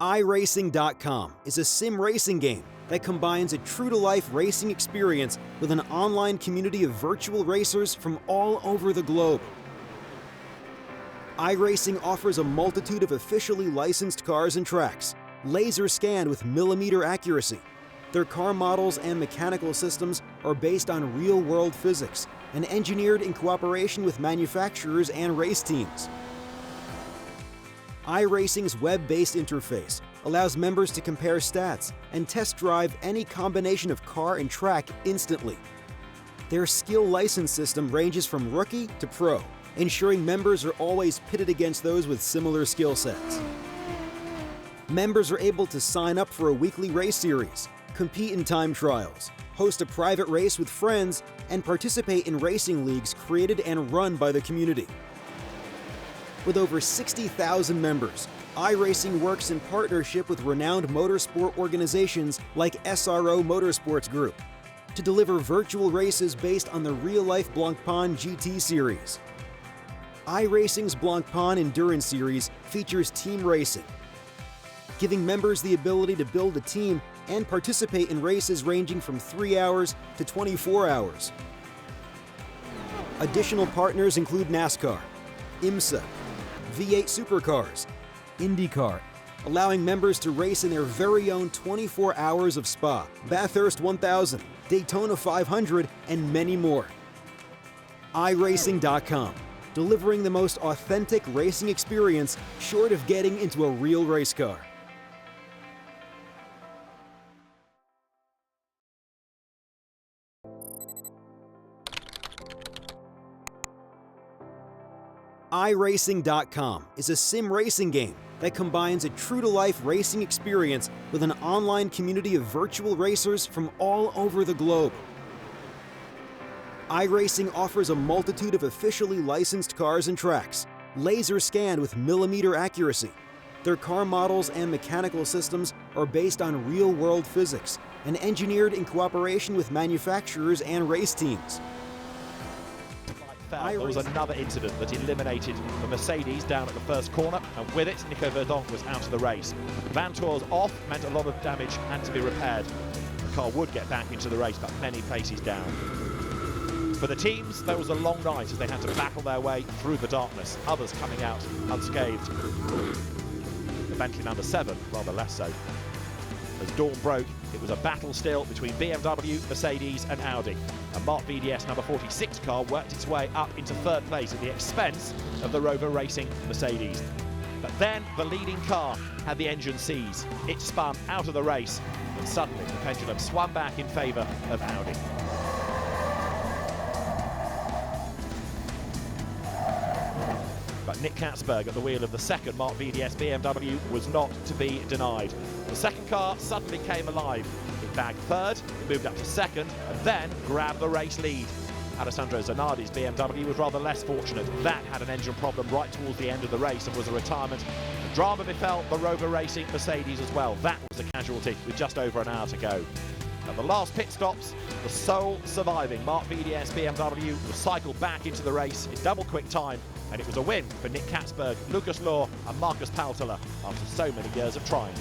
iRacing.com is a sim racing game that combines a true-to-life racing experience with an online community of virtual racers from all over the globe. iRacing offers a multitude of officially licensed cars and tracks, laser scanned with millimeter accuracy. Their car models and mechanical systems are based on real-world physics and engineered in cooperation with manufacturers and race teams. iRacing's web-based interface allows members to compare stats and test drive any combination of car and track instantly. Their skill license system ranges from rookie to pro, ensuring members are always pitted against those with similar skill sets. Members are able to sign up for a weekly race series, compete in time trials, host a private race with friends, and participate in racing leagues created and run by the community. With over 60,000 members, iRacing works in partnership with renowned motorsport organizations like SRO Motorsports Group to deliver virtual races based on the real-life Blancpain GT Series. iRacing's Blancpain Endurance Series features team racing, giving members the ability to build a team and participate in races ranging from 3 hours to 24 hours. Additional partners include NASCAR, IMSA, V8 supercars, IndyCar, allowing members to race in their very own 24 hours of Spa, Bathurst 1000, Daytona 500, and many more. iRacing.com, delivering the most authentic racing experience short of getting into a real race car. iRacing.com is a sim racing game that combines a true-to-life racing experience with an online community of virtual racers from all over the globe. iRacing offers a multitude of officially licensed cars and tracks, laser scanned with millimeter accuracy. Their car models and mechanical systems are based on real-world physics and engineered in cooperation with manufacturers and race teams. There was another incident that eliminated the Mercedes down at the first corner, and with it, Nico Verdonk was out of the race. Vantour's off meant a lot of damage had to be repaired. The car would get back into the race, but many places down. For the teams, there was a long night as they had to battle their way through the darkness, others coming out unscathed. The Bentley number 7, rather less so. As dawn broke, it was a battle still between BMW, Mercedes and Audi. A Mark VDS number 46 car worked its way up into third place at the expense of the Rover Racing Mercedes. But then the leading car had the engine seize. It spun out of the race, and suddenly the pendulum swung back in favour of Audi. But Nick Katzberg at the wheel of the second Mark VDS BMW was not to be denied. The second car suddenly came alive. It bagged third, it moved up to second, and then grabbed the race lead. Alessandro Zanardi's BMW was rather less fortunate. That had an engine problem right towards the end of the race and was a retirement. The drama befell the Rover Racing Mercedes as well. That was a casualty with just over an hour to go. At the last pit stops, the sole surviving Mark VDS BMW was cycled back into the race in double quick time, and it was a win for Nick Katzberg, Lucas Law and Marcus Pautala after so many years of trying.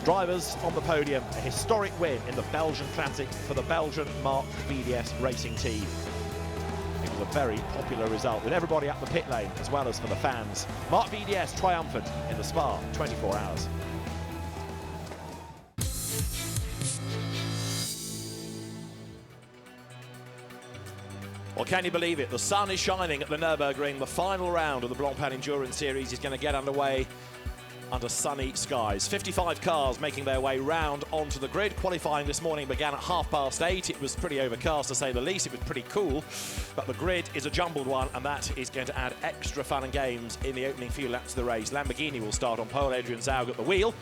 Drivers on the podium, a historic win in the Belgian Classic for the Belgian Mark VDS racing team. It was a very popular result with everybody up the pit lane as well as for the fans. Mark VDS triumphant in the Spa 24 hours. Well, can you believe it? The sun is shining at the Nurburgring. The final round of the Blancpain Endurance Series is going to get underway under sunny skies. 55 cars making their way round onto the grid. Qualifying this morning began at 8:30. It was pretty overcast to say the least. It was pretty cool, but the grid is a jumbled one, and that is going to add extra fun and games in the opening few laps of the race. Lamborghini will start on pole, Adrian Zaug at the wheel,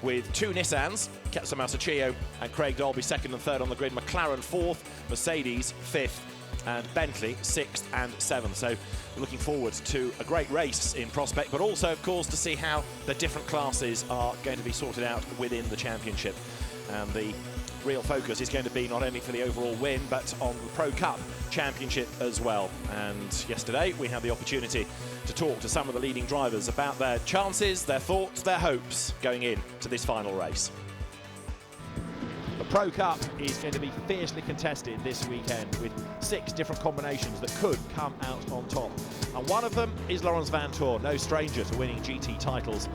with two Nissans, Ketsa Masachio and Craig Dolby second and third on the grid. McLaren fourth, Mercedes fifth, and Bentley 6th and 7th. So we're looking forward to a great race in prospect, but also, of course, to see how the different classes are going to be sorted out within the championship. And the real focus is going to be not only for the overall win, but on the Pro Cup Championship as well. And yesterday we had the opportunity to talk to some of the leading drivers about their chances, their thoughts, their hopes going in to this final race. The Pro Cup is going to be fiercely contested this weekend with 6 different combinations that could come out on top. And one of them is Laurens Vanthoor, no stranger to winning GT titles.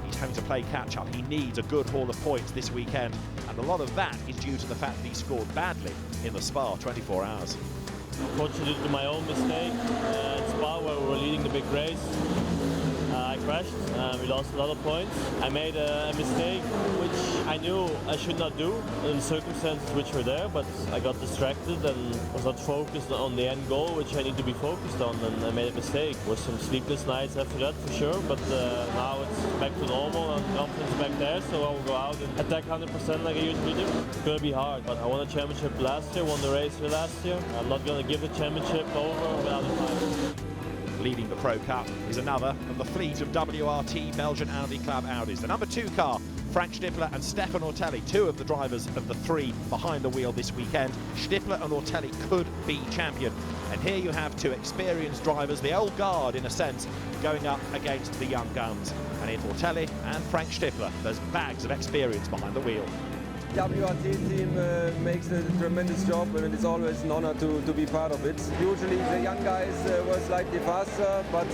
He's having to play catch-up. He needs a good haul of points this weekend, and a lot of that is due to the fact that he scored badly in the Spa 24 hours. Unfortunately, due to my own mistake at Spa, where we were leading the big race, I crashed. We lost a lot of points. I made a mistake which I knew I should not do in the circumstances which were there, but I got distracted and was not focused on the end goal, which I need to be focused on, and I made a mistake. There were some sleepless nights after that for sure, but now it's back to normal and confidence back there, so I will go out and attack 100% like I usually do. It's going to be hard, but I won a championship last year, won the race here last year. I'm not going to give the championship over without a title. Leading the Pro Cup is another of the fleet of WRT Belgian Audi Club Audis. The number 2 car, Frank Stippler and Stefan Ortelli, 2 of the drivers of the 3 behind the wheel this weekend. Stippler and Ortelli could be champion. And here you have 2 experienced drivers, the old guard in a sense, going up against the young guns. And in Ortelli and Frank Stippler, there's bags of experience behind the wheel. WRT team makes a tremendous job, and it's always an honor to be part of it. Usually the young guys were slightly faster, but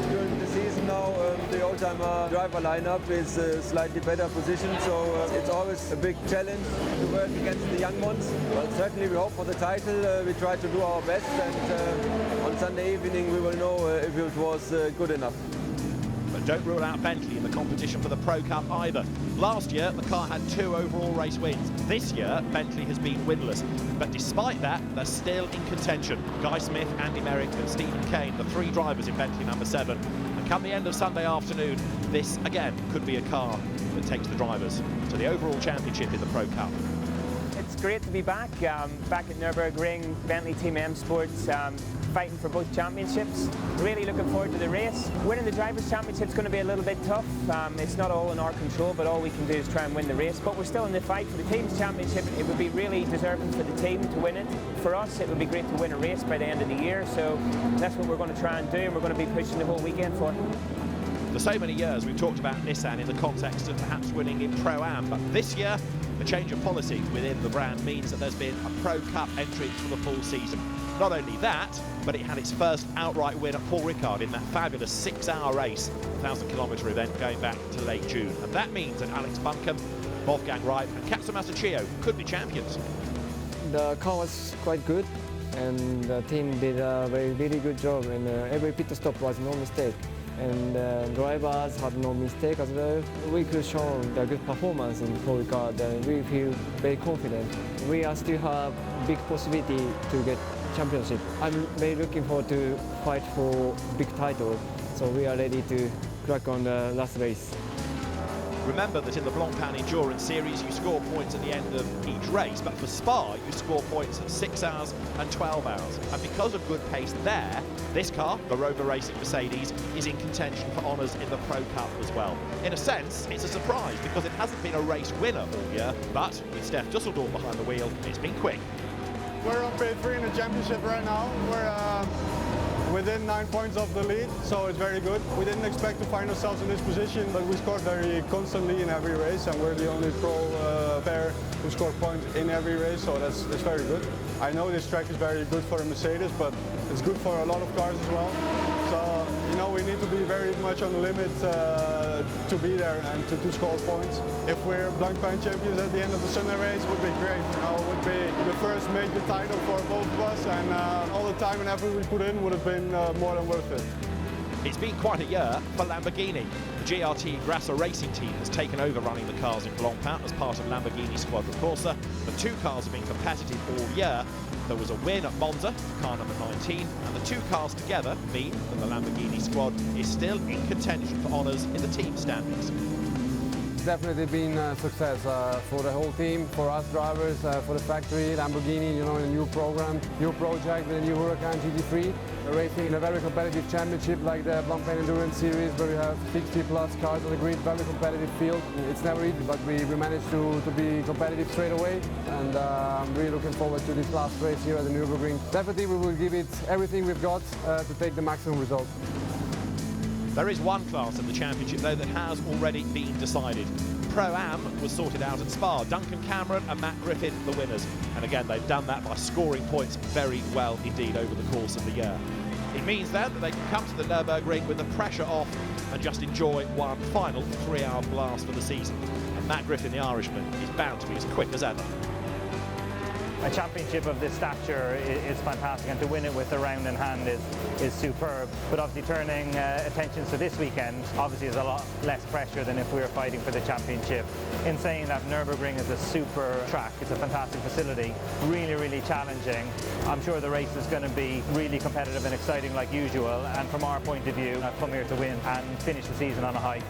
during the season now the oldtimer driver lineup is slightly better positioned, so it's always a big challenge to work against the young ones. But certainly we hope for the title. We try to do our best, and on Sunday evening we will know if it was good enough. But don't rule out Bentley in the competition for the Pro Cup either. Last year, the car had 2 overall race wins. This year, Bentley has been winless. But despite that, they're still in contention. Guy Smith, Andy Merrick and Stephen Kane, the 3 drivers in Bentley number 7. And come the end of Sunday afternoon, this, again, could be a car that takes the drivers to the overall championship in the Pro Cup. It's great to be back at Nurburgring, Bentley Team M Sports, fighting for both championships. Really looking forward to the race. Winning the Drivers' Championship is going to be a little bit tough. It's not all in our control, but all we can do is try and win the race. But we're still in the fight for the Team's Championship. It would be really deserving for the team to win it. For us, it would be great to win a race by the end of the year. So that's what we're going to try and do, and we're going to be pushing the whole weekend for. For so many years, we've talked about Nissan in the context of perhaps winning in Pro-Am, but this year, the change of policy within the brand means that there's been a Pro Cup entry for the full season. Not only that, but it had its first outright win at Paul Ricard in that fabulous 6-hour race, 1,000-kilometre event going back to late June. And that means that Alex Buncombe, Wolfgang Reif and Katsumasa Chio could be champions. The car was quite good, and the team did a really good job, and every pit stop was no mistake. And drivers had no mistake as well. We could show the good performance in Paul Ricard, and we feel very confident. We are still have big possibility to get championship. I'm very looking forward to fight for big title, so we are ready to crack on the last race. Remember that in the Blancpain Endurance Series you score points at the end of each race, but for Spa you score points at 6 hours and 12 hours. And because of good pace there, this car, the Rover Racing Mercedes, is in contention for honours in the Pro Cup as well. In a sense, it's a surprise because it hasn't been a race winner all year, but with Steph Dusseldorf behind the wheel, it's been quick. We're on P3 in the championship right now. We're within 9 points of the lead, so it's very good. We didn't expect to find ourselves in this position, but we scored very constantly in every race, and we're the only pro pair who scored points in every race, so that's very good. I know this track is very good for a Mercedes, but it's good for a lot of cars as well. So, you know, we need to be very much on the limit to be there and to score points. If we're Blancpain champions at the end of the Sunday race, it would be great. You know, it would be the first major title for both of us, and all the time and effort we put in would have been more than worth it. It's been quite a year for Lamborghini. The GRT Grasser Racing team has taken over running the cars in Blancpain as part of Lamborghini Squadra Corsa. The 2 cars have been competitive all year. There was a win at Monza, car number 19, and the 2 cars together mean that the Lamborghini squad is still in contention for honours in the team standings. It's definitely been a success for the whole team, for us drivers, for the factory, Lamborghini, you know, a new program, new project, the new Huracan GT3. racing in a very competitive championship like the Blancpain Endurance Series, where we have 60+ cars on the grid, very competitive field. It's never easy, but we managed to be competitive straight away, and I'm really looking forward to this last race here at the Nurburgring. Definitely we will give it everything we've got to take the maximum result. There is one class in the championship, though, that has already been decided. Pro-Am was sorted out at Spa. Duncan Cameron and Matt Griffin, the winners. And again, they've done that by scoring points very well indeed over the course of the year. It means then that they can come to the Nurburgring with the pressure off and just enjoy one final 3-hour blast for the season. And Matt Griffin, the Irishman, is bound to be as quick as ever. A championship of this stature is fantastic, and to win it with a round in hand is superb. But obviously turning attention to this weekend obviously is a lot less pressure than if we were fighting for the championship. In saying that, Nurburgring is a super track. It's a fantastic facility, really, really challenging. I'm sure the race is going to be really competitive and exciting like usual, and from our point of view, I've come here to win and finish the season on a high.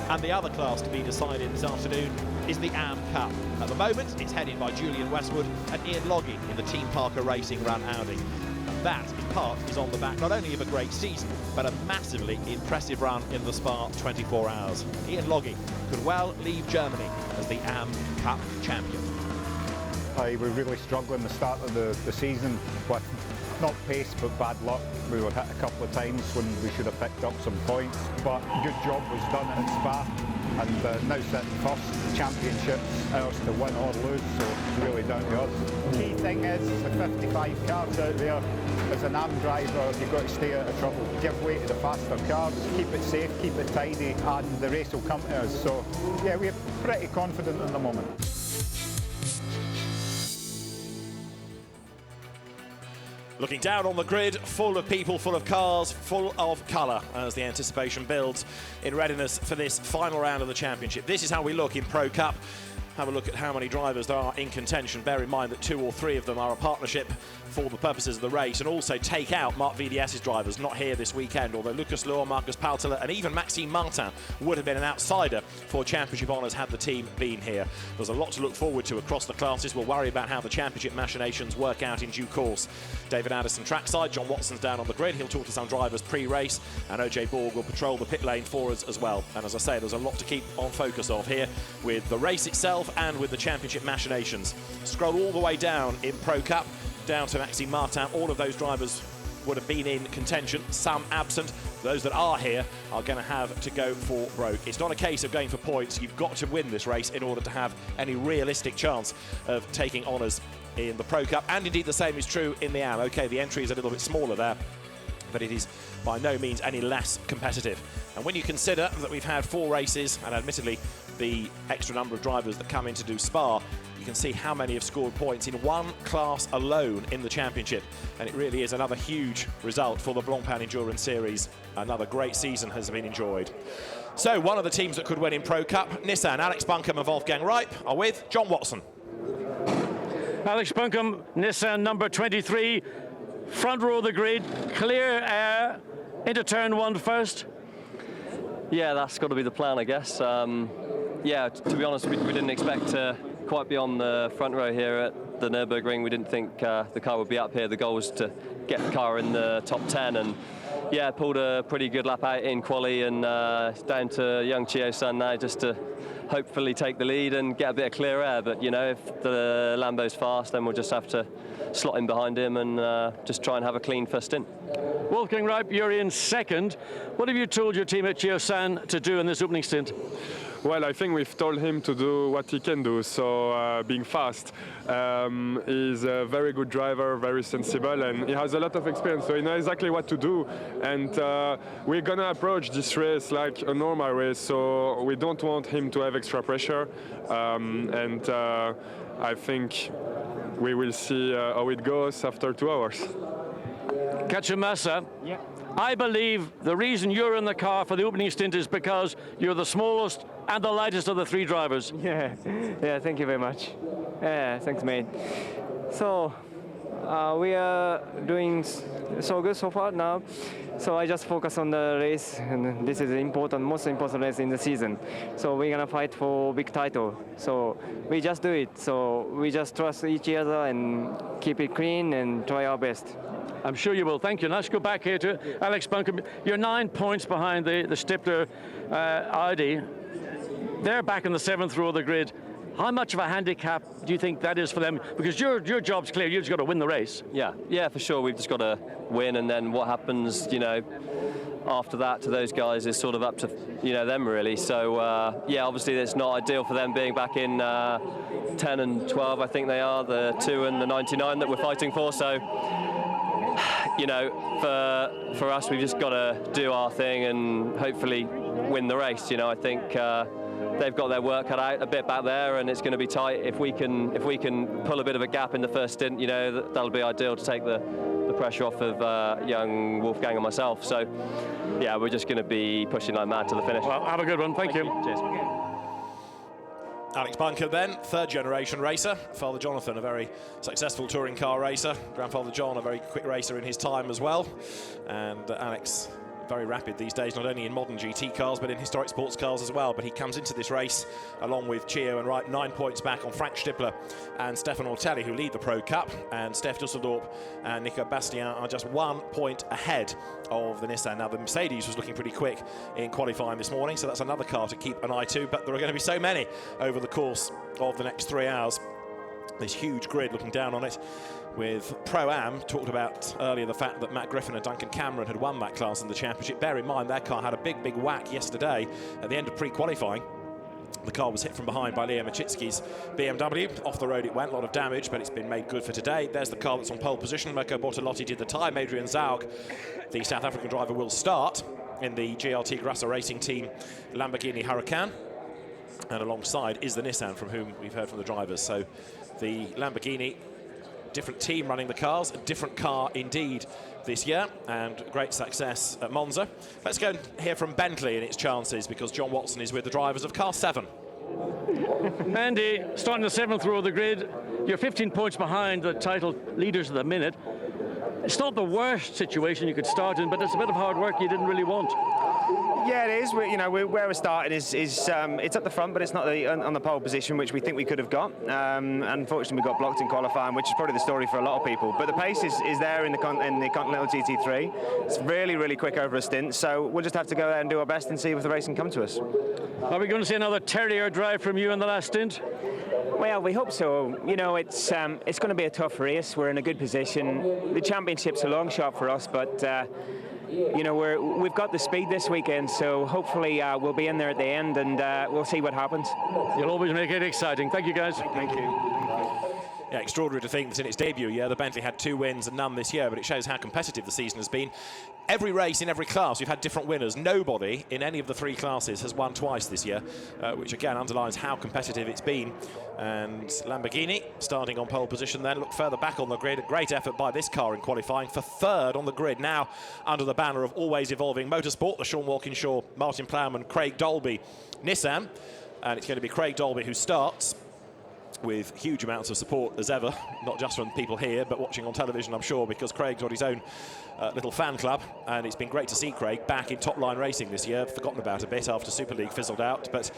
And the other class to be decided this afternoon is the AM Cup. At the moment, it's headed by Julian Westwood and Ian Logie in the Team Parker Racing run Audi. And that, in part, is on the back not only of a great season, but a massively impressive run in the Spa 24 hours. Ian Logie could well leave Germany as the AM Cup champion. We were really struggling the start of the season with not pace but bad luck. We were hit a couple of times when we should have picked up some points, but a good job was done at Spa, and now sitting first in the championships, ours to win or lose, so it's really down to us. The key thing is the 55 cars out there. As an AM driver, you've got to stay out of trouble. Give way to the faster cars, keep it safe, keep it tidy, and the race will come to us. So yeah, we're pretty confident at the moment. Looking down on the grid, full of people, full of cars, full of colour as the anticipation builds in readiness for this final round of the championship. This is how we look in Pro Cup. Have a look at how many drivers there are in contention. Bear in mind that 2 or 3 of them are a partnership for the purposes of the race, and also take out Marc VDS's drivers, not here this weekend, although Lucas Luhr, Marcus Paltela and even Maxime Martin would have been an outsider for championship honours had the team been here. There's a lot to look forward to across the classes. We'll worry about how the championship machinations work out in due course. David Addison trackside, John Watson's down on the grid. He'll talk to some drivers pre-race, and OJ Borg will patrol the pit lane for us as well. And as I say, there's a lot to keep on focus of here with the race itself and with the championship machinations. Scroll all the way down in Pro Cup, down to Maxime Martin. All of those drivers would have been in contention, some absent. Those that are here are going to have to go for broke. It's not a case of going for points. You've got to win this race in order to have any realistic chance of taking honours in the Pro Cup, and indeed the same is true in the AM. Okay, the entry is a little bit smaller there, but it is by no means any less competitive. And when you consider that we've had 4 races, and admittedly the extra number of drivers that come in to do Spa, you can see how many have scored points in one class alone in the championship. And it really is another huge result for the Blancpain Endurance Series. Another great season has been enjoyed. So one of the teams that could win in Pro Cup, Nissan, Alex Buncombe and Wolfgang Reip, are with John Watson. Alex Buncombe, Nissan number 23, front row of the grid, clear air, into turn 1 first. Yeah, that's got to be the plan, I guess. Yeah, to be honest, we didn't expect to quite be on the front row here at the Nurburgring. We didn't think the car would be up here. The goal was to get the car in the top 10, and yeah, pulled a pretty good lap out in quali, and down to young Chio-san now just to hopefully take the lead and get a bit of clear air. But you know, if the Lambo's fast, then we'll just have to slot in behind him and just try and have a clean first stint. Wolfgang Reip, you're in second. What have you told your team at Chio-san to do in this opening stint? Well, I think we've told him to do what he can do, so being fast. He's a very good driver, very sensible, and he has a lot of experience, so he knows exactly what to do. And we're going to approach this race like a normal race, so we don't want him to have extra pressure. I think we will see how it goes after 2 hours. Kachimasa, yeah. I believe the reason you're in the car for the opening stint is because you're the smallest and the lightest of the 3 drivers. Yeah, thank you very much. Yeah, thanks, mate. So, we are doing so good so far now. So I just focus on the race, and this is the most important race in the season. So we're gonna fight for big title. So we just do it. So we just trust each other and keep it clean and try our best. I'm sure you will. Thank you. Let's go back here to Alex Buncombe. You're 9 points behind the Stipler Audi. They're back in the 7th row of the grid. How much of a handicap do you think that is for them? Because your job's clear. You've just got to win the race. Yeah, for sure. We've just got to win, and then what happens, you know, after that to those guys is sort of up to, you know, them really. So yeah, obviously it's not ideal for them being back in 10 and 12, I think they are, the 2 and the 99 that we're fighting for. So, you know, for us, we've just got to do our thing and hopefully win the race. You know, I think they've got their work cut out a bit back there, and it's going to be tight. If we can pull a bit of a gap in the first stint, you know, that'll be ideal to take the pressure off of young Wolfgang and myself. So yeah, we're just going to be pushing like mad to the finish. Well, have a good one. Thank you. Cheers. Alex Buncombe then, third generation racer. Father Jonathan, a very successful touring car racer. Grandfather John, a very quick racer in his time as well. And Alex, very rapid these days, not only in modern GT cars but in historic sports cars as well. But he comes into this race along with Chio and right 9 points back on Frank Stipler and Stefan Ortelli, who lead the Pro Cup, and Steph Dusseldorp and Nico Bastien are just 1 point ahead of the Nissan. Now the Mercedes was looking pretty quick in qualifying this morning, so that's another car to keep an eye to, but there are going to be so many over the course of the next 3 hours. This huge grid looking down on it. With Pro-Am, talked about earlier the fact that Matt Griffin and Duncan Cameron had won that class in the championship. Bear in mind, their car had a big whack yesterday at the end of pre-qualifying. The car was hit from behind by Leo Machitsky's BMW. Off the road it went, a lot of damage, but it's been made good for today. There's the car that's on pole position. Mirko Bortolotti did the time. Adrian Zaug, the South African driver, will start in the GLT Grasser Racing Team Lamborghini Huracan. And alongside is the Nissan, from whom we've heard from the drivers. So the Lamborghini, different team running the cars, a different car indeed this year, and great success at Monza. Let's go and hear from Bentley and its chances, because John Watson is with the drivers of car 7. Andy, starting the 7th row of the grid, you're 15 points behind the title leaders at the minute. It's not the worst situation you could start in, but it's a bit of hard work you didn't really want. Yeah, it is. Where we're starting is it's at the front, but it's not on the pole position, which we think we could have got. Unfortunately, we got blocked in qualifying, which is probably the story for a lot of people. But the pace is there in the Continental GT3. It's really quick over a stint, so we'll just have to go there and do our best and see if the race can come to us. Are we going to see another Terrier drive from you in the last stint? Well, we hope so. You know, it's going to be a tough race. We're in a good position. The championship's a long shot for us, but you know, we've got the speed this weekend, so hopefully we'll be in there at the end, and we'll see what happens. You'll always make it exciting. Thank you, guys. Thank you. Yeah, extraordinary to think that in its debut year, the Bentley had 2 wins and none this year, but it shows how competitive the season has been. Every race in every class, we've had different winners. Nobody in any of the 3 classes has won twice this year, which again underlines how competitive it's been. And Lamborghini starting on pole position then, look further back on the grid. A great effort by this car in qualifying for 3rd on the grid, now under the banner of Always Evolving Motorsport, the Sean Walkinshaw, Martin Plowman, Craig Dolby Nissan. And it's going to be Craig Dolby who starts, with huge amounts of support as ever, not just from people here but watching on television, I'm sure, because Craig's got his own little fan club, and it's been great to see Craig back in top line racing this year. Forgotten about a bit after Super League fizzled out, but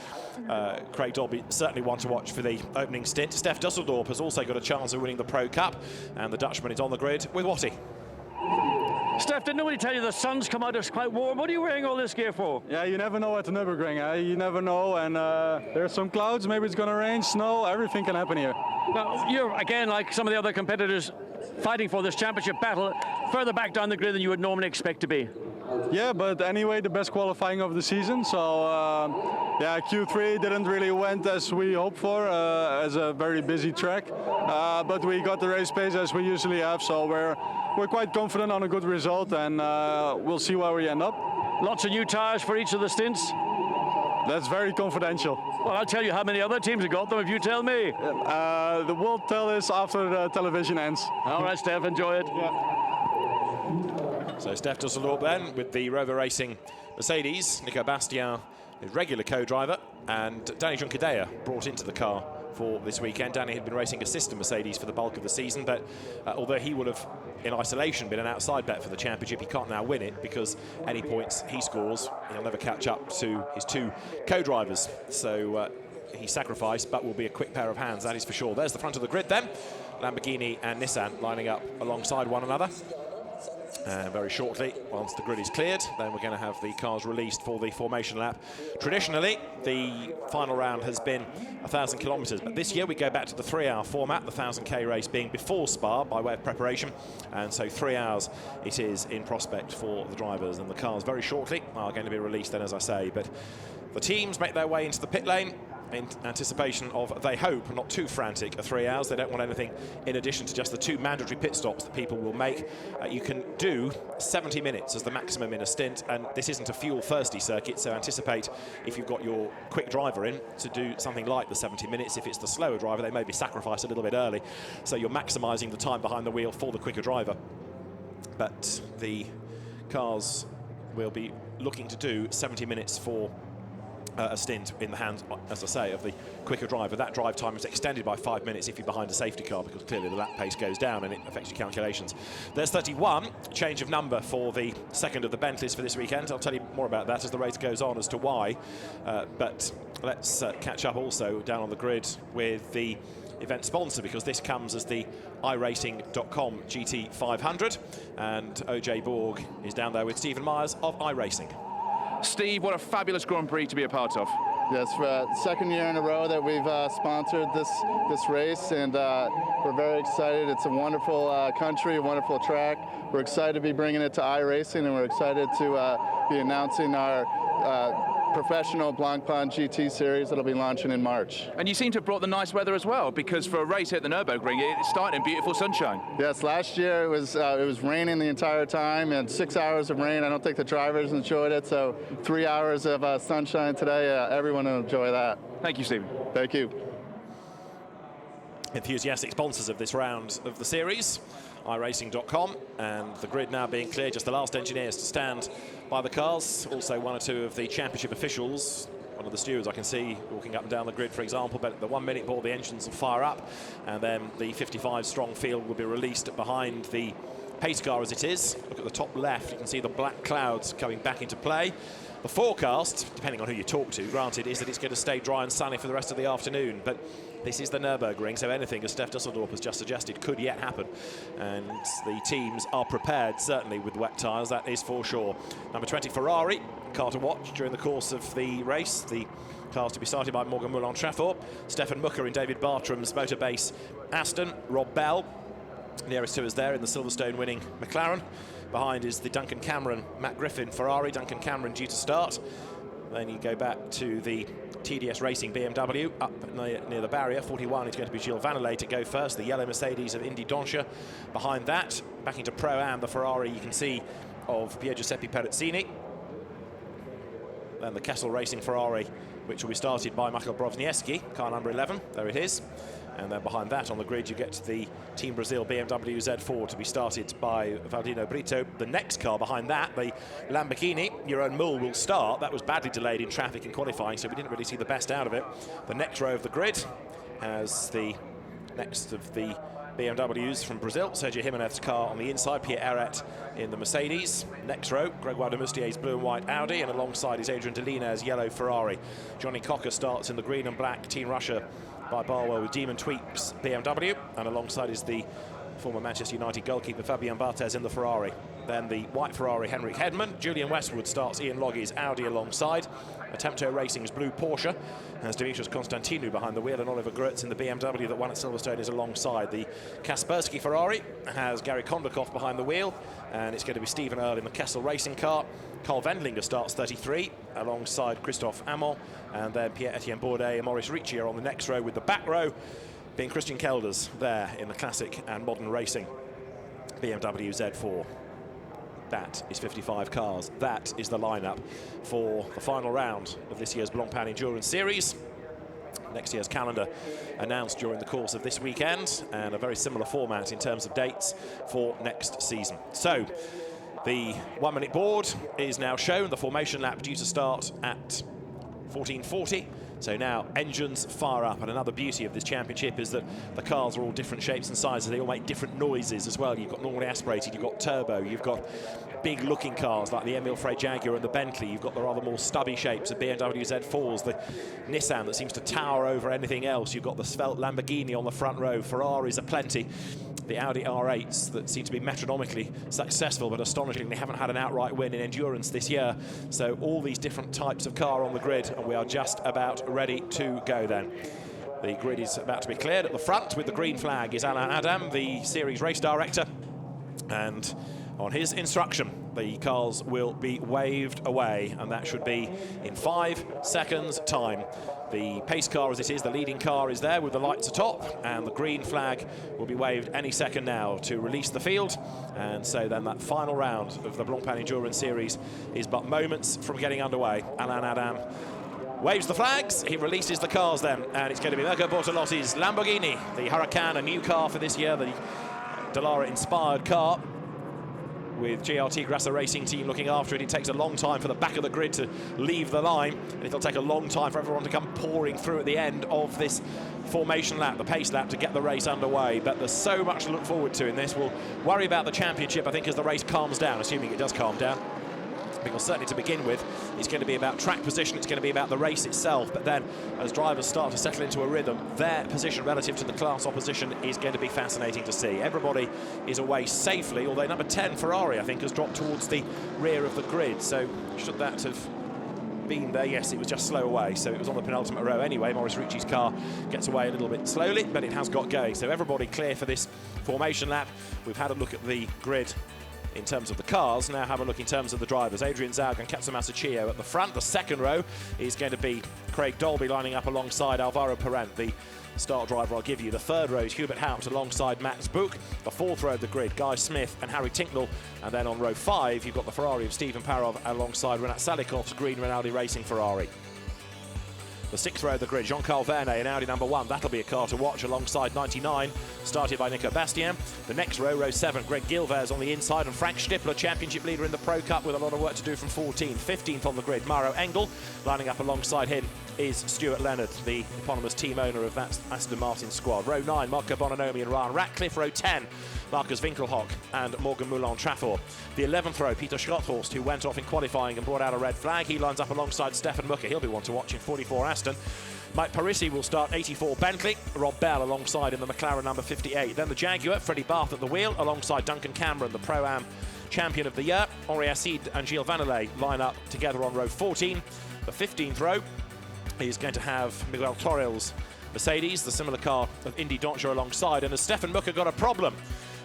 Craig Dolby certainly one to watch for the opening stint. Steph Dusseldorp has also got a chance of winning the Pro Cup, and the Dutchman is on the grid with Watty. Steph, did nobody tell you the sun's come out, it's quite warm? What are you wearing all this gear for? Yeah, you never know at the Nurburgring. You never know, and there's some clouds, maybe it's going to rain, snow, everything can happen here. Now, you're, again, like some of the other competitors, fighting for this championship battle further back down the grid than you would normally expect to be. Yeah, but anyway, the best qualifying of the season, so yeah, Q3 didn't really went as we hoped for, as a very busy track, but we got the race pace as we usually have, so we're quite confident on a good result, and we'll see where we end up. Lots of new tyres for each of the stints? That's very confidential. Well, I'll tell you how many other teams have got them if you tell me. We'll tell us after the television ends. All right, Steph, enjoy it. Yeah. So Steph Dusseldorp then with the Rover Racing Mercedes, Nico Bastien, his regular co-driver, and Danny Juncadella brought into the car for this weekend. Danny had been racing a sister Mercedes for the bulk of the season, but although he would have in isolation been an outside bet for the championship, he can't now win it because any points he scores, he'll never catch up to his 2 co-drivers. So he sacrificed, but will be a quick pair of hands, that is for sure. There's the front of the grid then. Lamborghini and Nissan lining up alongside one another. And very shortly, once the grid is cleared, then we're going to have the cars released for the formation lap. Traditionally, the final round has been 1,000 kilometres, but this year we go back to the 3-hour format, the 1,000k race being before Spa by way of preparation, and so 3 hours it is in prospect for the drivers, and the cars very shortly are going to be released then, as I say. But the teams make their way into the pit lane in anticipation of, they hope, not too frantic a 3 hours. They don't want anything in addition to just the 2 mandatory pit stops that people will make. You can do 70 minutes as the maximum in a stint, and this isn't a fuel-thirsty circuit, so anticipate, if you've got your quick driver in, to do something like the 70 minutes. If it's the slower driver, they may be sacrificed a little bit early, so you're maximising the time behind the wheel for the quicker driver. But the cars will be looking to do 70 minutes for a stint in the hands, as I say, of the quicker driver. That drive time is extended by 5 minutes if you're behind a safety car, because clearly the lap pace goes down and it affects your calculations. There's 31, change of number for the second of the Bentleys for this weekend. I'll tell you more about that as the race goes on as to why. But let's catch up also down on the grid with the event sponsor, because this comes as the iRacing.com GT 500, and OJ Borg is down there with Stephen Myers of iRacing. Steve, what a fabulous Grand Prix to be a part of. Yes, second year in a row that we've sponsored this race, and we're very excited. It's a wonderful country, a wonderful track. We're excited to be bringing it to iRacing, and we're excited to be announcing our professional Blancpain GT Series that'll be launching in March. And you seem to have brought the nice weather as well, because for a race at the Nurburgring, it started in beautiful sunshine. Yes, last year it was raining the entire time, and 6 hours of rain. I don't think the drivers enjoyed it, so 3 hours of sunshine today. Everyone will enjoy that. Thank you, Stephen. Thank you. Enthusiastic sponsors of this round of the series, iRacing.com, and the grid now being clear, just the last engineers to stand by the cars. Also 1 or 2 of the championship officials, one of the stewards I can see walking up and down the grid, for example. But at the 1 minute ball, the engines will fire up, and then the 55 strong field will be released behind the pace car as it is. Look at the top left, you can see the black clouds coming back into play. The forecast, depending on who you talk to, granted, is that it's going to stay dry and sunny for the rest of the afternoon, but this is the Nürburgring, so anything, as Steph Dusseldorf has just suggested, could yet happen. And the teams are prepared, certainly with wet tyres, that is for sure. Number 20, Ferrari, car to watch during the course of the race. The cars to be started by Morgan Moulin-Treffort, Stefan Mucker in David Bartram's Motorbase Aston, Rob Bell, nearest to us there in the Silverstone winning McLaren. Behind is the Duncan Cameron, Matt Griffin Ferrari, Duncan Cameron due to start. Then you go back to the TDS Racing BMW up near the barrier. 41 is going to be Gilles Vanelay to go first. The yellow Mercedes of Indy Doncia. Behind that, back into Pro-Am, the Ferrari you can see of Pier Giuseppe Perezzini. Then the Kessel Racing Ferrari, which will be started by Michael Brozniewski, car number 11. There it is. And then behind that on the grid, you get the Team Brazil BMW Z4 to be started by Valdino Brito. The next car behind that, the Lamborghini Jeroen Mul, will start. That was badly delayed in traffic in qualifying, so we didn't really see the best out of it. The next row of the grid has the next of the BMWs from Brazil. Sergio Jimenez's car on the inside, Pierre Eret in the Mercedes. Next row, Gregoire de Moustier's blue and white Audi, and alongside is Adrian Delina's yellow Ferrari. Johnny Cocker starts in the green and black Team Russia by Barwell with Demon Tweep's BMW, and alongside is the former Manchester United goalkeeper Fabian Barthez in the Ferrari. Then the white Ferrari Henrik Hedman. Julian Westwood starts Ian Loggie's Audi alongside. Attempto Racing's blue Porsche has Dimitrios Constantinou behind the wheel, and Oliver Grutz in the BMW that won at Silverstone is alongside. The Kaspersky Ferrari has Gary Kondakov behind the wheel, and it's going to be Stephen Earle in the Kessel Racing car. Carl Wendlinger starts 33 alongside Christophe Amon, and then Pierre-Etienne Bourdais and Maurice Ricci are on the next row, with the back row being Christian Kelders there in the classic and modern racing BMW Z4. That is 55 cars. That is the lineup for the final round of this year's Blancpain Endurance Series. Next year's calendar announced during the course of this weekend, and a very similar format in terms of dates for next season. So the 1 minute board is now shown. The formation lap due to start at 14:40. So now engines fire up, and another beauty of this championship is that the cars are all different shapes and sizes. They all make different noises as well. You've got normally aspirated, you've got turbo, you've got big-looking cars like the Emil Frey Jaguar and the Bentley. You've got the rather more stubby shapes of BMW Z4s, the Nissan that seems to tower over anything else. You've got the svelte Lamborghini on the front row. Ferraris are plenty. The Audi R8s that seem to be metronomically successful, but astonishingly haven't had an outright win in endurance this year. So all these different types of car on the grid, and we are just about ready to go then. The grid is about to be cleared. At the front with the green flag is Alain Adam, the series race director. And on his instruction, the cars will be waved away, and that should be in 5 seconds' time. The pace car, as it is, the leading car, is there with the lights atop, and the green flag will be waved any second now to release the field. And so then that final round of the Blancpain Endurance Series is but moments from getting underway. Alain Adam waves the flags, he releases the cars then, and it's going to be Mirko Bortolotti's Lamborghini, the Huracan, a new car for this year, the Dallara-inspired car, with GRT Grasser Racing Team looking after it. It takes a long time for the back of the grid to leave the line, and it'll take a long time for everyone to come pouring through at the end of this formation lap, the pace lap, to get the race underway. But there's so much to look forward to in this. We'll worry about the championship, I think, as the race calms down, assuming it does calm down. Because certainly to begin with, it's going to be about track position, it's going to be about the race itself, but then as drivers start to settle into a rhythm, their position relative to the class opposition is going to be fascinating to see. Everybody is away safely, although number 10, Ferrari, I think, has dropped towards the rear of the grid. So should that have been there? Yes, it was just slow away, so it was on the penultimate row anyway. Maurice Ricci's car gets away a little bit slowly, but it has got going. So everybody clear for this formation lap. We've had a look at the grid in terms of the cars. Now have a look in terms of the drivers. Adrian Zaug and Katsumasa Chio at the front. The second row is going to be Craig Dolby lining up alongside Alvaro Parent, the start driver I'll give you. The third row is Hubert Haupt alongside Max Buch. The fourth row of the grid, Guy Smith and Harry Tinknell. And then on row 5, you've got the Ferrari of Stephen Parov alongside Renat Salikov's green Rinaldi Racing Ferrari. The sixth row of the grid, Jean-Carl Vernet in Audi number 1. That'll be a car to watch alongside 99, started by Nico Bastien. The next row, row 7, Greg Gilvers on the inside, and Frank Stippler, championship leader in the Pro Cup, with a lot of work to do from 14. 15th on the grid, Mauro Engel. Lining up alongside him is Stuart Leonard, the eponymous team owner of that Aston Martin squad. Row 9, Marco Bononomi and Ryan Ratcliffe. Row 10, Marcus Winkelhock and Morgan Moulin-Trafford. The 11th row, Peter Schotthorst, who went off in qualifying and brought out a red flag. He lines up alongside Stefan Mucker. He'll be one to watch in 44 Aston. Mike Parisi will start 84 Bentley. Rob Bell alongside in the McLaren number 58. Then the Jaguar, Freddie Barth at the wheel alongside Duncan Cameron, the Pro-Am champion of the year. Henri Acide and Gilles Vanelay line up together on row 14. The 15th row is going to have Miguel Torrell's Mercedes, the similar car of Indy Dontje alongside. And has Stefan Mucker got a problem?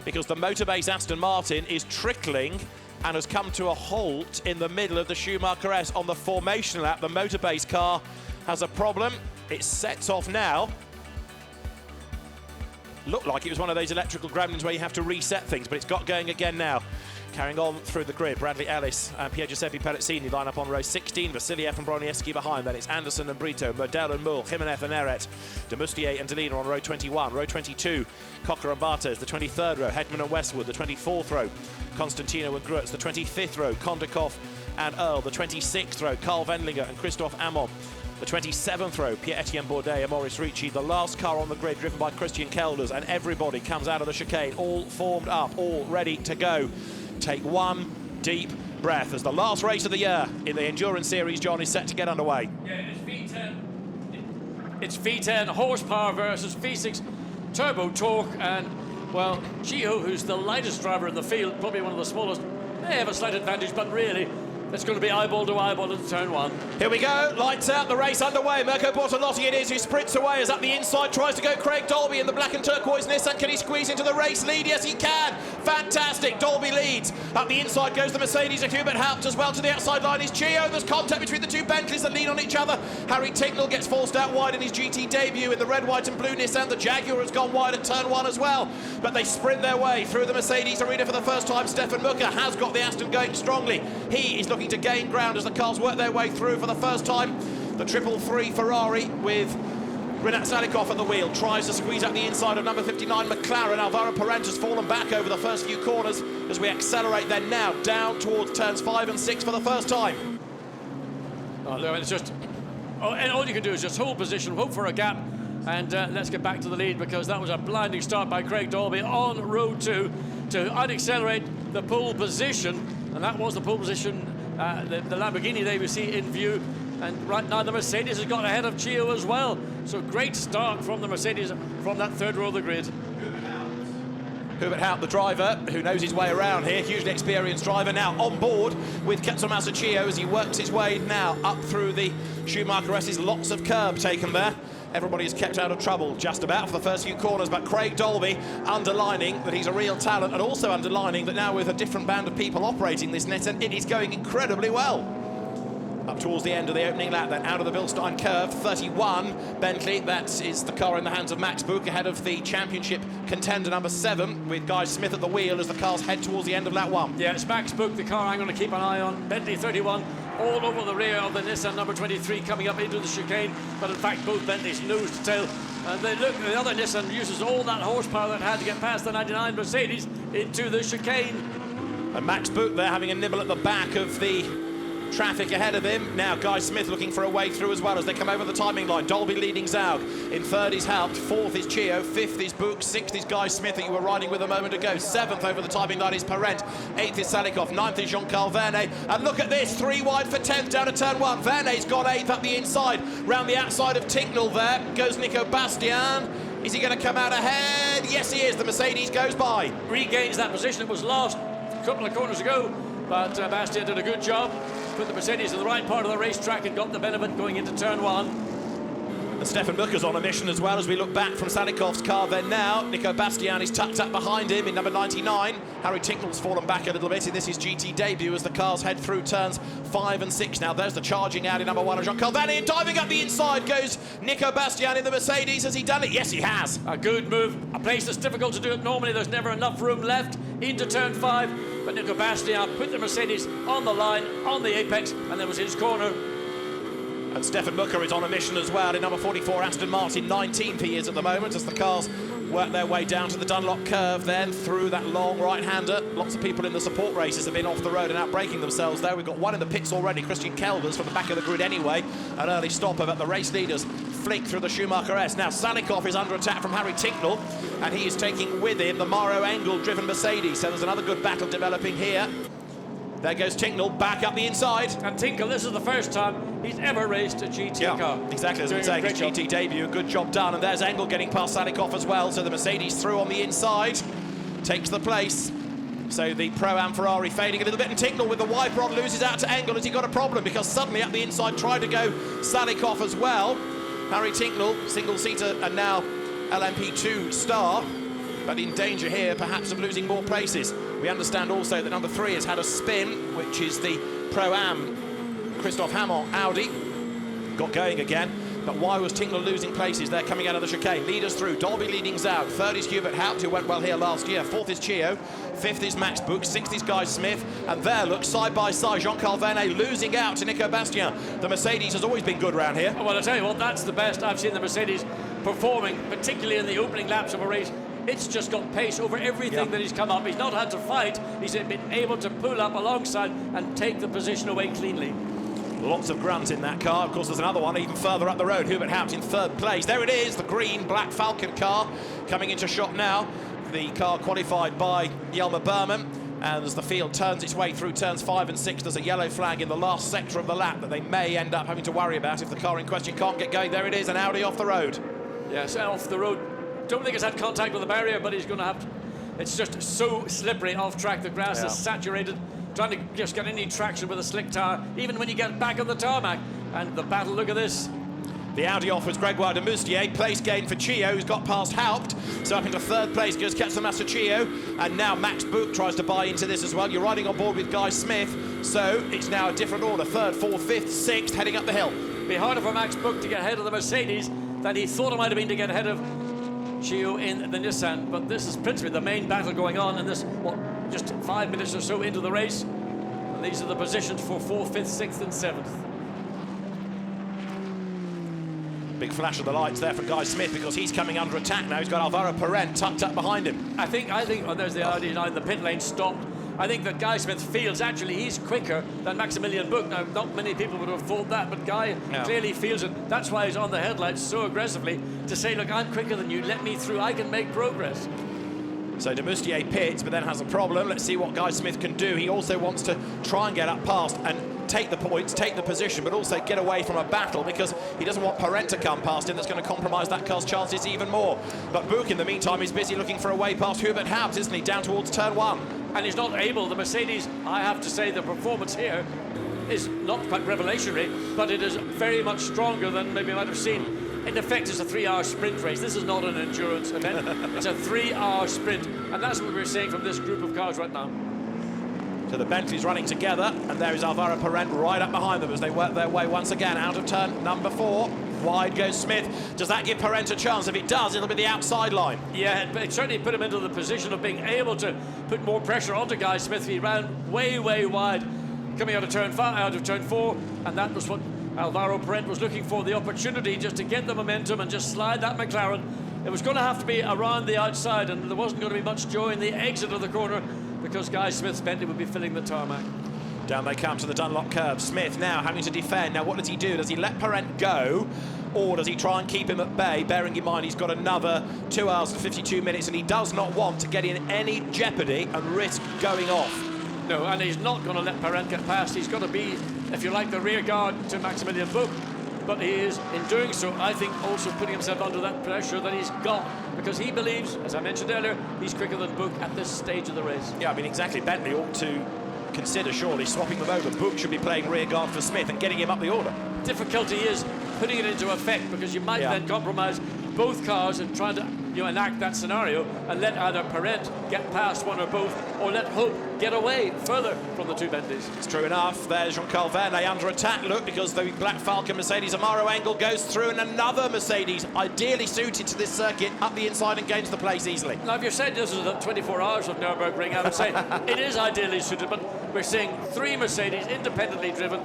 Because the Motorbase Aston Martin is trickling and has come to a halt in the middle of the Schumacher S on the formation lap. The Motorbase car has a problem. It sets off now. Looked like it was one of those electrical gremlins where you have to reset things, but it's got going again now. Carrying on through the grid, Bradley Ellis and Pier Giuseppe Perezzini line up on row 16. Vasiliev and Broniewski behind. Then it's Anderson and Brito, Model and Moore, Jimenez and Eret, de Mustier and Delina on row 21. Row 22, Cocker and Bartes. The 23rd row, Hedman and Westwood. The 24th row, Constantino and Grutz. The 25th row, Kondakov and Earl. The 26th row, Carl Wendlinger and Christoph Amon. The 27th row, Pierre-Etienne Bourdais and Maurice Ricci. The last car on the grid, driven by Christian Kelders, and everybody comes out of the chicane, all formed up, all ready to go. Take one deep breath as the last race of the year in the Endurance Series, John, is set to get underway. Yeah, it's V10. It's V10 horsepower versus V6 turbo torque, and, well, Chio, who's the lightest driver in the field, probably one of the smallest, may have a slight advantage, but really, it's going to be eyeball to eyeball into turn 1. Here we go, lights out, the race underway. Mirko Bortolotti it is, who sprints away as up the inside, tries to go Craig Dolby in the black and turquoise Nissan. Can he squeeze into the race lead? Yes, he can. Fantastic, Dolby leads. Up the inside goes the Mercedes of Hubert Haupt as well. To the outside line is Chio. There's contact between the two Bentleys that lean on each other. Harry Tinknell gets forced out wide in his GT debut in the red, white and blue Nissan. The Jaguar has gone wide at turn 1 as well. But they sprint their way through the Mercedes arena for the first time. Stefan Mucker has got the Aston going strongly. He is looking to gain ground as the cars work their way through for the first time. The 333 Ferrari with Renat Salikov at the wheel tries to squeeze out the inside of number 59 McLaren. Alvaro Parent has fallen back over the first few corners as we accelerate then now down towards turns 5 and 6 for the first time. Oh, no, it's just, and all you can do is just hold position, hope for a gap, and let's get back to the lead, because that was a blinding start by Craig Dolby on row 2 to unaccelerate the pole position. and that was the pole position, the Lamborghini there we see in view. And right now the Mercedes has got ahead of Chio as well. So great start from the Mercedes from that third row of the grid. Hubert Haupt, the driver, who knows his way around here, hugely experienced driver, now on board with Ketsumasa Chio as he works his way now up through the Schumacher S's. Lots of curb taken there. Everybody is kept out of trouble just about for the first few corners, but Craig Dolby underlining that he's a real talent and also underlining that now with a different band of people operating this Nissan, it is going incredibly well. Up towards the end of the opening lap, then out of the Bilstein curve, 31 Bentley. That is the car in the hands of Max Buch ahead of the championship contender number 7 with Guy Smith at the wheel as the cars head towards the end of lap 1. Yeah, it's Max Buch, the car I'm going to keep an eye on. Bentley 31 all over the rear of the Nissan number 23 coming up into the chicane, but in fact both Bentleys nose to tail. And they look, the other Nissan uses all that horsepower that had to get past the 99 Mercedes into the chicane. And Max Buch there having a nibble at the back of the traffic ahead of him. Now Guy Smith looking for a way through as well as they come over the timing line. Dolby leading Zaug. In third is Haupt, fourth is Chio, fifth is Buch, sixth is Guy Smith that you were riding with a moment ago. Seventh over the timing line is Parent. Eighth is Salikov, ninth is Jean-Carl Vernet. And look at this, 3 wide for 10th down to turn 1. Vernet's got 8th up the inside. Round the outside of Tinknell there goes Nico Bastian. Is he going to come out ahead? Yes, he is. The Mercedes goes by. Regains that position. It was lost a couple of corners ago, but Bastian did a good job. Put the Mercedes in the right part of the racetrack and got the benefit going into turn 1. And Stefan Bucher's on a mission as well as we look back from Salikov's car then now. Nico Bastian is tucked up behind him in number 99. Harry Tinknell's fallen back a little bit in this his GT debut as the cars head through turns 5 and 6. Now there's the charging Audi number 1 of Jean-Carl Vernet, and diving up the inside goes Nico Bastian in the Mercedes. Has he done it? Yes, he has. A good move. A place that's difficult to do it normally. There's never enough room left into turn 5. But Nico Bastian put the Mercedes on the line, on the apex, and there was his corner. And Stefan Bucher is on a mission as well in number 44 Aston Martin. 19th he is at the moment as the cars work their way down to the Dunlop curve then through that long right-hander. Lots of people in the support races have been off the road and out braking themselves there. We've got one in the pits already, Christian Kelvers from the back of the grid anyway. An early stopper, but the race leaders flick through the Schumacher S. Now Salikov is under attack from Harry Tinknell, and he is taking with him the Morrow Engel-driven Mercedes. So there's another good battle developing here. There goes Tinknell back up the inside. And Tinknell, this is the first time he's ever raced a GT car. Exactly, as we say, his GT debut, good job done. And there's Engel getting past Salikov as well, so the Mercedes through on the inside, takes the place. So the Pro-Am Ferrari fading a little bit, and Tinknell with the wiper on loses out to Engel. Has he got a problem? Because suddenly up the inside tried to go Salikov as well. Harry Tinknell, single-seater and now LMP2 star, but in danger here perhaps of losing more places. We understand also that number 3 has had a spin, which is the Pro-Am Christophe Hamon Audi. Got going again, but why was Tinknell losing places? They're coming out of the chicane. Leaders through, Dolby leading Zaug. 3rd is Hubert Haupt, who went well here last year. 4th is Chio. 5th is Max Buch. 6th is Guy Smith. And there, look, side by side, Jean-Carl Vernet losing out to Nico Bastian. The Mercedes has always been good round here. Well, I tell you what, that's the best I've seen the Mercedes performing, particularly in the opening laps of a race. It's just got pace over everything that he's come up. He's not had to fight. He's been able to pull up alongside and take the position away cleanly. Lots of grunts in that car. Of course, there's another one even further up the road. Hubert Haupt in 3rd place. There it is, the green Black Falcon car coming into shot now. The car qualified by Jelmer Berman. And as the field turns its way through turns 5 and 6, there's a yellow flag in the last sector of the lap that they may end up having to worry about if the car in question can't get going. There it is, an Audi off the road. Yes, off the road. Don't think it's had contact with the barrier, but he's going to have to. It's just so slippery off track. The grass is saturated. Trying to just get any traction with a slick tire, even when you get back on the tarmac. And the battle, look at this. The Audi offers Gregoire de Moustier. Place gain for Chio, who's got past Haupt. So up into 3rd place goes Ketsumasa Chio. And now Max Buch tries to buy into this as well. You're riding on board with Guy Smith. So it's now a different order. 3rd, 4th, 5th, 6th, heading up the hill. It'd be harder for Max Buch to get ahead of the Mercedes than he thought it might have been to get ahead of Chio in the Nissan, but this is principally the main battle going on in this, what, just 5 minutes or so into the race. And these are the positions for 4th, 5th, 6th and 7th. Big flash of the lights there for Guy Smith because he's coming under attack now. He's got Alvaro Parent tucked up behind him. I think, oh, there's the Audi now in the pit lane stopped. I think that Guy Smith feels actually he's quicker than Maximilian Buch. Now, not many people would have thought that, but Guy clearly feels it. That's why he's on the headlights so aggressively to say, look, I'm quicker than you, let me through, I can make progress. So de Moustier pits, but then has a problem. Let's see what Guy Smith can do. He also wants to try and get up past and take the points, take the position, but also get away from a battle, because he doesn't want Parent to come past him. That's going to compromise that car's chances even more. But Buch, in the meantime, is busy looking for a way past Hubert Habs, isn't he, down towards turn 1. And he's not able. The Mercedes, I have to say, the performance here is not quite revolutionary, but it is very much stronger than maybe you might have seen. In effect, it's a 3-hour sprint race. This is not an endurance event. It's a 3-hour sprint, and that's what we're seeing from this group of cars right now. So the Bentley's running together, and there is Alvaro Parent right up behind them as they work their way once again out of turn number 4. Wide goes Smith. Does that give Parent a chance? If it does, it'll be the outside line. Yeah, it certainly put him into the position of being able to put more pressure onto Guy Smith. He ran way, way wide coming out of turn 4, and that was what Alvaro Parent was looking for, the opportunity just to get the momentum and just slide that McLaren. It was going to have to be around the outside, and there wasn't going to be much joy in the exit of the corner, because Guy Smith's Bentley would be filling the tarmac. Down they come to the Dunlop curve. Smith now having to defend. Now what does he do? Does he let Parent go, or does he try and keep him at bay, bearing in mind he's got another 2 hours and 52 minutes, and he does not want to get in any jeopardy and risk going off. No, and he's not going to let Parent get past. He's got to be, if you like, the rear guard to Maximilian Buch. But he is, in doing so, I think, also putting himself under that pressure that he's got, because he believes, as I mentioned earlier, he's quicker than Buch at this stage of the race. Yeah, I mean, exactly. Bentley ought to consider surely swapping them over. Buch should be playing rear guard for Smith and getting him up the order. Difficulty is putting it into effect, because you might then compromise both cars and trying to enact that scenario and let either Parent get past one or both, or let Hope get away further from the two Bentleys. It's true enough. There's Jean-Carl Vernet under attack, look, because the Black Falcon Mercedes Amaro Engel goes through, and another Mercedes ideally suited to this circuit up the inside and gains the place easily. Now, if you're saying this is the 24 hours of Nurburgring, I would say it is ideally suited, but we're seeing 3 Mercedes independently driven,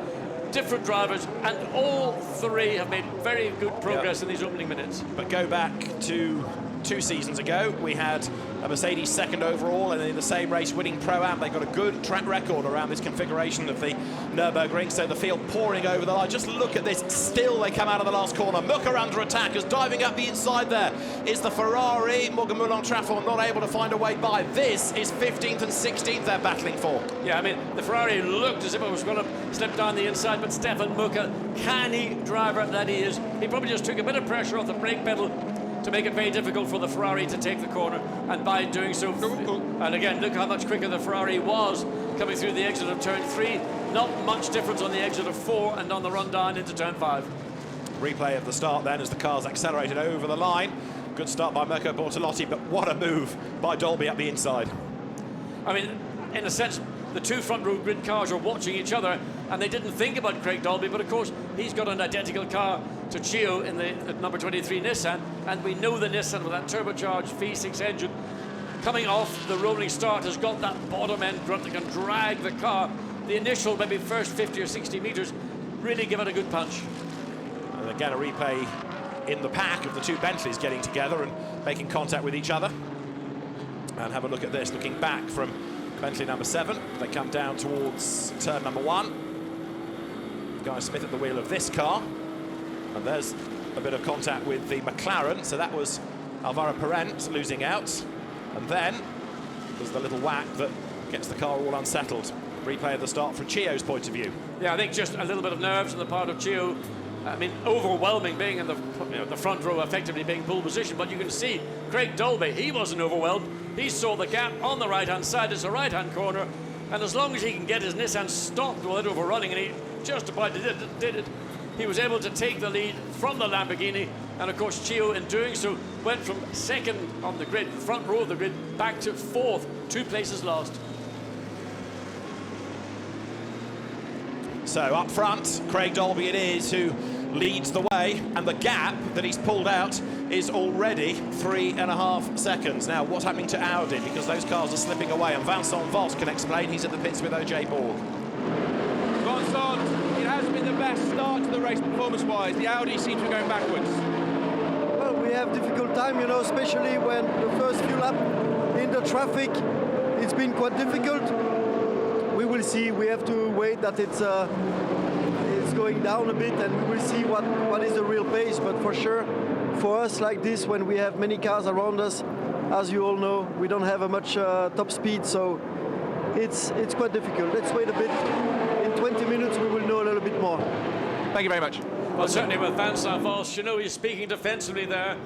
different drivers, and all 3 have made very good progress in these opening minutes. But go back to 2 seasons ago, we had a Mercedes second overall, and in the same race winning Pro-Am. They've got a good track record around this configuration of the Nürburgring, so the field pouring over the line. Just look at this, still they come out of the last corner. Mucker under attack, as diving up the inside there is the Ferrari. Morgan Moulin-Trafon not able to find a way by. This is 15th and 16th they're battling for. Yeah, I mean, the Ferrari looked as if it was going to slip down the inside, but Stefan Mucker, canny driver that he is, he probably just took a bit of pressure off the brake pedal to make it very difficult for the Ferrari to take the corner, and by doing so, and again, look how much quicker the Ferrari was coming through the exit of turn 3. Not much difference on the exit of 4 and on the run down into turn 5. Replay of the start then as the cars accelerated over the line. Good start by Mirko Bortolotti, but what a move by Dolby up the inside. I mean, in a sense, the 2 front row grid cars are watching each other, and they didn't think about Craig Dolby, but of course he's got an identical car to Chio in the number 23 Nissan, and we know the Nissan with that turbocharged V6 engine coming off the rolling start has got that bottom end grunt that can drag the car. The initial maybe first 50 or 60 meters really give it a good punch. And again, a replay in the pack of the 2 Bentleys getting together and making contact with each other. And have a look at this, looking back from Bentley number 7. They come down towards turn number 1. Guy Smith at the wheel of this car. And there's a bit of contact with the McLaren, so that was Alvaro Parent losing out. And then there's the little whack that gets the car all unsettled. Replay of the start from Chio's point of view. Yeah, I think just a little bit of nerves on the part of Chio. I mean, overwhelming being in the front row, effectively being pole position, but you can see Craig Dolby, he wasn't overwhelmed. He saw the gap on the right-hand side, it's a right-hand corner, and as long as he can get his Nissan stopped without overrunning, and he just about did it, he was able to take the lead from the Lamborghini, and of course Chio, in doing so, went from second on the grid, front row of the grid, back to 4th, 2 places lost. So up front, Craig Dolby it is who leads the way, and the gap that he's pulled out is already 3.5 seconds. Now, what's happening to Audi? Because those cars are slipping away, and Vincent Vos can explain. He's at the pits with OJ Borg. Vincent, it hasn't been the best start to the race performance-wise. The Audi seems to be going backwards. Well, we have difficult time, especially when the first few laps in the traffic, it's been quite difficult. We will see. We have to wait that it's going down a bit, and we will see what is the real pace. But for sure, for us like this, when we have many cars around us, as you all know, we don't have a much top speed, so it's quite difficult. Let's wait a bit. In 20 minutes we will know a little bit more. Thank you very much. Well, certainly with Vincent Voss, you know, he's speaking defensively there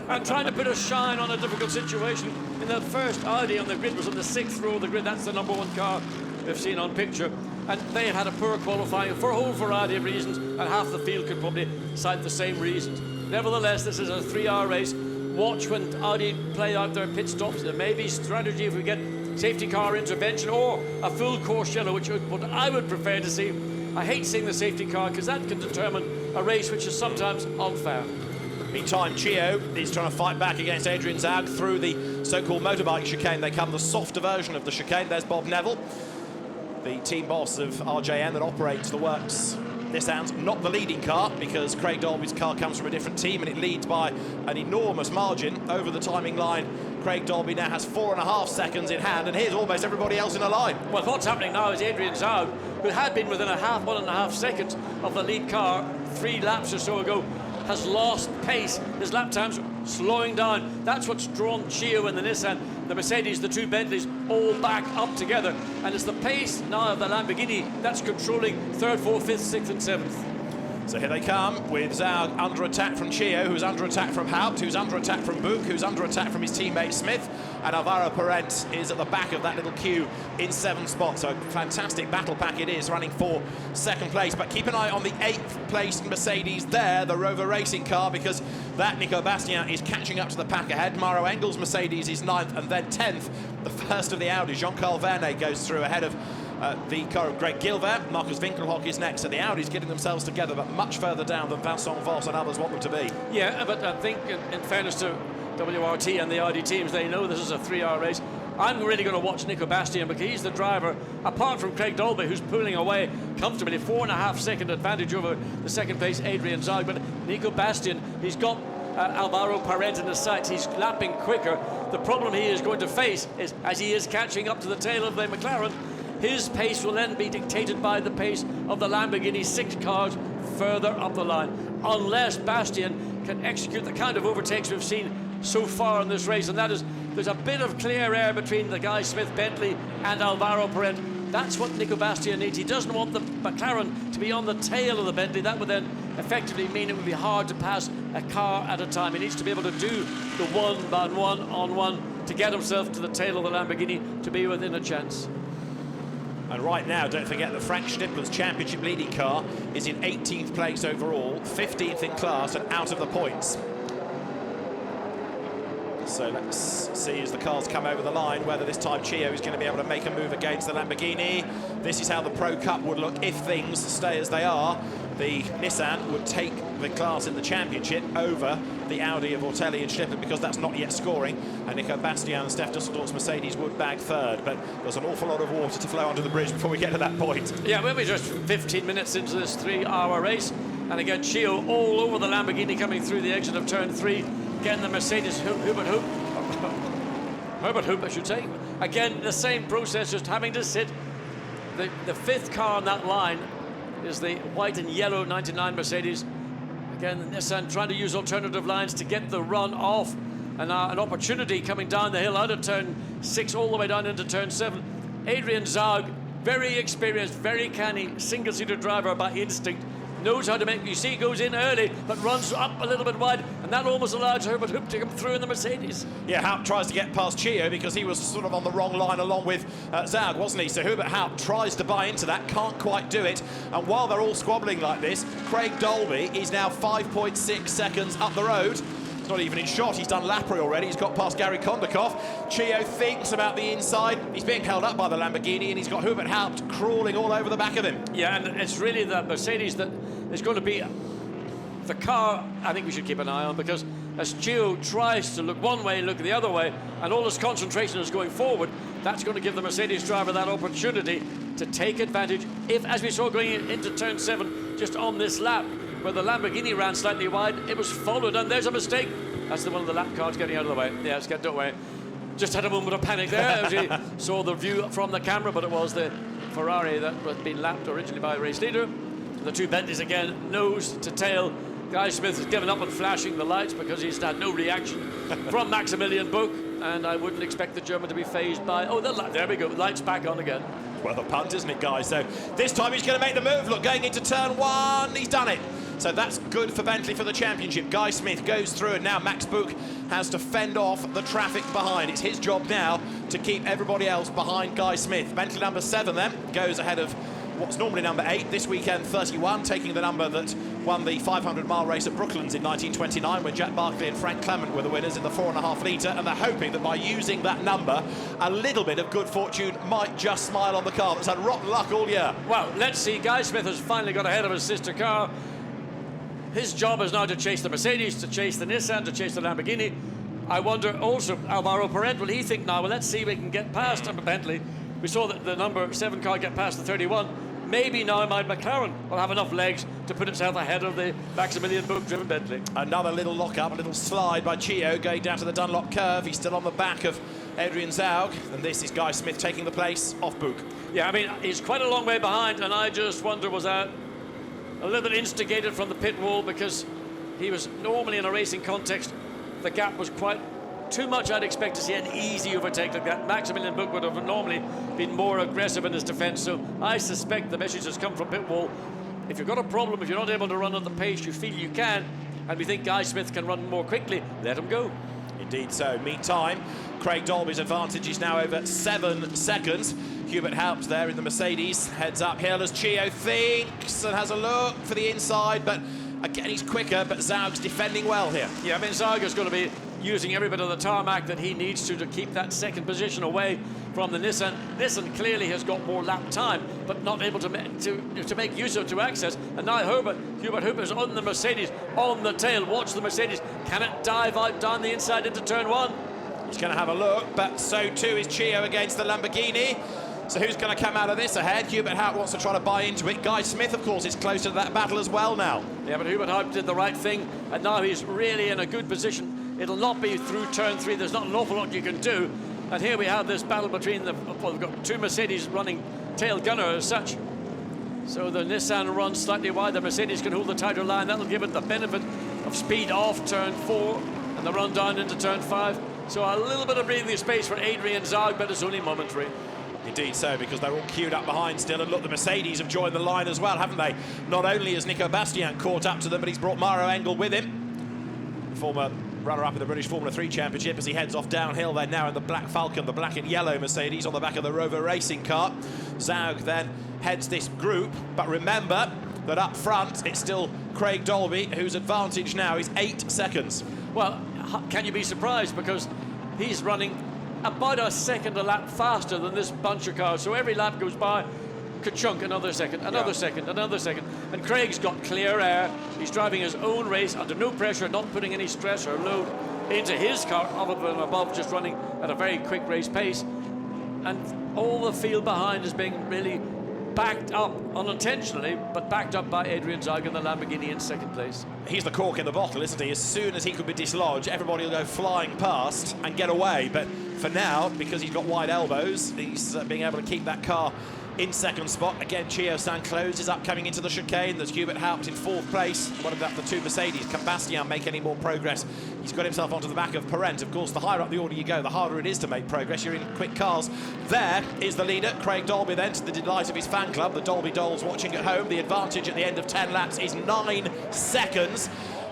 and trying to put a shine on a difficult situation. In the first Audi on the grid was on the 6th row of the grid. That's the #1 car we've seen on picture. And they had a poor qualifying for a whole variety of reasons, and half the field could probably cite the same reasons. Nevertheless, this is a 3-hour race. Watch when Audi play out their pit stops. There may be strategy if we get safety car intervention or a full course yellow, which what I would prefer to see. I hate seeing the safety car because that can determine a race which is sometimes unfair. Meantime, Chio is trying to fight back against Adrian Zaug through the so-called motorbike chicane. They come the softer version of the chicane. There's Bob Neville, the team boss of RJN that operates the works. Nissan's not the leading car because Craig Dolby's car comes from a different team and it leads by an enormous margin over the timing line. Craig Dolby now has 4.5 seconds in hand, and here's almost everybody else in a line. Well, what's happening now is Adrian Zaug, who had been within 1.5 seconds of the lead car 3 laps or so ago, has lost pace. His lap time's slowing down. That's what's drawn Chio and the Nissan, the Mercedes, the 2 Bentleys, all back up together. And it's the pace now of the Lamborghini that's controlling 3rd, 4th, 5th, 6th and 7th. So here they come with Zaug under attack from Chio, who's under attack from Haupt, who's under attack from Buch, who's under attack from his teammate Smith, and Alvaro Parent is at the back of that little queue in 7th spot. So a fantastic battle pack it is, running for 2nd place. But keep an eye on the 8th placed Mercedes there, the Rover Racing car, because that Nico Bastien is catching up to the pack ahead. Maro Engel's Mercedes is 9th, and then 10th, the first of the Audi. Jean-Carl Vernet goes through ahead of the car of Greg Gilbert. Marcus Winkelhock is next, and the Audis getting themselves together, but much further down than Vincent Voss and others want them to be. Yeah, but I think in fairness to WRT and the Audi teams, they know this is a 3-hour race. I'm really going to watch Nico Bastien because he's the driver, apart from Craig Dolby, who's pulling away comfortably, 4.5 second advantage over the 2nd place Adrian Zaug. But Nico Bastien, he's got Alvaro Parent in his sights. He's lapping quicker. The problem he is going to face is, as he is catching up to the tail of the McLaren, his pace will then be dictated by the pace of the Lamborghini 6 cars further up the line, unless Bastien can execute the kind of overtakes we've seen so far in this race, and that is, there's a bit of clear air between the guy Smith Bentley and Alvaro Parent. That's what Nico Bastien needs. He doesn't want the McLaren to be on the tail of the Bentley. That would then effectively mean it would be hard to pass a car at a time. He needs to be able to do the 1-on-1 to get himself to the tail of the Lamborghini to be within a chance. And right now, don't forget that Frank Schnippler's championship leading car is in 18th place overall, 15th in class, and out of the points. So let's see as the cars come over the line whether this time Chio is going to be able to make a move against the Lamborghini. This is how the Pro Cup would look if things stay as they are. The Nissan would take the class in the championship over the Audi of Ortelli and Schnippler because that's not yet scoring. And Nico Bastien and Steph Dusseldorf's Mercedes would bag 3rd. But there's an awful lot of water to flow under the bridge before we get to that point. Yeah, we'll be just 15 minutes into this 3-hour race. And again, Chio all over the Lamborghini coming through the exit of turn 3. Again, the Mercedes Herbert Hoop, I should say. Again, the same process, just having to sit. The 5th car on that line is the white and yellow 99 Mercedes. Again, Nissan trying to use alternative lines to get the run off. And an opportunity coming down the hill out of turn 6 all the way down into turn 7. Adrian Zaug, very experienced, very canny, single-seater driver by instinct. Knows how to make, you see, goes in early, but runs up a little bit wide, and that almost allows Herbert Hoop to come through in the Mercedes. Yeah, Haupt tries to get past Chio because he was sort of on the wrong line along with Zaug, wasn't he? So Hubert Haupt tries to buy into that, can't quite do it. And while they're all squabbling like this, Craig Dolby is now 5.6 seconds up the road. Not even in shot, he's done Lapri already, he's got past Gary Kondakov. Chio thinks about the inside, he's being held up by the Lamborghini, and he's got Hubert Haupt crawling all over the back of him. Yeah, and it's really the Mercedes that is going to be the car I think we should keep an eye on, because as Chio tries to look one way, look the other way, and all his concentration is going forward, that's going to give the Mercedes driver that opportunity to take advantage. If, as we saw going into turn 7, just on this lap, where the Lamborghini ran slightly wide, it was followed, and there's a mistake. That's the one of the lap cars getting out of the way. Yeah, it's get away. Just had a moment of panic there as he saw the view from the camera, but it was the Ferrari that had been lapped originally by a race leader. The 2 Bentleys again, nose to tail, Guy Smith has given up on flashing the lights because he's had no reaction from Maximilian Buch, and I wouldn't expect the German to be fazed by... Oh, there we go, lights back on again. Well, the punt, isn't it, guys? So this time he's going to make the move. Look, going into turn 1, he's done it. So that's good for Bentley for the championship. Guy Smith goes through, and now Max Buch has to fend off the traffic behind. It's his job now to keep everybody else behind Guy Smith. Bentley number 7 then goes ahead of what's normally number 8, this weekend 31, taking the number that won the 500-mile race at Brooklands in 1929 when Jack Barkley and Frank Clement were the winners in the 4.5 litre, and they're hoping that by using that number, a little bit of good fortune might just smile on the car that's had rotten luck all year. Well, let's see. Guy Smith has finally got ahead of his sister car. His job is now to chase the Mercedes, to chase the Nissan, to chase the Lamborghini. I wonder also, Alvaro Parent, will he think now, well, let's see if we can get past Bentley. We saw that the number 7 car get past the 31. Maybe now my McLaren will have enough legs to put itself ahead of the Maximilian Buch-driven Bentley. Another little lock-up, a little slide by Chio going down to the Dunlop curve. He's still on the back of Adrian Zaug, and this is Guy Smith taking the place off Buch. Yeah, I mean, he's quite a long way behind, and I just wonder, was that a little bit instigated from the pit wall, because he was normally in a racing context, the gap was quite too much. I'd expect to see an easy overtake like that. Maximilian Buch would have normally been more aggressive in his defence, so I suspect the message has come from pit wall. If you've got a problem, if you're not able to run at the pace you feel you can, and we think Guy Smith can run more quickly, let him go. Indeed so. Meantime, Craig Dolby's advantage is now over 7 seconds. Hubert Haupt there in the Mercedes heads uphill as Chio thinks and has a look for the inside, but again he's quicker, but Zaug's defending well here. Yeah, I mean, Zaug is going to be using every bit of the tarmac that he needs to keep that second position away from the Nissan. Nissan clearly has got more lap time, but not able to make use of it to access. And now Hubert Hooper's on the Mercedes, on the tail. Watch the Mercedes. Can it dive out down the inside into turn 1? He's going to have a look, but so too is Chio against the Lamborghini. So who's going to come out of this ahead? Hubert Haupt wants to try to buy into it. Guy Smith, of course, is closer to that battle as well now. Yeah, but Hubert Haupt did the right thing, and now he's really in a good position. It'll not be through turn 3. There's not an awful lot you can do. And here we have this battle between well, we've got 2 Mercedes running tail gunner as such. So the Nissan runs slightly wide. The Mercedes can hold the tighter line. That'll give it the benefit of speed off turn 4 and the run down into turn 5. So a little bit of breathing space for Adrian Zaug, but it's only momentary. Indeed so, because they're all queued up behind still, and look, the Mercedes have joined the line as well, haven't they? Not only has Nico Bastian caught up to them, but he's brought Mauro Engel with him, former runner-up in the British Formula 3 Championship, as he heads off downhill. They're now in the Black Falcon, the black and yellow Mercedes on the back of the Rover racing car. Zaug then heads this group, but remember that up front it's still Craig Dolby, whose advantage now is 8 seconds. Well, can you be surprised, because he's running about a second a lap faster than this bunch of cars. So every lap goes by, ka-chunk, another second, another second, another second. And Craig's got clear air. He's driving his own race under no pressure, not putting any stress or load into his car, other than above, just running at a very quick race pace. And all the field behind is being really backed up, unintentionally, but backed up by Adrian Zaug and the Lamborghini in second place. He's the cork in the bottle, isn't he? As soon as he could be dislodged, everybody will go flying past and get away. But for now, because he's got wide elbows, he's being able to keep that car in second spot. Again, Chio Sanclos is up coming into the chicane. There's Hubert Haupt in 4th place. One of the 2 Mercedes. Can Bastian make any more progress? He's got himself onto the back of Parent. Of course, the higher up the order you go, the harder it is to make progress. You're in quick cars. There is the leader, Craig Dolby, then, to the delight of his fan club, the Dolby Dolls watching at home. The advantage at the end of 10 laps is 9 seconds.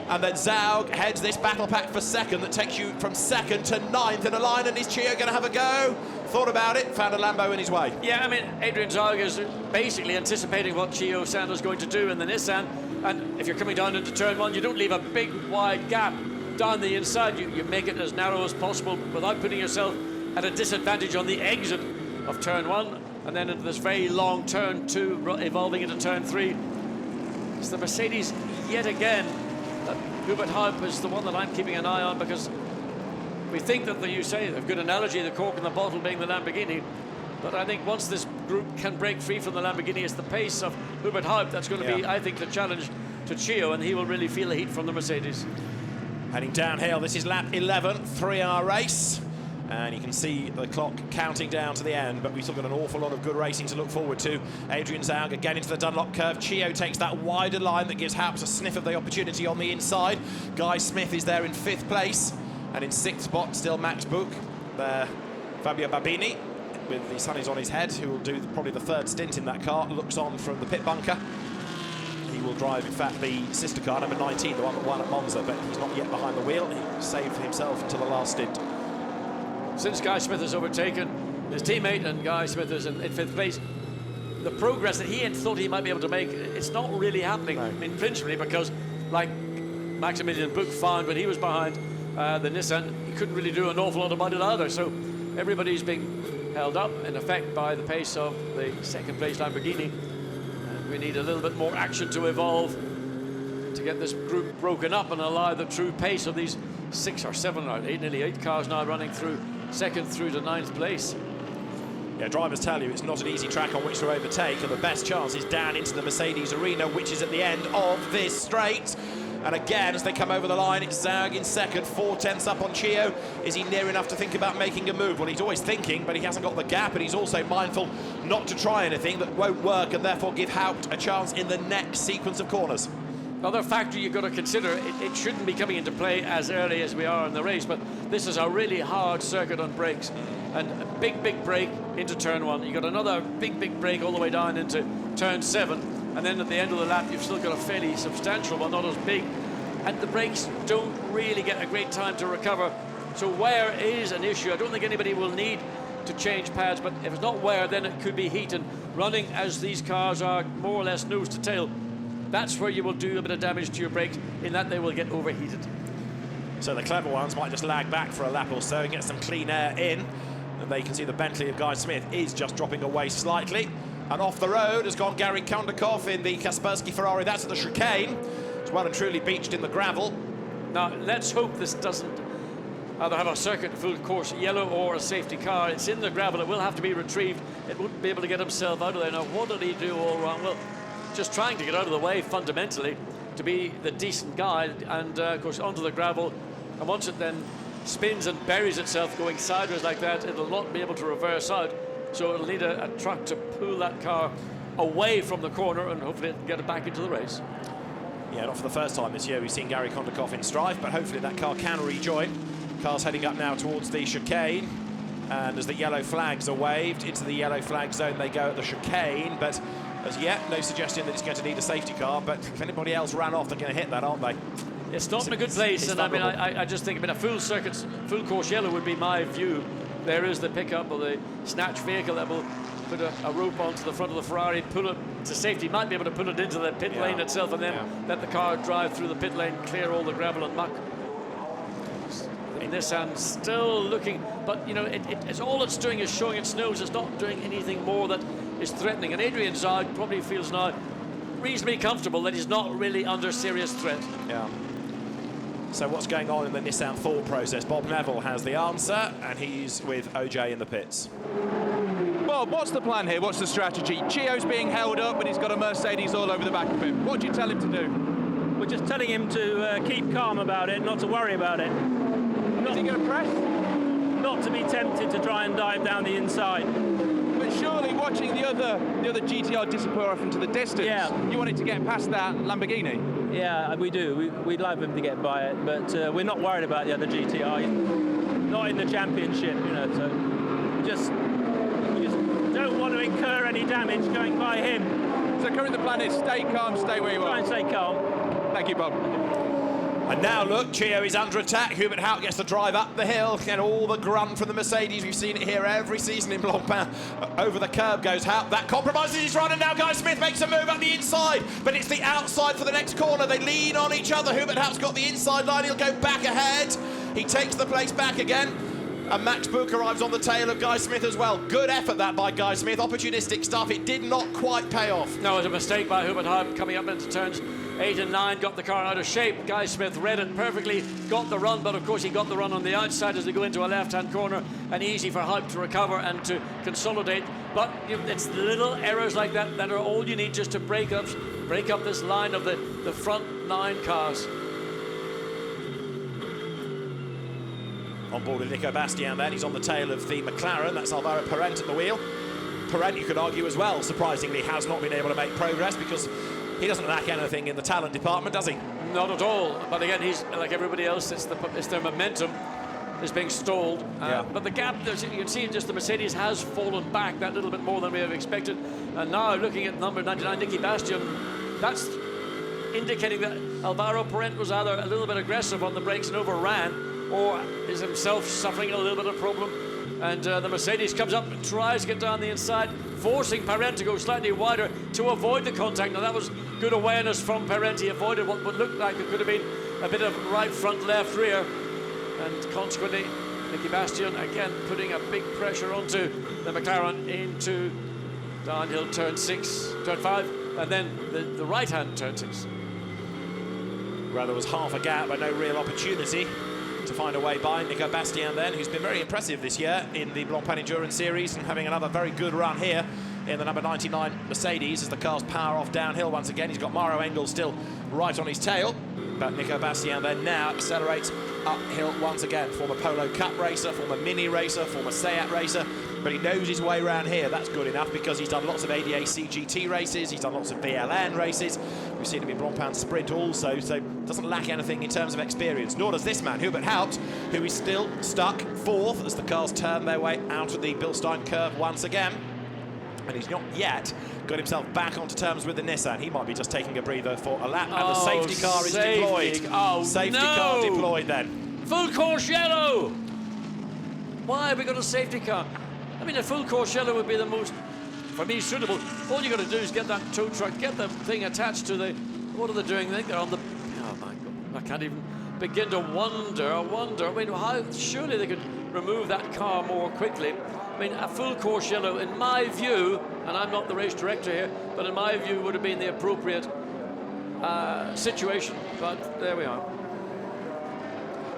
And then Zaug heads this battle pack for second that takes you from 2nd to 9th in a line. And is Chio going to have a go? Thought about it, found a Lambo in his way. Yeah, I mean, Adrian Zaug is basically anticipating what Chio Sando's going to do in the Nissan. And if you're coming down into turn 1, you don't leave a big wide gap down the inside. You make it as narrow as possible without putting yourself at a disadvantage on the exit of turn 1. And then into this very long turn 2, evolving into turn 3. It's the Mercedes yet again. Hubert Haupt is the one that I'm keeping an eye on, because we think that, you say, a good analogy, the cork in the bottle being the Lamborghini. But I think once this group can break free from the Lamborghini, it's the pace of Hubert Haupt that's going to be, I think, the challenge to Chio, and he will really feel the heat from the Mercedes. Heading downhill, this is lap 11, 3-hour race. And you can see the clock counting down to the end, but we've still got an awful lot of good racing to look forward to. Adrian Zaug again into the Dunlop curve. Chio takes that wider line that gives Haupt a sniff of the opportunity on the inside. Guy Smith is there in 5th place, and in 6th spot still Max Buch. There, Fabio Babini with the sunnies on his head, who will do probably the 3rd stint in that car, looks on from the pit bunker. He will drive, in fact, the sister car, number 19, the one that won at Monza, but he's not yet behind the wheel. He saved himself until the last stint. Since Guy Smith has overtaken his teammate and Guy Smith is in 5th place, the progress that he had thought he might be able to make, it's not really happening, I mean, principally because, like Maximilian Buch found when he was behind the Nissan, he couldn't really do an awful lot about it either. So everybody's being held up, in effect, by the pace of the 2nd place Lamborghini. And we need a little bit more action to evolve to get this group broken up and allow the true pace of these 6 or 7 or 8, nearly 8 cars now running through 2nd through to 9th place. Yeah, drivers tell you it's not an easy track on which to overtake, and the best chance is down into the Mercedes arena, which is at the end of this straight. And again, as they come over the line, it's Zaug in 2nd, 4/10 up on Chio. Is he near enough to think about making a move? Well, he's always thinking, but he hasn't got the gap, and he's also mindful not to try anything that won't work, and therefore give Haupt a chance in the next sequence of corners. Another factor you've got to consider, it shouldn't be coming into play as early as we are in the race, but this is a really hard circuit on brakes. And a big break into turn 1. You've got another big break all the way down into turn 7. And then at the end of the lap, you've still got a fairly substantial, but not as big. And the brakes don't really get a great time to recover. So wear is an issue. I don't think anybody will need to change pads, but if it's not wear, then it could be heat. And running as these cars are more or less nose to tail, that's where you will do a bit of damage to your brakes, in that they will get overheated. So the clever ones might just lag back for a lap or so and get some clean air in. And they can see the Bentley of Guy Smith is just dropping away slightly. And off the road has gone Gary Kondakov in the Kaspersky Ferrari. That's at the chicane. It's well and truly beached in the gravel. Now, let's hope this doesn't either have a circuit full course yellow or a safety car. It's in the gravel. It will have to be retrieved. It wouldn't be able to get himself out of there. Now, what did he do all wrong? Well, just trying to get out of the way fundamentally to be the decent guy, and of course onto the gravel, and once it then spins and buries itself going sideways like that, it'll not be able to reverse out, so it'll need a truck to pull that car away from the corner, and hopefully it can get it back into the race. Yeah, not for the first time this year we've seen Gary Kondakov in strife, but hopefully that car can rejoin. Car's heading up now towards the chicane, and as the yellow flags are waved, into the yellow flag zone they go at the chicane, but as yet, no suggestion that it's going to need a safety car, but if anybody else ran off, they're going to hit that, aren't they? It's not in a good place, and I mean, I just think a full circuit, full course yellow would be my view. There is the pickup or the snatch vehicle that will put a rope onto the front of the Ferrari, pull it to safety, might be able to put it into the pit lane itself, and then let the car drive through the pit lane, clear all the gravel and muck. The Nissan still looking, but you know, it's all it's doing is showing its nose. It's not doing anything more that is threatening. And Adrian Zaug probably feels now reasonably comfortable that he's not really under serious threat. Yeah. So what's going on in the Nissan thought process? Bob Neville has the answer, and he's with OJ in the pits. Bob, what's the plan here? What's the strategy? Chio's being held up, but he's got a Mercedes all over the back of him. What do you tell him to do? We're just telling him to keep calm about it, not to worry about it. Is he going to press? Not to be tempted to try and dive down the inside. But surely, watching the other GTR disappear off into the distance, you want it to get past that Lamborghini? Yeah, we do. We'd like him to get by it, but we're not worried about the other GTR. Not in the championship, you know. So we just don't want to incur any damage going by him. So currently the plan is stay calm, stay where you are. Try and stay calm. Thank you, Bob. And now look, Chio is under attack. Hubert Haupt gets to drive up the hill, get all the grunt from the Mercedes. We've seen it here every season in Blancpain. Over the curb goes Haupt. That compromises his run, and now Guy Smith makes a move up the inside, but it's the outside for the next corner. They lean on each other. Hubert Haupt's got the inside line. He'll go back ahead. He takes the place back again. And Max Buch arrives on the tail of Guy Smith as well. Good effort that by Guy Smith. Opportunistic stuff. It did not quite pay off. No, it was a mistake by Hubert Haupt coming up into turns 8 and 9, got the car out of shape. Guy Smith read it perfectly, got the run, but of course he got the run on the outside as they go into a left-hand corner, and easy for Haupt to recover and to consolidate. But it's little errors like that that are all you need just to break up this line of the front 9 cars. On board with Nico Bastian then, he's on the tail of the McLaren, that's Alvaro Parent at the wheel. Parent, you could argue as well, surprisingly has not been able to make progress because he doesn't lack anything in the talent department, does he? Not at all, but again, he's like everybody else, it's their momentum is being stalled. But the gap, you can see just the Mercedes has fallen back that little bit more than we have expected. And now looking at number 99, Nicky Bastian, that's indicating that Alvaro Parent was either a little bit aggressive on the brakes and overran, or is himself suffering a little bit of problem. And the Mercedes comes up and tries to get down the inside, forcing Parent to go slightly wider to avoid the contact. Now that was good awareness from Parent. He avoided what would look like it could have been a bit of right front, left rear. And consequently, Nicky Bastian again putting a big pressure onto the McLaren into downhill turn 5, and then the right-hand turn 6. Well, there was half a gap, but no real opportunity to find a way by Nico Bastian then, who's been very impressive this year in the Blancpain Endurance Series and having another very good run here in the number 99 Mercedes as the cars power off downhill once again. He's got Mauro Engel still right on his tail, but Nico Bastian then now accelerates uphill once again. Former Polo Cup racer, former Mini racer, former Seat racer, but he knows his way around here. That's good enough because he's done lots of ADAC GT races, he's done lots of VLN races. We've seen him in Blancpain Sprint also, so doesn't lack anything in terms of experience. Nor does this man, Hubert Haupt, who is still stuck fourth as the cars turn their way out of the Bilstein curve once again. And he's not yet got himself back onto terms with the Nissan. He might be just taking a breather for a lap, and the safety car is deployed. Oh, safety car deployed then. Full course yellow! Why have we got a safety car? I mean, a full course yellow would be the most, for me, suitable. All you got to do is get that tow truck, get the thing attached to the, what are they doing? I think they're on the, oh my God, I can't even begin to wonder. I mean, how, surely they could remove that car more quickly. I mean, a full course yellow, in my view, and I'm not the race director here, but in my view would have been the appropriate situation. But there we are.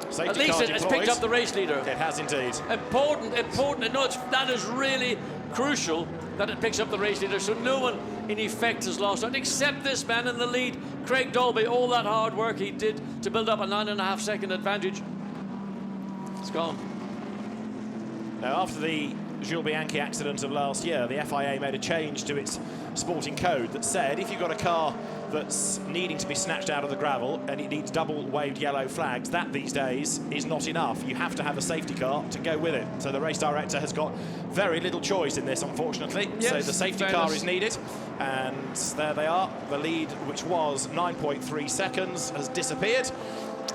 Safety At least it has picked up the race leader. It has indeed. Important. No, that is really crucial that it picks up the race leader, so no one in effect has lost out, except this man in the lead, Craig Dolby. All that hard work he did to build up a 9.5 second advantage, it's gone. Now, after the Jules Bianchi accident of last year, the FIA made a change to its sporting code that said if you've got a car that's needing to be snatched out of the gravel and it needs double waved yellow flags, that these days is not enough. You have to have a safety car to go with it. So the race director has got very little choice in this, unfortunately. Yes, so the safety car is needed, and there they are. The lead, which was 9.3 seconds, has disappeared.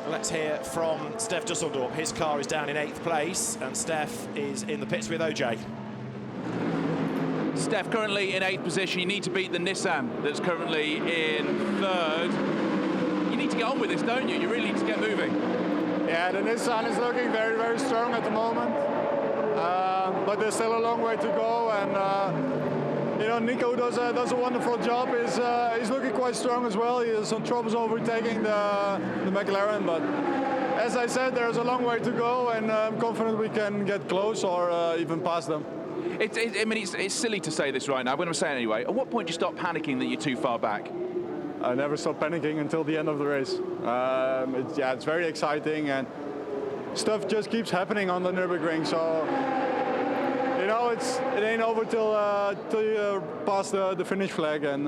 Let's hear from Steph Dusseldorp. His car is down in 8th place, and Steph is in the pits with OJ. Steph currently in 8th position. You need to beat the Nissan that's currently in 3rd. You need to get on with this, don't you? You really need to get moving. Yeah, the Nissan is looking very, very strong at the moment. But there's still a long way to go, and you know, Nico does a wonderful job. He's looking quite strong as well. He has some troubles overtaking the McLaren, but as I said, there's a long way to go, and I'm confident we can get close or even pass them. I mean, it's silly to say this right now, but I'm going to say it anyway. At what point do you stop panicking that you're too far back? I never stop panicking until the end of the race. It's very exciting, and stuff just keeps happening on the Nurburgring. So, you know, it ain't over till you pass the finish flag, and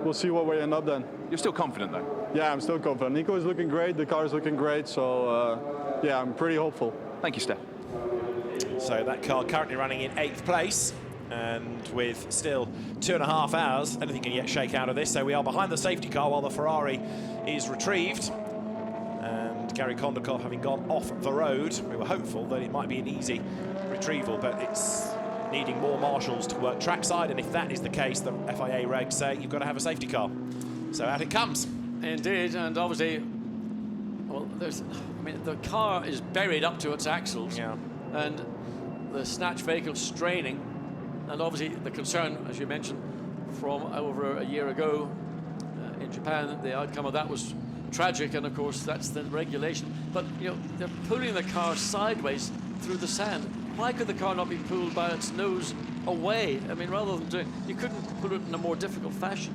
we'll see where we end up then. You're still confident, though? Yeah, I'm still confident. Nico is looking great. The car is looking great. So, yeah, I'm pretty hopeful. Thank you, Steph. So that car currently running in 8th place, and with still 2.5 hours, anything can yet shake out of this. So we are behind the safety car while the Ferrari is retrieved. And Gary Kondakov having gone off the road, we were hopeful that it might be an easy retrieval, but it's needing more marshals to work trackside, and if that is the case, the FIA regs say you've got to have a safety car. So out it comes. Indeed, and obviously, well, the car is buried up to its axles, and the snatch vehicle straining, and obviously the concern, as you mentioned, from over a year ago in Japan, the outcome of that was tragic, and of course that's the regulation. But you know, they're pulling the car sideways through the sand. Why could the car not be pulled by its nose away? I mean, rather than doing, you couldn't put it in a more difficult fashion.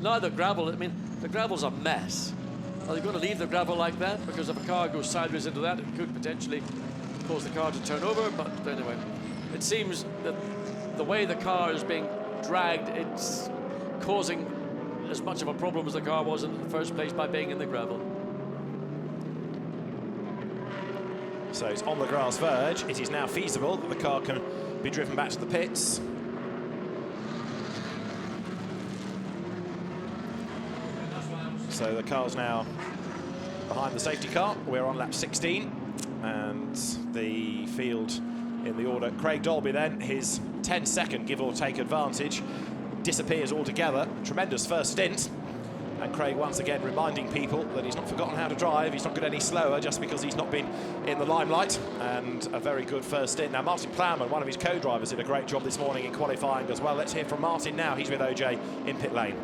Now the gravel, I mean, the gravel's a mess. Are they going to leave the gravel like that? Because if a car goes sideways into that, it could potentially cause the car to turn over, but anyway, it seems that the way the car is being dragged, it's causing as much of a problem as the car was in the first place by being in the gravel. So it's on the grass verge. It is now feasible that the car can be driven back to the pits. So the car's now behind the safety car. We're on lap 16, and the field in the order. Craig Dolby then, his 10-second give or take advantage disappears altogether. Tremendous first stint, and Craig once again reminding people that he's not forgotten how to drive. He's not got any slower just because he's not been in the limelight, and a very good first stint. Now Martin Plowman, one of his co-drivers, did a great job this morning in qualifying as well. Let's hear from Martin now. He's with OJ in pit lane.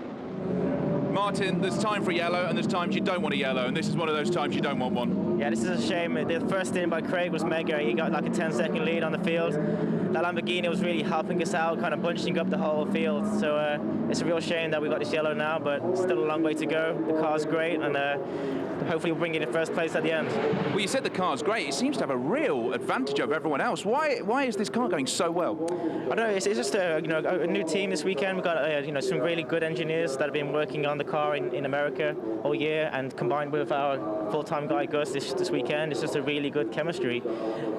Martin, there's time for yellow and there's times you don't want a yellow, and this is one of those times you don't want one. Yeah, this is a shame. The first stint by Craig was mega. He got like a 10-second lead on the field. That Lamborghini was really helping us out, kind of bunching up the whole field. So it's a real shame that we got this yellow now, but still a long way to go. The car's great, and hopefully we'll bring it in first place at the end. Well, you said the car's great. It seems to have a real advantage over everyone else. Why is this car going so well? I don't know. It's just a new team this weekend. We've got some really good engineers that have been working on the car in America all year, and combined with our full-time guy Gus this weekend, it's just a really good chemistry.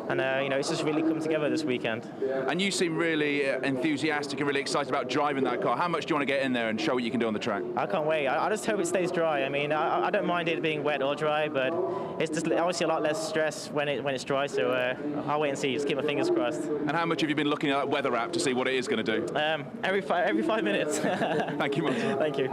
And it's just really come together this weekend. And you seem really enthusiastic and really excited about driving that car. How much do you want to get in there and show what you can do on the track? I can't wait. I just hope it stays dry. I mean, I don't mind it being wet or dry, but it's just obviously a lot less stress when it's dry. So I'll wait and see. Just keep my fingers crossed. And how much have you been looking at that weather app to see what it is going to do? Every 5 minutes. Thank you, Martin. Thank you.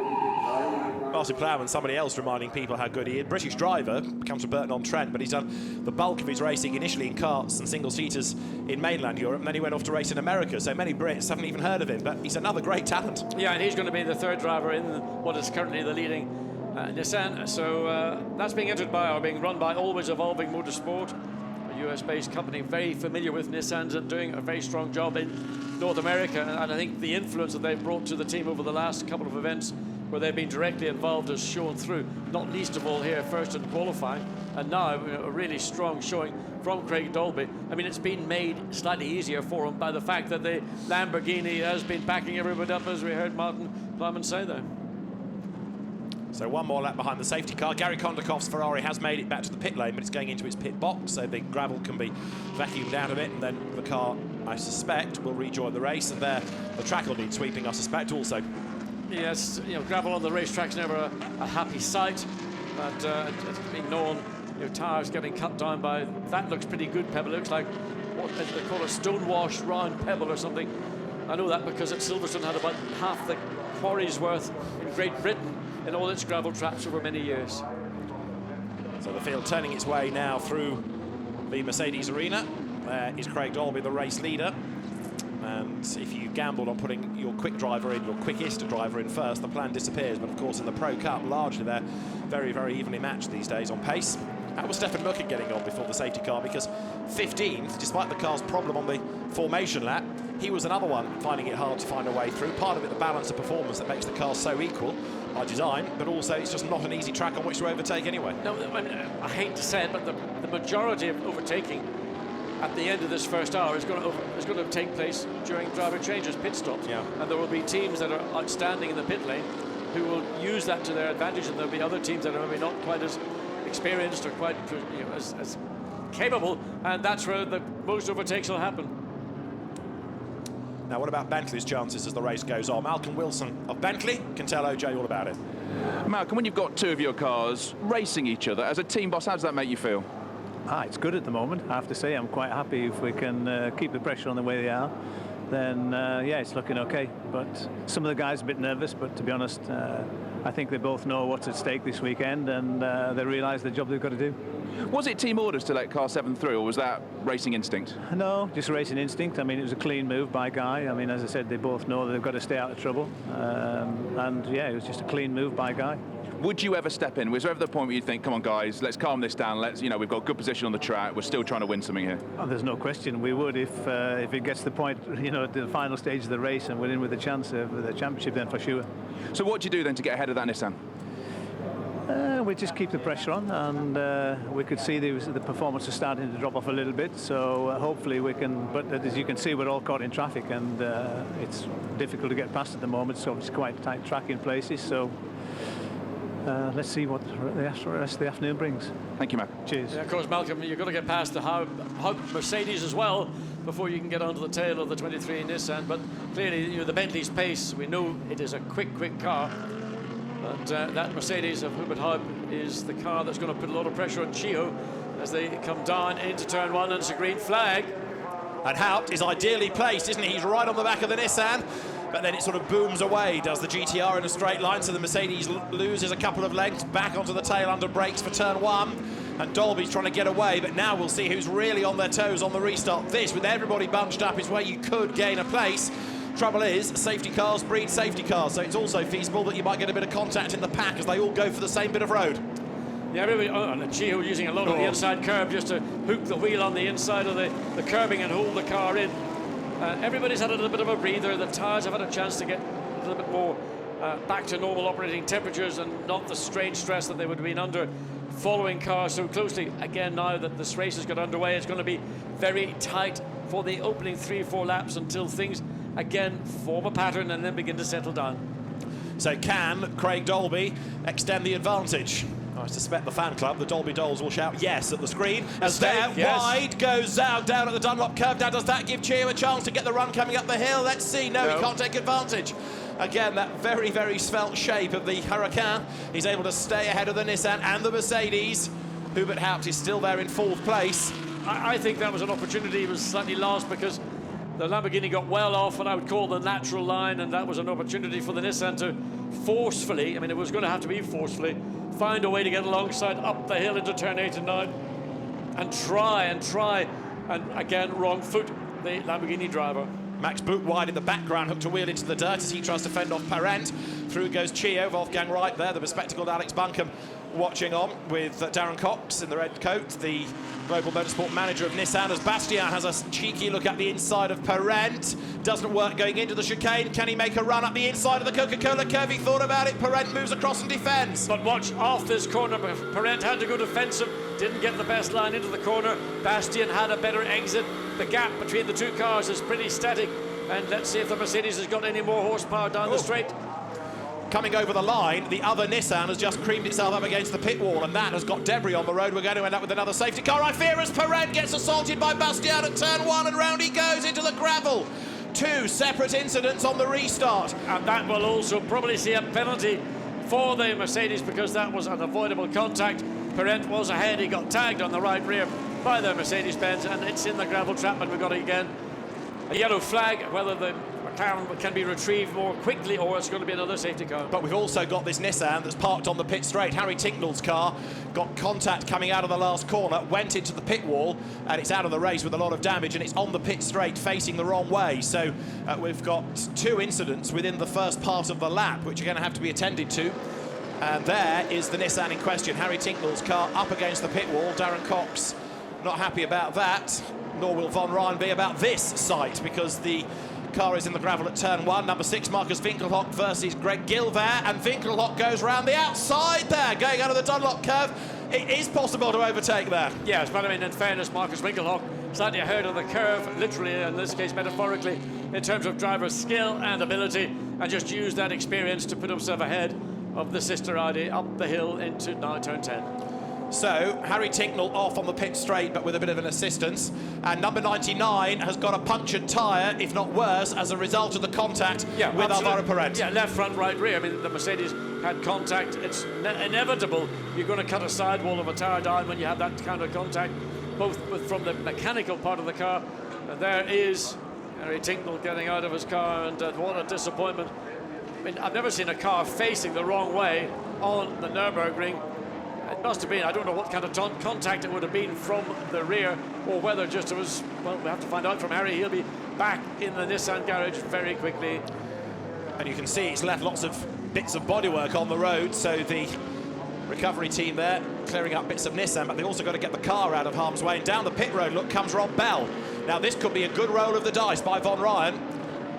Martin Plowman, somebody else reminding people how good he is. British driver, comes from Burton-on-Trent, but he's done the bulk of his racing initially in karts and single-seaters in mainland Europe, and then he went off to race in America, so many Brits haven't even heard of him, but he's another great talent. Yeah, and he's going to be the third driver in what is currently the leading Nissan. So that's being run by Always Evolving Motorsport, a US-based company very familiar with Nissans and doing a very strong job in North America. And I think the influence that they've brought to the team over the last couple of events where they've been directly involved has shown through, not least of all here first in qualifying, and now a really strong showing from Craig Dolby. I mean, it's been made slightly easier for him by the fact that the Lamborghini has been backing everybody up, as we heard Martin Plowman say there. So one more lap behind the safety car. Gary Kondakov's Ferrari has made it back to the pit lane, but it's going into its pit box, so the gravel can be vacuumed out of it, and then the car, I suspect, will rejoin the race, and there the track will need sweeping, I suspect, also. Yes, gravel on the racetrack's never a happy sight, but it's been known, tyres getting cut down by, that looks pretty good pebble. It looks like what they call a stonewash round pebble or something. I know that because at Silverstone had about half the quarry's worth in Great Britain in all its gravel traps over many years. So the field turning its way now through the Mercedes arena. There is Craig Dolby, the race leader. And if you gambled on putting your quick driver in, your quickest driver in first, the plan disappears. But of course in the Pro Cup, largely they're very, very evenly matched these days on pace. How was Stefan Mucken getting on before the safety car? Because 15th, despite the car's problem on the formation lap, he was another one finding it hard to find a way through. Part of it, the balance of performance that makes the car so equal by design, but also it's just not an easy track on which to overtake anyway. No, I mean, I hate to say it, but the majority of overtaking at the end of this first hour is going to take place during driver changes, pit stops. Yeah. And there will be teams that are outstanding in the pit lane who will use that to their advantage, and there'll be other teams that are maybe not quite as experienced or quite as capable, and that's where the most overtakes will happen. Now, what about Bentley's chances as the race goes on? Malcolm Wilson of Bentley can tell OJ all about it. Malcolm, when you've got two of your cars racing each other, as a team boss, how does that make you feel? It's good at the moment, I have to say. I'm quite happy if we can keep the pressure on the way they are. Then, yeah, it's looking okay. But some of the guys are a bit nervous, but to be honest, I think they both know what's at stake this weekend, and they realise the job they've got to do. Was it team orders to let car 7 through, or was that racing instinct? No, just racing instinct. I mean, it was a clean move by Guy. I mean, as I said, they both know they've got to stay out of trouble. And, yeah, it was just a clean move by Guy. Would you ever step in? Was there ever the point where you think, come on, guys, let's calm this down. Let's, we've got good position on the track. We're still trying to win something here. Oh, there's no question. We would if it gets to the point, at the final stage of the race and we're in with a chance of the championship, then for sure. So what do you do then to get ahead of that Nissan? We just keep the pressure on, and we could see the performance is starting to drop off a little bit. So hopefully we can. But as you can see, we're all caught in traffic, and it's difficult to get past at the moment. So it's quite a tight track in places. So let's see what the rest of the afternoon brings. Thank you, Malcolm. Cheers. Yeah, of course, Malcolm, you've got to get past the Hub Mercedes as well before you can get onto the tail of the 23 Nissan. But clearly, you know, the Bentley's pace, we know it is a quick car. But that Mercedes of Hubert Haupt is the car that's going to put a lot of pressure on Chio as they come down into turn 1, and it's a green flag. And Haupt is ideally placed, isn't he? He's right on the back of the Nissan, but then it sort of booms away, does the GTR in a straight line, so the Mercedes loses a couple of lengths back onto the tail under brakes for turn 1. And Dolby's trying to get away, but now we'll see who's really on their toes on the restart. This, with everybody bunched up, is where you could gain a place. Trouble is, safety cars breed safety cars, so it's also feasible that you might get a bit of contact in the pack as they all go for the same bit of road. Yeah, everybody, and Chio using a lot of the inside curb just to hook the wheel on the inside of the curbing and hold the car in. Everybody's had a little bit of a breather. The tyres have had a chance to get a little bit more back to normal operating temperatures and not the strange stress that they would have been under following cars so closely. Again, now that this race has got underway, it's going to be very tight for the opening 3-4 laps until things again form a pattern and then begin to settle down. So can Craig Dolby extend the advantage? I suspect the fan club, the Dolby Dolls, will shout yes at the screen. As there, yes. Wide goes Zhao down at the Dunlop curve. Now, does that give Chio a chance to get the run coming up the hill? Let's see. No, he can't take advantage. Again, that very, very svelte shape of the Huracan. He's able to stay ahead of the Nissan and the Mercedes. Hubert Haupt is still there in 4th place. I think that was an opportunity. He was slightly lost because the Lamborghini got well off what I would call the natural line, and that was an opportunity for the Nissan to forcefully, I mean, it was going to have to be forcefully, find a way to get alongside up the hill into turn 8 and 9 and try, and again, wrong foot, the Lamborghini driver. Max Boot wide in the background, hooked a wheel into the dirt as he tries to fend off Parent. Through goes Chio, Wolfgang right there, the bespectacled Alex Buncombe watching on with Darren Cox in the red coat, the Global Motorsport Manager of Nissan, as Bastian has a cheeky look at the inside of Parent. Doesn't work going into the chicane. Can he make a run up the inside of the Coca-Cola curve? He thought about it. Parent moves across and defends. But watch off this corner. Parent had to go defensive, didn't get the best line into the corner. Bastian had a better exit. The gap between the two cars is pretty static. And let's see if the Mercedes has got any more horsepower down the straight. Coming over the line, the other Nissan has just creamed itself up against the pit wall, and that has got debris on the road. We're going to end up with another safety car. I fear as Parent gets assaulted by Bastian at turn 1, and round he goes into the gravel. 2 separate incidents on the restart. And that will also probably see a penalty for the Mercedes because that was an avoidable contact. Parent was ahead. He got tagged on the right rear by the Mercedes-Benz, and it's in the gravel trap, and we've got again a yellow flag, whether the McLaren can be retrieved more quickly or it's going to be another safety car. But we've also got this Nissan that's parked on the pit straight. Harry Tinknell's car got contact coming out of the last corner, went into the pit wall, and it's out of the race with a lot of damage, and it's on the pit straight facing the wrong way. So we've got 2 incidents within the first part of the lap, which are going to have to be attended to. And there is the Nissan in question. Harry Tinknell's car up against the pit wall. Darren Cox not happy about that, nor will Von Ryan be about this sight, because the car is in the gravel at turn 1. Number 6, Marcus Winkelhock versus Greg Gilvaire, and Winkelhock goes round the outside there, going out of the Dunlop curve. It is possible to overtake there. Yes, but I mean, in fairness, Marcus Winkelhock slightly ahead of the curve, literally, in this case metaphorically, in terms of driver's skill and ability, and just used that experience to put himself ahead of the sister Audi up the hill into now turn 10. So, Harry Tinknell off on the pit straight, but with a bit of an assistance. And number 99 has got a punctured tyre, if not worse, as a result of the contact with Alvaro Parent. Yeah, left, front, right, rear. I mean, the Mercedes had contact. It's inevitable you're going to cut a sidewall of a tyre down when you have that kind of contact, both from the mechanical part of the car. And there is Harry Tinknell getting out of his car, and what a disappointment. I mean, I've never seen a car facing the wrong way on the Nurburgring. It must have been, I don't know what kind of contact it would have been from the rear, or whether just it was, well, we have to find out from Harry. He'll be back in the Nissan garage very quickly. And you can see it's left lots of bits of bodywork on the road, so the recovery team there clearing up bits of Nissan, but they've also got to get the car out of harm's way. And down the pit road, look, comes Rob Bell. Now, this could be a good roll of the dice by Von Ryan.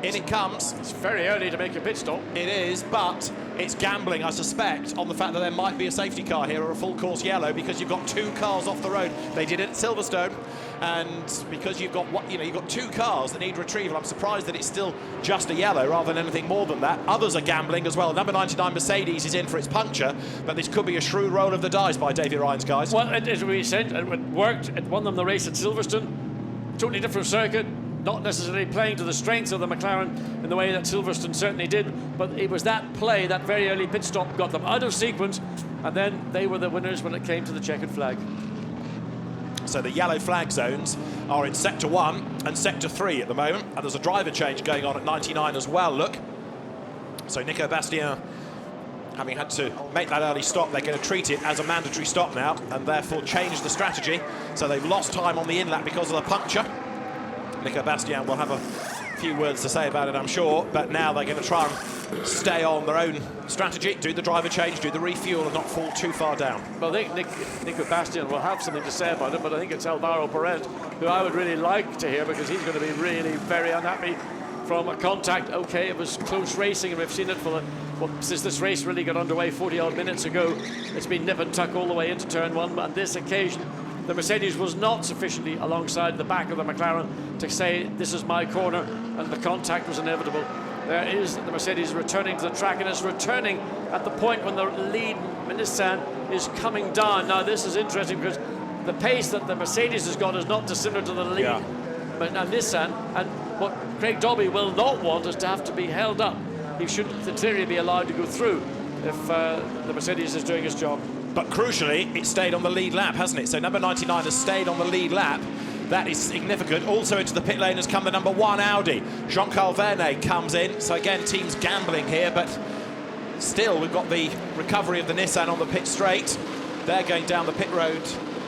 In it comes. It's very early to make a pit stop. It is, but it's gambling, I suspect, on the fact that there might be a safety car here or a full course yellow, because you've got 2 cars off the road. They did it at Silverstone, and because you've got you've got 2 cars that need retrieval, I'm surprised that it's still just a yellow rather than anything more than that. Others are gambling as well. Number 99 Mercedes is in for its puncture, but this could be a shrewd roll of the dice by Davy Ryan's guys. Well, as we said, it worked. It won them the race at Silverstone. Totally different circuit. Not necessarily playing to the strengths of the McLaren in the way that Silverstone certainly did, but it was that play, that very early pit stop, got them out of sequence, and then they were the winners when it came to the checkered flag. So the yellow flag zones are in Sector 1 and Sector 3 at the moment, and there's a driver change going on at 99 as well, look. So Nico Bastien, having had to make that early stop, they're going to treat it as a mandatory stop now, and therefore change the strategy. So they've lost time on the in-lap because of the puncture. Nico Bastien will have a few words to say about it, I'm sure, but now they're going to try and stay on their own strategy, do the driver change, do the refuel, and not fall too far down. Well, I think Nico Bastien will have something to say about it, but I think it's Alvaro Perez who I would really like to hear, because he's going to be really very unhappy from a contact. Okay, it was close racing, and we've seen it for since this race really got underway 40-odd minutes ago. It's been nip and tuck all the way into turn 1, but on this occasion, the Mercedes was not sufficiently alongside the back of the McLaren to say, this is my corner, and the contact was inevitable. There is the Mercedes returning to the track, and it's returning at the point when the lead Nissan is coming down. Now, this is interesting because the pace that the Mercedes has got is not dissimilar to the lead Nissan, and what Craig Dobby will not want is to have to be held up. He should, in theory, be allowed to go through if the Mercedes is doing his job. But crucially, it stayed on the lead lap, hasn't it? So number 99 has stayed on the lead lap. That is significant. Also into the pit lane has come the number 1 Audi. Jean-Carl Vernet comes in. So again, teams gambling here, but still we've got the recovery of the Nissan on the pit straight. They're going down the pit road.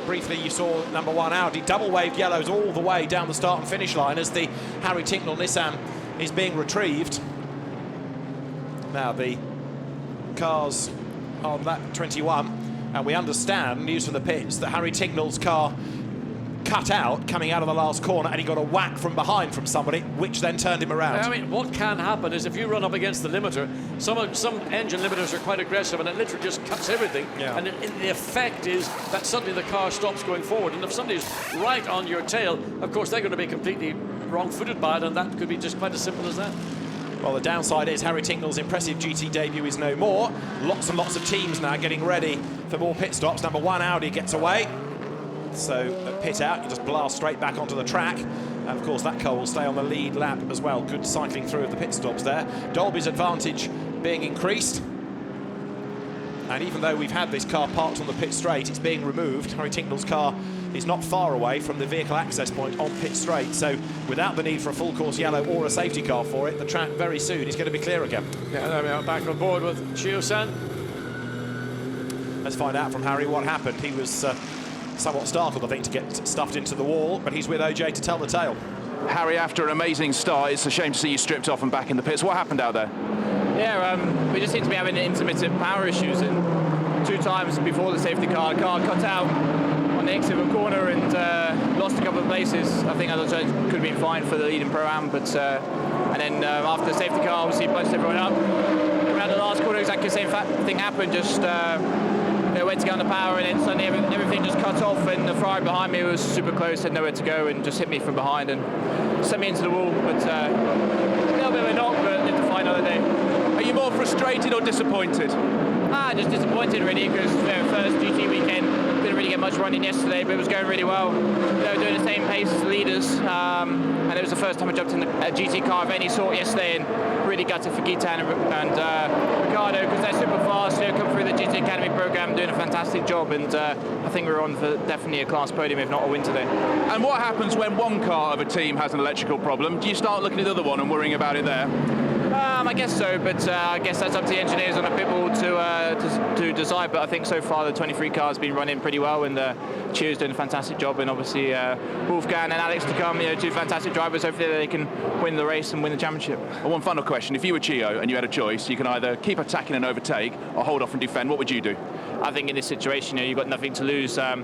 Briefly, you saw number 1 Audi. Double waved yellows all the way down the start and finish line as the Harry Tincknell Nissan is being retrieved. Now the cars on lap 21. And we understand, news from the pits, that Harry Tincknell's car cut out coming out of the last corner, and he got a whack from behind from somebody, which then turned him around. I mean, what can happen is if you run up against the limiter, some engine limiters are quite aggressive, and it literally just cuts everything. Yeah. And the effect is that suddenly the car stops going forward. And if somebody's right on your tail, of course, they're going to be completely wrong-footed by it, and that could be just quite as simple as that. Well, the downside is Harry Tincknell's impressive GT debut is no more. Lots and lots of teams now getting ready for more pit stops. Number 1 Audi gets away. So at pit out, you just blast straight back onto the track. And of course, that car will stay on the lead lap as well. Good cycling through of the pit stops there. Dolby's advantage being increased. And even though we've had this car parked on the pit straight, it's being removed. Harry Tincknell's car is not far away from the vehicle access point on pit straight. So without the need for a full course yellow or a safety car for it, the track very soon is going to be clear again. Yeah, there we are, back on board with Chio-san. Let's find out from Harry what happened. He was somewhat startled, I think, to get stuffed into the wall, but he's with OJ to tell the tale. Harry, after an amazing start, it's a shame to see you stripped off and back in the pits. What happened out there? Yeah, we just seem to be having intermittent power issues, and 2 times before the safety car cut out on the exit of a corner and lost a couple of places. I think others could have been fine for the leading Pro-Am, but and then after the safety car, obviously punched everyone up. Around the last corner, exactly the same thing happened. Just went to get on the power, and then suddenly everything just cut off, and the Ferrari behind me was super close, had nowhere to go, and just hit me from behind and sent me into the wall. But a little bit of a knock, but it's a fine other day. Are you more frustrated or disappointed? Just disappointed really, because first GT weekend, didn't really get much running yesterday, but it was going really well. They were doing the same pace as the leaders, and it was the first time I jumped in a GT car of any sort yesterday, and really gutted for Guitan and Ricardo, because they're super fast, come through the GT Academy program, doing a fantastic job, and I think we're on for definitely a class podium, if not a win today. And what happens when one car of a team has an electrical problem? Do you start looking at the other one and worrying about it there? I guess so, but I guess that's up to the engineers on the pit wall to decide. But I think so far the 23 car has been running pretty well, and Chio's doing a fantastic job, and obviously Wolfgang and Alex to come, 2 fantastic drivers. Hopefully they can win the race and win the championship. And one final question: if you were Chio and you had a choice, you can either keep attacking and overtake, or hold off and defend. What would you do? I think in this situation, you've got nothing to lose. They're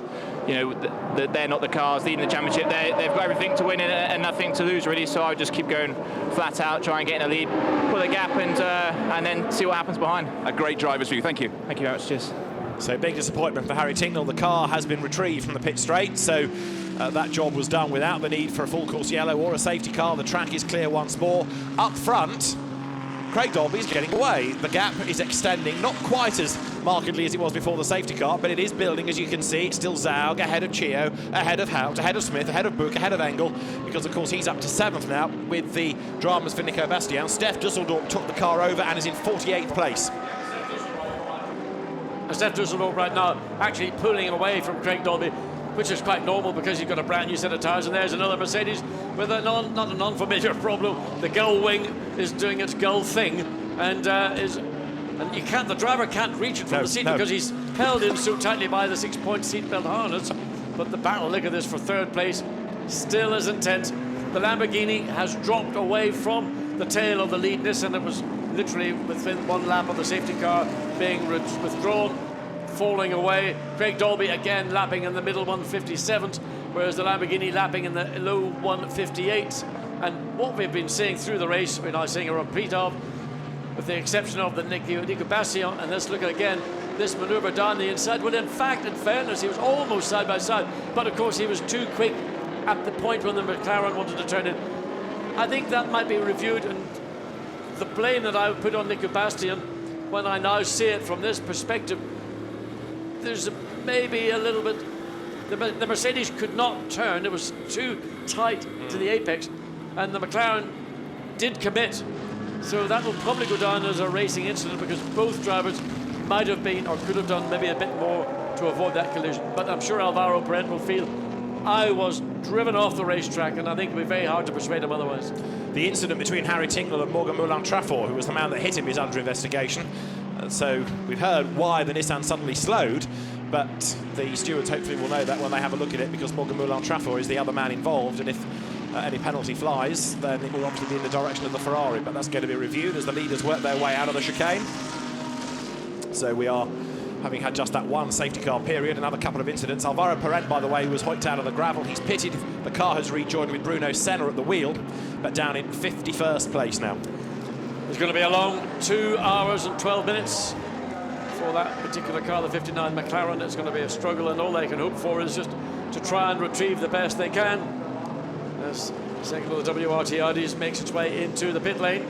not the cars leading the championship. They've got everything to win and nothing to lose, really. So I would just keep going flat out, try and get in a lead, pull a gap, and then see what happens behind. A great driver's view. Thank you. Thank you very much. Cheers. So big disappointment for Harry Tingle. The car has been retrieved from the pit straight, so that job was done without the need for a full course yellow or a safety car. The track is clear once more. Up front, Craig Dolby's getting away. The gap is extending, not quite as markedly as it was before the safety car, but it is building, as you can see. It's still Zaug ahead of Chio, ahead of Hout, ahead of Smith, ahead of Book, ahead of Engel, because of course he's up to 7th now with the dramas for Nico Bastian. Steph Dusseldorp took the car over and is in 48th place. Steph Dusseldorp right now actually pulling away from Craig Dolby, which is quite normal because you've got a brand new set of tyres, and there's another Mercedes with not a non-familiar problem. The gull wing is doing its gull thing, and the driver can't reach it from the seat because he's held in so tightly by the 6-point seatbelt harness. But the battle, look at this, for 3rd place, still as intense. The Lamborghini has dropped away from the tail of the lead Nissan. It was literally within 1 lap of the safety car being withdrawn, falling away. Craig Dolby again lapping in the middle 157th, whereas the Lamborghini lapping in the low 158th. And what we've been seeing through the race, we're now seeing a repeat of, with the exception of the Nico Bastian. And let's look at again this manoeuvre down the inside. Well, in fact, in fairness, he was almost side by side, but of course he was too quick at the point when the McLaren wanted to turn in. I think that might be reviewed, and the blame that I would put on Nico Bastian, when I now see it from this perspective, there's maybe a little bit. The Mercedes could not turn; it was too tight to the apex, and the McLaren did commit. So that will probably go down as a racing incident because both drivers might have been or could have done maybe a bit more to avoid that collision. But I'm sure Alvaro Perez will feel I was driven off the racetrack, and I think it'll be very hard to persuade him otherwise. The incident between Harry Tingle and Morgan Moulin-Trafford, who was the man that hit him, is under investigation. So we've heard why the Nissan suddenly slowed, but the stewards hopefully will know that when they have a look at it, because Morgan Moulin-Trafford is the other man involved, and if any penalty flies, then it will obviously be in the direction of the Ferrari, but that's going to be reviewed as the leaders work their way out of the chicane. So we are having had just that one safety car period, another couple of incidents. Alvaro Perez, by the way, was hoiked out of the gravel. He's pitted. The car has rejoined with Bruno Senna at the wheel, but down in 51st place now. It's going to be a long 2 hours and 12 minutes for that particular car, the 59 McLaren. It's going to be a struggle, and all they can hope for is just to try and retrieve the best they can as the second of the WRT Audis makes its way into the pit lane.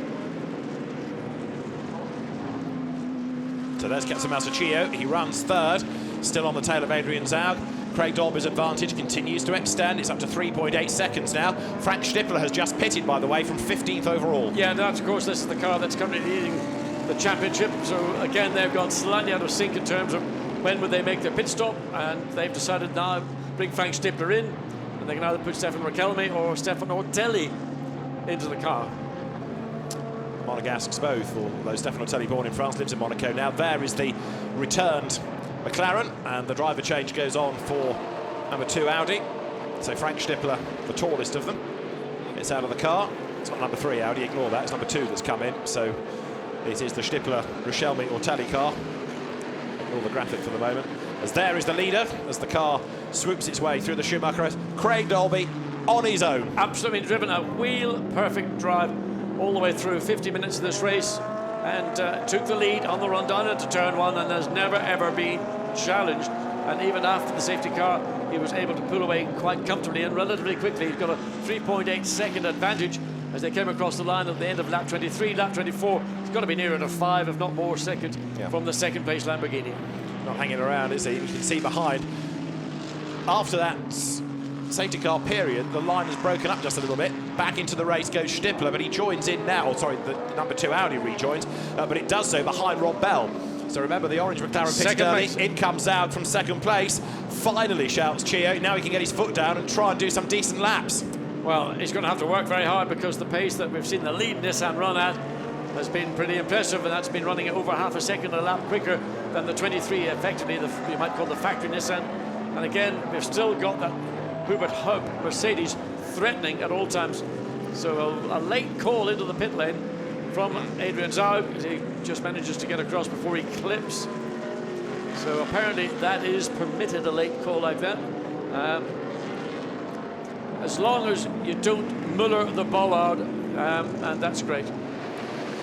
So there's Ketsu Masachio. He runs 3rd, still on the tail of Adrian Zaug. Craig Dolby's advantage continues to extend. It's up to 3.8 seconds now. Frank Stippler has just pitted, by the way, from 15th overall. Yeah, and of course, this is the car that's currently leading the championship. So again, they've gone slightly out of sync in terms of when would they make their pit stop, and they've decided now bring Frank Stippler in, and they can either put Stefan Rakelmi or Stefan Ortelli into the car. Monegasque's both, although Stefan Ortelli, born in France, lives in Monaco now. There is the returned McLaren, and the driver change goes on for number 2 Audi. So Frank Stippler, the tallest of them, gets out of the car. It's not number 3 Audi, ignore that, it's number 2 that's come in. So it is the Stippler Rakelmi Ortelli car. Ignore the graphic for the moment. As there is the leader, as the car swoops its way through the Schumacher. Craig Dolby on his own. Absolutely driven a wheel perfect drive all the way through 50 minutes of this race, and took the lead on the run down into turn 1, and has never ever been challenged. And even after the safety car, he was able to pull away quite comfortably and relatively quickly. He's got a 3.8 second advantage as they came across the line at the end of lap 23. Lap 24, it's got to be nearer to 5, if not more, seconds from the 2nd place Lamborghini. Not hanging around, is he? You can see behind. After that safety car period, the line has broken up just a little bit. Back into the race goes Stippler, but he joins in now. Sorry, the number 2 Audi rejoins, but it does so behind Rob Bell. So remember, the orange McLaren pitted early. In comes out from 2nd place. Finally, shouts Chio. Now he can get his foot down and try and do some decent laps. Well, he's going to have to work very hard, because the pace that we've seen the lead Nissan run at has been pretty impressive, and that's been running over half a second a lap quicker than the 23, effectively, you might call the factory Nissan. And again, we've still got that Hubert Hub Mercedes threatening at all times. So a late call into the pit lane from Adrian Zaug, as he just manages to get across before he clips. So So apparently that is permitted, a late call like that. As long as you don't muller the bollard, and that's great.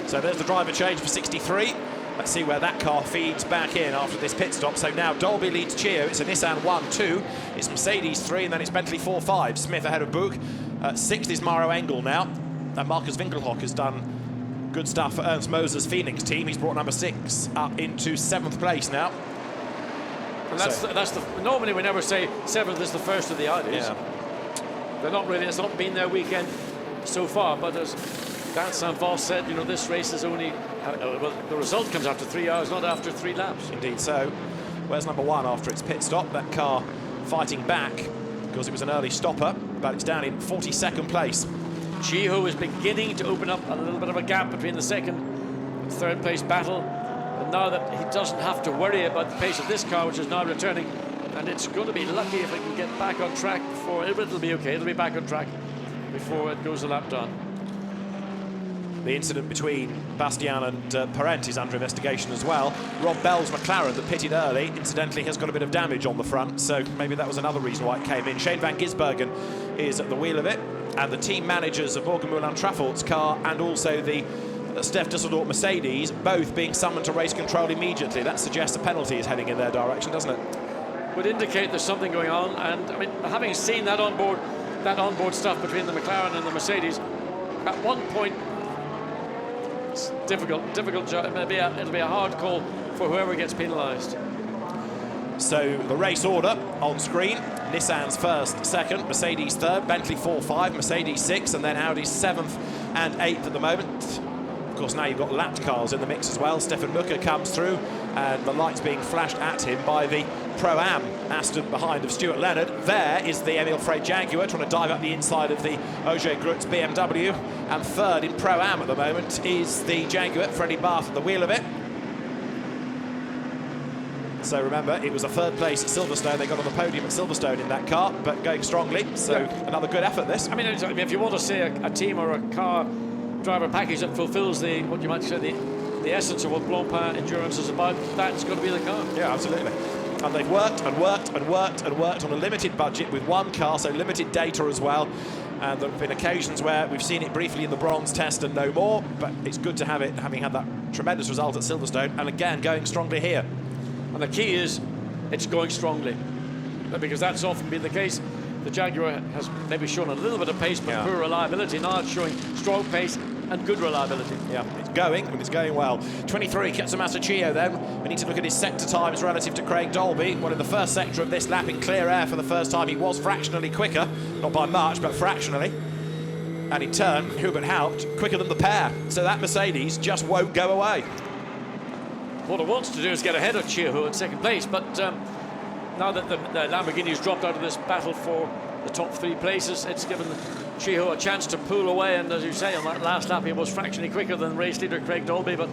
So there's the driver change for 63. Let's see where that car feeds back in after this pit stop. So now Dolby leads Chio. It's a Nissan 1-2. It's Mercedes 3, and then it's Bentley 4-5. Smith ahead of Book. 6th is Maro Engel now. And Marcus Winkelhock has done good stuff for Ernst Moser's Phoenix team. He's brought number 6 up into 7th place now. And that's normally we never say 7th is the first of the Audis. Yeah. They're not really, it's not been their weekend so far, but as Dan Saint-Vos said, you know, this race is only, well, the result comes after 3 hours, not after 3 laps. Indeed so. Where's number 1 after its pit stop? That car fighting back because it was an early stopper, but it's down in 42nd place. Chiho is beginning to open up a little bit of a gap between the 2nd and 3rd place battle. And now that he doesn't have to worry about the pace of this car, which is now returning, and it's going to be lucky if it can get back on track before, it'll be okay, it'll be back on track before it goes a lap down. The incident between Bastian and Parent is under investigation as well. Rob Bell's McLaren that pitted early, incidentally, has got a bit of damage on the front, so maybe that was another reason why it came in. Shane van Gisbergen is at the wheel of it, and the team managers of Morgan Moulin Traffolt's car and also the Steph Dusseldorf Mercedes, both being summoned to race control immediately. That suggests a penalty is heading in their direction, doesn't it? Would indicate there's something going on, and I mean, having seen that onboard stuff between the McLaren and the Mercedes, at one point, it's difficult job. It'll be a hard call for whoever gets penalised. So the race order on screen: Nissan's 1st, 2nd, Mercedes 3rd, Bentley 4-5, Mercedes 6, and then Audi's 7th and 8th at the moment. Of course, now you've got lapped cars in the mix as well. Stefan Mucker comes through, and the lights being flashed at him by the Pro-Am Aston behind of Stuart Leonard. There is the Emil Frey Jaguar trying to dive up the inside of the Auger Grutz BMW. And 3rd in Pro-Am at the moment is the Jaguar, Freddie Bath at the wheel of it. So remember, it was a 3rd place at Silverstone. They got on the podium at Silverstone in that car, but going strongly. So another good effort, this. I mean, if you want to say a team or a car driver package that fulfills what you might say the essence of what Blancpain Endurance is about, that's got to be the car. Yeah, absolutely. And they've worked and worked and worked and worked on a limited budget with one car, so limited data as well. And there have been occasions where we've seen it briefly in the bronze test and no more, but it's good to have it, having had that tremendous result at Silverstone, and again, going strongly here. And the key is, it's going strongly, because that's often been the case. The Jaguar has maybe shown a little bit of pace, but poor reliability. Now it's showing strong pace and good reliability. Yeah, it's going, and it's going well. 23, Katsumasa Chiyo then. We need to look at his sector times relative to Craig Dolby. Well, in the first sector of this lap in clear air for the first time, he was fractionally quicker. Not by much, but fractionally. And in turn, Hubert Haupt quicker than the pair. So that Mercedes just won't go away. What it wants to do is get ahead of Chiyo in 2nd place, but now that the Lamborghini's dropped out of this battle for the top 3 places, it's given Chiyo a chance to pull away, and as you say, on that last lap he was fractionally quicker than race leader Craig Dolby, but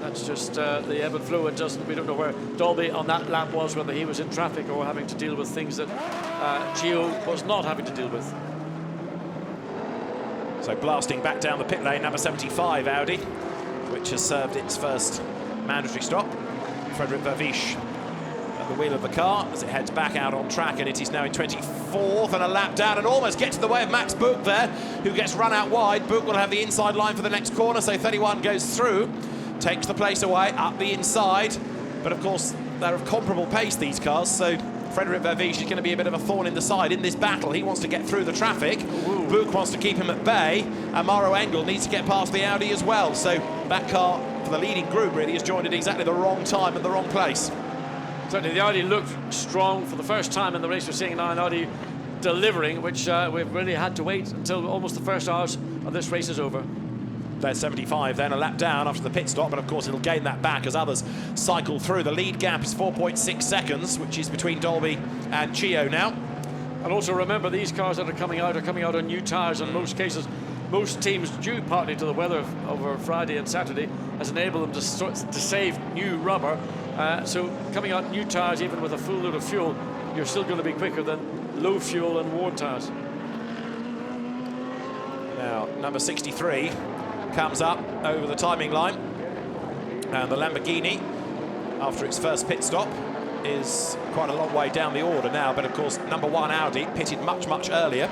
that's just the ebb and flow. We don't know where Dolby on that lap was, whether he was in traffic or having to deal with things that Chiyo was not having to deal with. So blasting back down the pit lane, number 75 Audi, which has served its first mandatory stop. Frederick Verviche at the wheel of the car as it heads back out on track, and it is now in 24th and a lap down, and almost gets to the way of Max Book there, who gets run out wide. Book will have the inside line for the next corner, so 31 goes through, takes the place away up the inside, but of course they're of comparable pace, these cars, so Frederick Verviche is going to be a bit of a thorn in the side in this battle. He wants to get through the traffic. Book wants to keep him at bay, and Maro Engel needs to get past the Audi as well, so that car for the leading group really has joined at exactly the wrong time and the wrong place. Certainly the Audi looked strong for the first time in the race. We're seeing now an Audi delivering, which we've really had to wait until almost the first hours of this race is over. There's 75 then, a lap down after the pit stop, and of course it'll gain that back as others cycle through. The lead gap is 4.6 seconds, which is between Dolby and Chiyo now. And also remember, these cars that are coming out on new tyres in most cases. Most teams, due partly to the weather over Friday and Saturday, has enabled them to save new rubber. So coming out new tyres, even with a full load of fuel, you're still going to be quicker than low fuel and worn tyres. Now, number 63 comes up over the timing line, and the Lamborghini, after its first pit stop, is quite a long way down the order now, but of course number 1 Audi pitted much, much earlier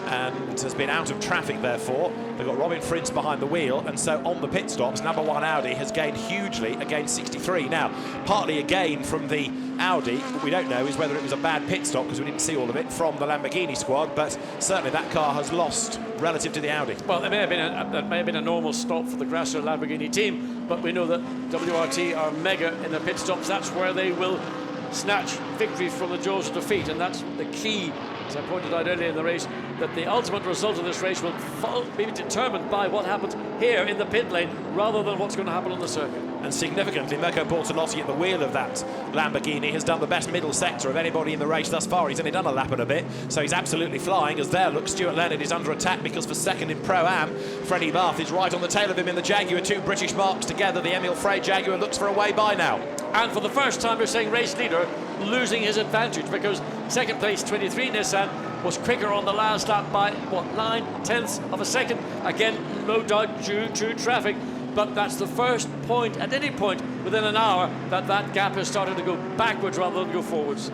and has been out of traffic therefore. They've got Robin Fritz behind the wheel, and so on the pit stops, number 1 Audi has gained hugely against 63. Now, partly a gain from the Audi, what we don't know is whether it was a bad pit stop, because we didn't see all of it from the Lamborghini squad, but certainly that car has lost relative to the Audi. Well, it may have been a normal stop for the Grasser Lamborghini team, but we know that WRT are mega in their pit stops. That's where they will snatch victory from the jaws of defeat, and that's the key, as I pointed out earlier in the race, that the ultimate result of this race will be determined by what happens here in the pit lane rather than what's going to happen on the circuit. And significantly, Mirko Bortolotti at the wheel of that Lamborghini has done the best middle sector of anybody in the race thus far. He's only done a lap and a bit, so he's absolutely flying. As there, look, Stuart Leonard is under attack because for second in Pro-Am, Freddie Bath is right on the tail of him in the Jaguar. 2 British marks together. The Emil Frey Jaguar looks for a way by now. And for the first time, we're seeing race leader losing his advantage, because second place 23 Nissan was quicker on the last lap by, what, 9/10 of a second. Again, no doubt due to traffic, but that's the first point at any point within an hour that gap has started to go backwards rather than go forwards.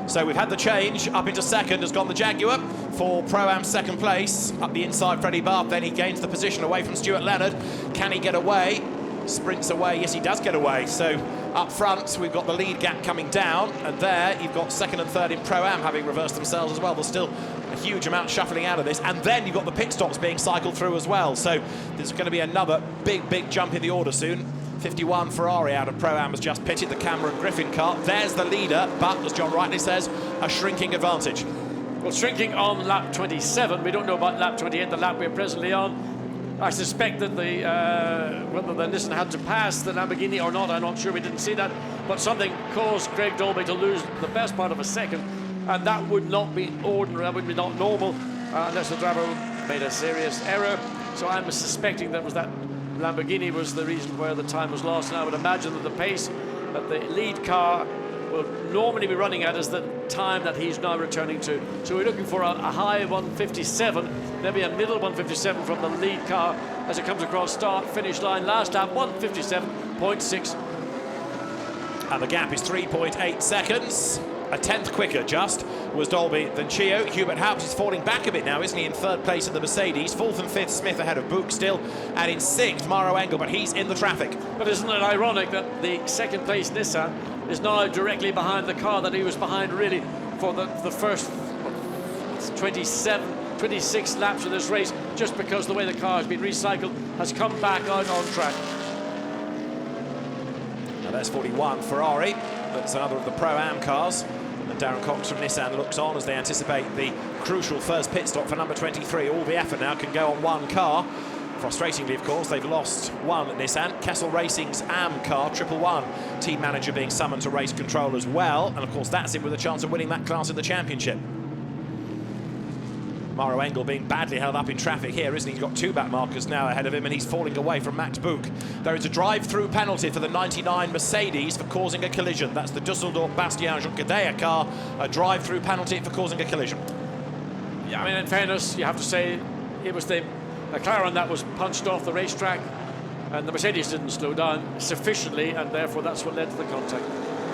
So we've had the change. Up into second has gone the Jaguar for Pro-Am second place. Up the inside, Freddie Bath, then he gains the position away from Stuart Leonard. Can he get away? Sprints away, yes he does get away. So up front we've got the lead gap coming down, and there you've got second and third in Pro-Am having reversed themselves as well. There's still a huge amount shuffling out of this, and then you've got the pit stops being cycled through as well. So there's going to be another big jump in the order soon. 51 Ferrari out of Pro-Am has just pitted the Cameron Griffin car. There's the leader, but as John rightly says, a shrinking advantage. Well, shrinking on lap 27. We don't know about lap 28, the lap we're presently on. I suspect that whether the Nissan had to pass the Lamborghini or not, I'm not sure, we didn't see that, but something caused Craig Dolby to lose the best part of a second, and that would not be ordinary, that would be not normal, unless the driver made a serious error. So I'm suspecting that Lamborghini was the reason where the time was lost, and I would imagine that the pace that the lead car will normally be running at is the time that he's now returning to. So we're looking for a high 157, maybe a middle 157 from the lead car as it comes across start-finish line. Last lap, 157.6. And the gap is 3.8 seconds. A tenth quicker just was Dolby than Chio. Hubert Haupt is falling back a bit now, isn't he, in third place in the Mercedes. Fourth and fifth, Smith ahead of Book still. And in sixth, Mauro Engel, but he's in the traffic. But isn't it ironic that the second place Nissan is now directly behind the car that he was behind really for the first 26 laps of this race, just because the way the car has been recycled has come back out on track. Now there's 41 Ferrari. That's another of the Pro-Am cars. And Darren Cox from Nissan looks on as they anticipate the crucial first pit stop for number 23. All the effort now can go on one car. Frustratingly, of course, they've lost one at Nissan. Kessel Racing's AM car, 111. Team manager being summoned to race control as well. And, of course, that's him with a chance of winning that class in the championship. Mauro Engel being badly held up in traffic here, isn't he? He's got 2 back markers now ahead of him, and he's falling away from Max Buch. There is a drive-through penalty for the 99 Mercedes for causing a collision. That's the Dusseldorf Bastian Junqueira car. A drive-through penalty for causing a collision. Yeah, I mean, in fairness, you have to say it was the McLaren that was punched off the racetrack, and the Mercedes didn't slow down sufficiently, and therefore that's what led to the contact.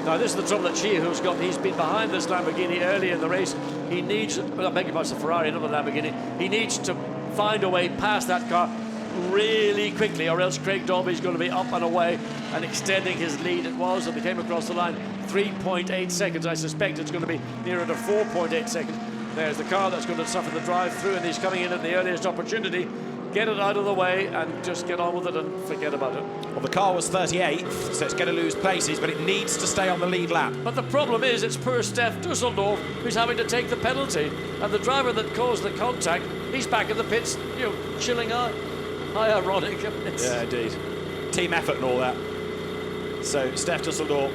Now, this is the trouble that Chihu's got. He's been behind this Lamborghini early in the race. He needs, well, I beg your pardon, the Ferrari, not the Lamborghini. He needs to find a way past that car really quickly, or else Craig Dolby's going to be up and away and extending his lead. It was, and they came across the line 3.8 seconds. I suspect it's going to be nearer to 4.8 seconds. There's the car that's going to suffer the drive-through, and he's coming in at the earliest opportunity. Get it out of the way and just get on with it and forget about it. Well, the car was 38th, so it's going to lose places, but it needs to stay on the lead lap. But the problem is, it's poor Steph Dusseldorf who's having to take the penalty, and the driver that caused the contact, he's back in the pits, you know, chilling out. How ironic. Yeah, indeed. Team effort and all that. So Steph Dusseldorf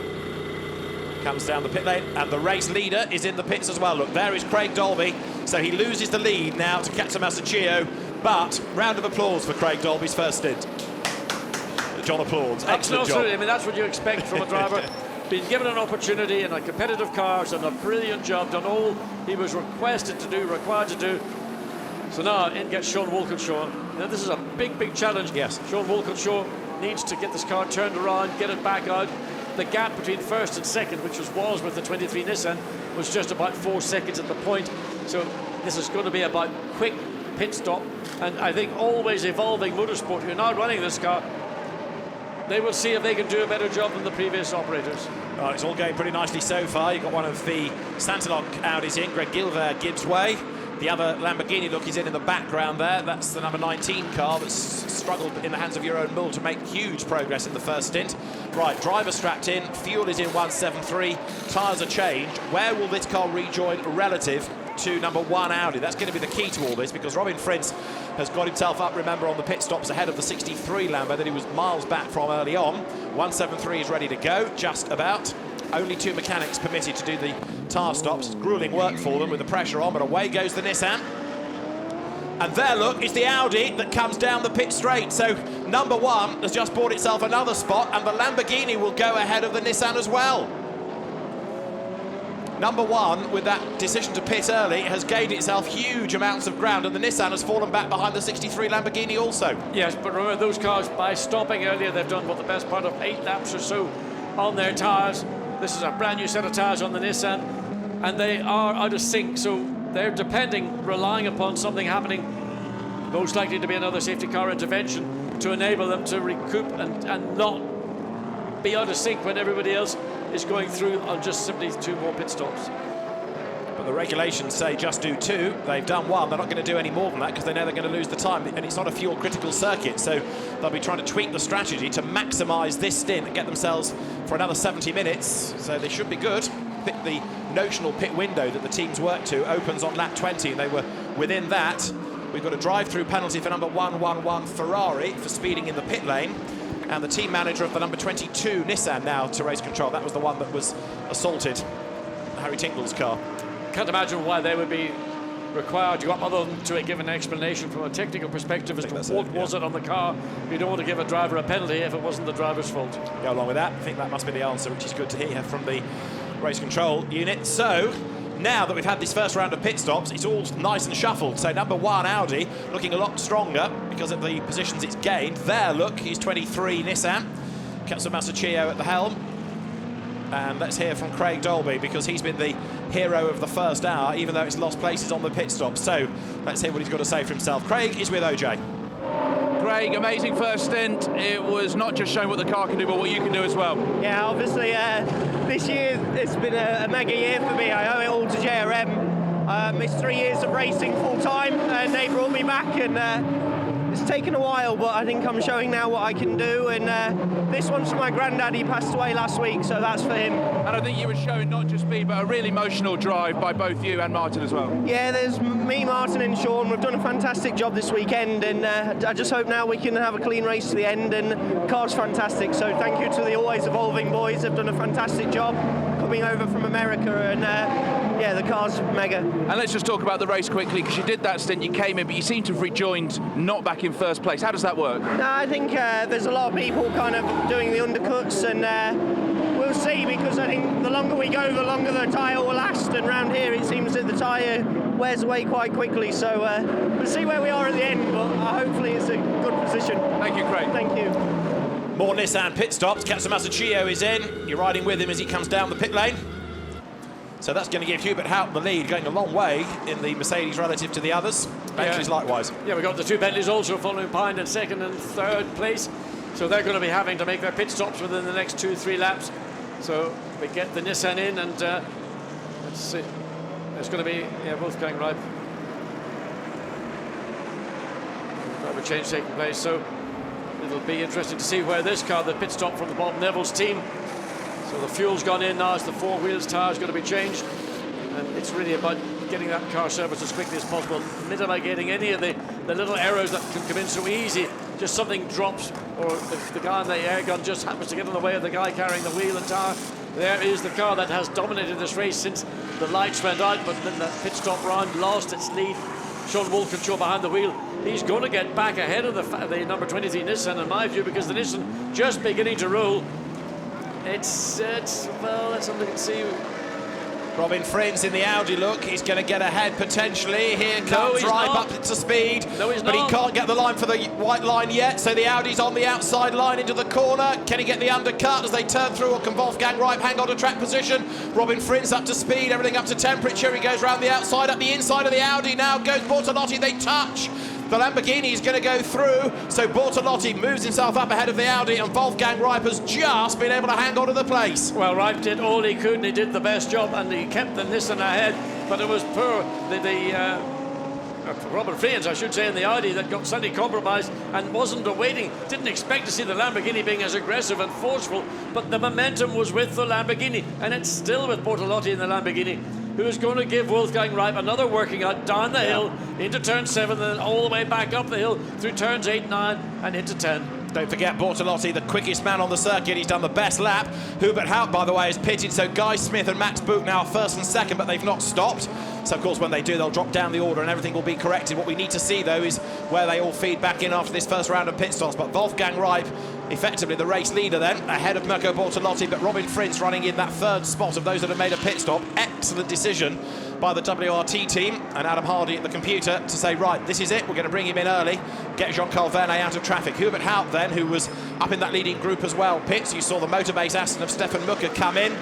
comes down the pit lane, and the race leader is in the pits as well. Look, there is Craig Dolby, so he loses the lead now to Katsumasa Chio. But round of applause for Craig Dolby's first stint. John applauds. Excellent job. I mean, that's what you expect from a driver. Being given an opportunity in a competitive car, has done a brilliant job, done all he was required to do. So now in gets Sean Walkinshaw. Now this is a big challenge. Yes. Sean Walkinshaw needs to get this car turned around, get it back out. the gap between first and second, which was with the 23 Nissan, was just about 4 seconds at the point. So this is going to be about quick pit stop, and I think always evolving motorsport. You're now running this car. They will see if they can do a better job than the previous operators. Oh, it's all going pretty nicely so far. You've got one of the Santilok Audis in, Greg Gilver gives way. The other Lamborghini look is in the background there. That's the number 19 car that's struggled in the hands of Jeroen Mull to make huge progress in the first stint. Right, driver strapped in, fuel is in 173, tyres are changed. Where will this car rejoin relative to number 1 Audi? That's going to be the key to all this, because Robin Fritz has got himself up, remember, on the pit stops ahead of the 63 Lambo that he was miles back from early on. 173 is ready to go, just about. Only 2 mechanics permitted to do the tyre stops. It's gruelling work for them with the pressure on, but away goes the Nissan. And there, look, is the Audi that comes down the pit straight. So number 1 has just bought itself another spot, and the Lamborghini will go ahead of the Nissan as well. Number 1, with that decision to pit early, has gained itself huge amounts of ground, and the Nissan has fallen back behind the 63 Lamborghini also. Yes, but remember, those cars, by stopping earlier, they've done what, the best part of 8 laps or so on their tyres. This is a brand new set of tyres on the Nissan, and they are out of sync, so they're relying upon something happening, most likely to be another safety car intervention, to enable them to recoup and not be out of sync when everybody else is going through on just simply 2 more pit stops. But the regulations say just do 2. They've done 1. They're not going to do any more than that because they know they're going to lose the time, and it's not a fuel critical circuit, so they'll be trying to tweak the strategy to maximise this stint and get themselves for another 70 minutes, so they should be good. The notional pit window that the teams work to opens on lap 20, and they were within that. We've got a drive-through penalty for number 111 Ferrari for speeding in the pit lane, and the team manager of the number 22 Nissan now to race control. That was the one that was assaulted, Harry Tingle's car. Can't imagine why they would be required to go up, other than to give an explanation from a technical perspective as to what was it on the car. You don't want to give a driver a penalty if it wasn't the driver's fault. Go along with that. I think that must be the answer, which is good to hear from the race control unit. So now that we've had this first round of pit stops, it's all nice and shuffled. So number 1 Audi looking a lot stronger because of the positions it's gained. There, look, is 23 Nissan. Katsu Masachio at the helm. And let's hear from Craig Dolby, because he's been the hero of the first hour, even though it's lost places on the pit stop. So let's hear what he's got to say for himself. Craig is with OJ. Craig, amazing first stint. It was not just showing what the car can do, but what you can do as well. Yeah, obviously this year it's been a mega year for me. I owe it all to JRM. I missed 3 years of racing full time, and they brought me back, and it's taken a while, but I think I'm showing now what I can do, and this one's for my granddad. He passed away last week, so that's for him. And I think you were showing not just speed, but a really emotional drive by both you and Martin as well. Yeah, there's me, Martin and Sean. We've done a fantastic job this weekend, and I just hope now we can have a clean race to the end, and the car's fantastic. So thank you to the always evolving boys. They've done a fantastic job coming over from America, and yeah, the car's mega. And let's just talk about the race quickly, because you did that stint, you came in, but you seem to have rejoined not back in first place. How does that work? No, I think there's a lot of people kind of doing the undercuts, and we'll see, because I think the longer we go, the longer the tyre will last, and round here it seems that the tyre wears away quite quickly, so we'll see where we are at the end, but hopefully it's a good position. Thank you, Craig. Thank you. More Nissan pit stops. Katsu Masachio is in. You're riding with him as he comes down the pit lane. So that's going to give Hubert Houghton the lead, going a long way in the Mercedes relative to the others. Bentleys likewise. Yeah, we've got the 2 Bentleys also following behind in 2nd and 3rd place. So they're going to be having to make their pit stops within the next 2-3 laps. So we get the Nissan in, and let's see. It's going to be, yeah, both going right. Driver change taking place. So it'll be interesting to see where this car, the pit stop from the Bob Neville's team. So the fuel's gone in now as the 4 wheels tyre's going to be changed, and it's really about getting that car serviced as quickly as possible, mitigating any of the little errors that can come in so easy. Just something drops, or the guy in the air gun just happens to get in the way of the guy carrying the wheel and tyre. There is the car that has dominated this race since the lights went out, but then the pit stop round lost its lead. Sean Wolfenshaw behind the wheel. He's going to get back ahead of the number 23 Nissan, in my view, because the Nissan just beginning to roll. It's well, let's have a look and see. Robin Frins in the Audi look. He's going to get ahead potentially. Here comes Ripe up to speed. No, he's but not. He can't get the line for the white line yet. So the Audi's on the outside line into the corner. Can he get the undercut as they turn through, or can Wolfgang Ripe hang on to track position? Robin Frins up to speed, everything up to temperature. He goes round the outside, up the inside of the Audi. Now goes Bortolotti. They touch. The Lamborghini is going to go through, so Bortolotti moves himself up ahead of the Audi, and Wolfgang Ripe has just been able to hang on to the place. Well, Ripe did all he could, and he did the best job, and he kept the Nissan ahead, but it was poor. Robin Frins, I should say, in the Audi that got slightly compromised and wasn't awaiting, didn't expect to see the Lamborghini being as aggressive and forceful, but the momentum was with the Lamborghini, and it's still with Bortolotti in the Lamborghini, who is going to give Wolfgang Ripe another working out down the hill into turn 7, then all the way back up the hill through turns 8, 9 and into 10. Don't forget Bortolotti, the quickest man on the circuit. He's done the best lap. Hubert Haupt, by the way, is pitted, so Guy Smith and Max Buch now are first and second, but they've not stopped. So, of course, when they do, they'll drop down the order and everything will be corrected. What we need to see, though, is where they all feed back in after this first round of pit stops. But Wolfgang Ripe, effectively the race leader then, ahead of Mirko Bortolotti, but Robin Frins running in that third spot of those that have made a pit stop. Excellent decision by the WRT team and Adam Hardy at the computer to say, right, this is it, we're going to bring him in early, get Jean-Carl Vernet out of traffic. Hubert Haupt then, who was up in that leading group as well, pits. You saw the Motorbase Aston of Stefan Mucker come in.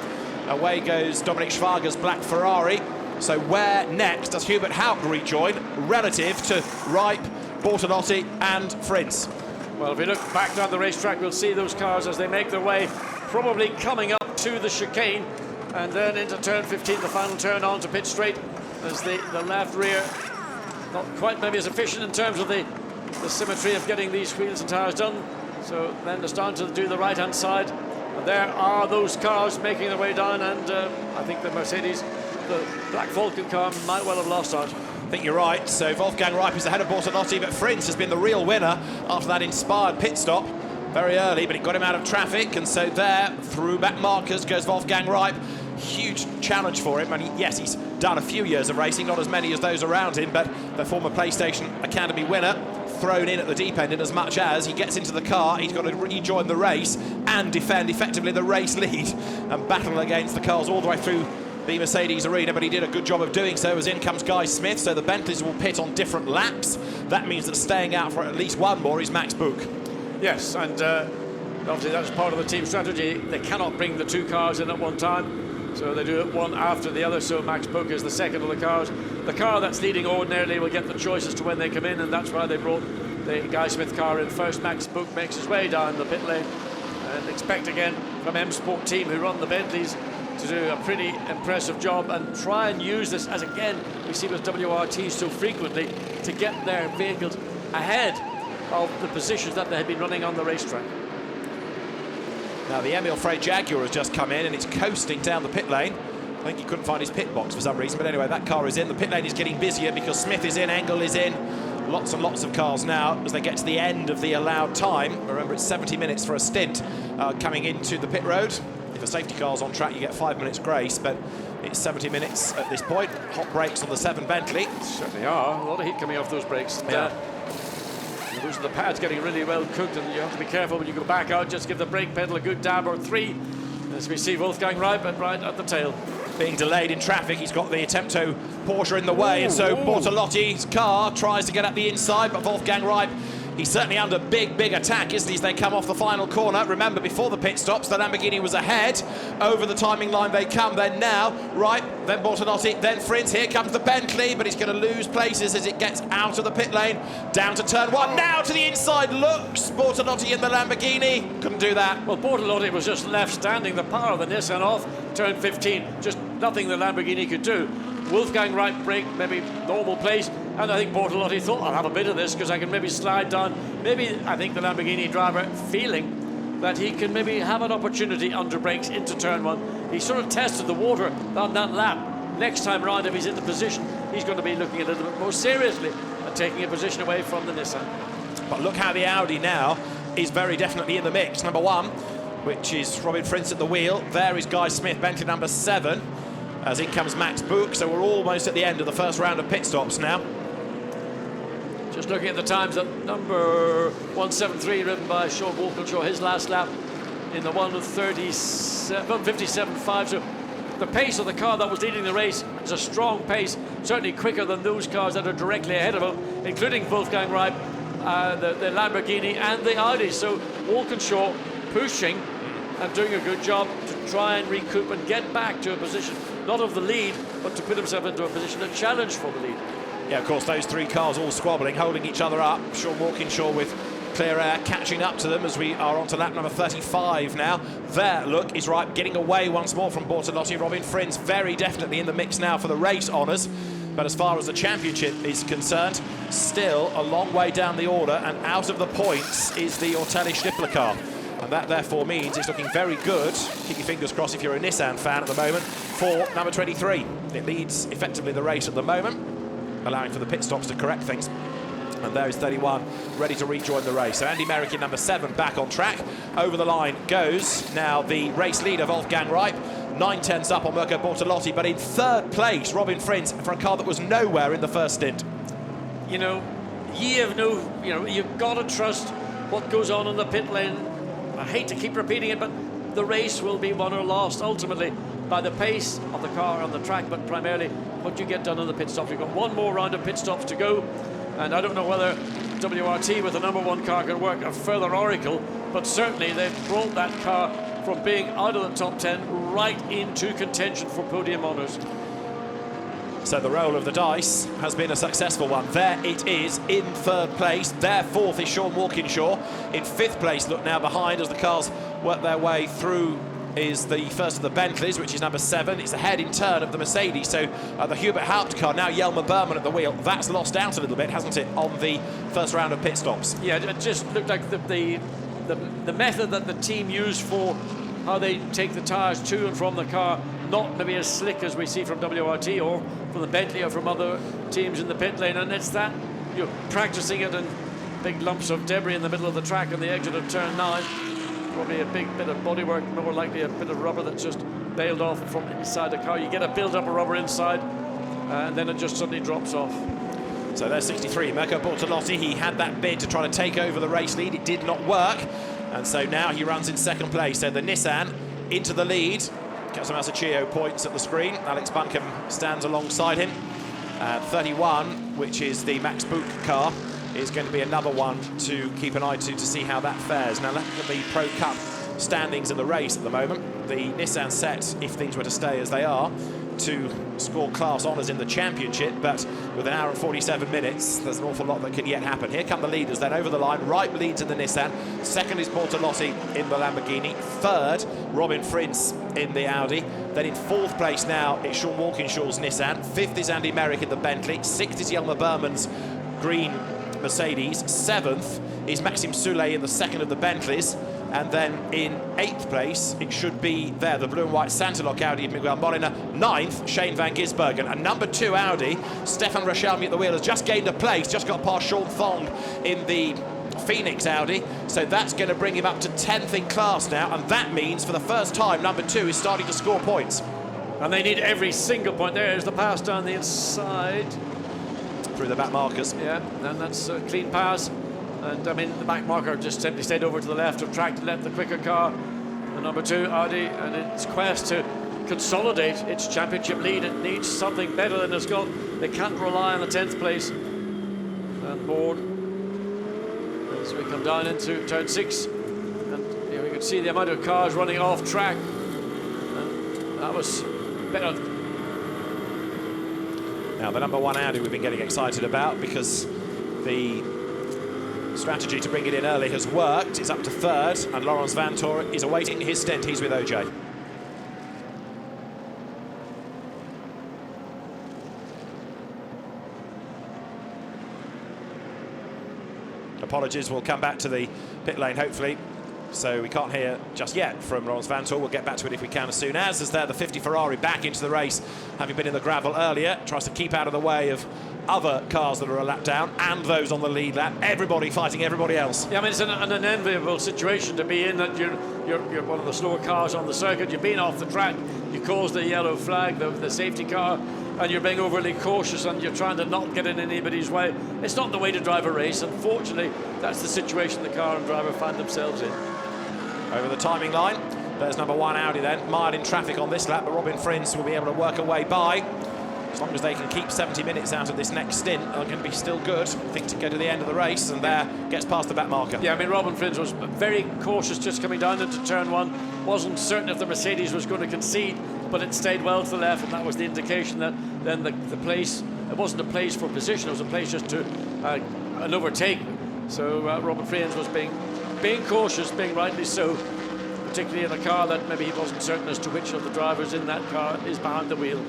Away goes Dominic Schwager's black Ferrari. So where next does Hubert Haupt rejoin relative to Ripe, Bortolotti and Frins? Well, if we look back down the racetrack, we'll see those cars as they make their way, probably coming up to the chicane, and then into turn 15, the final turn on to pit straight, as the left rear not quite maybe as efficient in terms of the symmetry of getting these wheels and tyres done. So then they're starting to do the right-hand side, and there are those cars making their way down, and I think the Mercedes, the Black Falcon car, might well have lost out. I think you're right. So Wolfgang Ripe is ahead of Bortolotti, but Frins has been the real winner after that inspired pit stop very early, but it got him out of traffic, and so there, through back markers, goes Wolfgang Ripe. Huge challenge for him, and yes, he's done a few years of racing, not as many as those around him, but the former PlayStation Academy winner thrown in at the deep end in as much as he gets into the car, he's got to rejoin the race and defend effectively the race lead and battle against the cars all the way through the Mercedes arena, but he did a good job of doing so as in comes Guy Smith. So the Bentleys will pit on different laps. That means that staying out for at least one more is Max Buch. Yes, and obviously that's part of the team strategy. They cannot bring the two cars in at one time, so they do it one after the other. So Max Buch is the second of the cars. The car that's leading ordinarily will get the choice as to when they come in, and that's why they brought the Guy Smith car in first. Max Buch makes his way down the pit lane, and expect again from M Sport team, who run the Bentleys, to do a pretty impressive job and try and use this, as again we see with WRT so frequently, to get their vehicles ahead of the positions that they had been running on the racetrack. Now the Emil Frey Jaguar has just come in and it's coasting down the pit lane. I think he couldn't find his pit box for some reason, but anyway, that car is in. The pit lane is getting busier because Smith is in, Engel is in. Lots and lots of cars now as they get to the end of the allowed time. Remember, it's 70 minutes for a stint coming into the pit road. If a safety car's on track, you get 5 minutes grace, but it's 70 minutes at this point. Hot brakes on the 7 Bentley. Certainly are. A lot of heat coming off those brakes. Yeah. Those are the pads getting really well cooked, and you have to be careful when you go back out. Just give the brake pedal a good dab or 3. As we see Wolfgang Ripe right at the tail. Being delayed in traffic, he's got the Attempto Porsche in the way, and so Bortolotti's car tries to get up the inside, but Wolfgang Ripe, he's certainly under big attack, isn't he, as they come off the final corner. Remember, before the pit stops, the Lamborghini was ahead. Over the timing line they come, then now, Ripe, then Bortolotti, then Frins. Here comes the Bentley, but he's going to lose places as it gets out of the pit lane, down to turn 1, now to the inside, looks Bortolotti in the Lamborghini, couldn't do that. Well, Bortolotti was just left standing, the power of the Nissan off, turn 15, just nothing the Lamborghini could do. Wolfgang Ripe brake, maybe normal place, and I think Bortolotti thought, I'll have a bit of this because I can maybe slide down. Maybe, I think the Lamborghini driver feeling that he can maybe have an opportunity under brakes into turn 1. He sort of tested the water on that lap. Next time round, if he's in the position, he's going to be looking a little bit more seriously at taking a position away from the Nissan. But look how the Audi now is very definitely in the mix. Number 1, which is Robin Frins at the wheel. There is Guy Smith, Bentley number 7. As in comes Max Buch, so we're almost at the end of the first round of pit stops now. Just looking at the times, that number 173 ridden by Sean Walkinshaw, his last lap in the 1:57.5, so the pace of the car that was leading the race is a strong pace, certainly quicker than those cars that are directly ahead of him, including Wolfgang Reib, the Lamborghini and the Audi. So Walkinshaw pushing and doing a good job to try and recoup and get back to a position, not of the lead, but to put himself into a position to challenge for the lead. Yeah, of course, those three cars all squabbling, holding each other up. Sean Walkinshaw with clear air catching up to them as we are on to lap number 35 now. There, look, is right, getting away once more from Bortolotti. Robin Friends very definitely in the mix now for the race honours. But as far as the championship is concerned, still a long way down the order, and out of the points is the Ortelli Stippler car. And that therefore means it's looking very good, keep your fingers crossed if you're a Nissan fan at the moment, for number 23. It leads effectively the race at the moment, allowing for the pit stops to correct things. And there is 31, ready to rejoin the race. So Andy Merrick in number 7 back on track. Over the line goes now the race leader, Wolfgang Reib. 9/10 up on Mirko Bortolotti, but in 3rd place, Robin Friends, for a car that was nowhere in the first stint. You know, you've got to trust what goes on in the pit lane. I hate to keep repeating it, but the race will be won or lost ultimately by the pace of the car on the track, but primarily what you get done on the pit stops. You've got one more round of pit stops to go, and I don't know whether WRT with the number 1 car can work a further oracle, but certainly they've brought that car from being out of the top 10 right into contention for podium honours. So the roll of the dice has been a successful one. There it is in 3rd place. There 4th is Sean Walkinshaw. In 5th place, look now behind as the cars work their way through, is the first of the Bentleys, which is number 7. It's the head in turn of the Mercedes. So the Hubert Haupt car, now Jelmer Berman at the wheel. That's lost out a little bit, hasn't it, on the first round of pit stops? Yeah, it just looked like the method that the team used for how they take the tyres to and from the car, not to be as slick as we see from WRT or from the Bentley or from other teams in the pit lane. And it's that, you're practicing it in big lumps of debris in the middle of the track on the exit of turn 9. Probably a big bit of bodywork, more likely a bit of rubber that's just bailed off from inside the car. You get a build-up of rubber inside, and then it just suddenly drops off. So there's 63, Mirko Bortolotti. He had that bid to try to take over the race lead. It did not work, and so now he runs in 2nd place. So the Nissan into the lead. Kelso Masaccio points at the screen. Alex Buncombe stands alongside him. 31, which is the Max Buch car, is going to be another one to keep an eye to see how that fares. Now, look at the Pro Cup standings in the race at the moment. The Nissan set, if things were to stay as they are, to score class honours in the championship, but with an hour and 47 minutes, there's an awful lot that can yet happen. Here come the leaders then over the line. Reib leads in the Nissan. 2nd is Bortolotti in the Lamborghini. 3rd, Robin Friends in the Audi. Then in 4th place now, it's Sean Walkinshaw's Nissan. 5th is Andy Merrick in the Bentley. 6th is Jelmer Berman's green Mercedes. 7th is Maxime Soulet in the 2nd of the Bentleys. And then in 8th place, it should be there, the blue and white Santalok Audi of Miguel Molina. 9th, Shane van Gisbergen. And number 2 Audi, Stefan Rashelmi at the wheel, has just gained a place, just got past Sean Thong in the Phoenix Audi. So that's going to bring him up to 10th in class now. And that means for the first time, number 2 is starting to score points. And they need every single point. There's the pass down the inside. Through the back markers. Yeah, and that's a clean pass. And I mean, the back marker just simply stayed over to the left of track to let the quicker car, the number 2 Audi, and its quest to consolidate its championship lead. It needs something better than it's got. They can't rely on the 10th place. And board as we come down into turn 6, and here we can see the amount of cars running off track. And that was better. Now the number 1 Audi we've been getting excited about because the strategy to bring it in early has worked. It's up to 3rd, and Laurens Vanthoor is awaiting his stint. He's with OJ. Apologies, we'll come back to the pit lane hopefully. So we can't hear just yet from Laurens Vanthoor. We'll get back to it if we can as soon as there the 50 Ferrari back into the race, having been in the gravel earlier, tries to keep out of the way of other cars that are a lap down and those on the lead lap. Everybody fighting everybody else. Yeah, I mean, it's an unenviable situation to be in, that you're one of the slower cars on the circuit. You've been off the track, you caused the yellow flag, the safety car, and you're being overly cautious and you're trying to not get in anybody's way. It's not the way to drive a race. Unfortunately, that's the situation the car and driver find themselves in. Over the timing line, There's number 1 Audi then, mired in traffic on this lap, but Robin Frins will be able to work a way by. As long as they can keep 70 minutes out of this next stint, they're going to be still good, I think, to go to the end of the race, and there gets past the back marker. Yeah, I mean, Robin Frins was very cautious just coming down into turn 1. Wasn't certain if the Mercedes was going to concede, but it stayed well to the left, and that was the indication that then the place, it wasn't a place for position, it was a place just to an overtake. So Robin Frins was being cautious, being rightly so, particularly in a car that maybe he wasn't certain as to which of the drivers in that car is behind the wheel.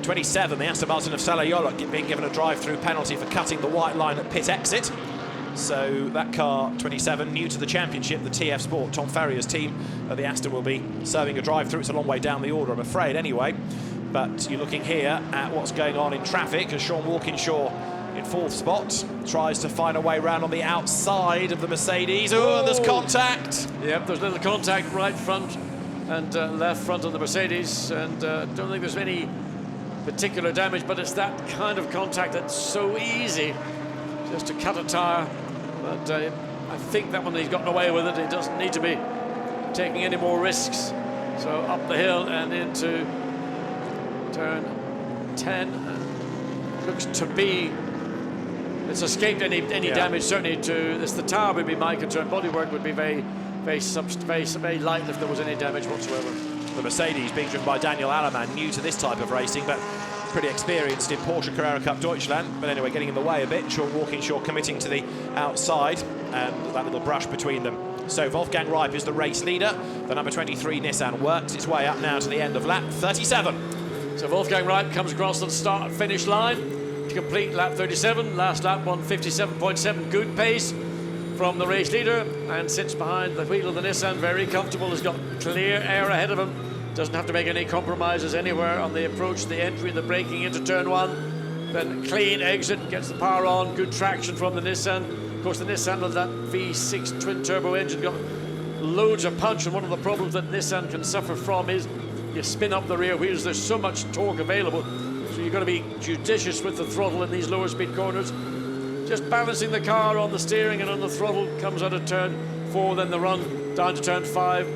27, the Aston Martin of Salah being given a drive-through penalty for cutting the white line at pit exit. So that car, 27, new to the championship, the TF Sport, Tom Ferrier's team, the Aston will be serving a drive-through. It's a long way down the order, I'm afraid, anyway. But you're looking here at what's going on in traffic as Sean Walkinshaw in 4th spot tries to find a way round on the outside of the Mercedes. Oh, and there's contact. Yep, there's a little contact right front and left front of the Mercedes, and don't think there's any particular damage, but it's that kind of contact that's so easy just to cut a tyre. But I think that one he's gotten away with it. He doesn't need to be taking any more risks. So up the hill and into turn 10. Looks to be, it's escaped any damage, certainly to this. The tyre would be my concern. Bodywork would be very light if there was any damage whatsoever. The Mercedes being driven by Daniel Allemann, new to this type of racing, but pretty experienced in Porsche Carrera Cup Deutschland. But anyway, getting in the way a bit. Sean Walkinshaw committing to the outside, and that little brush between them. So Wolfgang Reip is the race leader. The number 23 Nissan works its way up now to the end of lap 37. So Wolfgang Reip comes across the start-finish line to complete lap 37. Last lap, 157.7, good pace from the race leader, and sits behind the wheel of the Nissan, very comfortable, has got clear air ahead of him, doesn't have to make any compromises anywhere on the approach, the entry, the braking into turn 1, then clean exit, gets the power on, good traction from the Nissan. Of course, the Nissan with that V6 twin-turbo engine got loads of punch, and one of the problems that Nissan can suffer from is you spin up the rear wheels, there's so much torque available, so you've got to be judicious with the throttle in these lower speed corners. Just balancing the car on the steering and on the throttle, comes out of turn 4, then the run down to turn 5.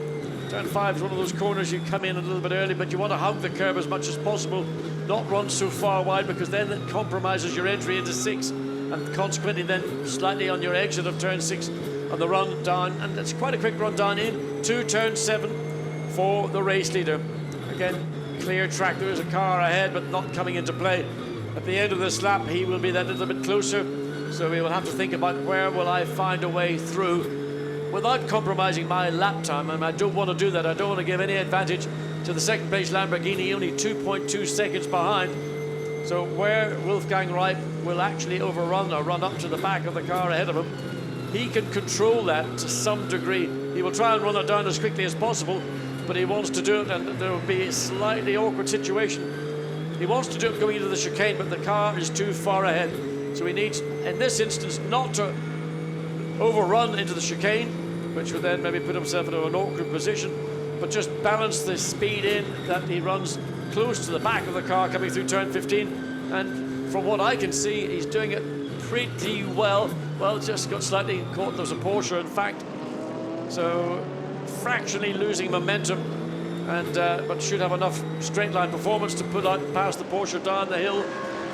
Turn 5 is one of those corners you come in a little bit early, but you want to hug the curb as much as possible, not run so far wide, because then it compromises your entry into 6, and consequently then slightly on your exit of turn 6 on the run down, and it's quite a quick run down into turn 7 for the race leader. Again, clear track, there is a car ahead, but not coming into play. At the end of this lap, he will be that little bit closer. So we will have to think about where will I find a way through without compromising my lap time, and I don't want to do that. I don't want to give any advantage to the second place Lamborghini, only 2.2 seconds behind. So where Wolfgang Reip will actually overrun or run up to the back of the car ahead of him, he can control that to some degree. He will try and run it down as quickly as possible, but he wants to do it, and there will be a slightly awkward situation. He wants to do it going into the chicane, but the car is too far ahead. So he needs, in this instance, not to overrun into the chicane, which would then maybe put himself into an awkward position, but just balance the speed in that he runs close to the back of the car coming through turn 15. And from what I can see, he's doing it pretty well. Well, just got slightly caught. There's a Porsche, in fact. So fractionally losing momentum, and but should have enough straight line performance to put out past the Porsche down the hill,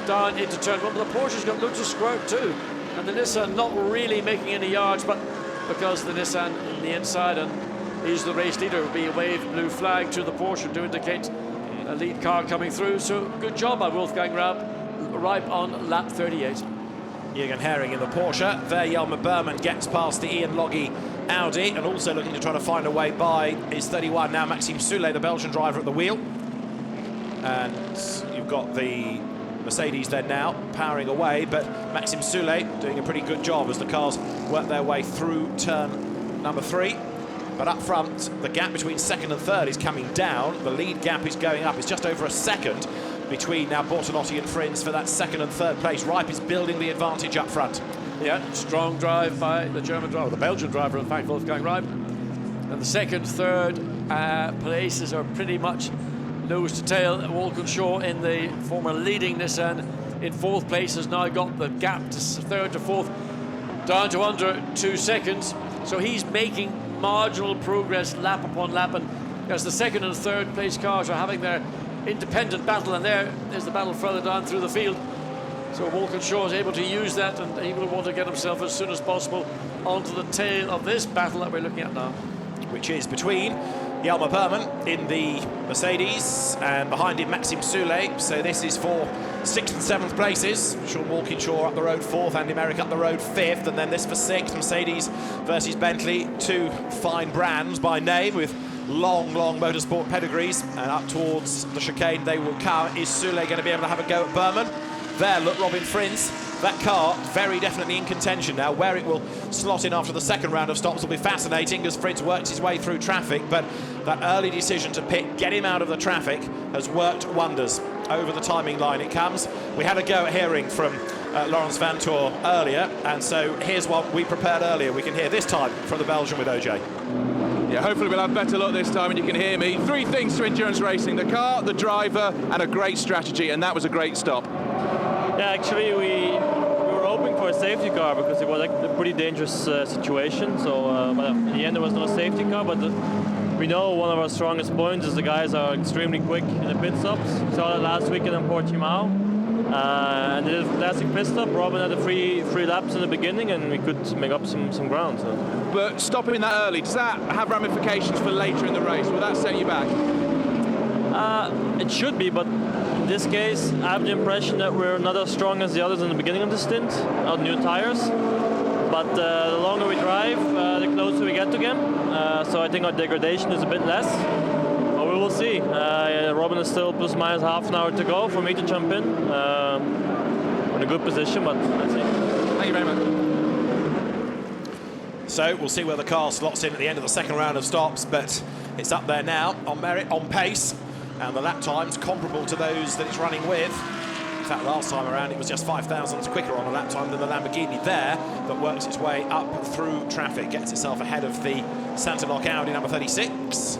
down into turn 1. But the Porsche's got loads of squirt too, and the Nissan not really making any yards, but because the Nissan on the inside and he's the race leader, will be a wave blue flag to the Porsche to indicate a lead car coming through. So good job by Wolfgang Reip on lap 38. Jürgen Hering in the Porsche. There Jelmer Berman gets past the Ian Loggy Audi, and also looking to try to find a way by is 31 now Maxime Soulet, the Belgian driver, at the wheel. And you've got the Mercedes then now powering away, but Maxime Soulet doing a pretty good job as the cars work their way through turn number 3. But up front, the gap between second and third is coming down. The lead gap is going up. It's just over a second between now Bortolotti and Frins for that second and third place. Reip is building the advantage up front. Yeah, strong drive by the German driver, the Belgian driver, in fact, Wolfgang Reip. And the second, third places are pretty much nose to tail. Walkinshaw in the former leading Nissan in fourth place has now got the gap to third to fourth down to under 2 seconds. So he's making marginal progress lap upon lap, and as the second and third place cars are having their independent battle, and there's the battle further down through the field. So Walkinshaw is able to use that, and he will want to get himself as soon as possible onto the tail of this battle that we're looking at now. Which is between Jelmer Berman in the Mercedes and behind him Maxime Soule. So this is for 6th and 7th places. Sean Walkinshaw up the road 4th, Andy Merrick up the road 5th, and then this for 6th. Mercedes versus Bentley, two fine brands by name with long motorsport pedigrees, and up towards the chicane they will come. Is Soule going to be able to have a go at Berman? There, look, Robin Frins. That car very definitely in contention now. Where it will slot in after the second round of stops will be fascinating as Frins works his way through traffic, but that early decision to pit, get him out of the traffic, has worked wonders. Over the timing line it comes. We had a go at hearing from Laurens Vanthoor earlier, and so here's what we prepared earlier. We can hear this time from the Belgian with OJ. Yeah, hopefully we'll have better luck this time and you can hear me. 3 things to endurance racing: the car, the driver, and a great strategy, and that was a great stop. Yeah, actually we were hoping for a safety car because it was a pretty dangerous situation. So but in the end there was no safety car, but we know one of our strongest points is the guys are extremely quick in the pit stops. We saw that last weekend in Portimao. And it is a classic pit stop. Robin had a three laps in the beginning and we could make up some ground. So. But stopping that early, does that have ramifications for later in the race? Will that set you back? It should be, but in this case I have the impression that we're not as strong as the others in the beginning of the stint on new tires. But the longer we drive, the closer we get to them. So I think our degradation is a bit less. But we will see. Robin is still plus minus half an hour to go for me to jump in. We're in a good position, but let's see. Thank you very much. So we'll see where the car slots in at the end of the second round of stops, but it's up there now on merit, on pace, and the lap times comparable to those that it's running with. In fact, last time around it was just 5 thousandths quicker on a lap time than the Lamborghini there, that works its way up through traffic, gets itself ahead of the Santalok Audi number 36,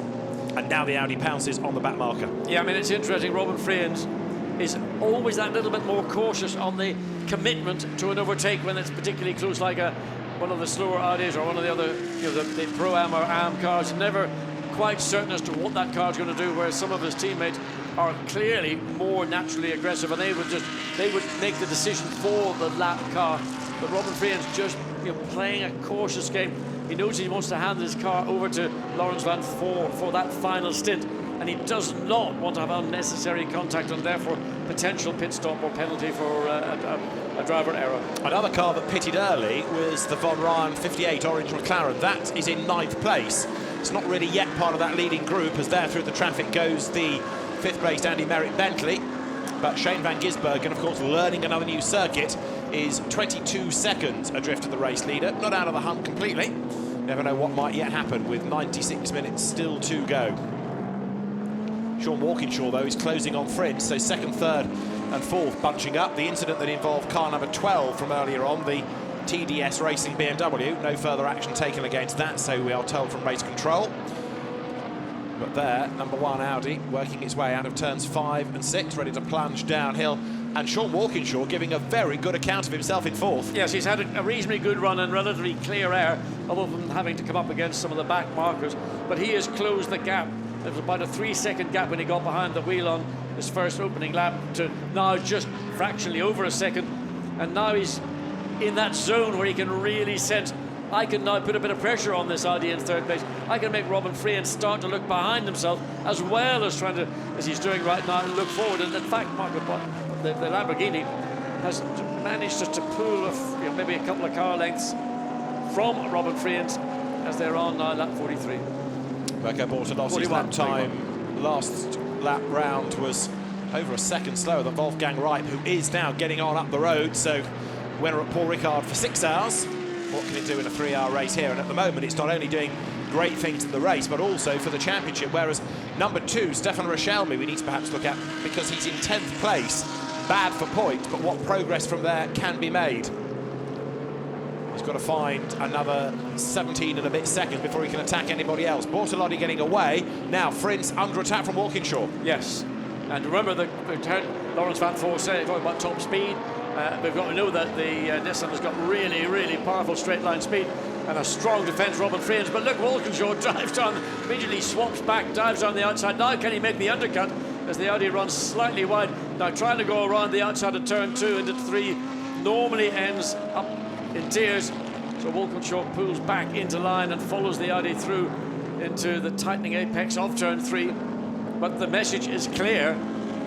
and now the Audi pounces on the back marker. Yeah, I mean, it's interesting. Robin Friends is always that little bit more cautious on the commitment to an overtake when it's particularly close, like one of the slower Audis or one of the other, the Pro-Am or Am cars. Never quite certain as to what that car's going to do, whereas some of his teammates are clearly more naturally aggressive, and they would make the decision for the lap car. But Robin Friends just playing a cautious game. He knows he wants to hand his car over to Laurens Vanthoor for that final stint, and he does not want to have unnecessary contact and therefore potential pit stop or penalty for a driver error. Another car that pitted early was the Von Ryan 58 orange McLaren. That is in 9th place. It's not really yet part of that leading group, as there through the traffic goes the 5th placed Andy Merritt Bentley. But Shane van Gisbergen, of course, learning another new circuit, is 22 seconds adrift of the race leader. Not out of the hunt completely. Never know what might yet happen with 96 minutes still to go. Sean Walkinshaw, though, is closing on Frins, so 2nd, 3rd and 4th bunching up. The incident that involved car number 12 from earlier on, the TDS Racing BMW, no further action taken against that, so we are told from race control. But there, number 1 Audi working its way out of turns 5 and 6, ready to plunge downhill. And Sean Walkinshaw giving a very good account of himself in 4th. Yes, he's had a reasonably good run and relatively clear air, other than having to come up against some of the back markers. But he has closed the gap. There was about a 3-second gap when he got behind the wheel on his first opening lap to now just fractionally over a second. And now he's in that zone where he can really sense, I can now put a bit of pressure on this Audi in 3rd place. I can make Robin Friends start to look behind himself as well as trying to, as he's doing right now, look forward. And in fact, the Lamborghini has managed to pull maybe a couple of car lengths from Robin Friends as they're on now lap 43. Berko Bortolotti's lap time last lap round was over a second slower than Wolfgang Reip, who is now getting on up the road. So winner at Paul Ricard for 6 hours. What can it do in a 3-hour race here? And at the moment, it's not only doing great things in the race, but also for the championship. Whereas number 2, Stefan Richelme, we need to perhaps look at, because he's in 10th place, bad for points, but what progress from there can be made. He's got to find another 17 and a bit seconds before he can attack anybody else. Bortolotti getting away. Now Frins under attack from Walkinshaw. Yes, and remember the Laurens Vanthoor said, talking about top speed, we've got to know that the Nissan has got really, really powerful straight line speed and a strong defence, Robin Friends. But look, Walkinshaw drives down, immediately swaps back, dives on the outside. Now can he make the undercut as the Audi runs slightly wide? Now trying to go around the outside of turn 2 into 3, normally ends up in tears. So Walkinshaw pulls back into line and follows the Audi through into the tightening apex of turn 3. But the message is clear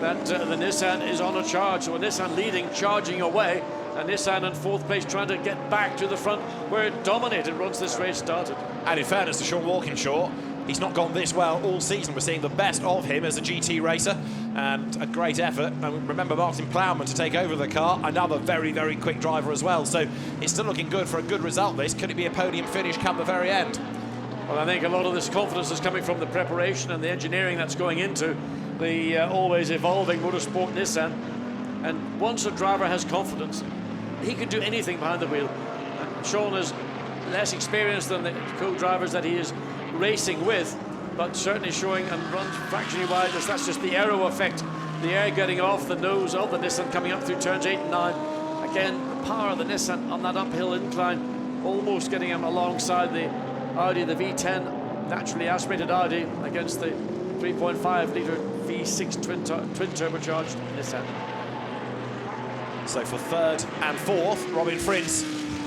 that the Nissan is on a charge. So a Nissan leading, charging away, and Nissan in 4th place trying to get back to the front where it dominated once this race started. And in fairness to Sean Walkinshaw, he's not gone this well all season. We're seeing the best of him as a GT racer, and a great effort. And remember Martin Plowman to take over the car, another very, very quick driver as well. So it's still looking good for a good result this. Could it be a podium finish come the very end? Well, I think a lot of this confidence is coming from the preparation and the engineering that's going into the always evolving motorsport Nissan. And once a driver has confidence, he can do anything behind the wheel. And Sean is less experienced than the co-drivers that he is racing with, but certainly showing and runs fractionally wide. That's just the aero effect, the air getting off the nose of the Nissan coming up through turns 8 and 9. Again, the power of the Nissan on that uphill incline, almost getting him alongside the Audi, the V10, naturally aspirated Audi, against the 3.5 litre V6 twin turbocharged Nissan. So for 3rd and 4th, Robin Friends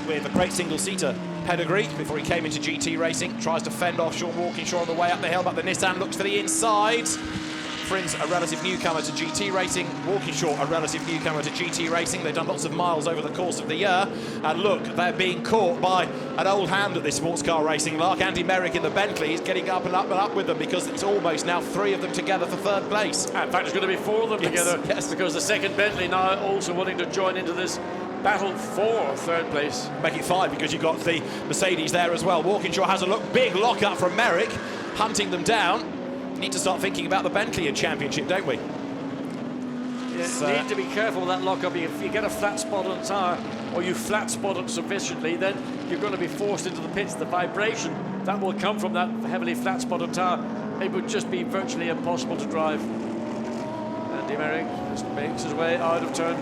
with a great single-seater pedigree before he came into GT racing, tries to fend off Sean Walkinshaw on the way up the hill, but the Nissan looks to the inside. Friends, a relative newcomer to GT racing. Walkinshaw, a relative newcomer to GT racing. They've done lots of miles over the course of the year. And look, they're being caught by an old hand at this sports car racing, Lark. Andy Merrick in the Bentley. He's getting up and up and up with them because it's almost now 3 of them together for 3rd place. In fact, it's going to be 4 of them together, because the second Bentley now also wanting to join into this battle for 3rd place. Make it 5 because you've got the Mercedes there as well. Walkinshaw has a look, big lock-up from Merrick, hunting them down. Need to start thinking about the Bentley in Championship, don't we? You need to be careful with that lock-up. If you get a flat spot on the tyre, or you flat spot it sufficiently, then you're going to be forced into the pits. The vibration that will come from that heavily flat spotted tyre, it would just be virtually impossible to drive. Andy Merrick just makes his way out of turn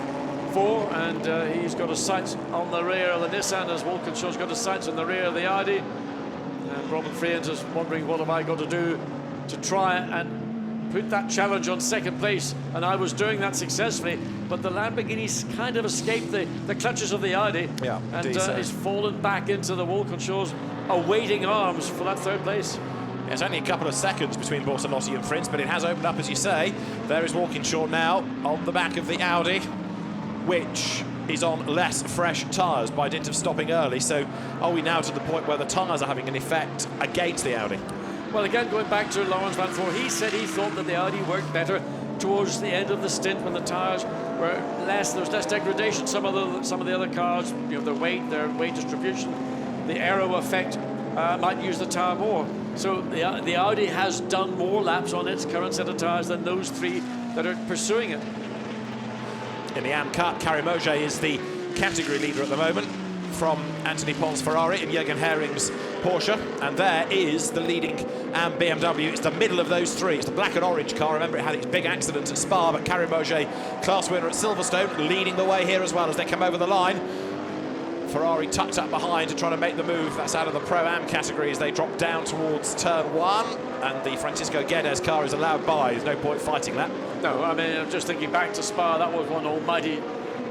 4, and he's got his sights on the rear of the Nissan, as Walkinshaw's got his sights on the rear of the Audi. And Robin Friends is wondering, what have I got to do to try and put that challenge on 2nd place? And I was doing that successfully, but the Lamborghini's kind of escaped the clutches of the Audi, and is fallen back into the Walkinshaw's awaiting arms for that 3rd place. There's only a couple of seconds between Bortolotti and Friends, but it has opened up, as you say. There is Walkinshaw now on the back of the Audi, which is on less fresh tyres by dint of stopping early. So are we now to the point where the tyres are having an effect against the Audi? Well, again, going back to Lawrence Van Voort, he said he thought that the Audi worked better towards the end of the stint when the tyres were less. There was less degradation. Some of the other cars, you know, their weight distribution, the aero effect might use the tyre more. So the Audi has done more laps on its current set of tyres than those 3 that are pursuing it. In the AM Cup, Karim Ogier is the category leader at the moment, from Anthony Pons Ferrari and Jürgen Herring's Porsche, and there is the leading BMW. It's the middle of those 3. It's the black and orange car. Remember, it had its big accident at Spa, but Karim Ogier, class winner at Silverstone, leading the way here as well as they come over the line. Ferrari tucked up behind to try to make the move. That's out of the Pro-Am category as they drop down towards turn 1, and the Francisco Guedes car is allowed by. There's no point fighting that. No, I mean, I'm just thinking back to Spa. That was one almighty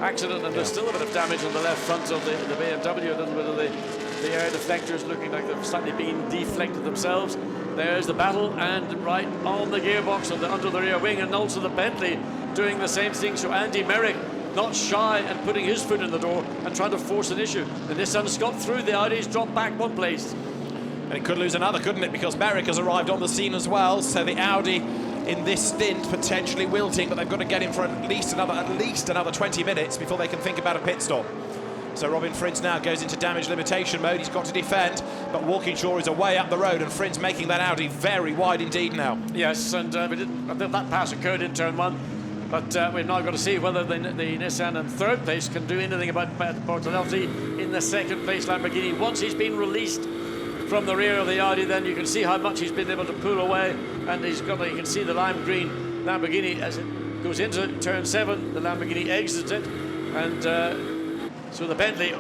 accident, and there's still a bit of damage on the left front of the BMW, a little bit of the air deflectors looking like they've slightly been deflected themselves. There's the battle, and right on the gearbox under the rear wing, and also the Bentley doing the same thing. So Andy Merrick not shy and putting his foot in the door and trying to force an issue. The Nissan's got through, the Audi's dropped back 1 place. And it could lose another, couldn't it? Because Merrick has arrived on the scene as well, so the Audi in this stint potentially wilting, but they've got to get him for at least another 20 minutes before they can think about a pit stop. So Robin Friends now goes into damage limitation mode. He's got to defend, but Walkinshaw is away up the road, and Friends making that Audi very wide indeed now. Yes, and that pass occurred in turn 1, but we've now got to see whether the Nissan in 3rd place can do anything about Bortolotti in the 2nd place Lamborghini. Once he's been released from the rear of the Audi, then you can see how much he's been able to pull away, and you can see the lime green Lamborghini as it goes into turn 7. The Lamborghini exits it, And so the Bentley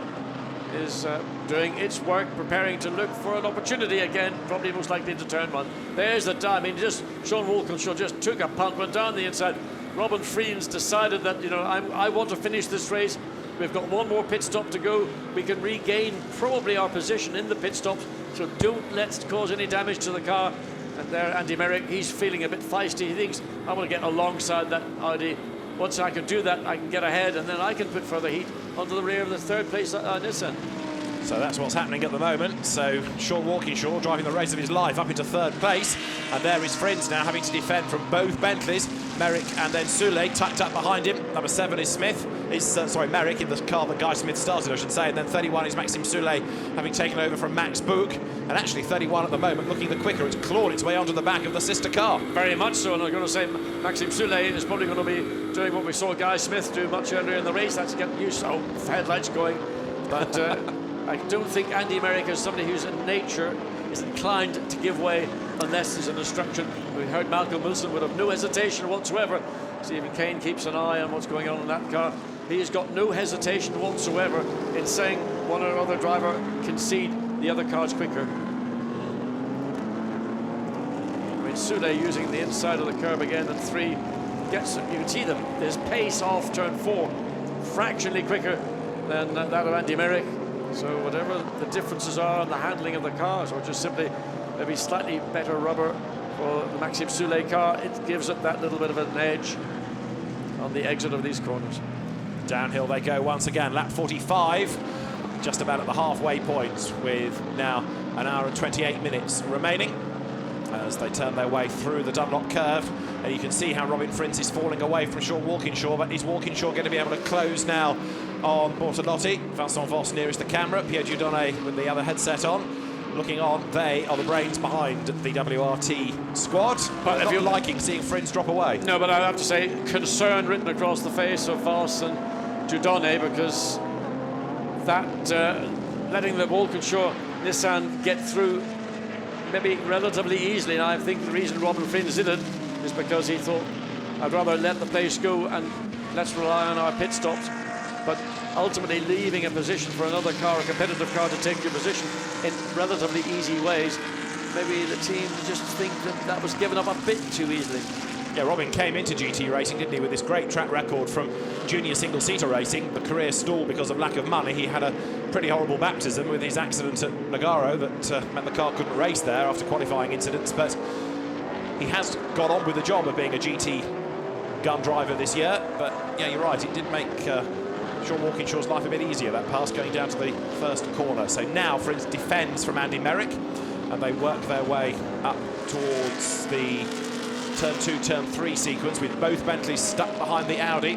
is doing its work, preparing to look for an opportunity again, probably most likely to turn one. There's the time. I mean, just Sean Walkinshaw just took a punt, went down the inside. Robin Friens decided that, you know, I want to finish this race. We've got one more pit stop to go. We can regain probably our position in the pit stops, so don't let's cause any damage to the car. And there, Andy Merrick, he's feeling a bit feisty. He thinks, I want to get alongside that Audi. Once I can do that, I can get ahead, and then I can put further heat onto the rear of the third place Nissan. So that's what's happening at the moment. So Sean Walkinshaw driving the race of his life up into third place. And there is Friends now having to defend from both Bentleys. Merrick and then Soule tucked up behind him. Number 7 is Smith. Merrick in the car that Guy Smith started, I should say. And then 31 is Maxime Soule, having taken over from Max Book. And actually 31 at the moment, looking the quicker. It's clawed its way onto the back of the sister car. Very much so, and I'm going to say Maxime Soule is probably going to be doing what we saw Guy Smith do much earlier in the race. That's getting used to headlights going. But I don't think Andy Merrick is somebody who's in nature is inclined to give way unless there's an instruction. We heard Malcolm Wilson would have no hesitation whatsoever. Stephen Kane keeps an eye on what's going on in that car. He's got no hesitation whatsoever in saying one or other driver concede, the other car's quicker. I mean, Soule using the inside of the curb again at 3 gets, you can see them, there's pace off turn 4, fractionally quicker than that of Andy Merrick. So whatever the differences are in the handling of the cars, or just simply maybe slightly better rubber for the Maxime Soule car, it gives it that little bit of an edge on the exit of these corners. Downhill they go once again, lap 45, just about at the halfway point, with now an hour and 28 minutes remaining as they turn their way through the Dunlop curve. And you can see how Robin Friens is falling away from Sean Walkinshaw, but is Walkinshaw going to be able to close now on Bortolotti? Vincent Voss nearest the camera, Pierre Dieudonné with the other headset on. Looking on, they are the brains behind the WRT squad. But if you're liking seeing Friens drop away. No, but I have to say, concern written across the face of Voss and Dieudonné, because that letting the Walkinshaw Nissan get through maybe relatively easily. And I think the reason Robin Friens did it is because he thought, I'd rather let the pace go and let's rely on our pit stops. But ultimately leaving a position for another car, a competitive car, to take your position in relatively easy ways, maybe the team just think that that was given up a bit too easily. Yeah, Robin came into GT racing, didn't he, with this great track record from junior single-seater racing. The career stalled because of lack of money. He had a pretty horrible baptism with his accident at Nogaro that meant the car couldn't race there after qualifying incidents, but he has got on with the job of being a GT gun driver this year. But yeah, you're right, it did make Sean Walkinshaw's life a bit easier, that pass going down to the first corner. So now Friens defends from Andy Merrick, and they work their way up towards the turn 2, turn 3 sequence, with both Bentleys stuck behind the Audi,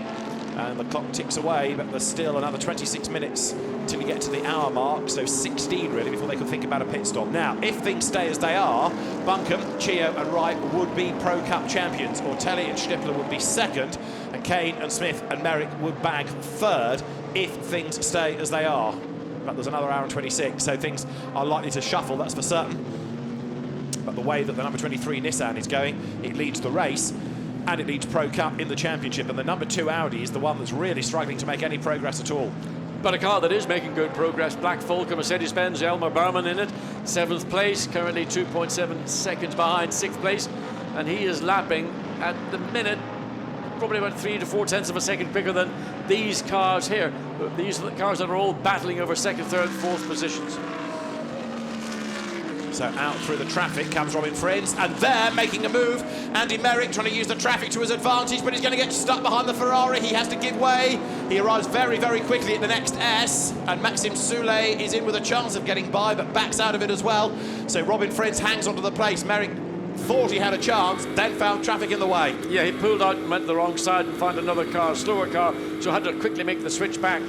and the clock ticks away, but there's still another 26 minutes till you get to the hour mark, so 16 really before they can think about a pit stop. Now, if things stay as they are, Buncombe, Chio and Wright would be Pro Cup champions, Ortelli and Stippler would be second, and Kane and Smith and Merrick would bag third if things stay as they are. But there's another hour and 26, so things are likely to shuffle, that's for certain. But the way that the number 23 Nissan is going, it leads the race and it leads Pro Cup in the championship, and the number 2 Audi is the one that's really struggling to make any progress at all. But a car that is making good progress, Black Volker Mercedes-Benz, Elmar Berman in it, 7th place, currently 2.7 seconds behind 6th place, and he is lapping at the minute probably about 3 to 4 tenths of a second quicker than these cars here. These are the cars that are all battling over 2nd, 3rd, 4th positions. So out through the traffic comes Robin Friens, and there making a move, Andy Merrick trying to use the traffic to his advantage, but he's going to get stuck behind the Ferrari. He has to give way. He arrives very, very quickly at the next S, and Maxime Soule is in with a chance of getting by, but backs out of it as well. So Robin Friens hangs onto the place. Merrick thought he had a chance, then found traffic in the way. Yeah, he pulled out and went the wrong side and found another car, slower car, so had to quickly make the switch back.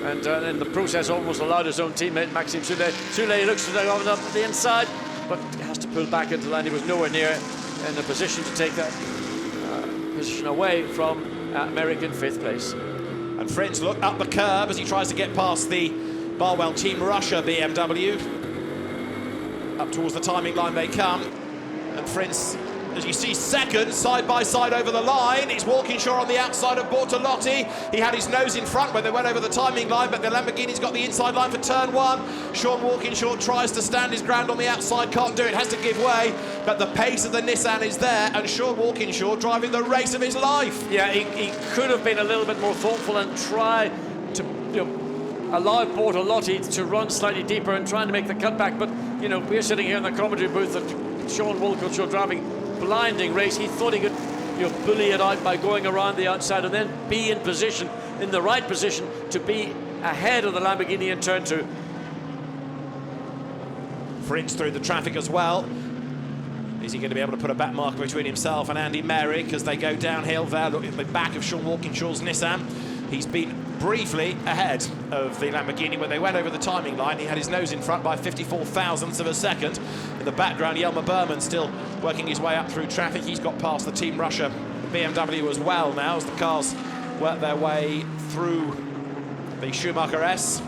And in the process almost allowed his own teammate Maxime Soule. Soule looks to go up the inside, but he has to pull back into the line. He was nowhere near in a position to take that position away from Merrick in 5th place. And Friens look up the curb as he tries to get past the Barwell Team Russia BMW. Up towards the timing line they come, and Friens as you see second, side by side over the line. It's Walkinshaw on the outside of Bortolotti. He had his nose in front when they went over the timing line, but the Lamborghini's got the inside line for turn one. Sean Walkinshaw tries to stand his ground on the outside, can't do it, has to give way, but the pace of the Nissan is there, and Sean Walkinshaw driving the race of his life. Yeah, he could have been a little bit more thoughtful and try to, allow Bortolotti to run slightly deeper and trying to make the cutback, but we're sitting here in the commentary booth and Sean Walkinshaw driving blinding race. He thought he could bully it out by going around the outside and then be in position, in the right position to be ahead of the Lamborghini in turn two. Frins through the traffic as well. Is he going to be able to put a back marker between himself and Andy Merrick as they go downhill there? Look at the back of Sean Walkinshaw's Nissan. He's been briefly ahead of the Lamborghini when they went over the timing line. He had his nose in front by 54 thousandths of a second. In the background, Jelmer Berman still working his way up through traffic. He's got past the Team Russia BMW as well now as the cars work their way through the Schumacher S.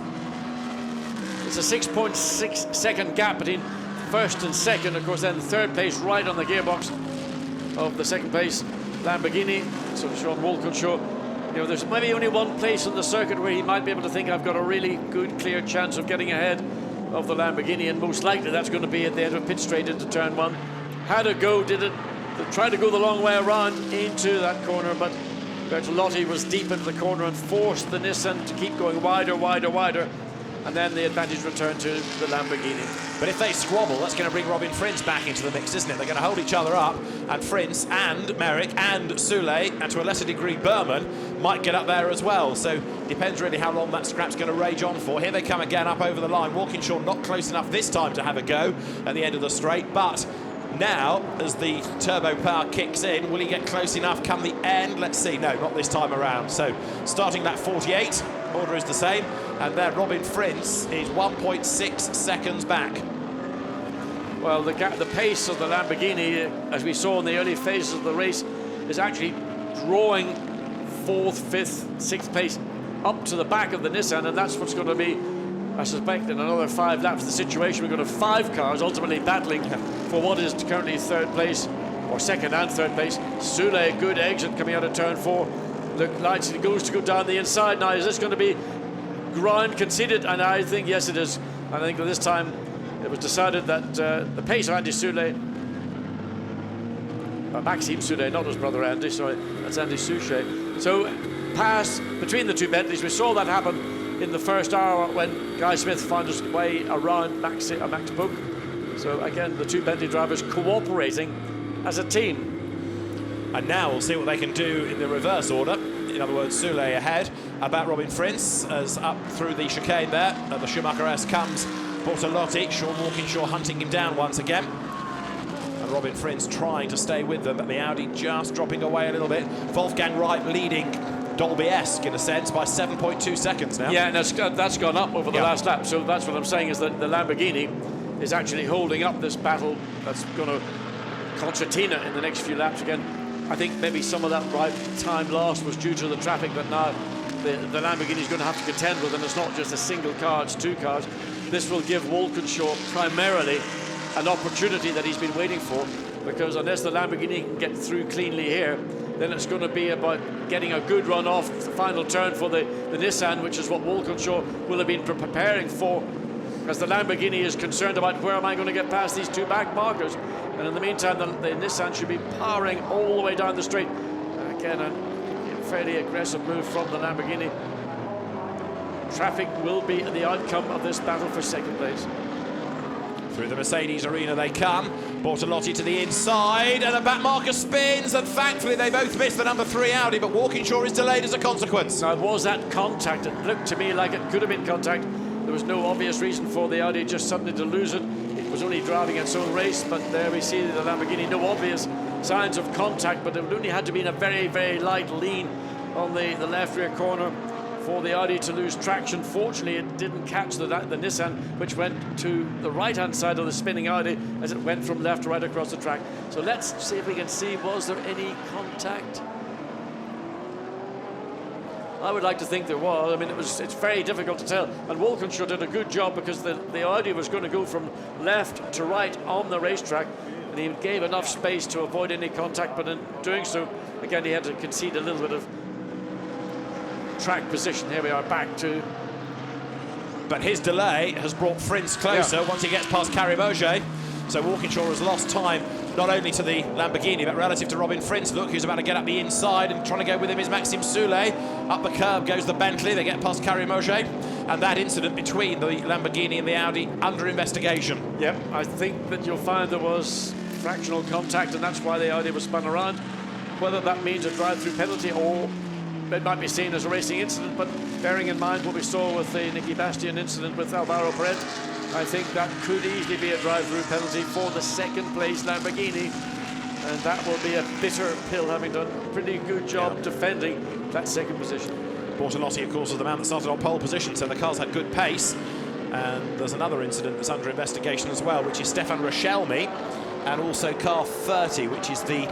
It's a 6.6 second gap between first and second. Of course, then third place right on the gearbox of the second place Lamborghini. So Sean Walkinshaw, there's maybe only one place on the circuit where he might be able to think, I've got a really good, clear chance of getting ahead of the Lamborghini, and most likely that's going to be at the end of pit straight into turn one. Had a go, did it, tried to go the long way around into that corner, but Bertolotti was deep into the corner and forced the Nissan to keep going wider, wider, wider, and then the advantage returned to the Lamborghini. But if they squabble, that's going to bring Robin Frins back into the mix, isn't it? They're going to hold each other up, and Frins and Merrick and Soulé, and to a lesser degree Berman, might get up there as well. So depends really how long that scrap's going to rage on for. Here they come again up over the line. Walkinshaw not close enough this time to have a go at the end of the straight, but now, as the turbo power kicks in, will he get close enough come the end? Let's see. No, not this time around. So starting that 48, order is the same, and there Robin Frins is 1.6 seconds back. Well, the pace of the Lamborghini, as we saw in the early phases of the race, is actually drawing fourth, fifth, sixth place up to the back of the Nissan, and that's what's going to be, I suspect, in another 5 laps of the situation. We're going to have 5 cars ultimately battling for what is currently third place, or second and third place. Soulé, good exit coming out of turn 4. Look, lights, it goes to go down the inside. Now, is this going to be ground conceded? And I think, yes, it is. I think this time it was decided that the pace of Andy Soulé, Maxime Soulé, not his brother Andy, sorry, that's Andy Souchet. So, pass between the two Bentleys. We saw that happen in the first hour when Guy Smith found his way around Max Book. So again, the two Bentley drivers cooperating as a team. And now we'll see what they can do in the reverse order. In other words, Soulé ahead, about Robin Frins, as up through the chicane there at the Schumacher S comes Bortolotti. Sean Walkinshaw hunting him down once again. And Robin Frins trying to stay with them, but the Audi just dropping away a little bit. Wolfgang Wright leading Dolby-esque in a sense by 7.2 seconds now. Yeah, and that's gone up over the last lap. So that's what I'm saying, is that the Lamborghini is actually holding up this battle that's going to concertina in the next few laps again. I think maybe some of that time lost was due to the traffic that now the Lamborghini is going to have to contend with, and it's not just a single car, it's 2 cars. This will give Walkinshaw primarily an opportunity that he's been waiting for, because unless the Lamborghini can get through cleanly here, then it's going to be about getting a good run off the final turn for the Nissan, which is what Walkinshaw will have been preparing for, as the Lamborghini is concerned about where am I going to get past these 2 back markers. And in the meantime, the Nissan should be powering all the way down the straight. Again, a fairly aggressive move from the Lamborghini. Traffic will be the outcome of this battle for second place. Through the Mercedes arena they come. Bortolotti to the inside, and a back marker spins, and thankfully they both missed the number 3 Audi, but Walkinshaw is delayed as a consequence. Now, was that contact? It looked to me like it could have been contact. There was no obvious reason for the Audi just suddenly to lose it. It was only driving its own race, but there we see the Lamborghini, no obvious signs of contact, but it only had to be in a very, very light lean on the left rear corner for the Audi to lose traction. Fortunately, it didn't catch the Nissan, which went to the right-hand side of the spinning Audi as it went from left to right across the track. So let's see if we can see, was there any contact? I would like to think there was. I mean, it's very difficult to tell. And Walkinshaw did a good job, because the Audi was going to go from left to right on the racetrack. and he gave enough space to avoid any contact, but in doing so, again, he had to concede a little bit of track position. Here we are back to... But his delay has brought Frins closer once he gets past Carrie Mauger. So Walkinshaw has lost time, not only to the Lamborghini, but relative to Robin Frins. Look, who's about to get up the inside, and trying to go with him is Maxime Soulet. Up the curb goes the Bentley. They get past Carrie Mauger. And that incident between the Lamborghini and the Audi under investigation. Yep, I think that you'll find there was fractional contact, and that's why the Audi was spun around. Whether that means a drive-through penalty or it might be seen as a racing incident, but bearing in mind what we saw with the Nicky Bastien incident with Alvaro Perez, I think that could easily be a drive-through penalty for the second place Lamborghini, and that will be a bitter pill, having done a pretty good job defending that second position. Bortolotti, of course, was the man that started on pole position, so the cars had good pace. And there's another incident that's under investigation as well, which is Stefan Rochelmi, and also car 30, which is the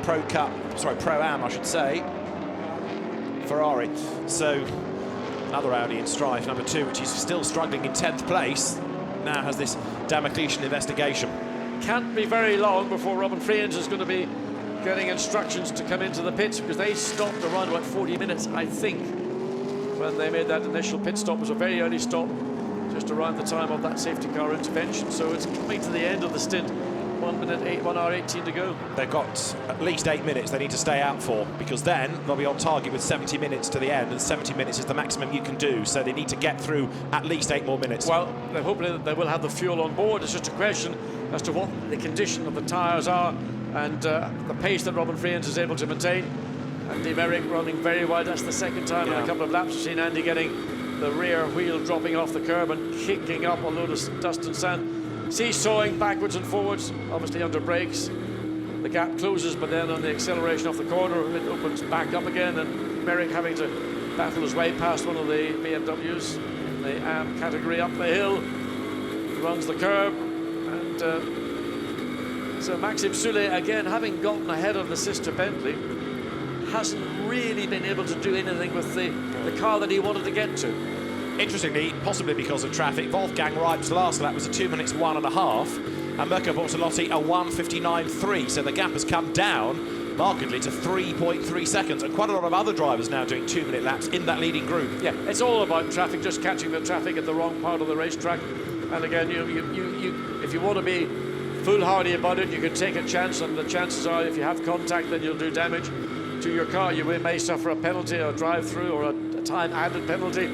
Pro-Am, I should say, Ferrari. So another Audi in strife, number 2, which is still struggling in 10th place, now has this Damocletian investigation. Can't be very long before Robin Friends is going to be getting instructions to come into the pits, because they stopped around about 40 minutes, I think, when they made that initial pit stop. It was a very early stop, just around the time of that safety car intervention. So it's coming to the end of the stint. 1 hour 18 to go. They've got at least 8 minutes they need to stay out for, because then they'll be on target with 70 minutes to the end, and 70 minutes is the maximum you can do, so they need to get through at least 8 more minutes. Well, they're hoping that they will have the fuel on board. It's just a question as to what the condition of the tyres are, and the pace that Robin Friends is able to maintain. Andy Merrick running very wide. That's the second time in a couple of laps we've seen Andy getting the rear wheel dropping off the curb and kicking up a load of dust and sand. Seesawing backwards and forwards, obviously under brakes. The gap closes, but then on the acceleration off the corner, it opens back up again, and Merrick having to battle his way past one of the BMWs in the AM category up the hill, runs the curb, and so Maxime Soulet, again, having gotten ahead of the sister Bentley, hasn't really been able to do anything with the car that he wanted to get to. Interestingly, possibly because of traffic, Wolfgang Reip's last lap was a 2 minutes 1.5, and Mirko Bortolotti a 1:59.3, so the gap has come down markedly to 3.3 seconds, and quite a lot of other drivers now doing 2-minute laps in that leading group. Yeah, it's all about traffic, just catching the traffic at the wrong part of the racetrack. And again, if you want to be foolhardy about it, you can take a chance, and the chances are if you have contact, then you'll do damage to your car. You may suffer a penalty, or a drive-through, or a time-added penalty.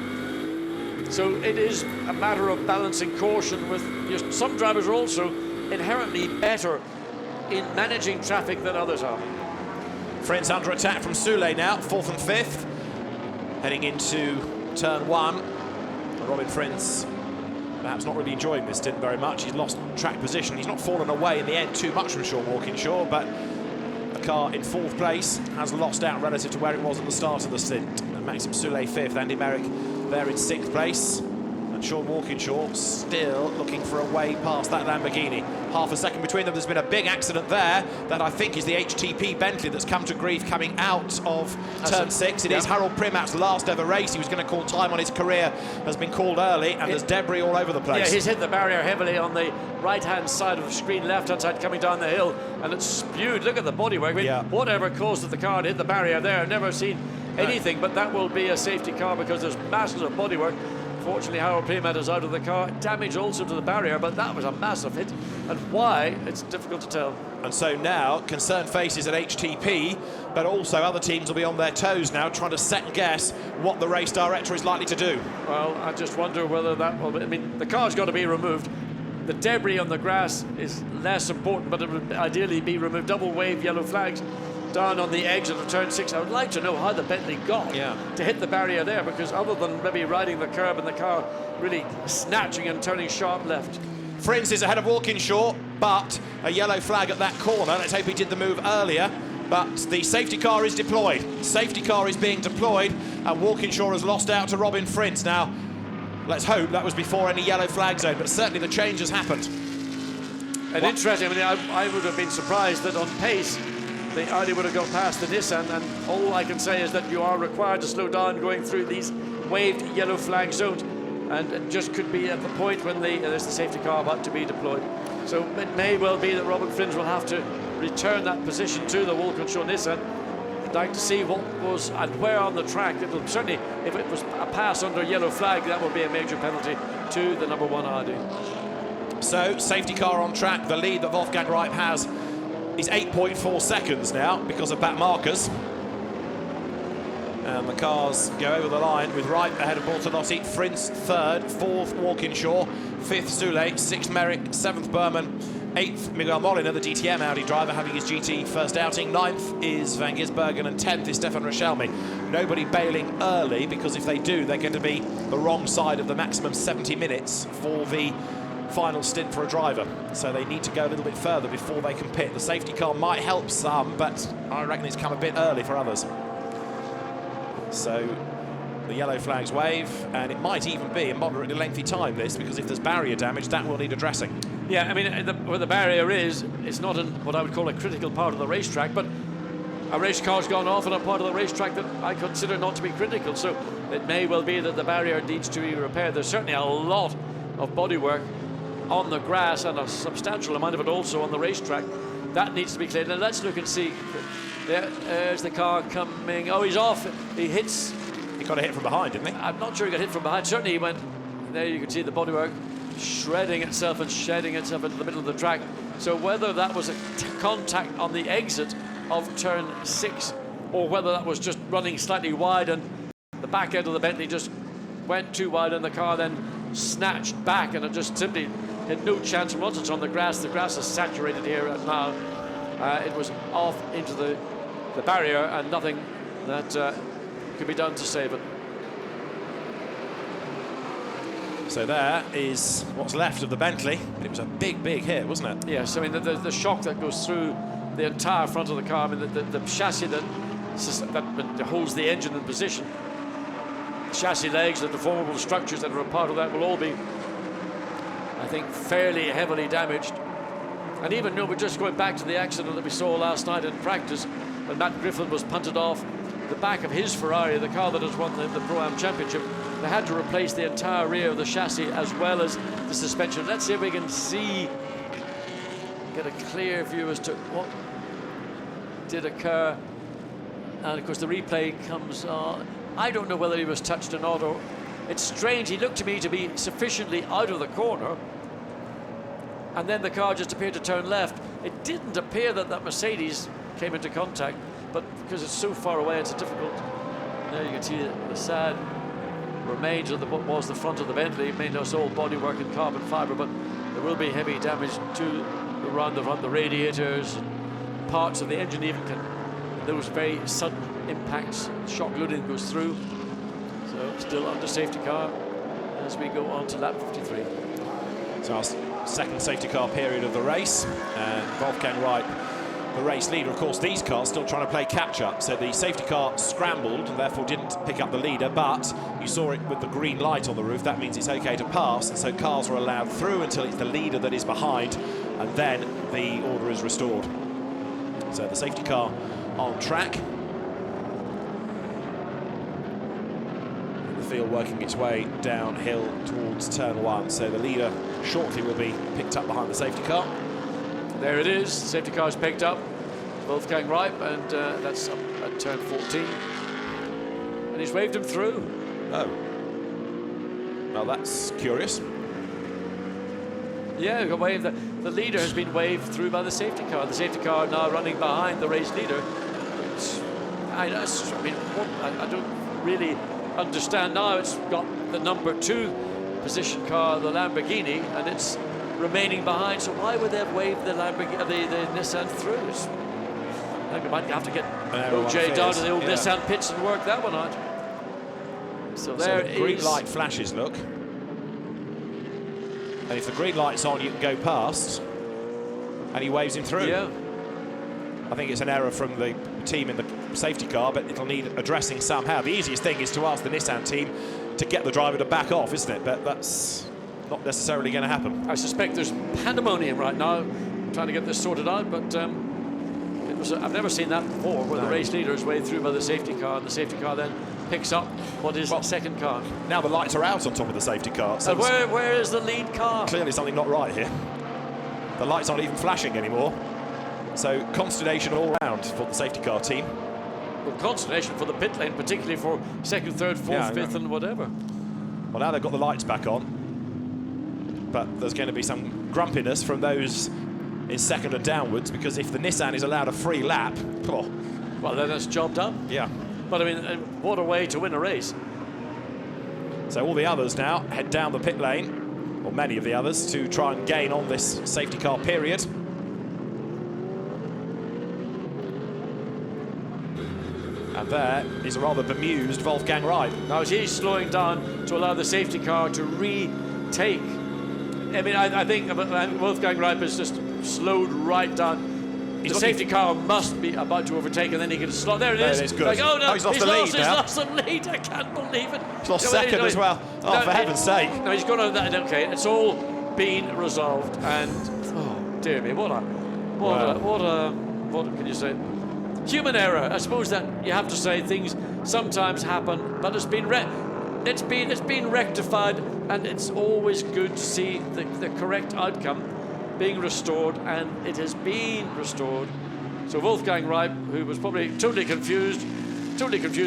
So it is a matter of balancing caution with some drivers are also inherently better in managing traffic than others are. Friends under attack from Soulet now, 4th and 5th, heading into turn 1. Robin Friends perhaps not really enjoying this stint very much. He's lost track position. He's not fallen away in the end too much from Sean Walkinshaw, but the car in 4th place has lost out relative to where it was at the start of the stint. And Maxime Soulet 5th, Andy Merrick there in 6th place, and Sean Walkinshaw still looking for a way past that Lamborghini. Half a second between them. There's been a big accident there that I think is the HTP Bentley that's come to grief coming out of turn 6. It is Harold Primat's last ever race. He was going to call time on his career, has been called early, and there's debris all over the place. Yeah, he's hit the barrier heavily on the right-hand side of the screen, left-hand side coming down the hill, and it's spewed. Look at the bodywork. I mean, whatever caused the car to hit the barrier there, I've never seen anything, but that will be a safety car because there's masses of bodywork. Fortunately, Harold Primat is out of the car. Damage also to the barrier, but that was a massive hit. And why, it's difficult to tell. And so now, concerned faces at HTP, but also other teams will be on their toes now, trying to second guess what the race director is likely to do. Well, I just wonder whether that will be, I mean, the car's got to be removed. The debris on the grass is less important, but it would ideally be removed. Double wave yellow flags down on the exit of turn 6. I would like to know how the Bentley got to hit the barrier there, because other than maybe riding the curb and the car really snatching and turning sharp left. Friends is ahead of Walkinshaw, but a yellow flag at that corner. Let's hope he did the move earlier, but the safety car is deployed. Safety car is being deployed, and Walkinshaw has lost out to Robin Friends. Now, let's hope that was before any yellow flag zone, but certainly the change has happened. And interesting, I mean, I would have been surprised that on pace, the Audi would have got past the Nissan, and all I can say is that you are required to slow down going through these waved yellow flag zones, and it just could be at the point when there's the safety car about to be deployed. So it may well be that Robert Fringe will have to return that position to the Walkinshaw Nissan. I'd like to see what was and where on the track. It'll certainly, if it was a pass under a yellow flag, that would be a major penalty to the number 1 Audi. So, safety car on track. The lead that Wolfgang Reip has is 8.4 seconds now because of back markers. And the cars go over the line with Reip ahead of Bortolotti, Frins third, fourth Walkinshaw, fifth Soule, sixth Merrick, seventh Berman, eighth Miguel Molina, the DTM Audi driver, having his GT first outing. Ninth is Van Gisbergen and 10th is Stefan Rochelmi. Nobody bailing early, because if they do, they're going to be the wrong side of the maximum 70 minutes for the final stint for a driver. So they need to go a little bit further before they can pit. The safety car might help some, but I reckon it's come a bit early for others. So the yellow flags wave, and it might even be a moderately lengthy time, this, because if there's barrier damage, that will need addressing. Yeah, I mean, where the barrier is, it's not in what I would call a critical part of the racetrack, but a race car's gone off on a part of the racetrack that I consider not to be critical, so it may well be that the barrier needs to be repaired. There's certainly a lot of bodywork on the grass, and a substantial amount of it also on the racetrack. That needs to be cleared. Now let's look and see. There's the car coming. Oh, he's off. He hits. He got a hit from behind, didn't he? I'm not sure he got hit from behind. Certainly he went. There you can see the bodywork shredding itself and shedding itself into the middle of the track. So whether that was a contact on the exit of turn 6, or whether that was just running slightly wide and the back end of the Bentley just went too wide and the car then snatched back, and it just simply had no chance. Once it's on the grass is saturated here now. It was off into the barrier, and nothing that could be done to save it. So there is what's left of the Bentley. It was a big, big hit, wasn't it? Yes, I mean, the shock that goes through the entire front of the car. I mean, the chassis that holds the engine in position, chassis legs, the deformable structures that are a part of that will all be, I think, fairly heavily damaged. And even, we're just going back to the accident that we saw last night in practice when Matt Griffin was punted off the back of his Ferrari, the car that has won the Pro-Am Championship. They had to replace the entire rear of the chassis as well as the suspension. Let's see if we can get a clear view as to what did occur. And of course the replay comes on. I don't know whether he was touched or not. Or it's strange. He looked to me to be sufficiently out of the corner, and then the car just appeared to turn left. It didn't appear that Mercedes came into contact, but because it's so far away, it's difficult. There you can see the sad remains of what was the front of the Bentley. It may not all bodywork and carbon fibre, but there will be heavy damage to around the radiators, and parts of the engine even those very sudden impacts, shock loading goes through. So still under safety car as we go on to lap 53. So our second safety car period of the race, and Wolfgang Reip, the race leader. Of course, these cars still trying to play catch-up, so the safety car scrambled and therefore didn't pick up the leader, but you saw it with the green light on the roof. That means it's okay to pass, and so cars are allowed through until it's the leader that is behind, and then the order is restored. So the safety car on track. The field working its way downhill towards turn 1, so the leader shortly will be picked up behind the safety car. There it is, the safety car is picked up, Wolfgang Reip, and that's up at turn 14. And he's waved him through. Oh. Well, that's curious. Yeah, he got waved. The leader has been waved through by the safety car. The safety car now running behind the race leader. I don't really understand now. It's got the number 2 position car, the Lamborghini, and it's remaining behind. So why would they have waved the Nissan through? I think we might have to get OJ down to the old Nissan pits and work that one out. So there the green light flashes, look. And if the green light's on, you can go past. And he waves him through. Yeah. I think it's an error from the team in the safety car, but it'll need addressing somehow. The easiest thing is to ask the Nissan team to get the driver to back off, isn't it? But that's not necessarily going to happen. I suspect there's pandemonium right now trying to get this sorted out, but I've never seen that before, where the race leader is waved through by the safety car, and the safety car then picks up what is the second car. Now the lights are out on top of the safety car. So where is the lead car? Clearly something not right here. The lights aren't even flashing anymore. So consternation all round for the safety car team. Well, consternation for the pit lane, particularly for second, third, fourth, fifth, and whatever. Well, now they've got the lights back on, but there's going to be some grumpiness from those in second and downwards, because if the Nissan is allowed a free lap, oh. Well, then it's job done. Yeah. But I mean, what a way to win a race. So all the others now head down the pit lane, or many of the others, to try and gain on this safety car period. And there is a rather bemused Wolfgang Reib. Now he's slowing down to allow the safety car to retake. I mean, I think Wolfgang Reib has just slowed right down. The safety car must be about to overtake, and then he can slow. There it is. There it is, good. Like, oh no, he's lost the lead now. He's lost the lead. I can't believe it. He's lost second as well. Oh, for heaven's sake. No, he's gone over that. Okay, it's all been resolved, and oh dear me, what can you say? Human error. I suppose that you have to say things sometimes happen, but it's been rectified, and it's always good to see the correct outcome being restored, and it has been restored. So Wolfgang Reib, who was probably totally confused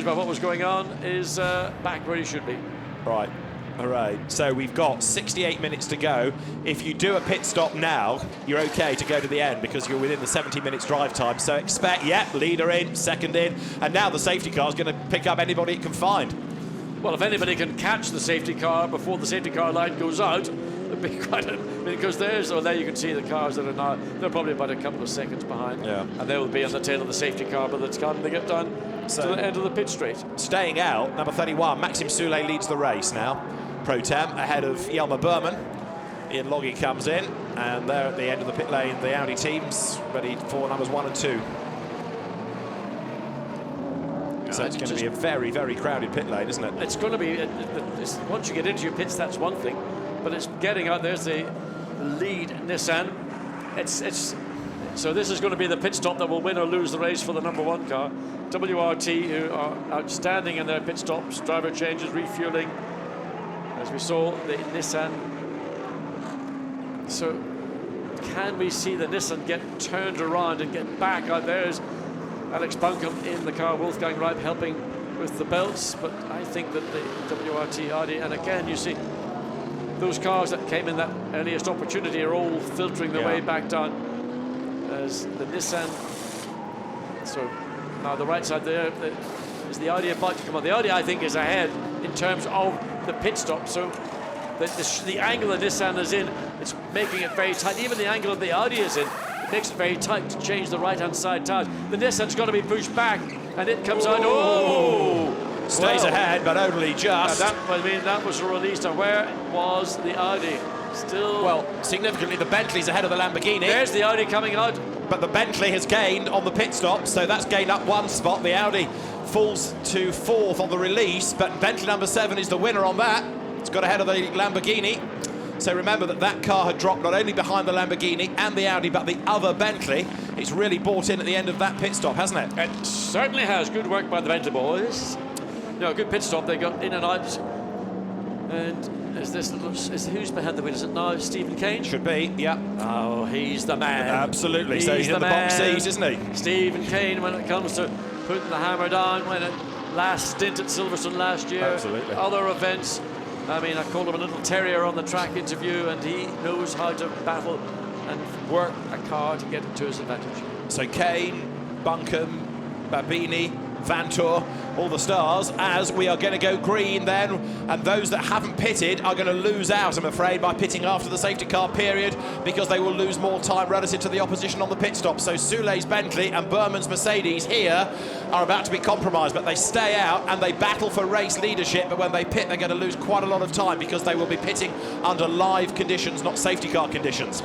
by what was going on, is back where he should be. Right. Hooray. So we've got 68 minutes to go. If you do a pit stop now, you're okay to go to the end because you're within the 70 minutes drive time. So expect, leader in, second in, and now the safety car is going to pick up anybody it can find. Well, if anybody can catch the safety car before the safety car light goes out, it'd be quite because there you can see the cars that are now, they're probably about a couple of seconds behind. Yeah. And they will be on the tail of the safety car by the time they get down to the end of the pit straight. Staying out, number 31, Maxim Soulé leads the race now. Pro Tem ahead of Jelmer Berman. Ian Loggy comes in, and there at the end of the pit lane, the Audi teams ready for numbers 1 and 2. So it's going to be a very, very crowded pit lane, isn't it? It's going to be, once you get into your pits, that's one thing, but it's getting out. There's the lead Nissan. So this is going to be the pit stop that will win or lose the race for the number 1 car. WRT, who are outstanding in their pit stops, driver changes, refueling. As we saw, the Nissan. So can we see the Nissan get turned around and get back out? There's Alex Buncombe in the car, Wolfgang Reib helping with the belts, but I think that the WRT Audi, and again you see those cars that came in that earliest opportunity are all filtering their way back down as the Nissan. So now the right side there is the Audi about to come on. The Audi, I think, is ahead in terms of the pit stop, so the angle the Nissan is in, it's making it very tight. Even the angle of the Audi is in, it makes it very tight to change the right-hand side tires. The Nissan's got to be pushed back, and it comes out. Oh! Stays ahead, but only just. That was released. And where was the Audi? Still. Well, significantly, the Bentley's ahead of the Lamborghini. There's the Audi coming out. But the Bentley has gained on the pit stop, so that's gained up 1 spot. The Audi falls to 4th on the release, but Bentley number 7 is the winner on that. It's got ahead of the Lamborghini. So remember that car had dropped not only behind the Lamborghini and the Audi, but the other Bentley. It's really bought in at the end of that pit stop, hasn't it? It certainly has. Good work by the Bentley boys. Good pit stop. They got in and out. And who's behind the wheel? Is it now Stephen Kane? Should be, yeah. Oh, he's the man. Absolutely. So he's in the box seats, isn't he? Stephen Kane, when it comes to putting the hammer down, when it last stint at Silverstone last year. Absolutely. Other events. I mean, I called him a little terrier on the track interview, and he knows how to battle and work a car to get it to his advantage. So Kane, Buncombe, Babini, Vantour, all the stars, as we are going to go green then, and those that haven't pitted are going to lose out, I'm afraid, by pitting after the safety car period, because they will lose more time relative to the opposition on the pit stop. So Soulé's Bentley and Berman's Mercedes here are about to be compromised, but they stay out and they battle for race leadership, but when they pit they're going to lose quite a lot of time because they will be pitting under live conditions, not safety car conditions.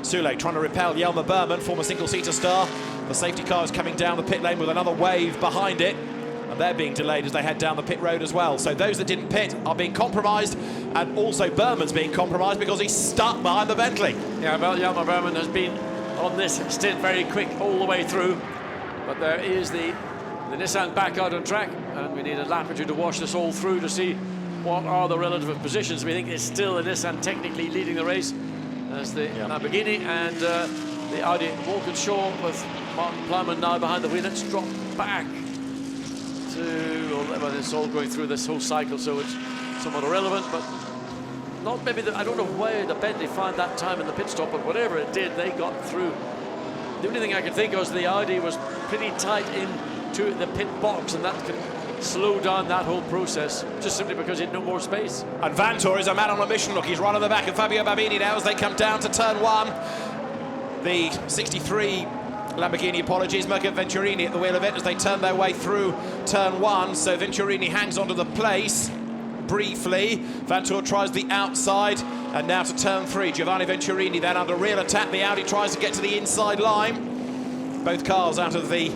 Soulé trying to repel Jelmer Berman, former single-seater star. The safety car is coming down the pit lane with another wave behind it, and they're being delayed as they head down the pit road as well. So those that didn't pit are being compromised, and also Berman's being compromised because he's stuck behind the Bentley. Yeah, well, Jelmer Berman has been on this stint very quick all the way through, but there is the Nissan back out on track, and we need a lap or two to wash this all through to see what are the relative positions. We think it's still the Nissan technically leading the race, as the Lamborghini, and the Audi Walkinshaw with Martin Plowman now behind the wheel. It's dropped back to, well, it's all going through this whole cycle, so it's somewhat irrelevant, but not maybe, I don't know why the Bentley found that time in the pit stop, but whatever it did, they got through. The only thing I can think of is the Audi was pretty tight into the pit box, and that can slow down that whole process, just simply because he had no more space. And Vantor is a man on a mission. Look, he's right on the back of Fabio Babini now as they come down to turn 1. The 63 Lamborghini, apologies, Mirko Venturini at the wheel of it as they turn their way through turn 1. So Venturini hangs onto the place briefly. Vantor tries the outside, and now to turn 3. Giovanni Venturini then under real attack. The Audi tries to get to the inside line. Both cars out of the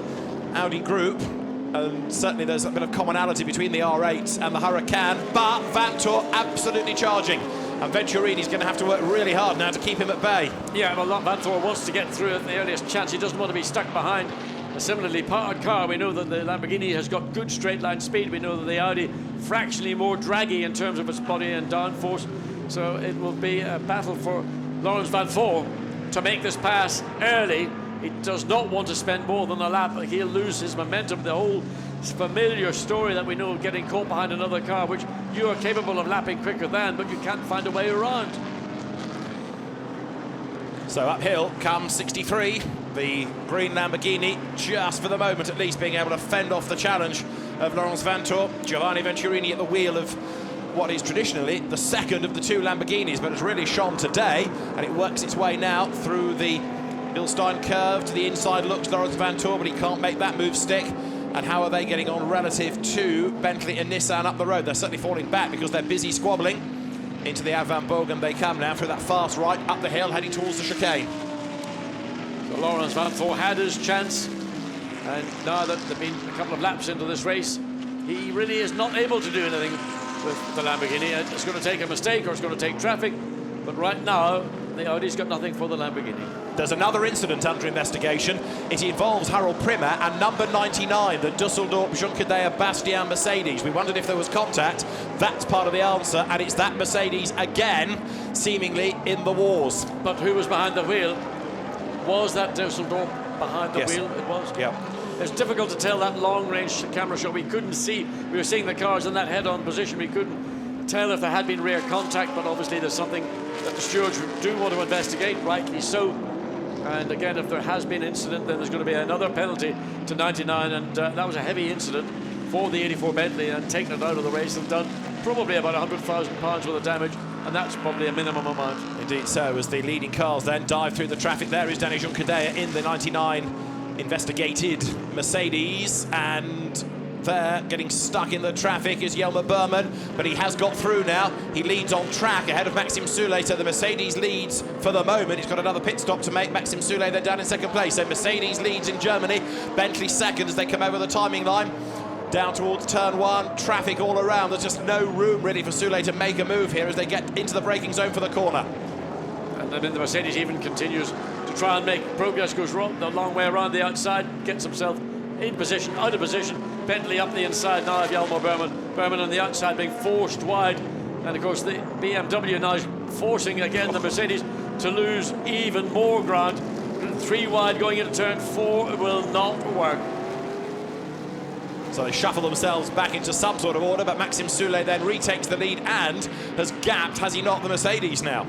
Audi group, and certainly there's a bit of commonality between the R8 and the Huracan, but Vantor absolutely charging, and Venturini's going to have to work really hard now to keep him at bay. Yeah, well, Vantor wants to get through at the earliest chance. He doesn't want to be stuck behind a similarly powered car. We know that the Lamborghini has got good straight line speed. We know that the Audi fractionally more draggy in terms of its body and downforce. So it will be a battle for Laurens Vantor to make this pass early. He does not want to spend more than a lap. He'll lose his momentum. The whole familiar story that we know of getting caught behind another car, which you are capable of lapping quicker than, but you can't find a way around. So uphill comes 63, the green Lamborghini, just for the moment at least being able to fend off the challenge of Laurens Vantor. Giovanni Venturini at the wheel of what is traditionally the second of the 2 Lamborghinis, but has really shone today, and it works its way now through the Bilstein curve to the inside, looks Laurens Vantor, but he can't make that move stick. And how are they getting on relative to Bentley and Nissan up the road? They're certainly falling back because they're busy squabbling. Into the Avant Bogen they come now through that fast right up the hill, heading towards the chicane. So Laurens Vantor had his chance, and now that they've been a couple of laps into this race, he really is not able to do anything with the Lamborghini. It's going to take a mistake or it's going to take traffic, but right now the Audi's got nothing for the Lamborghini. There's another incident under investigation. It involves Harold Primmer and number 99, the Dusseldorf Junkerdeier Bastian Mercedes. We wondered if there was contact. That's part of the answer, and it's that Mercedes again, seemingly in the wars. But who was behind the wheel? Was that Dusseldorf behind the wheel? It was. Yeah. It's difficult to tell that long-range camera shot. We couldn't see. We were seeing the cars in that head-on position. We couldn't tell if there had been rear contact, but obviously there's something that the stewards do want to investigate, rightly so. And again, if there has been incident, then there's going to be another penalty to 99, and that was a heavy incident for the 84 Bentley, and taken it out of the race and done probably about £100,000 worth of damage, and that's probably a minimum amount. Indeed so, as the leading cars then dive through the traffic. There is Danny Junkerdeier in the 99 investigated Mercedes, and there, getting stuck in the traffic is Jelmer Berman, but he has got through now. He leads on track ahead of Maxim Soule, so the Mercedes leads for the moment. He's got another pit stop to make. Maxim Soule then down in second place, so Mercedes leads in Germany. Bentley second as they come over the timing line. Down towards turn 1, traffic all around. There's just no room really for Soule to make a move here as they get into the braking zone for the corner. And then the Mercedes even continues to try and make progress, goes wrong, the long way around the outside, gets himself in position, out of position. Bentley up the inside now of Jelmer Berman. Berman on the outside being forced wide. And of course the BMW now is forcing again the Mercedes to lose even more ground. 3 wide going into turn 4, it will not work. So they shuffle themselves back into some sort of order, but Maxim Soule then retakes the lead and has gapped, has he not, the Mercedes now?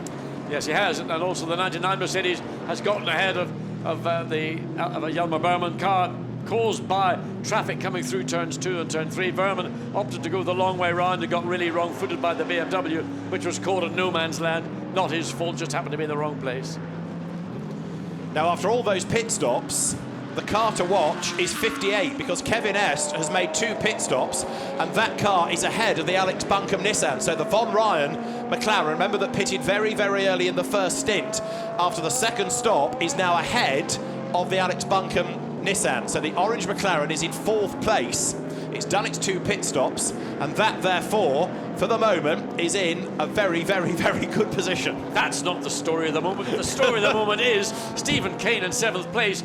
Yes, he has, and also the 99 Mercedes has gotten ahead of a Jelmer Berman car, caused by traffic coming through turns 2 and turn 3. Berman opted to go the long way round and got really wrong-footed by the BMW, which was caught in no man's land. Not his fault, just happened to be in the wrong place. Now, after all those pit stops, the car to watch is 58, because Kevin Est has made 2 pit stops, and that car is ahead of the Alex Buncombe Nissan. So the Von Ryan McLaren, remember, that pitted very, very early in the first stint, after the second stop, is now ahead of the Alex Buncombe Nissan. So the orange McLaren is in 4th place. It's done its 2 pit stops, and that, therefore, for the moment, is in a very, very, very good position. That's not the story of the moment. The story of the moment is Stephen Kane in 7th place.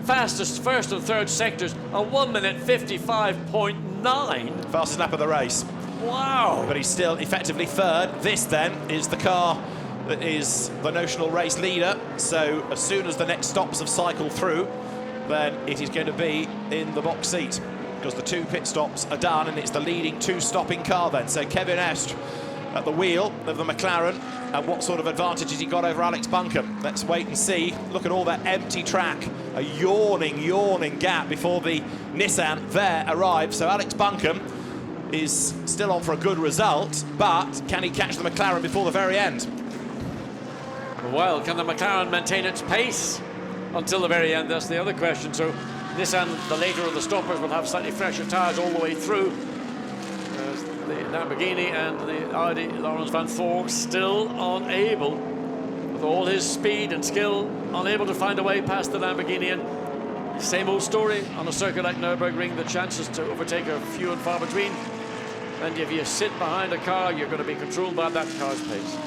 Fastest first and third sectors, a 1 minute 55.9. Fastest lap of the race. Wow. But he's still effectively third. This, then, is the car that is the notional race leader. So as soon as the next stops have cycled through, then it is going to be in the box seat, because the 2 pit stops are done, and it's the leading 2-stopping car then. So Kevin Est at the wheel of the McLaren, and what sort of advantage has he got over Alex Buncombe? Let's wait and see. Look at all that empty track, a yawning gap before the Nissan there arrives. So Alex Buncombe is still on for a good result, but can he catch the McLaren before the very end? Well, can the McLaren maintain its pace until the very end? That's the other question. So Nissan, the later of the stoppers, will have slightly fresher tyres all the way through. The Lamborghini and the Audi, Laurens van Thor, still unable, with all his speed and skill, unable to find a way past the Lamborghini. And same old story on a circuit like Nurburgring, the chances to overtake are few and far between. And if you sit behind a car, you're going to be controlled by that car's pace.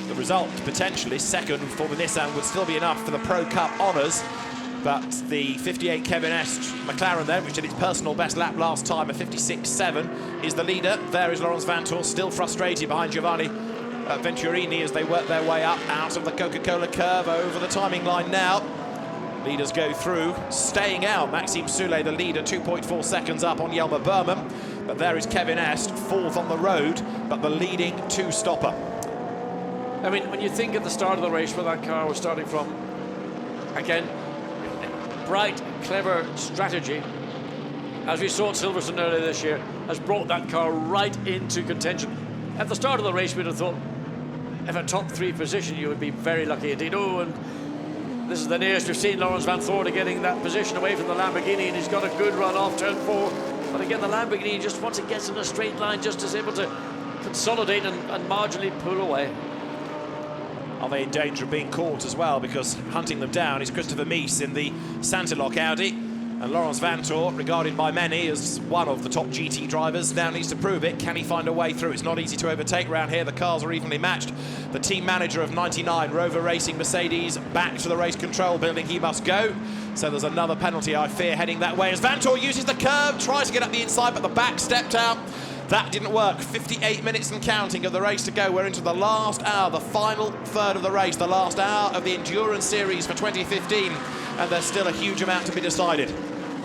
The result, potentially second for the Nissan, would still be enough for the Pro Cup honours. But the 58 Kevin Est McLaren then, which did its personal best lap last time, a 56.7, is the leader. There is Laurens van Thor, still frustrated behind Giovanni Venturini as they work their way up out of the Coca-Cola curve over the timing line now. Leaders go through, staying out. Maxime Soulet, the leader, 2.4 seconds up on Jelmer Berman. But there is Kevin Est, 4th on the road, but the leading 2-stopper. I mean, when you think at the start of the race where that car was starting from, again, bright, clever strategy, as we saw at Silverstone earlier this year, has brought that car right into contention. At the start of the race, we'd have thought, if a top 3 position, you would be very lucky indeed. Oh, and this is the nearest we've seen Laurens van Thor to getting that position away from the Lamborghini, and he's got a good run off turn 4. But again, the Lamborghini, just once it gets in a straight line, just is able to consolidate and marginally pull away. Are they in danger of being caught as well? Because hunting them down is Christopher Mies in the Santilok Audi. And Laurens van Thor, regarded by many as one of the top GT drivers, now needs to prove it. Can he find a way through? It's not easy to overtake around here. The cars are evenly matched. The team manager of 99, Rover Racing Mercedes, back to the race control building. He must go. So there's another penalty, I fear, heading that way as Van Thor uses the curve, tries to get up the inside, but the back stepped out. That didn't work. 58 minutes and counting of the race to go. We're into the last hour, the final third of the race, the last hour of the Endurance Series for 2015, and there's still a huge amount to be decided.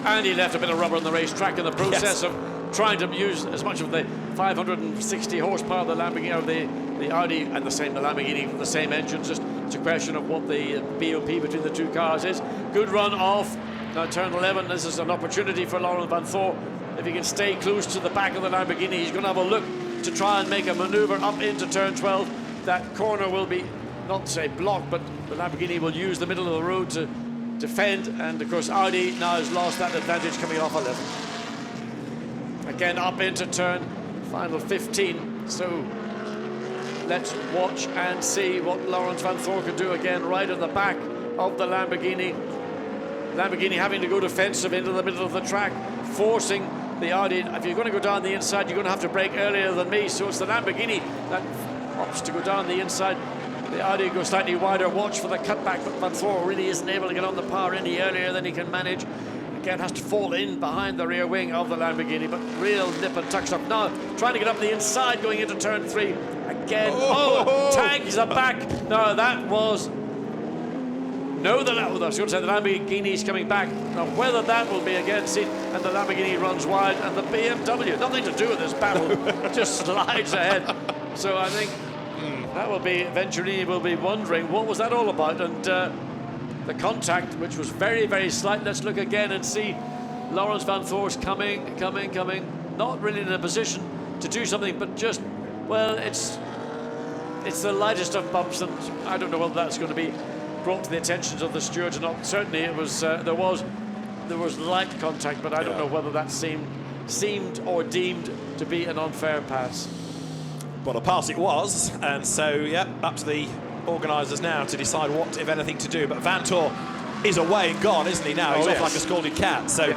And he left a bit of rubber on the racetrack in the process of trying to use as much of the 560 horsepower of the Lamborghini, or the Audi, and the Lamborghini, the same engine. Just it's a question of what the BOP between the 2 cars is. Good run off. Now turn 11. This is an opportunity for Laurens van Thor. If he can stay close to the back of the Lamborghini, he's going to have a look to try and make a manoeuvre up into turn 12. That corner will be, not say blocked, but the Lamborghini will use the middle of the road to defend. And of course, Audi now has lost that advantage coming off 11. Again, up into turn, final 15. So let's watch and see what Laurens van Thor can do again, right at the back of the Lamborghini. Lamborghini having to go defensive into the middle of the track, forcing the Audi. If you're going to go down the inside, you're going to have to brake earlier than me. So it's the Lamborghini that opts to go down the inside. The Audi goes slightly wider. Watch for the cutback, but Van Thor really isn't able to get on the power any earlier than he can manage. Again, has to fall in behind the rear wing of the Lamborghini, but real nip and tuck stuff. Now, trying to get up the inside going into turn 3. Again, tags are back. No, that was... No, I was going to say the Lamborghini's coming back. Now, whether that will be again seen, and the Lamborghini runs wide, and the BMW, nothing to do with this battle, just slides ahead. So I think that will be, Venturini will be wondering, what was that all about? And the contact, which was very, very slight. Let's look again and see Laurens van Thor's coming. Not really in a position to do something, but just, well, it's the lightest of bumps, and I don't know whether that's going to be brought to the attention of the stewards or not. Certainly it was there was light contact, but I don't know whether that seemed or deemed to be an unfair pass. Well, a pass it was, and so up to the organisers now to decide what, if anything, to do. But Van Thor is away and gone, isn't he now? He's off like a scalded cat. So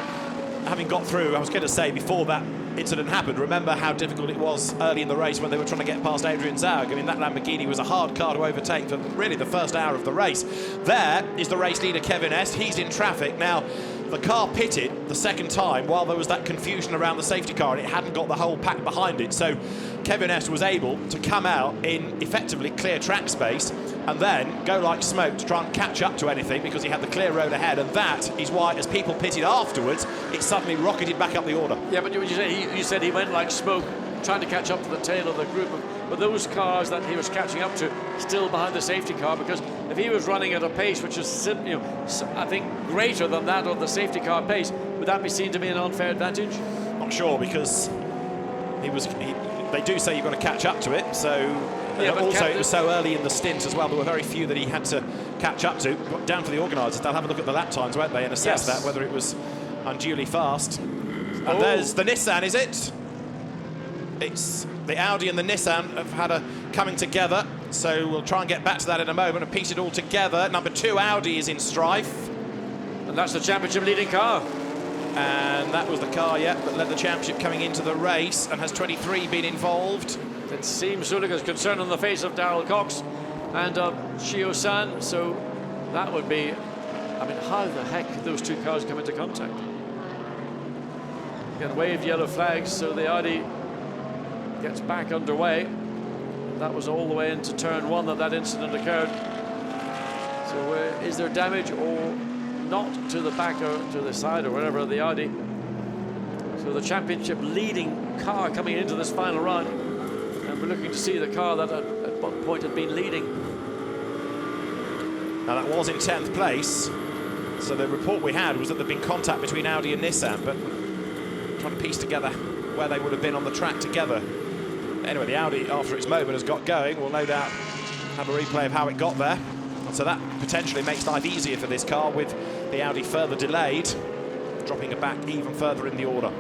having got through, I was going to say before that incident happened, remember how difficult it was early in the race when they were trying to get past Adrian Zaug. I mean, that Lamborghini was a hard car to overtake for really the first hour of the race. There is the race leader, Kevin Est. He's in traffic. Now, the car pitted the second time while there was that confusion around the safety car and it hadn't got the whole pack behind it. So Kevin Est was able to come out in effectively clear track space and then go like smoke to try and catch up to anything because he had the clear road ahead, and that is why, as people pitted afterwards, it suddenly rocketed back up the order. Yeah, but you said he went like smoke, trying to catch up to the tail of the group. But those cars that he was catching up to still behind the safety car, because if he was running at a pace which is, I think, greater than that of the safety car pace, would that be seen to be an unfair advantage? Not sure, because they do say you've got to catch up to it, so yeah, also it was so early in the stint as well, there were very few that he had to catch up to. Down to the organisers, they'll have a look at the lap times, won't they, and assess that, whether it was unduly fast. And there's the Nissan, is it? It's the Audi and the Nissan have had a coming together, so we'll try and get back to that in a moment and piece it all together. Number 2 Audi is in strife. And that's the championship leading car. And that was the car, that led the championship coming into the race. And has 23 been involved? It seems Zuliga's concern on the face of Darrell Cox and Shio San, so that would be, I mean, how the heck did those two cars come into contact? Again, waved yellow flags, so the Audi gets back underway. That was all the way into turn 1 that incident occurred. So is there damage or not to the back or to the side or whatever of the Audi? So the championship leading car coming into this final run, and we're looking to see the car that at one point had been leading. Now that was in 10th place, so the report we had was that there'd been contact between Audi and Nissan, but trying to piece together where they would have been on the track together. Anyway, the Audi, after its moment, has got going. We'll no doubt have a replay of how it got there. So that potentially makes life easier for this car, with the Audi further delayed, dropping it back even further in the order.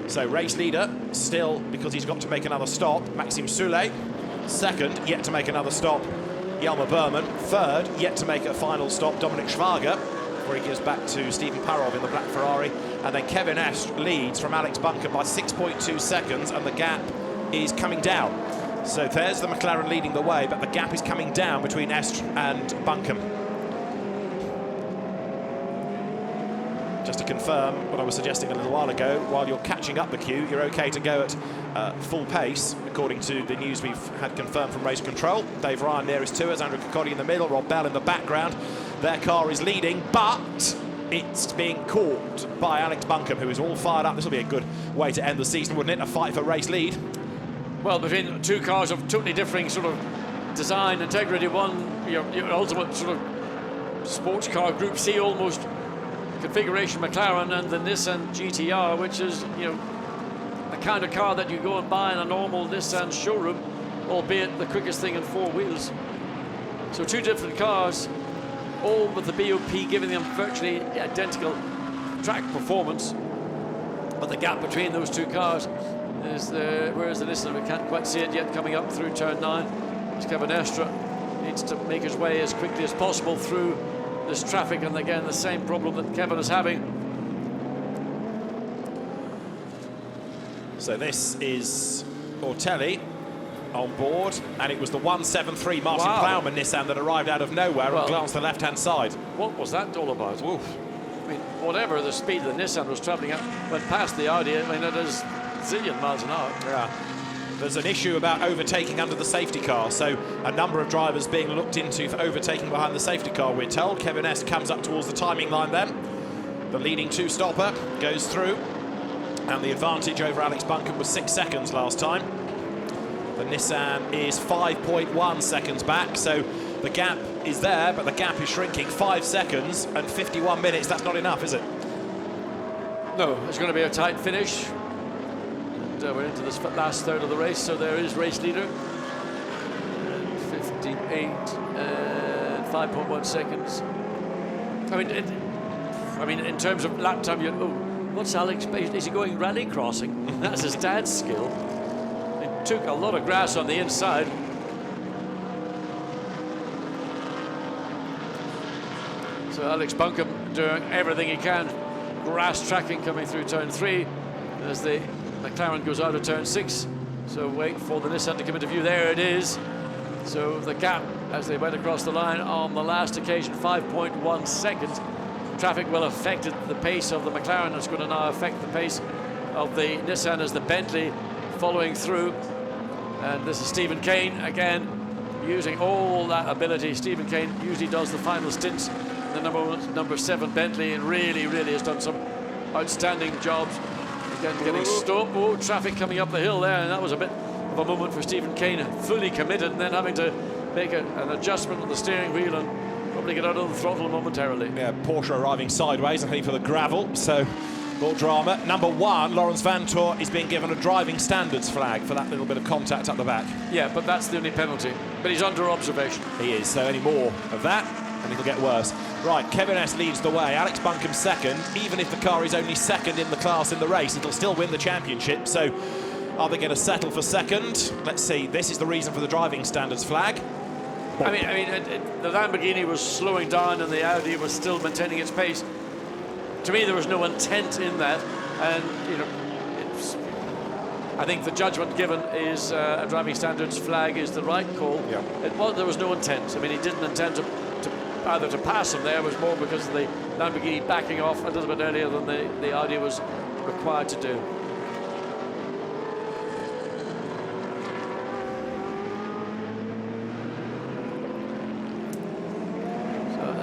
So race leader still, because he's got to make another stop, Maxime Soulet. Second, yet to make another stop, Jelmer Berman. Third, yet to make a final stop, Dominic Schwager, before he gives back to Stephen Parov in the black Ferrari. And then Kevin Est leads from Alex Bunker by 6.2 seconds, and the gap is coming down. So there's the McLaren leading the way, but the gap is coming down between Est and Bunkum. Just to confirm what I was suggesting a little while ago, while you're catching up the queue, you're okay to go at full pace, according to the news we've had confirmed from Race Control. Dave Ryan nearest to us, Andrew Cocotti in the middle, Rob Bell in the background. Their car is leading, but it's being caught by Alex Bunkum, who is all fired up. This will be a good way to end the season, wouldn't it? A fight for race lead. Well, between two cars of totally differing sort of design, integrity, one your ultimate sort of sports car Group C almost configuration McLaren, and the Nissan GTR, which is, the kind of car that you go and buy in a normal Nissan showroom, albeit the quickest thing in 4 wheels. So two different cars, all with the BOP giving them virtually identical track performance, but the gap between those two cars is there. Where's the Nissan? We can't quite see it yet coming up through turn 9. As Kevin Estra needs to make his way as quickly as possible through this traffic, and again the same problem that Kevin is having. So this is Ortelli on board, and it was the 173 Martin Plowman Nissan that arrived out of nowhere and glanced the left-hand side. What was that all about? Oof. I mean, whatever the speed the Nissan was travelling at, went past the Audi. I mean, it is zillion miles an hour. Yeah. There's an issue about overtaking under the safety car, so a number of drivers being looked into for overtaking behind the safety car, we're told. Kevin Est comes up towards the timing line then. The leading two-stopper goes through, and the advantage over Alex Bunkum was 6 seconds last time. The Nissan is 5.1 seconds back, so the gap is there, but the gap is shrinking. 5 seconds and 51 minutes, that's not enough, is it? No, it's going to be a tight finish. And we're into this last third of the race, so there is race leader. 58 and 5.1 seconds. I mean, in terms of lap time, what's Alex? Is he going rally crossing? That's his dad's skill. It took a lot of grass on the inside. So Alex Bunkum doing everything he can. Grass tracking coming through turn 3 as the McLaren goes out of turn 6. So wait for the Nissan to come into view. There it is. So the gap as they went across the line on the last occasion, 5.1 seconds. traffic will affect the pace of the McLaren. It's going to now affect the pace of the Nissan as the Bentley following through. And this is Stephen Kane again, using all that ability. Stephen Kane usually does the final stints in the number 7 Bentley, and really has done some outstanding jobs. Again, getting stopped. Oh, traffic coming up the hill there, and that was a bit of a moment for Stephen Kane, fully committed, and then having to make an adjustment on the steering wheel and probably get out of the throttle momentarily. Yeah, Porsche arriving sideways, I think, for the gravel, so more drama. Number 1, Laurens Vanthoor, is being given a driving standards flag for that little bit of contact up the back. Yeah, but that's the only penalty. But he's under observation. He is, so any more of that, and it'll get worse. Right, Kevin S leads the way, Alex Buncombe second. Even if the car is only second in the class in the race, it'll still win the championship, so are they going to settle for second? Let's see, this is the reason for the driving standards flag. I mean, the Lamborghini was slowing down and the Audi was still maintaining its pace. To me, there was no intent in that, and I think the judgment given is a driving standards flag is the right call. Yeah. There was no intent. I mean, he didn't intend to either to pass him there. It was more because of the Lamborghini backing off a little bit earlier than the Audi was required to do.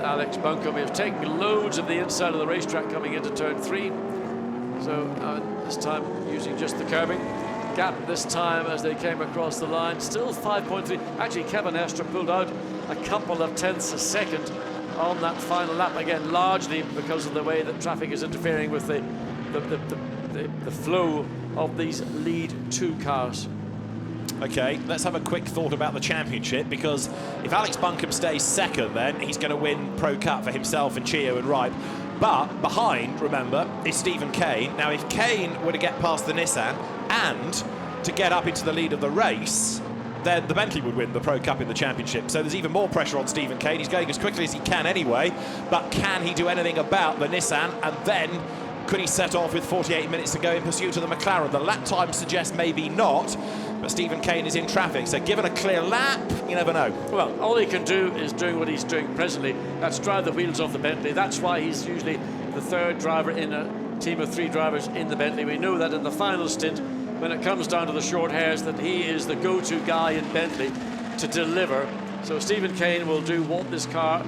Alex Buncombe is taking loads of the inside of the racetrack coming into turn 3. So this time using just the curbing. Gap this time as they came across the line. Still 5.3. Actually, Kevin Estre pulled out a couple of tenths a second on that final lap. Again, largely because of the way that traffic is interfering with the flow of these lead 2 cars. Okay, let's have a quick thought about the championship, because if Alex Buncombe stays second, then he's going to win Pro Cup for himself and Chio and Ripe. But behind, remember, is Stephen Kane. Now, if Kane were to get past the Nissan and to get up into the lead of the race, then the Bentley would win the Pro Cup in the championship. So there's even more pressure on Stephen Kane. He's going as quickly as he can anyway, but can he do anything about the Nissan? And then could he set off with 48 minutes to go in pursuit of the McLaren? The lap time suggests maybe not, but Stephen Kane is in traffic, so given a clear lap, you never know. Well, all he can do is doing what he's doing presently. That's drive the wheels off the Bentley. That's why he's usually the 3rd driver in a team of 3 drivers in the Bentley. We know that in the final stint, when it comes down to the short hairs, that he is the go-to guy in Bentley to deliver. So Stephen Kane will do what this car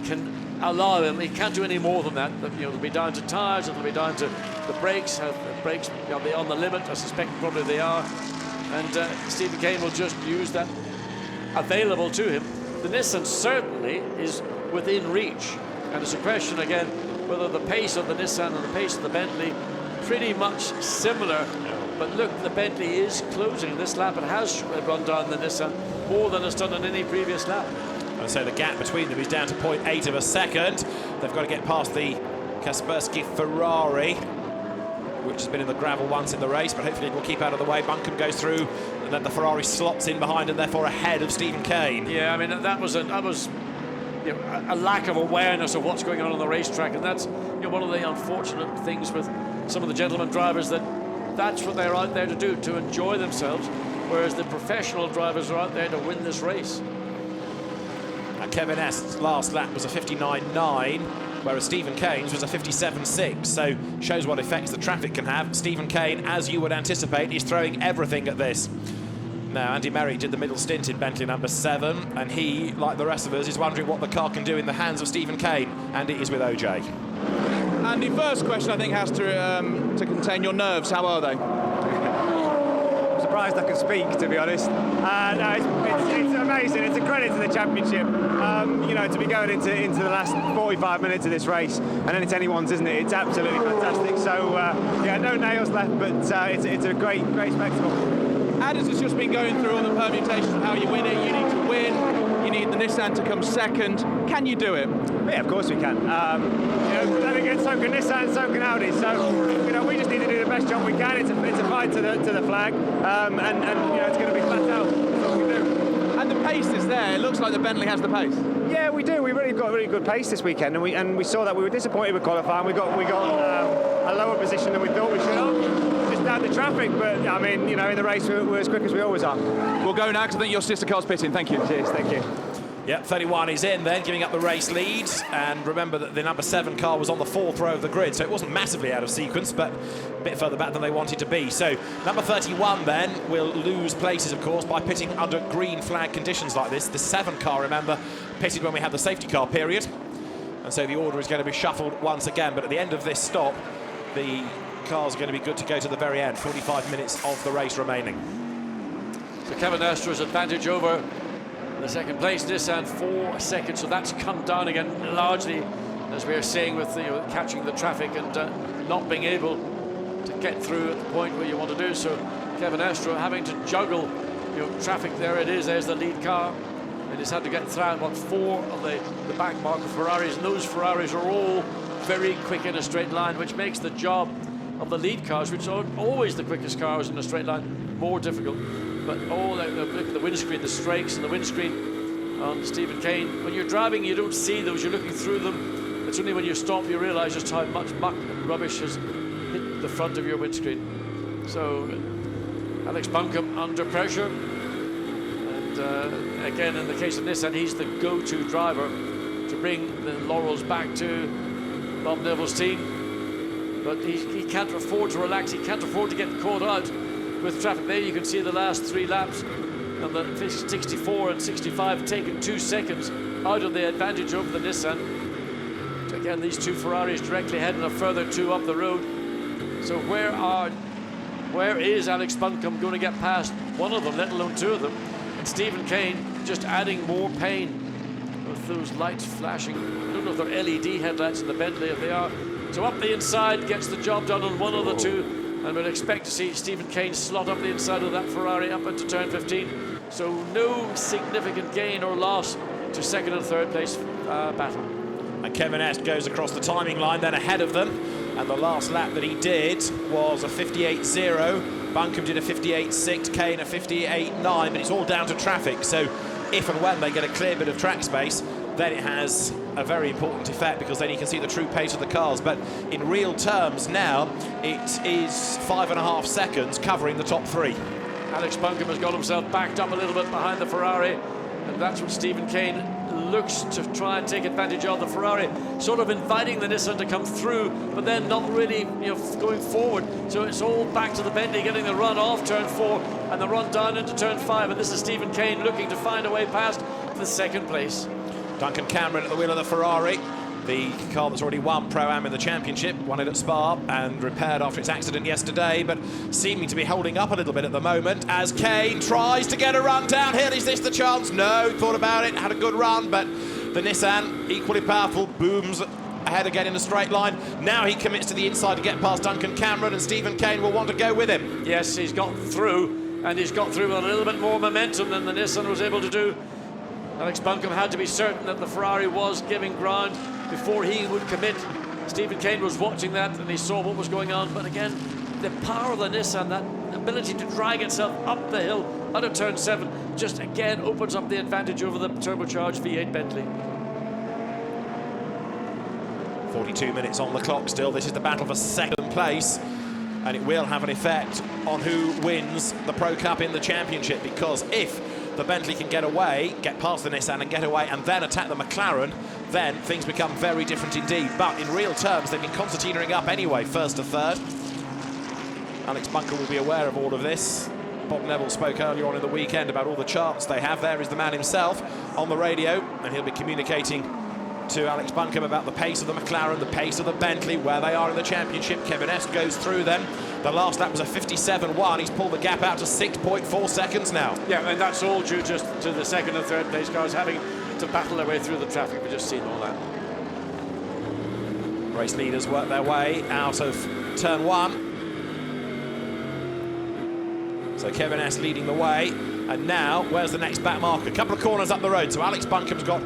can allow him. He can't do any more than that. It'll be down to tyres, it'll be down to the brakes. The brakes are they on the limit? I suspect probably they are. And Stephen Kane will just use that available to him. The Nissan certainly is within reach. And it's a question, again, whether the pace of the Nissan and the pace of the Bentley pretty much similar. But look, the Bentley is closing this lap. It has run down the Nissan more than it's done on any previous lap. And so the gap between them is down to 0.8 of a second. They've got to get past the Kaspersky Ferrari, which has been in the gravel once in the race, but hopefully it will keep out of the way. Buncombe goes through, and then the Ferrari slots in behind and therefore ahead of Stephen Kane. Yeah, I mean, that was a lack of awareness of what's going on the racetrack, and that's one of the unfortunate things with some of the gentleman drivers, that's what they're out there to do, to enjoy themselves, whereas the professional drivers are out there to win this race. And Kevin S.'s last lap was a 59.9, whereas Stephen Kane's was a 57.6, so shows what effects the traffic can have. Stephen Kane, as you would anticipate, is throwing everything at this. Now, Andy Merrick did the middle stint in Bentley number 7, and he, like the rest of us, is wondering what the car can do in the hands of Stephen Kane, and it is with OJ. Andy, first question I think has to contain your nerves. How are they? I'm surprised I can speak, to be honest. No, it's amazing. It's a credit to the championship. To be going into the last 45 minutes of this race, and then it's anyone's, isn't it? It's absolutely fantastic. So no nails left, but it's a great spectacle. Addis has just been going through all the permutations of how you win it. You need to win. You need the Nissan to come second. Can you do it? Yeah, of course we can. Then again, so can Nissan, so can Audi. So we just need to do the best job we can. It's a fight to the flag, and it's going to be flat out. That's all we can do. And the pace is there. It looks like the Bentley has the pace. Yeah, we do. We really got really good pace this weekend, and we saw that. We were disappointed with qualifying. We got a lower position than we thought we should have. Just down the traffic, but I mean, in the race we're as quick as we always are. We'll go now because I think your sister car's pitting. Thank you. Cheers. Thank you. Yep, 31 is in then, giving up the race lead. And remember that the number 7 car was on the 4th row of the grid, so it wasn't massively out of sequence, but a bit further back than they wanted to be. So number 31 then will lose places, of course, by pitting under green flag conditions like this. The 7 car, remember, pitted when we had the safety car period. And so the order is going to be shuffled once again. But at the end of this stop, the cars are going to be good to go to the very end. 45 minutes of the race remaining. So Kevin Estro's advantage over the second place Nissan, 4 seconds, so that's come down again largely, as we are seeing, with catching the traffic and not being able to get through at the point where you want to do so. Kevin Estro having to juggle traffic. There it is, there's the lead car, and he's had to get through about 4 of the back mark of Ferraris, and those Ferraris are all very quick in a straight line, which makes the job of the lead cars, which are always the quickest cars in a straight line, more difficult. But look at the windscreen, the strakes and the windscreen on Stephen Kane. When you're driving, you don't see those, you're looking through them. It's only when you stop you realise just how much muck and rubbish has hit the front of your windscreen. So Alex Buncombe under pressure. And again, in the case of Nissan, he's the go-to driver to bring the laurels back to Bob Neville's team. But he can't afford to relax, he can't afford to get caught out with traffic. There you can see the last 3 laps, and the 64 and 65 taken 2 seconds out of the advantage over the Nissan. So again, these 2 Ferraris directly ahead and a further 2 up the road. So where is Alex Buncombe going to get past one of them, let alone 2 of them? And Stephen Kane just adding more pain with those lights flashing. I don't know if they're LED headlights in the Bentley. If they are, so up the inside gets the job done on one of the 2. And we'll expect to see Stephen Kane slot up the inside of that Ferrari up into turn 15. So no significant gain or loss to second and third place battle. And Kevin Est goes across the timing line, then ahead of them. And the last lap that he did was a 58.0. Buncombe did a 58.6, Kane a 58.9, but it's all down to traffic. So if and when they get a clear bit of track space, then it has a very important effect, because then you can see the true pace of the cars. But in real terms now, it is 5.5 seconds covering the top 3. Alex Buncombe has got himself backed up a little bit behind the Ferrari, and that's what Stephen Kane looks to try and take advantage of. The Ferrari sort of inviting the Nissan to come through, but then not really going forward. So it's all back to the Bentley getting the run off turn 4 and the run down into turn 5, and this is Stephen Kane looking to find a way past the second place. Duncan Cameron at the wheel of the Ferrari, the car that's already won Pro-Am in the championship, won it at Spa and repaired after its accident yesterday, but seeming to be holding up a little bit at the moment as Kane tries to get a run downhill. Is this the chance? No, thought about it, had a good run, but the Nissan, equally powerful, booms ahead again in a straight line. Now he commits to the inside to get past Duncan Cameron, and Stephen Kane will want to go with him. Yes, he's got through, and he's got through with a little bit more momentum than the Nissan was able to do. Alex Buncombe had to be certain that the Ferrari was giving ground before he would commit. Stephen Kane was watching that and he saw what was going on, but again, the power of the Nissan, that ability to drag itself up the hill out of turn 7, just again opens up the advantage over the turbocharged V8 Bentley. 42 minutes on the clock still. This is the battle for second place, and it will have an effect on who wins the Pro Cup in the championship, because if the Bentley can get away, get past the Nissan and get away, and then attack the McLaren, then things become very different indeed. But in real terms, they've been concertinaing up anyway, first to third. Alex Buncombe will be aware of all of this. Bob Neville spoke earlier on in the weekend about all the charts they have. There is the man himself on the radio, and he'll be communicating to Alex Buncombe about the pace of the McLaren, the pace of the Bentley, where they are in the championship. Kevin Est goes through them. The last lap was a 57.1. He's pulled the gap out to 6.4 seconds now. Yeah, and that's all due just to the second and third place cars having to battle their way through the traffic. We've just seen all that. Race leaders work their way out of turn 1. So Kevin Est leading the way. And now, where's the next back marker? A couple of corners up the road. So Alex Buncombe's got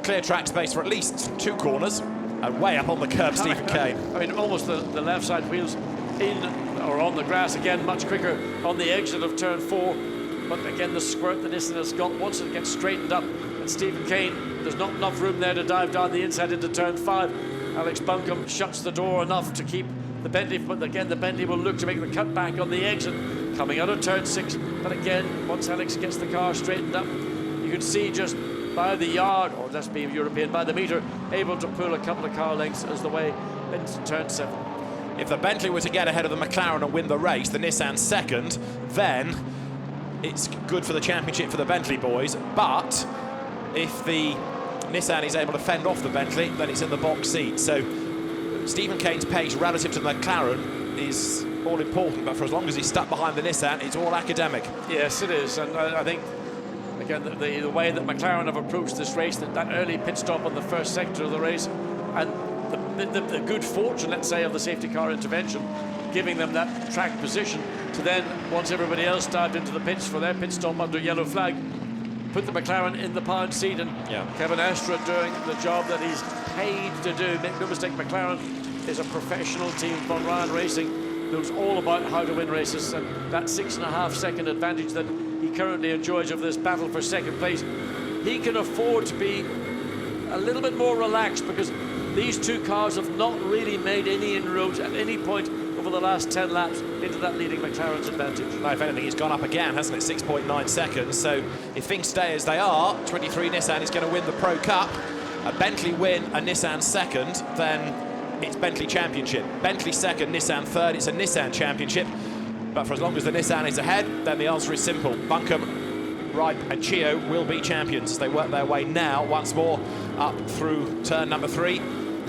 clear track space for at least 2 corners. And way up on the curb, Stephen Kane. I mean, almost the left side wheels in or on the grass again, much quicker on the exit of turn 4. But again, the squirt the Nissan has got, once it gets straightened up, and Stephen Kane, there's not enough room there to dive down the inside into turn 5. Alex Buncombe shuts the door enough to keep the Bentley, but again, the Bentley will look to make the cut back on the exit, coming out of turn 6. But again, once Alex gets the car straightened up, you can see just by the yard, or let's be European, by the metre, able to pull a couple of car lengths as the way into turn 7. If the Bentley were to get ahead of the McLaren and win the race, the Nissan second, then it's good for the championship for the Bentley boys. But if the Nissan is able to fend off the Bentley, then it's in the box seat. So Stephen Kane's pace relative to the McLaren is all important, but for as long as he's stuck behind the Nissan, it's all academic. Yes, it is, and I think, again, the way that McLaren have approached this race, that early pit stop on the first sector of the race, and the good fortune, let's say, of the safety car intervention, giving them that track position to then, once everybody else dived into the pits for their pit stop under yellow flag, put the McLaren in the pound seat, and Kevin Astra doing the job that he's paid to do. Make no mistake, McLaren is a professional team. Von Ryan Racing knows all about how to win races, and that 6.5 second advantage that he currently enjoys of this battle for second place, he can afford to be a little bit more relaxed, because these two cars have not really made any inroads at any point over the last 10 laps into that leading McLaren's advantage. No, if anything, it's gone up again, hasn't it? 6.9 seconds. So if things stay as they are, 23 Nissan is going to win the Pro Cup. A Bentley win, a Nissan second, then it's Bentley championship. Bentley second, Nissan third, it's a Nissan championship. But for as long as the Nissan is ahead, then the answer is simple. Buncombe, Ripe and Chio will be champions. They work their way now once more up through turn number 3.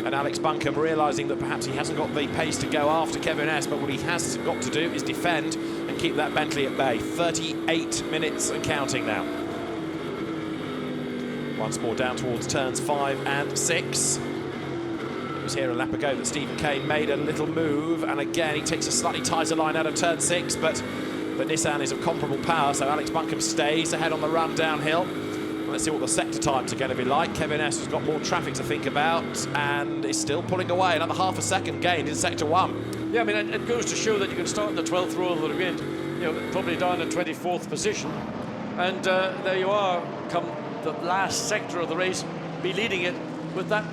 And Alex Buncombe realising that perhaps he hasn't got the pace to go after Kevin S, but what he has got to do is defend and keep that Bentley at bay. 38 minutes and counting now. Once more down towards turns 5 and 6. It was here a lap ago that Stephen Kane made a little move, and again he takes a slightly tighter line out of turn 6, but the Nissan is of comparable power, so Alex Buncombe stays ahead on the run downhill. Let's see what the sector times are going to be like. Kevin S has got more traffic to think about and is still pulling away. Another half a second gain in sector 1. Yeah, I mean, it goes to show that you can start in the 12th row of the grid, you know, probably down in 24th position, and there you are, come the last sector of the race, be leading it with that,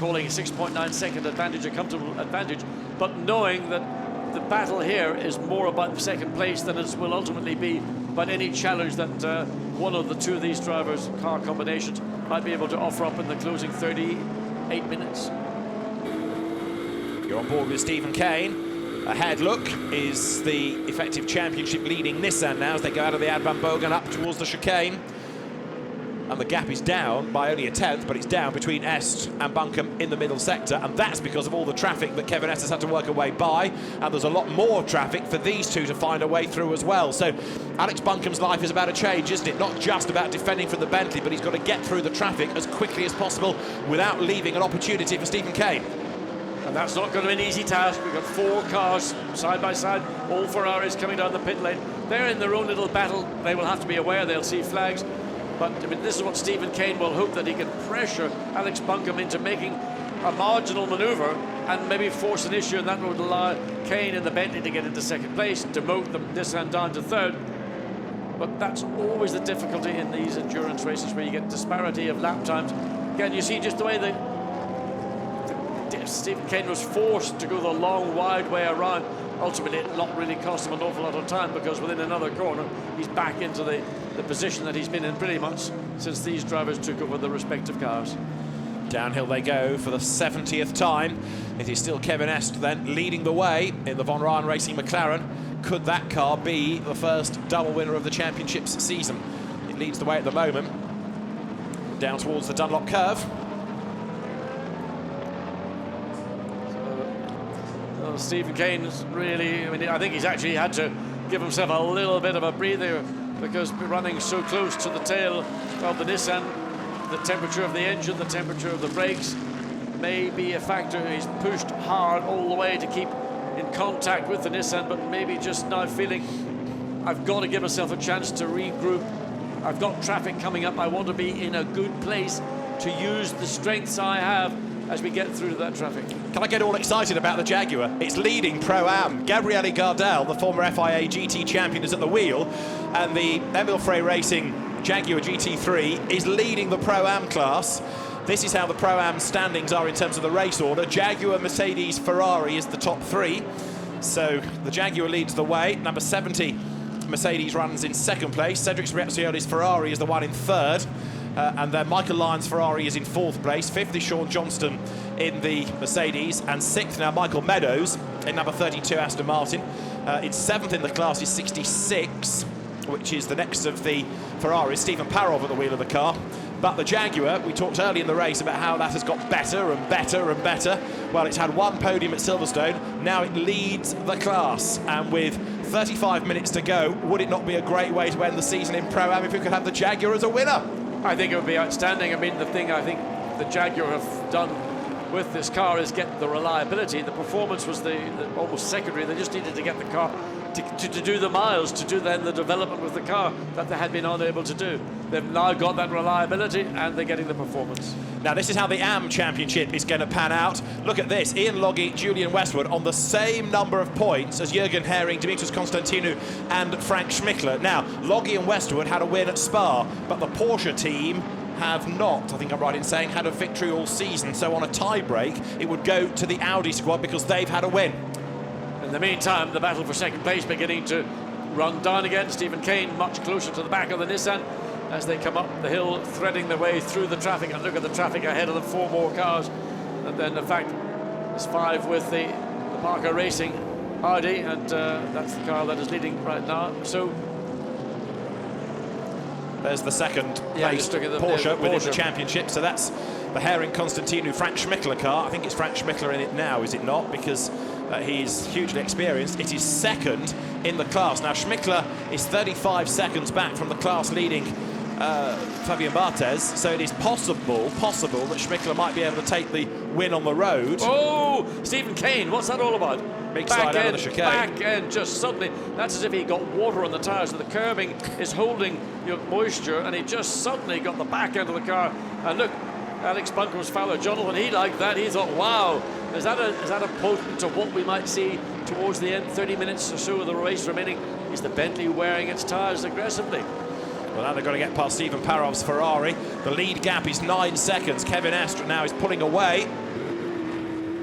calling a 6.9 second advantage a comfortable advantage, but knowing that the battle here is more about the second place than it will ultimately be about any challenge that one of the two of these drivers' car combinations might be able to offer up in the closing 38 minutes. You're on board with Stephen Kane. Ahead look is the effective championship leading Nissan now as they go out of the Advan Bogan up towards the chicane. And the gap is down by only a tenth, but it's down between Est and Buncombe in the middle sector, and that's because of all the traffic that Kevin Est has had to work her way by, and there's a lot more traffic for these two to find a way through as well. So Alex Buncombe's life is about a change, isn't it? Not just about defending from the Bentley, but he's got to get through the traffic as quickly as possible without leaving an opportunity for Stephen Kane. And that's not going to be an easy task. We've got 4 cars side by side, all Ferraris coming down the pit lane. They're in their own little battle. They will have to be aware, they'll see flags. But I mean, this is what Stephen Kane will hope, that he can pressure Alex Buncombe into making a marginal manoeuvre and maybe force an issue, and that would allow Kane and the Bentley to get into second place, demote the Nissan down to third. But that's always the difficulty in these endurance races, where you get disparity of lap times. Again, you see just the way Stephen Kane was forced to go the long, wide way around. Ultimately, it not really cost him an awful lot of time, because within another corner, he's back into the position that he's been in pretty much since these drivers took over the respective cars. Downhill they go for the 70th time. It is still Kevin Est then leading the way in the Von Ryan Racing McLaren. Could that car be the first double winner of the championships season? It leads the way at the moment. Down towards the Dunlop curve. Stephen Kane's really, I mean, I think he's actually had to give himself a little bit of a breather, because running so close to the tail of the Nissan, the temperature of the engine, the temperature of the brakes may be a factor. He's pushed hard all the way to keep in contact with the Nissan, but maybe just now feeling, I've got to give myself a chance to regroup. I've got traffic coming up. I want to be in a good place to use the strengths I have as we get through to that traffic. Can I get all excited about the Jaguar? It's leading Pro-Am. Gabriele Gardel, the former FIA GT champion, is at the wheel, and the Emil Frey Racing Jaguar GT3 is leading the Pro-Am class. This is how the Pro-Am standings are in terms of the race order. Jaguar, Mercedes, Ferrari is the top 3. So the Jaguar leads the way. Number 70, Mercedes runs in second place. Cedric Sbriazziole's Ferrari is the one in third. and then Michael Lyons Ferrari is in 4th place, 5th is Sean Johnston in the Mercedes, and 6th now Michael Meadows in number 32 Aston Martin. In 7th in the class is 66, which is the next of the Ferraris, Stephen Parov at the wheel of the car. But the Jaguar, we talked early in the race about how that has got better and better and better. Well, it's had one podium at Silverstone, now it leads the class. And with 35 minutes to go, would it not be a great way to end the season in Pro-Am if we could have the Jaguar as a winner? I think it would be outstanding. I mean, the thing I think the Jaguar have done with this car is get the reliability. The performance was the almost secondary. They just needed to get the car to do the miles, to do then the development with the car that they had been unable to do. They've now got that reliability and they're getting the performance. Now this is how the AM Championship is going to pan out. Look at this, Ian Loggy, Julian Westwood on the same number of points as Jürgen Herring, Dimitris Constantinou and Frank Schmickler. Now, Loggy and Westwood had a win at Spa, but the Porsche team have not, I think I'm right in saying, had a victory all season. So on a tie break, it would go to the Audi squad because they've had a win. In the meantime, the battle for second place beginning to run down again. Stephen Kane much closer to the back of the Nissan as they come up the hill, threading their way through the traffic. And look at the traffic ahead of them, 4 more cars. And then, in fact, there's 5 with the Parker Racing Audi, and that's the car that is leading right now. So there's the second place Porsche within the championship. So that's the Herring Constantinou Frank Schmickler car. I think it's Frank Schmickler in it now, is it not? Because he's hugely experienced. It is second in the class. Now Schmickler is 35 seconds back from the class leading Fabian Barthez, so it is possible that Schmickler might be able to take the win on the road. Oh, Stephen Kane, what's that all about? Big slide out of the chicane. Back end, just suddenly, that's as if he got water on the tyres. So the curbing is holding moisture, and he just suddenly got the back end of the car. And look, Alex Bunker's fellow Jonathan, he liked that. He thought, wow, is that a potent to what we might see towards the end, 30 minutes or so of the race remaining? Is the Bentley wearing its tyres aggressively? Well, now they've got to get past Stephen Parov's Ferrari. The lead gap is 9 seconds. Kevin Astra now is pulling away.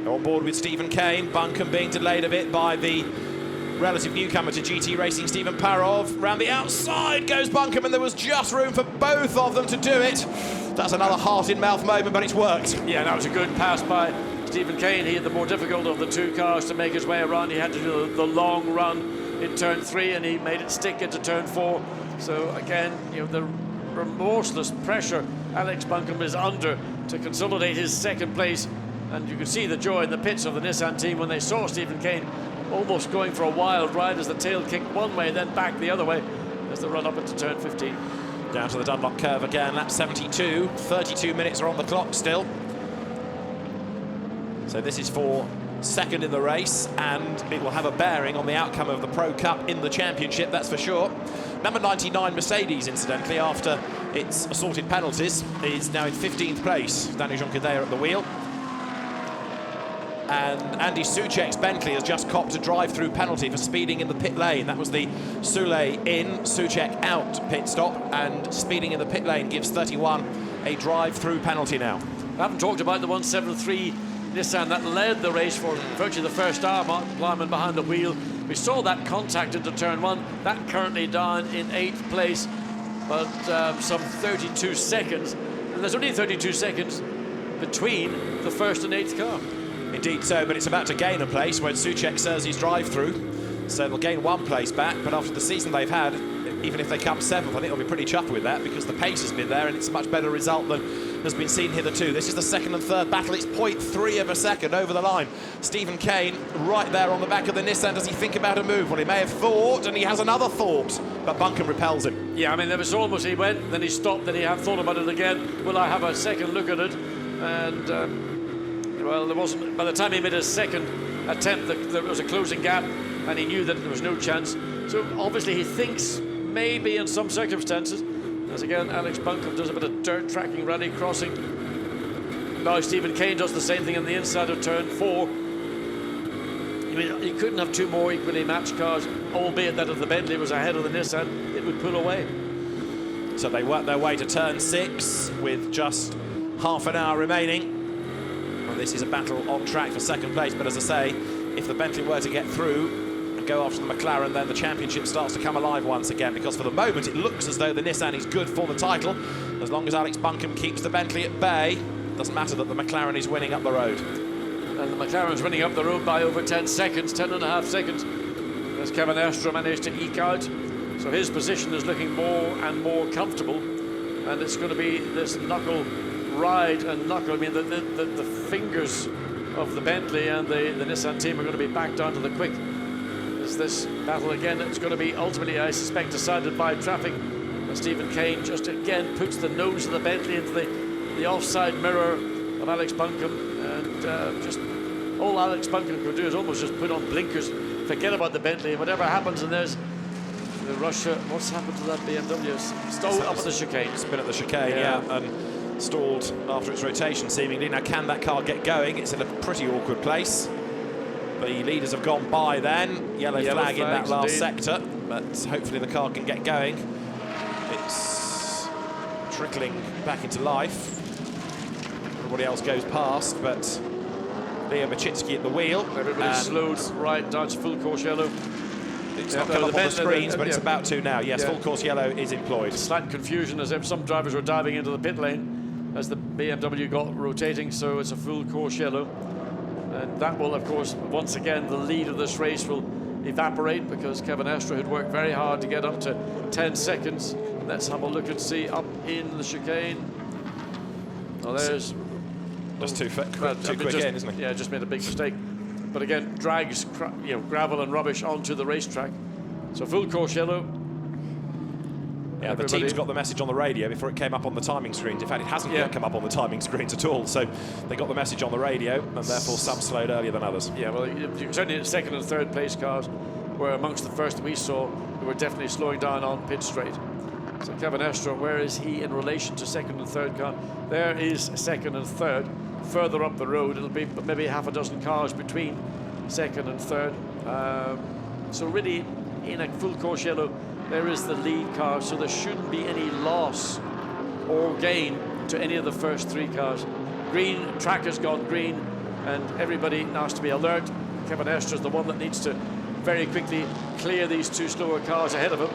On board with Stephen Kane. Buncombe being delayed a bit by the relative newcomer to GT Racing, Stephen Parov. Round the outside goes Buncombe, and there was just room for both of them to do it. That's another heart-in-mouth moment, but it's worked. Yeah, that was a good pass by Stephen Kane. He had the more difficult of the 2 cars to make his way around. He had to do the long run in turn 3, and he made it stick into turn 4. So again, the remorseless pressure Alex Buncombe is under to consolidate his second place. And you could see the joy in the pits of the Nissan team when they saw Stephen Kane almost going for a wild ride as the tail kicked one way, then back the other way as they run up into turn 15. Down to the Dunlop curve again, lap 72. 32 minutes are on the clock still. So this is for second in the race, and it will have a bearing on the outcome of the Pro Cup in the championship, that's for sure. Number 99 Mercedes, incidentally, after its assorted penalties, is now in 15th place. Danny Jonquet at the wheel. And Andy Soucek's Bentley has just copped a drive-through penalty for speeding in the pit lane. That was the Soule in, Soucek out pit stop, and speeding in the pit lane gives 31 a drive-through penalty now. I haven't talked about the 173 Nissan that led the race for virtually the first hour. Martin Plyman behind the wheel. We saw that contact into turn 1. That currently down in 8th place, but some 32 seconds. And there's only 32 seconds between the first and 8th car. Indeed so, but it's about to gain a place when Soucek serves his drive-through. So they'll gain 1 place back, but after the season they've had, even if they come 7th, I think they'll be pretty chuffed with that because the pace has been there and it's a much better result than has been seen hitherto. This is the second and third battle. It's 0.3 of a second over the line. Stephen Kane right there on the back of the Nissan. Does he think about a move? Well, he may have thought, and he has another thought, but Buncombe repels him. Yeah, I mean, there was almost, he went, then he stopped, then he had thought about it again. Will I have a second look at it? And, well, there wasn't, by the time he made his second attempt, there was a closing gap, and he knew that there was no chance. So obviously he thinks maybe in some circumstances, as again Alex Buncombe does a bit of dirt tracking, rally crossing. Now Stephen Kane does the same thing on the inside of turn 4. I mean, you couldn't have 2 more equally matched cars, albeit that if the Bentley was ahead of the Nissan, it would pull away. So they work their way to turn 6 with just half an hour remaining. And this is a battle on track for second place, but as I say, if the Bentley were to get through, and go after the McLaren, then the championship starts to come alive once again, because for the moment it looks as though the Nissan is good for the title. As long as Alex Buncombe keeps the Bentley at bay, doesn't matter that the McLaren is winning up the road. And the McLaren's winning up the road by over 10 seconds, 10.5 seconds, as Kevin Estre managed to eke out. So his position is looking more and more comfortable, and it's going to be this knuckle ride and knuckle. I mean, the fingers of the Bentley and the Nissan team are going to be back down to the quick. As this battle again, it's going to be ultimately, I suspect, decided by traffic. And Stephen Kane just again puts the nose of the Bentley into the offside mirror of Alex Buncombe, and just all Alex Buncombe could do is almost just put on blinkers, forget about the Bentley, and whatever happens, and there's the Russia. What's happened to that BMW? Stalled up at the chicane. It's been at the chicane, yeah, and stalled after its rotation, seemingly. Now, can that car get going? It's in a pretty awkward place. The leaders have gone by then. Yellow flag in that last sector, but hopefully the car can get going. It's trickling back into life. Everybody else goes past, but Leo Machitsky at the wheel. Everybody slowed right down to full course yellow. It's not come up on the screens, but it's about to now. Yes, full course yellow is employed. Slight confusion as if some drivers were diving into the pit lane as the BMW got rotating, so it's a full course yellow. And that will, of course, once again, the lead of this race will evaporate, because Kevin Estre had worked very hard to get up to 10 seconds. Let's have a look and see up in the chicane. Oh, there's... Just too quick in, isn't he? Yeah, just made a big mistake. But again, drags gravel and rubbish onto the racetrack. So full course yellow. Yeah, the team's got the message on the radio before it came up on the timing screens. In fact, it hasn't yet come up on the timing screens at all. So they got the message on the radio, and therefore some slowed earlier than others. Yeah, well, certainly the second and third place cars were amongst the first we saw who were definitely slowing down on pit straight. So Kevin Estre, where is he in relation to second and third car? There is second and third. Further up the road, it'll be maybe half a dozen cars between second and third. So really, in a full course yellow, there is the lead car, so there shouldn't be any loss or gain to any of the first three cars. Green, track has gone green, and everybody has to be alert. Kevin Estre is the one that needs to very quickly clear these two slower cars ahead of him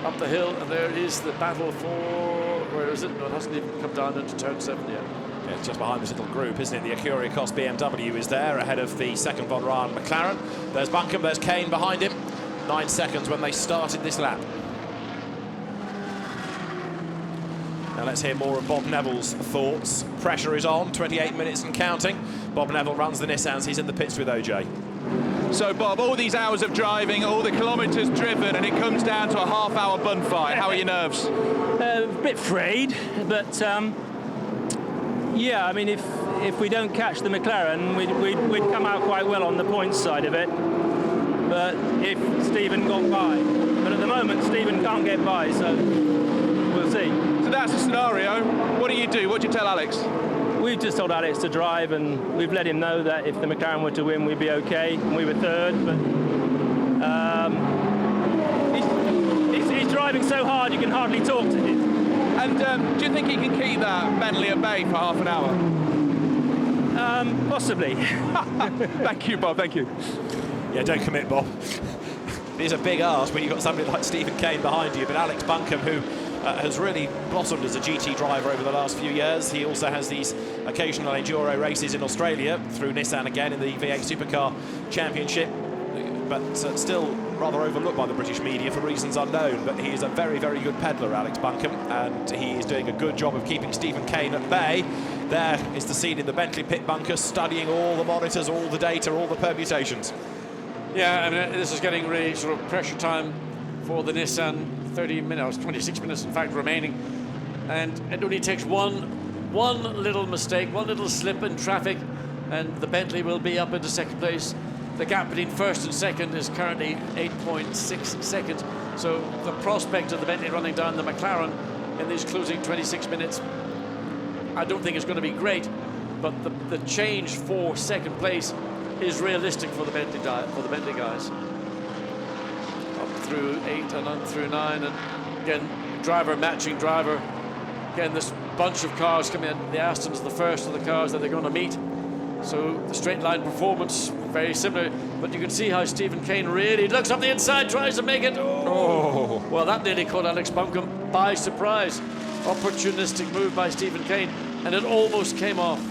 up the hill, and there is the battle for, where is it? No, it hasn't even come down into turn 7 yet. Yeah, it's just behind this little group, isn't it? The Acura Cost BMW is there, ahead of the second Von Ryan McLaren. There's Buncombe, there's Kane behind him. 9 seconds when they started this lap. Now let's hear more of Bob Neville's thoughts. Pressure is on, 28 minutes and counting. Bob Neville runs the Nissans, he's in the pits with OJ. So Bob, all these hours of driving, all the kilometres driven, and it comes down to a half-hour bun fight. How are your nerves? A bit frayed, but yeah, I mean, if we don't catch the McLaren, we'd come out quite well on the points side of it. But if Stephen got by. But at the moment, Stephen can't get by, so we'll see. So that's the scenario. What do you do? What do you tell Alex? We've just told Alex to drive, and we've let him know that if the McLaren were to win, we'd be okay. And we were third, but he's driving so hard you can hardly talk to him. And do you think he can keep that Bentley at bay for half an hour? Possibly. Thank you, Bob. Thank you. Yeah, don't commit, Bob. It is a big ask when you've got somebody like Stephen Kane behind you, but Alex Buncombe, who has really blossomed as a GT driver over the last few years. He also has these occasional enduro races in Australia, through Nissan again in the V8 Supercar Championship, but still rather overlooked by the British media for reasons unknown. But he is a very, very good peddler, Alex Buncombe, and he is doing a good job of keeping Stephen Kane at bay. There is the scene in the Bentley pit bunker, studying all the monitors, all the data, all the permutations. Yeah, I mean, this is getting really sort of pressure time for the Nissan. 30 minutes, 26 minutes in fact remaining, and it only takes one little mistake, one little slip in traffic, and the Bentley will be up into second place. The gap between first and second is currently 8.6 seconds, so the prospect of the Bentley running down the McLaren in these closing 26 minutes, I don't think it's going to be great, but the change for second place is realistic for the Bentley guys. Through 8 and on through 9, and again driver matching driver. Again, this bunch of cars coming in. The Aston's the first of the cars that they're going to meet, so the straight line performance very similar, but you can see how Stephen Kane really looks up the inside, tries to make it. Oh. Well, that nearly caught Alex Buncombe by surprise. Opportunistic move by Stephen Kane, and it almost came off.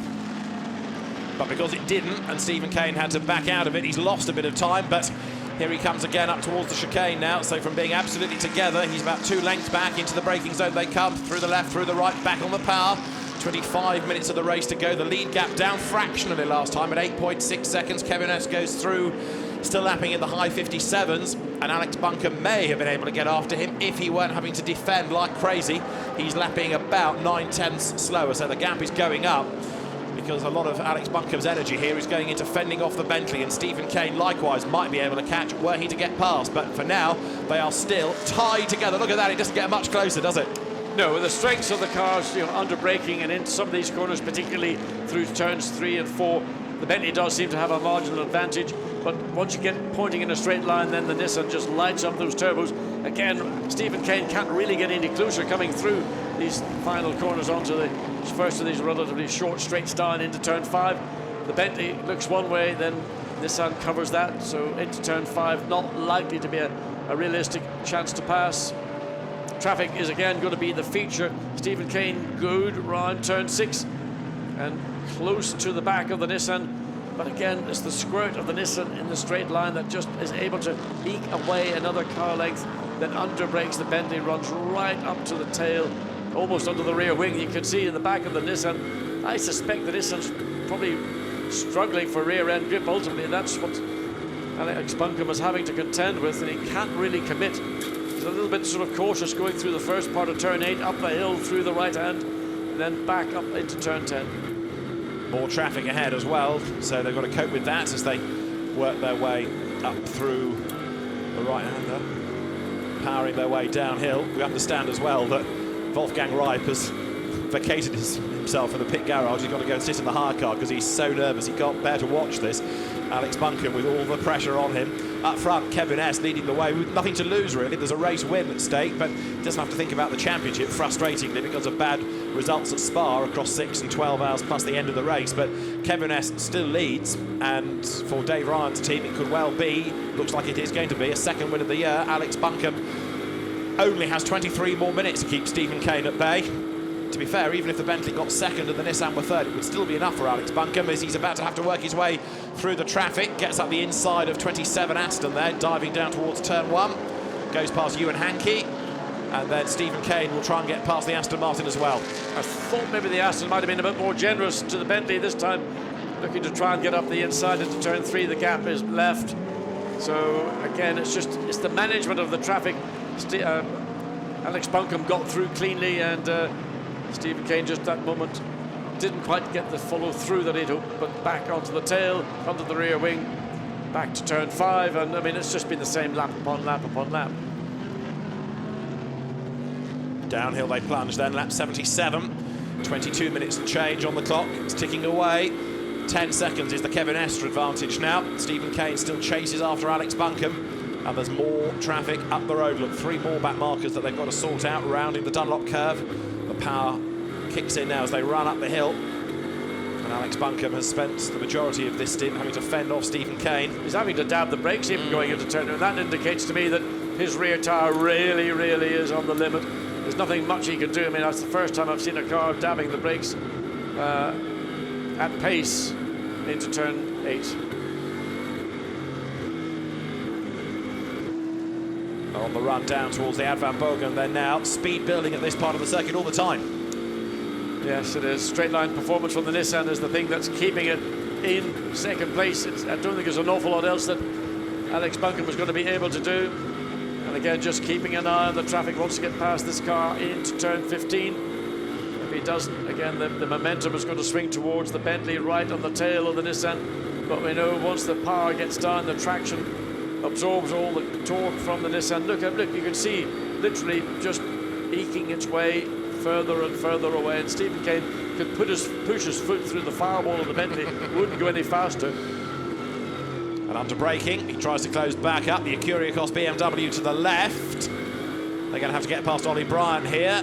But because it didn't, and Stephen Kane had to back out of it, he's lost a bit of time, but here he comes again up towards the chicane now. So from being absolutely together, he's about 2 lengths back. Into the braking zone they come, through the left, through the right, back on the power. 25 minutes of the race to go. The lead gap down fractionally last time at 8.6 seconds. Kevin S goes through, still lapping in the high 57s, and Alex Buncombe may have been able to get after him if he weren't having to defend like crazy. He's lapping about 9/10 slower, so the gap is going up, because a lot of Alex Buncombe's energy here is going into fending off the Bentley, and Stephen Kane likewise might be able to catch were he to get past, but for now they are still tied together. Look at that, it doesn't get much closer, does it? No, with the strengths of the cars, under braking and into some of these corners, particularly through turns 3 and 4, the Bentley does seem to have a marginal advantage, but once you get pointing in a straight line, then the Nissan just lights up those turbos. Again, Stephen Kane can't really get any closer coming through these final corners onto the first of these relatively short straights down into turn 5. The Bentley looks one way, then Nissan covers that, so into turn 5, not likely to be a realistic chance to pass. Traffic is again going to be the feature. Stephen Kane good round turn 6 and close to the back of the Nissan, but again it's the squirt of the Nissan in the straight line that just is able to eke away another car length, then underbrakes the Bentley, runs right up to the tail, almost under the rear wing. You can see in the back of the Nissan, I suspect the Nissan's probably struggling for rear end grip ultimately, and that's what Alex Buncombe is having to contend with, and he can't really commit. A little bit sort of cautious going through the first part of turn 8, up the hill through the right hand, and then back up into turn 10. More traffic ahead as well, so they've got to cope with that as they work their way up through the right-hander, powering their way downhill. We understand as well that Wolfgang Reip has vacated himself in the pit garage. He's got to go and sit in the hard car because he's so nervous he can't bear to watch this. Alex Buncombe with all the pressure on him. Up front, Kevin S leading the way with nothing to lose really. There's a race win at stake, but he doesn't have to think about the championship, frustratingly, because of bad results at Spa across 6 and 12 hours plus the end of the race. But Kevin S still leads, and for Dave Ryan's team it could well be, looks like it is going to be, a second win of the year. Alex Buncombe only has 23 more minutes to keep Stephen Kane at bay. To be fair, even if the Bentley got second and the Nissan were third, it would still be enough for Alex Buncombe, as he's about to have to work his way through the traffic. Gets up the inside of 27 Aston there, diving down towards turn 1. Goes past Ewan Hankey, and then Stephen Kane will try and get past the Aston Martin as well. I thought maybe the Aston might have been a bit more generous to the Bentley this time, looking to try and get up the inside into turn 3. The gap is left. So again, it's the management of the traffic. Alex Buncombe got through cleanly, and Stephen Kane just that moment didn't quite get the follow through that he'd hoped, but back onto the tail, under the rear wing, back to turn 5, and I mean it's just been the same lap upon lap upon lap. Downhill they plunge then, lap 77, 22 minutes and change on the clock. It's ticking away. 10 seconds is the Kevin Estre advantage now. Stephen Kane still chases after Alex Buncombe, and there's more traffic up the road. Look, 3 more back markers that they've got to sort out rounding the Dunlop curve. The power kicks in now as they run up the hill, and Alex Buncombe has spent the majority of this stint having to fend off Stephen Kane. He's having to dab the brakes even going into turn, and that indicates to me that his rear tyre really is on the limit. There's nothing much he can do. I mean, that's the first time I've seen a car dabbing the brakes at pace into turn 8. On the run down towards the Ad Van Bogen, then now speed building at this part of the circuit all the time. Yes, it is. Straight line performance from the Nissan is the thing that's keeping it in second place. I don't think there's an awful lot else that Alex Buncombe was going to be able to do. And again, just keeping an eye on the traffic, wants to get past this car into turn 15. If he doesn't, again, the momentum is going to swing towards the Bentley right on the tail of the Nissan. But we know once the power gets down, the traction absorbs all the torque from the Nissan. Look, you can see literally just eking its way further and further away, and Stephen Kane could push his foot through the firewall of the Bentley, wouldn't go any faster. And under braking, he tries to close back up. The Acuriacos BMW to the left. They're going to have to get past Ollie Bryant here.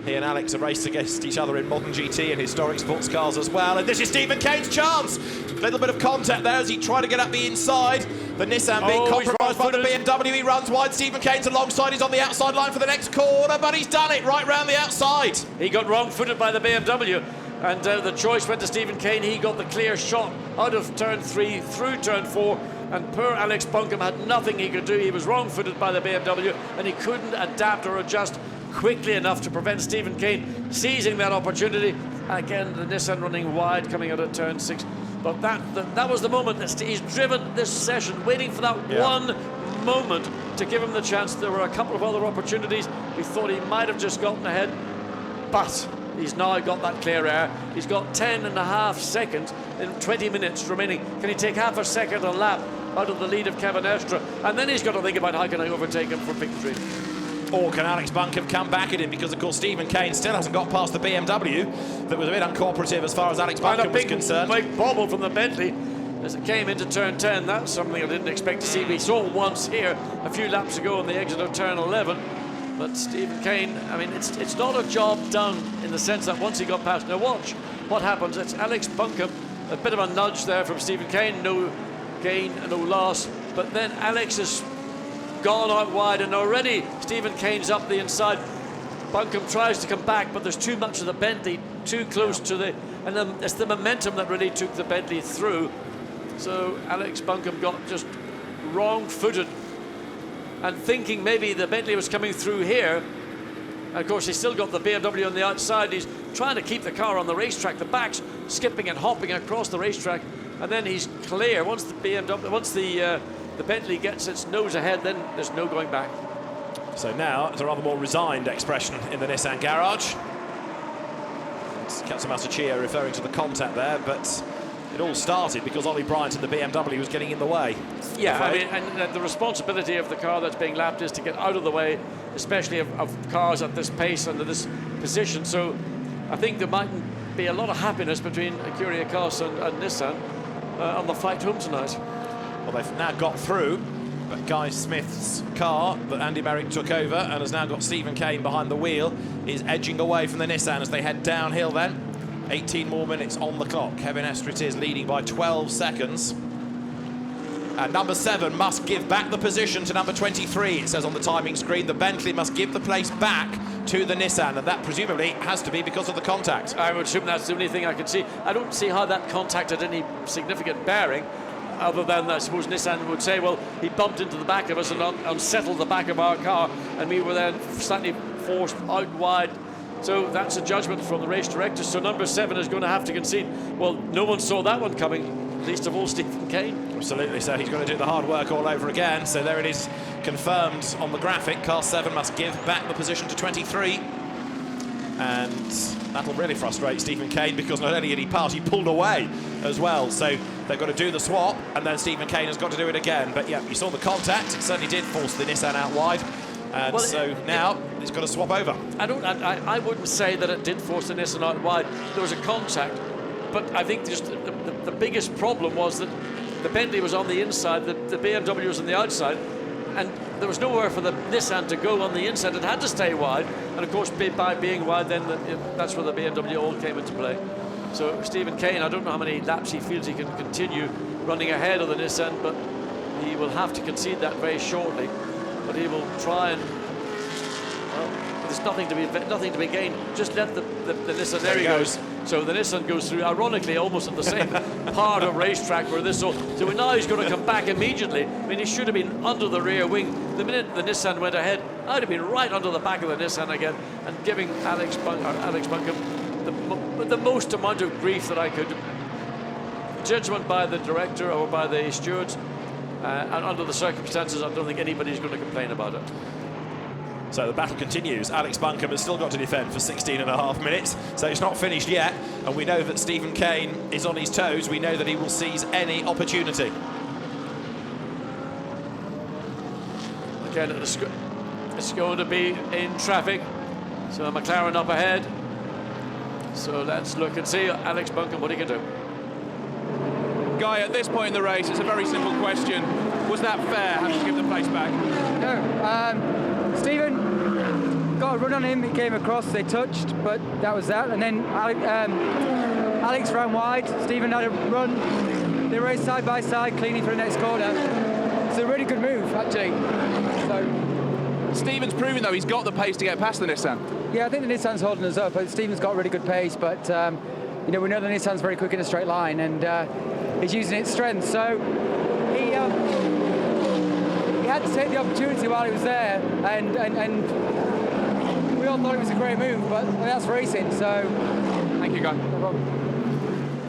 He and Alex have raced against each other in modern GT and historic sports cars as well. And this is Stephen Kane's chance. A little bit of contact there as he tried to get up the inside. The Nissan being compromised by the BMW. He runs wide. Stephen Kane's alongside. He's on the outside line for the next corner, but he's done it right round the outside. He got wrong-footed by the BMW, and the choice went to Stephen Kane. He got the clear shot out of turn 3 through turn 4, and poor Alex Buncombe had nothing he could do. He was wrong-footed by the BMW, and he couldn't adapt or adjust quickly enough to prevent Stephen Kane seizing that opportunity. Again, the Nissan running wide coming out of turn 6. But that was the moment that he's driven this session, waiting for that one moment to give him the chance. There were a couple of other opportunities. We thought he might have just gotten ahead, but he's now got that clear air. He's got 10.5 seconds in 20 minutes remaining. Can he take half a second a lap out of the lead of Kevin Estre? And then he's got to think about how can I overtake him for victory. Or can Alex Buncombe come back at him? Because, of course, Stephen Kane still hasn't got past the BMW. That was a bit uncooperative as far as Alex Buncombe was concerned. Big bobble from the Bentley as it came into turn 10. That's something I didn't expect to see. We saw it once here a few laps ago on the exit of turn 11. But Stephen Kane, I mean, it's not a job done in the sense that once he got past. Now watch what happens. It's Alex Buncombe, a bit of a nudge there from Stephen Kane. No gain, no loss. But then Alex has gone out wide, and already Stephen Kane's up the inside. Buncombe tries to come back, but there's too much of the Bentley, too close to the, and then it's the momentum that really took the Bentley through. So Alex Buncombe got just wrong-footed and thinking maybe the Bentley was coming through here. And of course, he's still got the BMW on the outside. He's trying to keep the car on the racetrack. The back's skipping and hopping across the racetrack, and then he's clear. Once the BMW, once the Bentley gets its nose ahead, then there's no going back. So now it's a rather more resigned expression in the Nissan garage. Captain Masachia referring to the contact there, but it all started because Ollie Bryant and the BMW was getting in the way. Yeah, I mean, and the responsibility of the car that's being lapped is to get out of the way, especially of cars at this pace under this position. So I think there mightn't be a lot of happiness between Acuria Cars and Nissan on the flight home tonight. Well, they've now got through, but Guy Smith's car that Andy Merrick took over and has now got Stephen Kane behind the wheel is edging away from the Nissan as they head downhill then. 18 more minutes on the clock. Kevin Estre is leading by 12 seconds. And number 7 must give back the position to number 23, it says on the timing screen. The Bentley must give the place back to the Nissan, and that presumably has to be because of the contact. I would assume that's the only thing I can see. I don't see how that contact had any significant bearing, other than I suppose Nissan would say, well, he bumped into the back of us and unsettled the back of our car, and we were then slightly forced out wide. So that's a judgment from the race director. So number 7 is going to have to concede. Well, no one saw that one coming, least of all Stephen Kane. Absolutely, so he's going to do the hard work all over again. So there it is, confirmed on the graphic. Car 7 must give back the position to 23. And that'll really frustrate Stephen Kane, because not only did he pass, he pulled away as well. So they've got to do the swap, and then Stephen Kane has got to do it again. But yeah, you saw the contact. It certainly did force the Nissan out wide. And well, so now he's got to swap over. I wouldn't say that it did force the Nissan out wide. There was a contact, but I think just the biggest problem was that the Bentley was on the inside, the BMW was on the outside, and there was nowhere for the Nissan to go on the inside. It had to stay wide, and of course by being wide, then that's where the BMW all came into play. So Stephen Kane, I don't know how many laps he feels he can continue running ahead of the Nissan, but he will have to concede that very shortly. But he will try and, well, there's nothing to be gained. Just let the Nissan, there he goes. So the Nissan goes through, ironically, almost at the same part of racetrack where this. So now he's going to come back immediately. I mean, he should have been under the rear wing. The minute the Nissan went ahead, I'd have been right under the back of the Nissan again and giving Alex Buncombe the most amount of grief that I could. Judgment by the director or by the stewards. And under the circumstances, I don't think anybody's going to complain about it. So the battle continues. Alex Buncombe has still got to defend for 16.5 minutes, so it's not finished yet. And we know that Stephen Kane is on his toes. We know that he will seize any opportunity. Again, it's going to be in traffic. So McLaren up ahead. So let's look and see Alex Buncombe, what he can do. Guy, at this point in the race, it's a very simple question. Was that fair, having to give the place back? No. Stephen got a run on him, he came across, they touched, but that was that. And then Alex ran wide, Stephen had a run, they raced side by side, cleanly for the next corner. It's a really good move, actually. So, Stephen's proving, though, he's got the pace to get past the Nissan. yeah, I think the Nissan's holding us up. Stephen's got really good pace, but you know, we know the Nissan's very quick in a straight line, and he's using its strength. So he had to take the opportunity while he was there, and we all thought it was a great move, but that's racing. So thank you, Guy. No problem.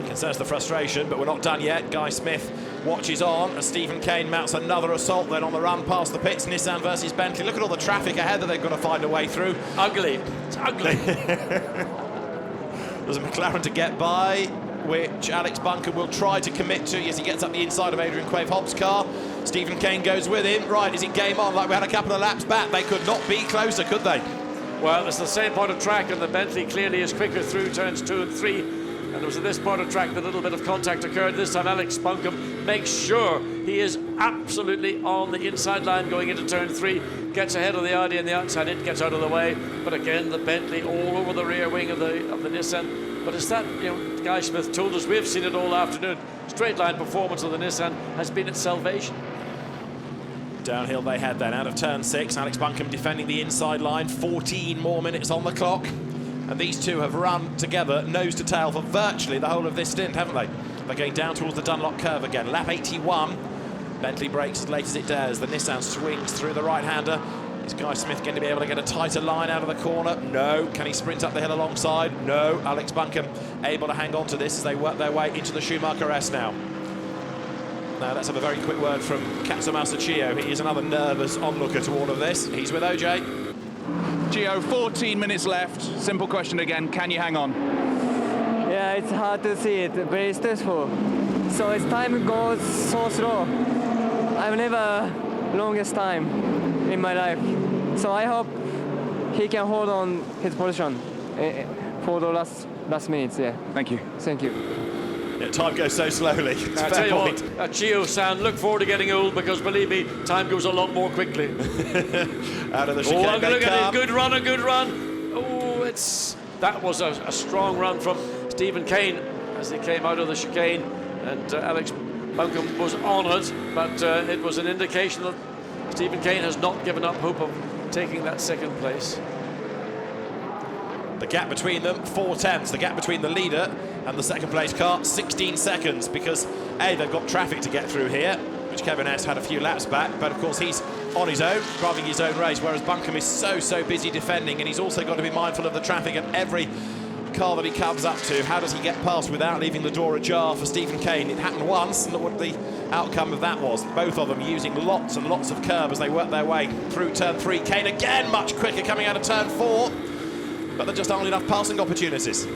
You can sense the frustration, but we're not done yet. Guy Smith watches on as Stephen Kane mounts another assault then on the run past the pits. Nissan versus Bentley. Look at all the traffic ahead that they've got to find a way through. Ugly. It's ugly. There's a McLaren to get by, which Alex Buncombe will try to commit to as he gets up the inside of Adrian Quave-Hobbs' car. Stephen Kane goes with him. Right, is it game on like we had a couple of laps back? They could not be closer, could they? Well, it's the same part of track, and the Bentley clearly is quicker through turns 2 and 3. And it was at this part of track that a little bit of contact occurred. This time Alex Buncombe makes sure he is absolutely on the inside line going into turn 3. Gets ahead of the Audi on the outside, it gets out of the way. But again, the Bentley all over the rear wing of the Nissan. But it's that, you know, Guy Smith told us, we've seen it all afternoon. Straight line performance of the Nissan has been its salvation. Downhill they head then, out of turn 6. Alex Buncombe defending the inside line. 14 more minutes on the clock. And these two have run together nose to tail for virtually the whole of this stint, haven't they? They're going down towards the Dunlop curve again. Lap 81. Bentley brakes as late as it does. The Nissan swings through the right-hander. Is Guy Smith going to be able to get a tighter line out of the corner? No. Can he sprint up the hill alongside? No. Alex Buncombe able to hang on to this as they work their way into the Schumacher S now. Now, let's have a very quick word from Katsumasa Chio. He is another nervous onlooker to all of this. He's with OJ. Gio, 14 minutes left. Simple question again, can you hang on? Yeah, it's hard to see it, very stressful. So as time goes so slow, I've never longest time in my life. So I hope he can hold on his position for the last minutes, yeah. Thank you. Thank you. Yeah, time goes so slowly. It's I tell you what, Gio sound, look forward to getting old, because believe me, time goes a lot more quickly. Out of the chicane. Oh, look at it, good run, a good run. Oh, that was a strong run from Stephen Kane as he came out of the chicane, and Alex Buncombe was on it, but it was an indication that Stephen Kane has not given up hope of taking that second place. The gap between them, 4/10. The gap between the leader and the second place car, 16 seconds, because A, they've got traffic to get through here, which Kevin S had a few laps back, but of course he's on his own, driving his own race, whereas Buncombe is so busy defending, and he's also got to be mindful of the traffic at every car that he comes up to. How does he get past without leaving the door ajar for Stephen Kane? It happened once, and look what the outcome of that was. Both of them using lots and lots of curb as they work their way through turn 3. Kane again much quicker coming out of turn 4, but there just aren't enough passing opportunities.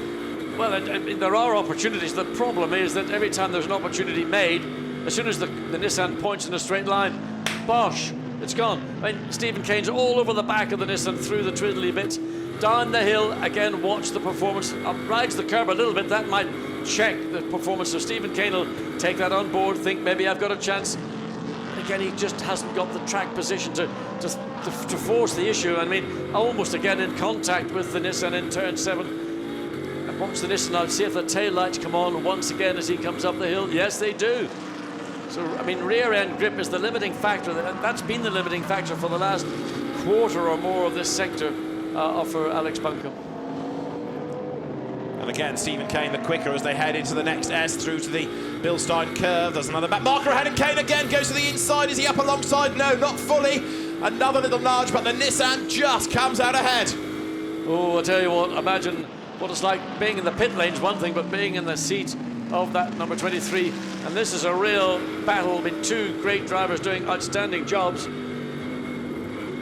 Well, there are opportunities. The problem is that every time there's an opportunity made, as soon as the Nissan points in a straight line, bosh, it's gone. I mean, Stephen Kane's all over the back of the Nissan through the twiddly bits. Down the hill, again, watch the performance. Rides the curb a little bit, that might check the performance. So Stephen Kane will take that on board, think maybe I've got a chance. Again, he just hasn't got the track position to force the issue. I mean, almost again in contact with the Nissan in turn 7. And watch the Nissan now, see if the tail lights come on once again as he comes up the hill. Yes, they do. So, I mean, rear end grip is the limiting factor. That's been the limiting factor for the last quarter or more of this sector for Alex Buncombe. And again, Stephen Kane the quicker as they head into the next S through to the Bilstein curve. There's another back marker ahead, and Kane again goes to the inside. Is he up alongside? No, not fully. Another little nudge, but the Nissan just comes out ahead. Oh, I tell you what, imagine what it's like being in the pit lane's one thing, but being in the seat of that number 23. And this is a real battle between two great drivers doing outstanding jobs.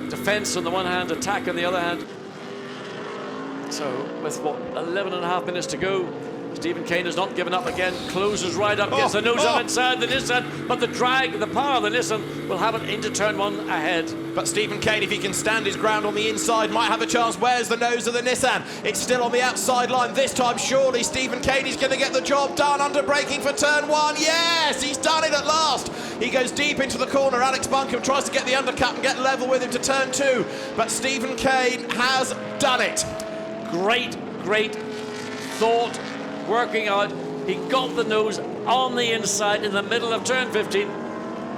Defense on the one hand, attack on the other hand. So with what, 11.5 minutes to go, Stephen Kane has not given up again, closes right up, gets the nose up inside the Nissan, but the drag, the power of the Nissan will have it into turn 1 ahead. But Stephen Kane, if he can stand his ground on the inside, might have a chance. Where's the nose of the Nissan? It's still on the outside line. This time, surely Stephen Kane is going to get the job done. Under braking for turn 1. Yes, he's done it at last. He goes deep into the corner. Alex Buncombe tries to get the undercut and get level with him to turn 2. But Stephen Kane has done it. Great thought, working out. He got the nose on the inside in the middle of turn 15.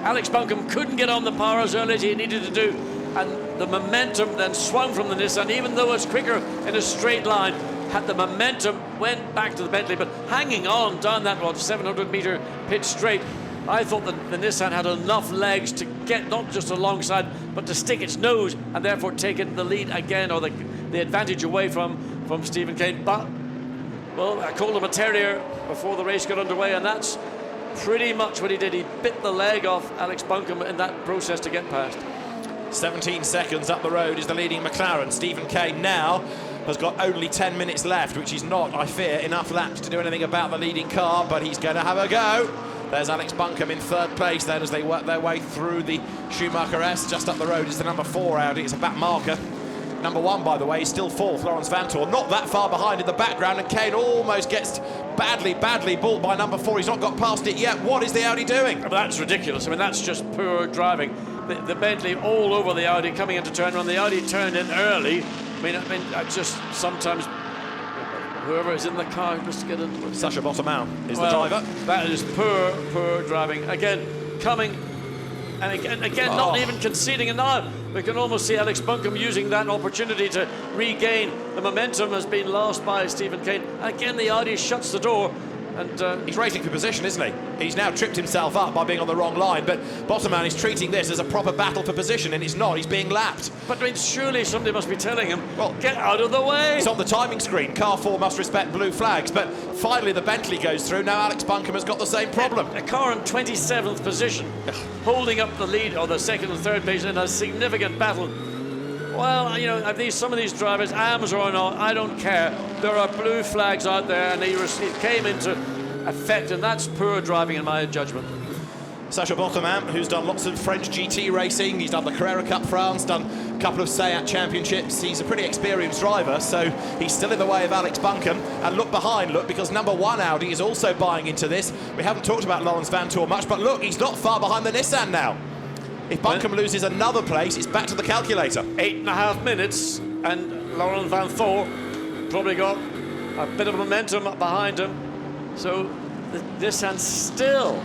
Alex Buncombe couldn't get on the power as early as he needed to do, and the momentum then swung from the Nissan, even though it's quicker in a straight line. Had the momentum, went back to the Bentley, but hanging on down that 700-meter pitch straight. I thought that the Nissan had enough legs to get not just alongside, but to stick its nose and therefore take it the lead again, or the advantage away from Stephen Kane. But, well, I called him a terrier before the race got underway, and that's pretty much what he did. He bit the leg off Alex Buncombe in that process to get past. 17 seconds up the road is the leading McLaren. Stephen Kane now has got only 10 minutes left, which is not, I fear, enough laps to do anything about the leading car, but he's going to have a go. There's Alex Buncombe in 3rd place then as they work their way through the Schumacher S. Just up the road is the number 4 Audi. It's a back marker. Number 1, by the way, is still 4th, Lawrence Vantor. Not that far behind in the background, and Kane almost gets badly bought by number 4. He's not got past it yet. What is the Audi doing? Well, that's ridiculous. I mean, that's just poor driving. The Bentley all over the Audi coming into turn 1. The Audi turned in early. I mean, I just sometimes whoever is in the car must get in. Sasha Bottomau is the driver. That is poor driving. Again, coming, and again not even conceding. And now we can almost see Alex Buncombe using that opportunity to regain. The momentum has been lost by Stephen Kane. Again, the Audi shuts the door. And he's racing for position, isn't he? He's now tripped himself up by being on the wrong line, but Bottomau is treating this as a proper battle for position, and it's not. He's being lapped. But I mean, surely somebody must be telling him, well, get out of the way. It's on the timing screen. Car 4 must respect blue flags, but finally the Bentley goes through. Now Alex Buncombe has got the same problem. A car in 27th position, holding up the lead, or the 2nd and 3rd place in a significant battle. Well, you know, some of these drivers, AMS or not, I don't care. There are blue flags out there, and it came into effect, and that's poor driving in my judgment. Sasha Bottomau, who's done lots of French GT racing, he's done the Carrera Cup France, done a couple of SEAT championships. He's a pretty experienced driver, so he's still in the way of Alex Buncombe. And look behind, because number 1 Audi is also buying into this. We haven't talked about Lawrence Vantor much, but look, he's not far behind the Nissan now. If Buncombe loses another place, it's back to the calculator. 8.5 minutes, and Laurent Vanthor probably got a bit of momentum up behind him. So the Nissan still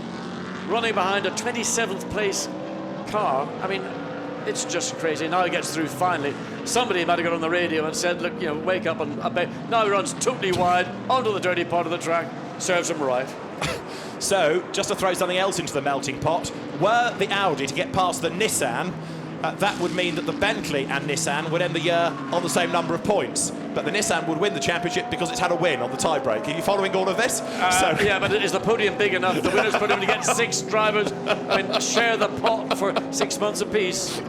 running behind a 27th place car. I mean, it's just crazy. Now he gets through finally. Somebody might have got on the radio and said, look, you know, wake up and now he runs totally wide onto the dirty part of the track. Serves him right. So, just to throw something else into the melting pot, were the Audi to get past the Nissan, that would mean that the Bentley and Nissan would end the year on the same number of points. But the Nissan would win the championship because it's had a win on the tiebreak. Are you following all of this? Yeah, but is the podium big enough? The winners podium to get 6 drivers. I mean, share the pot for 6 months apiece.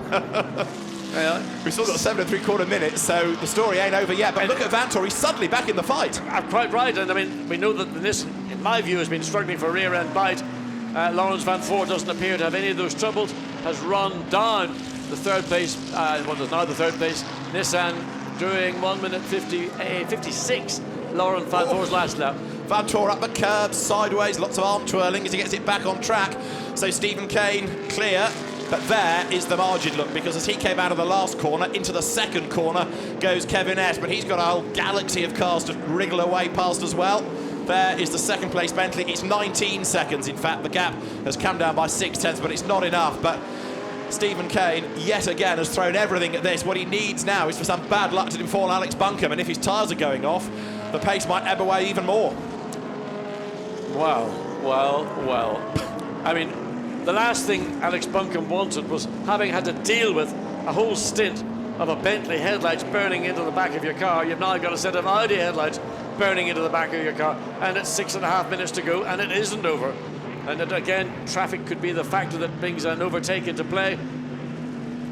Yeah. We've still got 7 3/4 minutes, so the story ain't over yet. But look at Vantor, he's suddenly back in the fight. Quite right, and I mean, we know that the Nissan, in my view, has been struggling for rear-end bite. Lawrence Vanthor doesn't appear to have any of those troubles, has run down the 3rd place, what is now the 3rd place, Nissan doing 1 minute 56, Lawrence Vanthor's last lap. Vantor up the curb, sideways, lots of arm twirling as he gets it back on track. So Stephen Kane clear. But there is the margin, look, because as he came out of the last corner, into the 2nd corner goes Kevin S. But he's got a whole galaxy of cars to wriggle away past as well. There is the 2nd place Bentley. It's 19 seconds, in fact. The gap has come down by 6/10, but it's not enough. But Stephen Kane, yet again, has thrown everything at this. What he needs now is for some bad luck to befall Alex Buncombe, and if his tyres are going off, the pace might ebb away even more. Well. I mean, the last thing Alex Buncombe wanted was having had to deal with a whole stint of a Bentley headlights burning into the back of your car. You've now got a set of Audi headlights burning into the back of your car, and it's 6.5 minutes to go, and it isn't over. And again, traffic could be the factor that brings an overtake into play.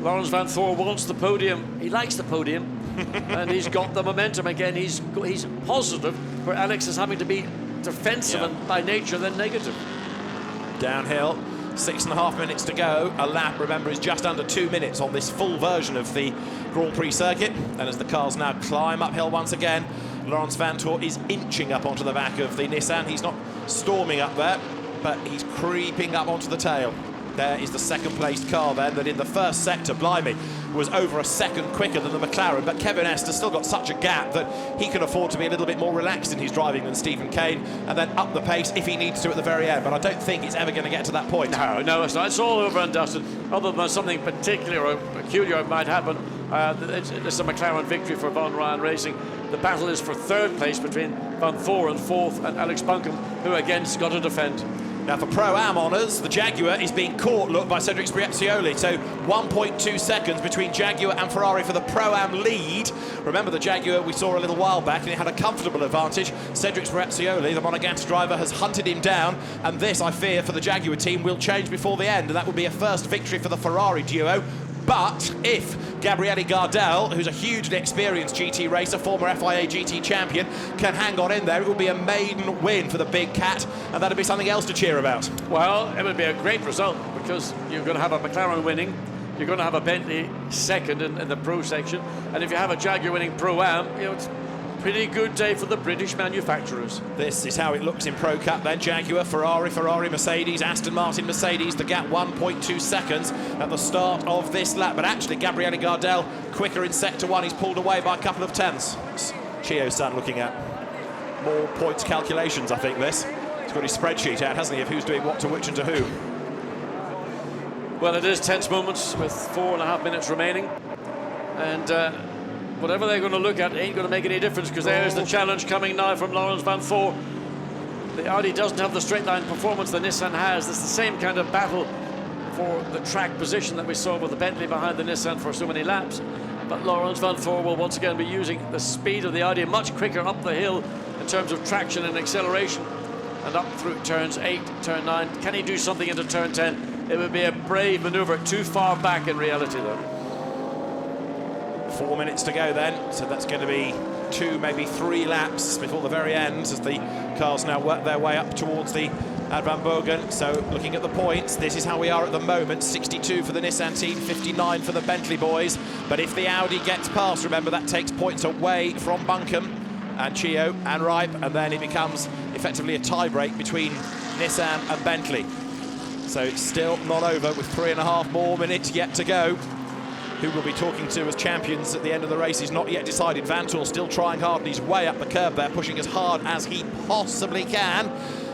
Lawrence Vanthor wants the podium. He likes the podium. and he's got the momentum again. He's positive, where Alex is having to be defensive and by nature then negative. Downhill, 6.5 minutes to go. A lap, remember, is just under 2 minutes on this full version of the Grand Prix circuit. And as the cars now climb uphill once again, Laurens Vanthoor is inching up onto the back of the Nissan. He's not storming up there, but he's creeping up onto the tail. There is the second-placed car then that in the first sector, blimey, was over a second quicker than the McLaren. But Kevin Est has still got such a gap that he can afford to be a little bit more relaxed in his driving than Stephen Kane, and then up the pace if he needs to at the very end. But I don't think it's ever going to get to that point. No, it's not. It's all over and dusted. Other than something particular or peculiar might happen, it's a McLaren victory for Von Ryan Racing. The battle is for third place between Vanthoor and fourth, and Alex Buncombe, who again has got to defend. Now for Pro-Am honours, the Jaguar is being caught, look, by Cedric Sbriazioli. So 1.2 seconds between Jaguar and Ferrari for the Pro-Am lead. Remember the Jaguar we saw a little while back, and it had a comfortable advantage. Cedric Sbriazioli, the Monegasque driver, has hunted him down, and this, I fear, for the Jaguar team will change before the end, and that would be a first victory for the Ferrari duo. But if Gabriele Gardel, who's a hugely experienced GT racer, former FIA GT champion, can hang on in there, it will be a maiden win for the big cat, and that'll be something else to cheer about. Well, it would be a great result, because you're going to have a McLaren winning, you're going to have a Bentley second in the Pro section, and if you have a Jaguar winning Pro-Am, you know, it's pretty good day for the British manufacturers. This is how it looks in Pro Cup then. Jaguar, Ferrari, Mercedes, Aston Martin, Mercedes. The gap 1.2 seconds at the start of this lap. But actually, Gabriele Gardel quicker in sector one. He's pulled away by a couple of tenths. Chio-san looking at more points calculations, I think, this. He's got his spreadsheet out, hasn't he, of who's doing what to which and to who. Well, it is tense moments with 4.5 minutes remaining. And whatever they're going to look at ain't going to make any difference, because there's the challenge coming now from Laurens Vanthoor. The Audi doesn't have the straight line performance the Nissan has. It's the same kind of battle for the track position that we saw with the Bentley behind the Nissan for so many laps. But Laurens Vanthoor will once again be using the speed of the Audi much quicker up the hill in terms of traction and acceleration, and up through turns 8, turn 9. Can he do something into turn 10? It would be a brave manoeuvre, too far back in reality though. 4 minutes to go then, so that's going to be 2, maybe 3 laps before the very end, as the cars now work their way up towards the Ad Van Bogen. So looking at the points, this is how we are at the moment. 62 for the Nissan team, 59 for the Bentley boys. But if the Audi gets past, remember, that takes points away from Buncombe and Chio and Ripe, and then it becomes effectively a tie-break between Nissan and Bentley. So it's still not over, with 3.5 more minutes yet to go. Who we'll be talking to as champions at the end of the race is not yet decided. Vanthoor still trying hard, and he's way up the curb there, pushing as hard as he possibly can.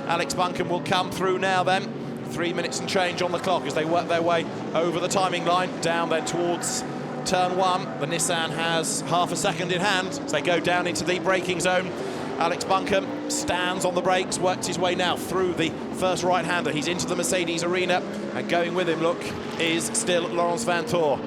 Alex Buncombe will come through now then. 3 minutes and change on the clock as they work their way over the timing line, down then towards turn 1. The Nissan has half a second in hand as they go down into the braking zone. Alex Buncombe stands on the brakes, works his way now through the first right-hander. He's into the Mercedes arena, and going with him, look, is still Laurens Vanthoor.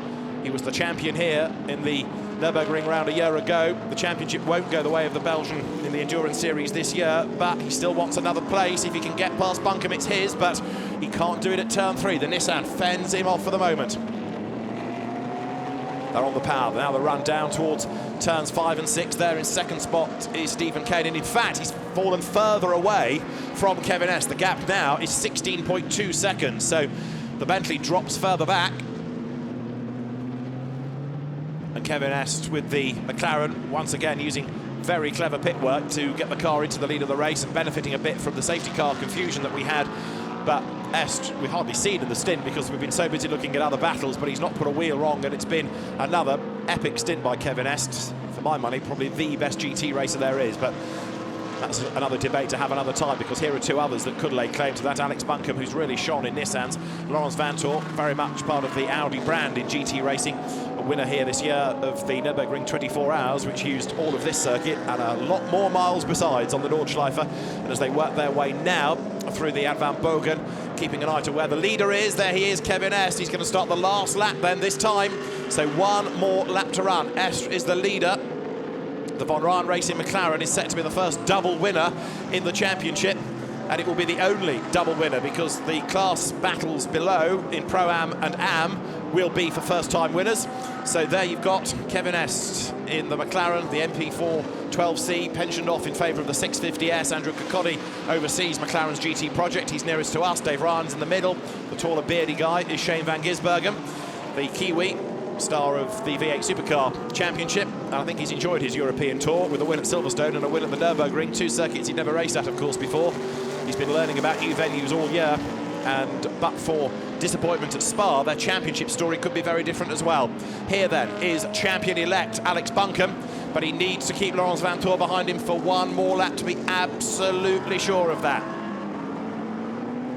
He was the champion here in the Nurburgring round a year ago. The championship won't go the way of the Belgian in the Endurance Series this year, but he still wants another place. If he can get past Buncombe, it's his, but he can't do it at turn 3. The Nissan fends him off for the moment. They're on the power. Now the run down towards turns 5 and 6. There in second spot is Stephen Kane, and in fact, he's fallen further away from Kevin Est. The gap now is 16.2 seconds, so the Bentley drops further back. And Kevin Est with the McLaren, once again using very clever pit work to get the car into the lead of the race and benefiting a bit from the safety car confusion that we had. But Est, we hardly seen in the stint because we've been so busy looking at other battles, but he's not put a wheel wrong, and it's been another epic stint by Kevin Est. For my money, probably the best GT racer there is, but that's another debate to have another time, because here are 2 others that could lay claim to that. Alex Buncombe, who's really shone in Nissans. Laurens Vanthoor, very much part of the Audi brand in GT racing. A winner here this year of the Nurburgring 24 Hours, which used all of this circuit and a lot more miles besides on the Nordschleife. And as they work their way now through the Ad Van Bogen, keeping an eye to where the leader is. There he is, Kevin Est. He's going to start the last lap then this time. So 1 more lap to run. Est is the leader. The Von Ryan Racing McLaren is set to be the first double winner in the championship, and it will be the only double winner, because the class battles below in Pro-Am and Am will be for first-time winners. So there you've got Kevin Est in the McLaren, the MP4 12C, pensioned off in favour of the 650S. Andrew Kokodi oversees McLaren's GT project. He's nearest to us. Dave Ryan's in the middle. The taller, beardy guy is Shane van Gisbergen, the Kiwi, star of the V8 Supercar Championship. And I think he's enjoyed his European tour with a win at Silverstone and a win at the Nurburgring, 2 circuits he'd never raced at, of course, before. He's been learning about new venues all year, and but for disappointment at Spa, their championship story could be very different as well. Here then is champion-elect Alex Buncombe, but he needs to keep Laurens Vanthoor behind him for one more lap to be absolutely sure of that.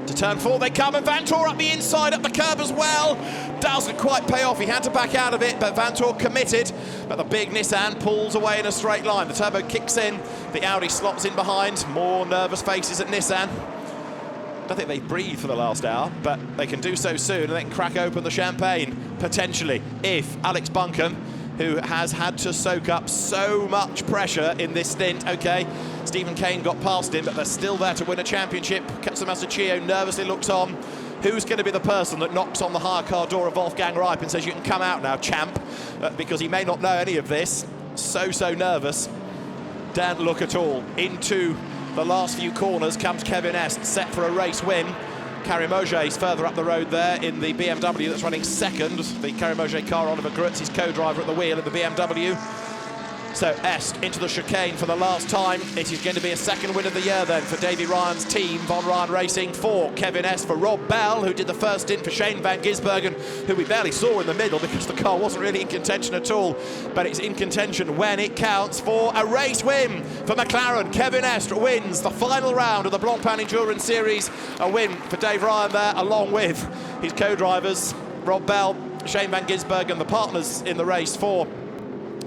To turn 4 they come, and Vanthoor up the inside, up the curb as well. Doesn't quite pay off, he had to back out of it, but Vanthoor committed. But the big Nissan pulls away in a straight line. The turbo kicks in, the Audi slots in behind. More nervous faces at Nissan. I don't think they breathed for the last hour, but they can do so soon, and they can crack open the champagne, potentially, if Alex Buncombe, who has had to soak up so much pressure in this stint. Okay, Stephen Kane got past him, but they're still there to win a championship. Katsumasachio nervously looks on. Who's going to be the person that knocks on the hire car door of Wolfgang Reip and says, you can come out now, champ, because he may not know any of this. So nervous. Don't look at all. Into the last few corners comes Kevin Est, set for a race win. Karim Ogier further up the road there in the BMW that's running second. The Karim Ogier car, Oliver Grutz, his co-driver at the wheel in the BMW. So Est into the chicane for the last time. It is going to be a second win of the year then for Davy Ryan's team, Von Ryan Racing, for Kevin Est, for Rob Bell, who did the first stint, for Shane van Gisbergen, who we barely saw in the middle because the car wasn't really in contention at all, but it's in contention when it counts for a race win for McLaren. Kevin Est wins the final round of the Blancpain Endurance Series. A win for Dave Ryan there, along with his co-drivers, Rob Bell, Shane van Gisbergen, the partners in the race for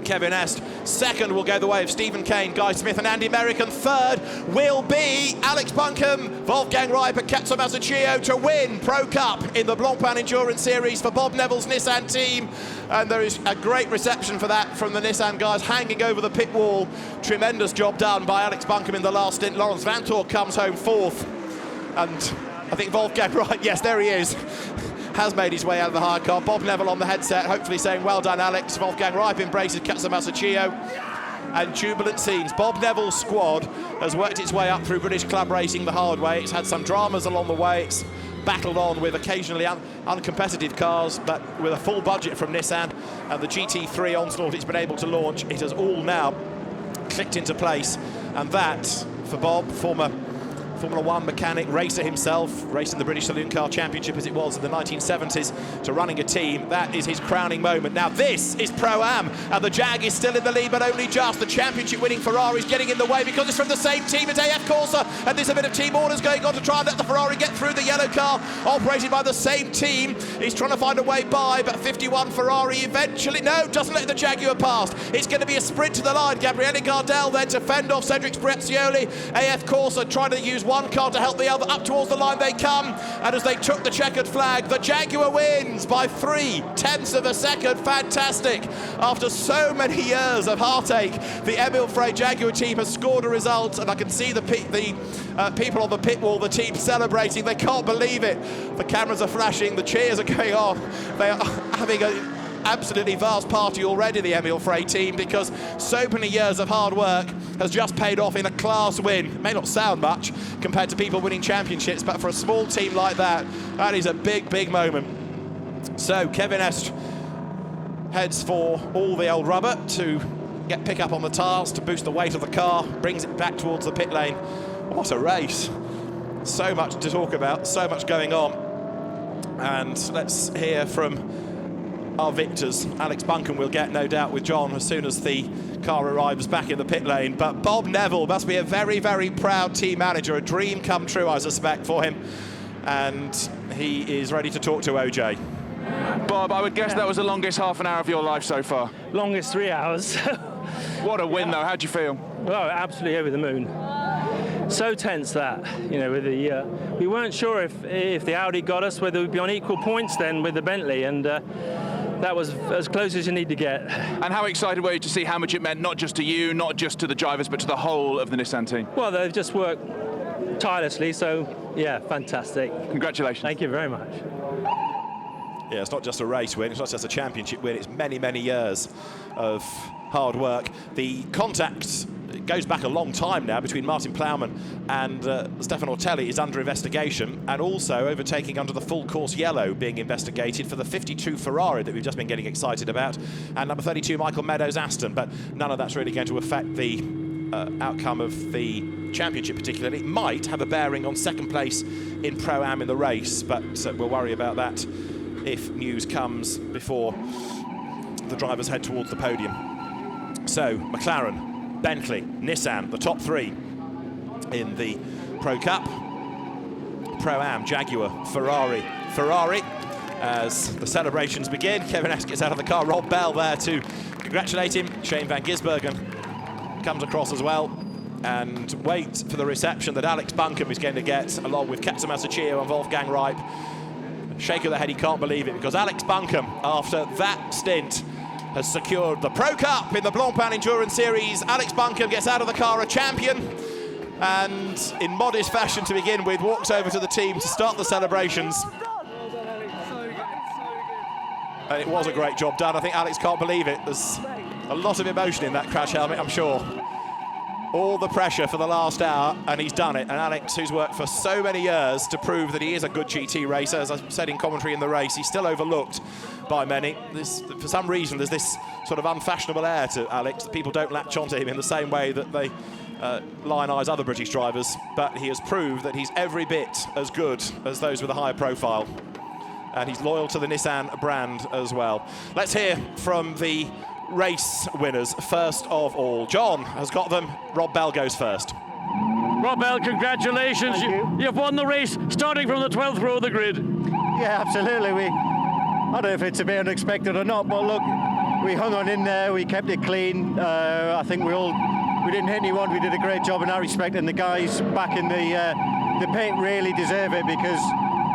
Kevin Est. Second will go the way of Stephen Kane, Guy Smith and Andy Merrick, and third will be Alex Buncombe, Wolfgang Reip and Katsumasachio to win Pro Cup in the Blancpain Endurance Series for Bob Neville's Nissan team. And there is a great reception for that from the Nissan guys, hanging over the pit wall. Tremendous job done by Alex Buncombe in the last stint. Laurens Vanthoor comes home 4th, and I think Wolfgang Reip, yes, there he is, has made his way out of the hire car. Bob Neville on the headset, hopefully saying, well done, Alex. Wolfgang Reip embraces Katsumasachio, and jubilant scenes. Bob Neville's squad has worked its way up through British club racing the hard way. It's had some dramas along the way. It's battled on with occasionally uncompetitive cars, but with a full budget from Nissan and the GT3 onslaught it's been able to launch, it has all now clicked into place. And that, for Bob, former Formula One mechanic, racer himself, racing the British Saloon Car Championship as it was in the 1970s, to running a team, that is his crowning moment. Now this is Pro-Am, and the Jag is still in the lead, but only just. The championship-winning Ferrari is getting in the way because it's from the same team as AF Corsa, and there's a bit of team orders going on to try and let the Ferrari get through. The yellow car, operated by the same team, is trying to find a way by, but 51 Ferrari eventually, no, doesn't let the Jaguar past. It's going to be a sprint to the line. Gabriele Gardel then to fend off Cedric Sprezioli. AF Corsa trying to use one car to help the other. Up towards the line they come, and as they took the checkered flag, the Jaguar wins by 0.3 of a second. Fantastic. After so many years of heartache, the Emil Frey Jaguar team has scored a result, and I can see the people on the pit wall, the team celebrating. They can't believe it. The cameras are flashing, the cheers are going on. They are having an absolutely vast party already, the Emil Frey team, because so many years of hard work has just paid off in a class win. It may not sound much compared to people winning championships, but for a small team like that, that is a big moment. So Kevin Est heads for all the old rubber to pick up on the tyres to boost the weight of the car, brings it back towards the pit lane. What a race. So much to talk about, so much going on. And let's hear from our victors. Alex Buncombe will get, no doubt, with John as soon as the car arrives back in the pit lane. But Bob Neville must be a very proud team manager, a dream come true, I suspect, for him. And he is ready to talk to OJ. Bob, I would guess that was the longest half an hour of your life so far. Longest 3 hours. What a win, though. How'd you feel? Well, absolutely over the moon. So tense that, you know, with the we weren't sure if the Audi got us, whether we'd be on equal points then with the Bentley, and that was as close as you need to get. And how excited were you to see how much it meant, not just to you, not just to the drivers, but to the whole of the Nissan team? Well, they've just worked tirelessly, so yeah, fantastic. Congratulations. Thank you very much. Yeah, it's not just a race win, it's not just a championship win, it's many, many years of hard work. The contact goes back a long time now between Martin Plowman and Stefan Ortelli is under investigation, and also overtaking under the full course yellow being investigated for the 52 Ferrari that we've just been getting excited about, and number 32 Michael Meadows Aston. But none of that's really going to affect the outcome of the championship particularly. It might have a bearing on second place in Pro-Am in the race, but we'll worry about that if news comes before the drivers head towards the podium. So McLaren, Bentley, Nissan, the top three in the Pro Cup. Pro-Am, Jaguar, Ferrari, as the celebrations begin. Kevin S gets out of the car, Rob Bell there to congratulate him. Shane van Gisbergen comes across as well, and wait for the reception that Alex Buncombe is going to get, along with Katsu Masachio and Wolfgang Reip. Shake of the head, he can't believe it, because Alex Buncombe, after that stint, has secured the Pro Cup in the Blancpain Endurance Series. Alex Buncombe gets out of the car a champion, and in modest fashion to begin with, walks over to the team to start the celebrations. And it was a great job done. I think Alex can't believe it. There's a lot of emotion in that crash helmet, I'm sure. All the pressure for the last hour, and he's done it. And Alex, who's worked for so many years to prove that he is a good GT racer, as I said in commentary in the race, he's still overlooked by many. For some reason, there's this sort of unfashionable air to Alex, that people don't latch onto him in the same way that they lionize other British drivers. But he has proved that he's every bit as good as those with a higher profile. And he's loyal to the Nissan brand as well. Let's hear from the race winners first of all. John has got them. Rob Bell goes first. Rob Bell, congratulations. You've won the race starting from the 12th row of the grid. Yeah, absolutely. I don't know if it's a bit unexpected or not, but look, we hung on in there, we kept it clean. I think we didn't hit anyone. We did a great job in that respect, and the guys back in the pit really deserve it, because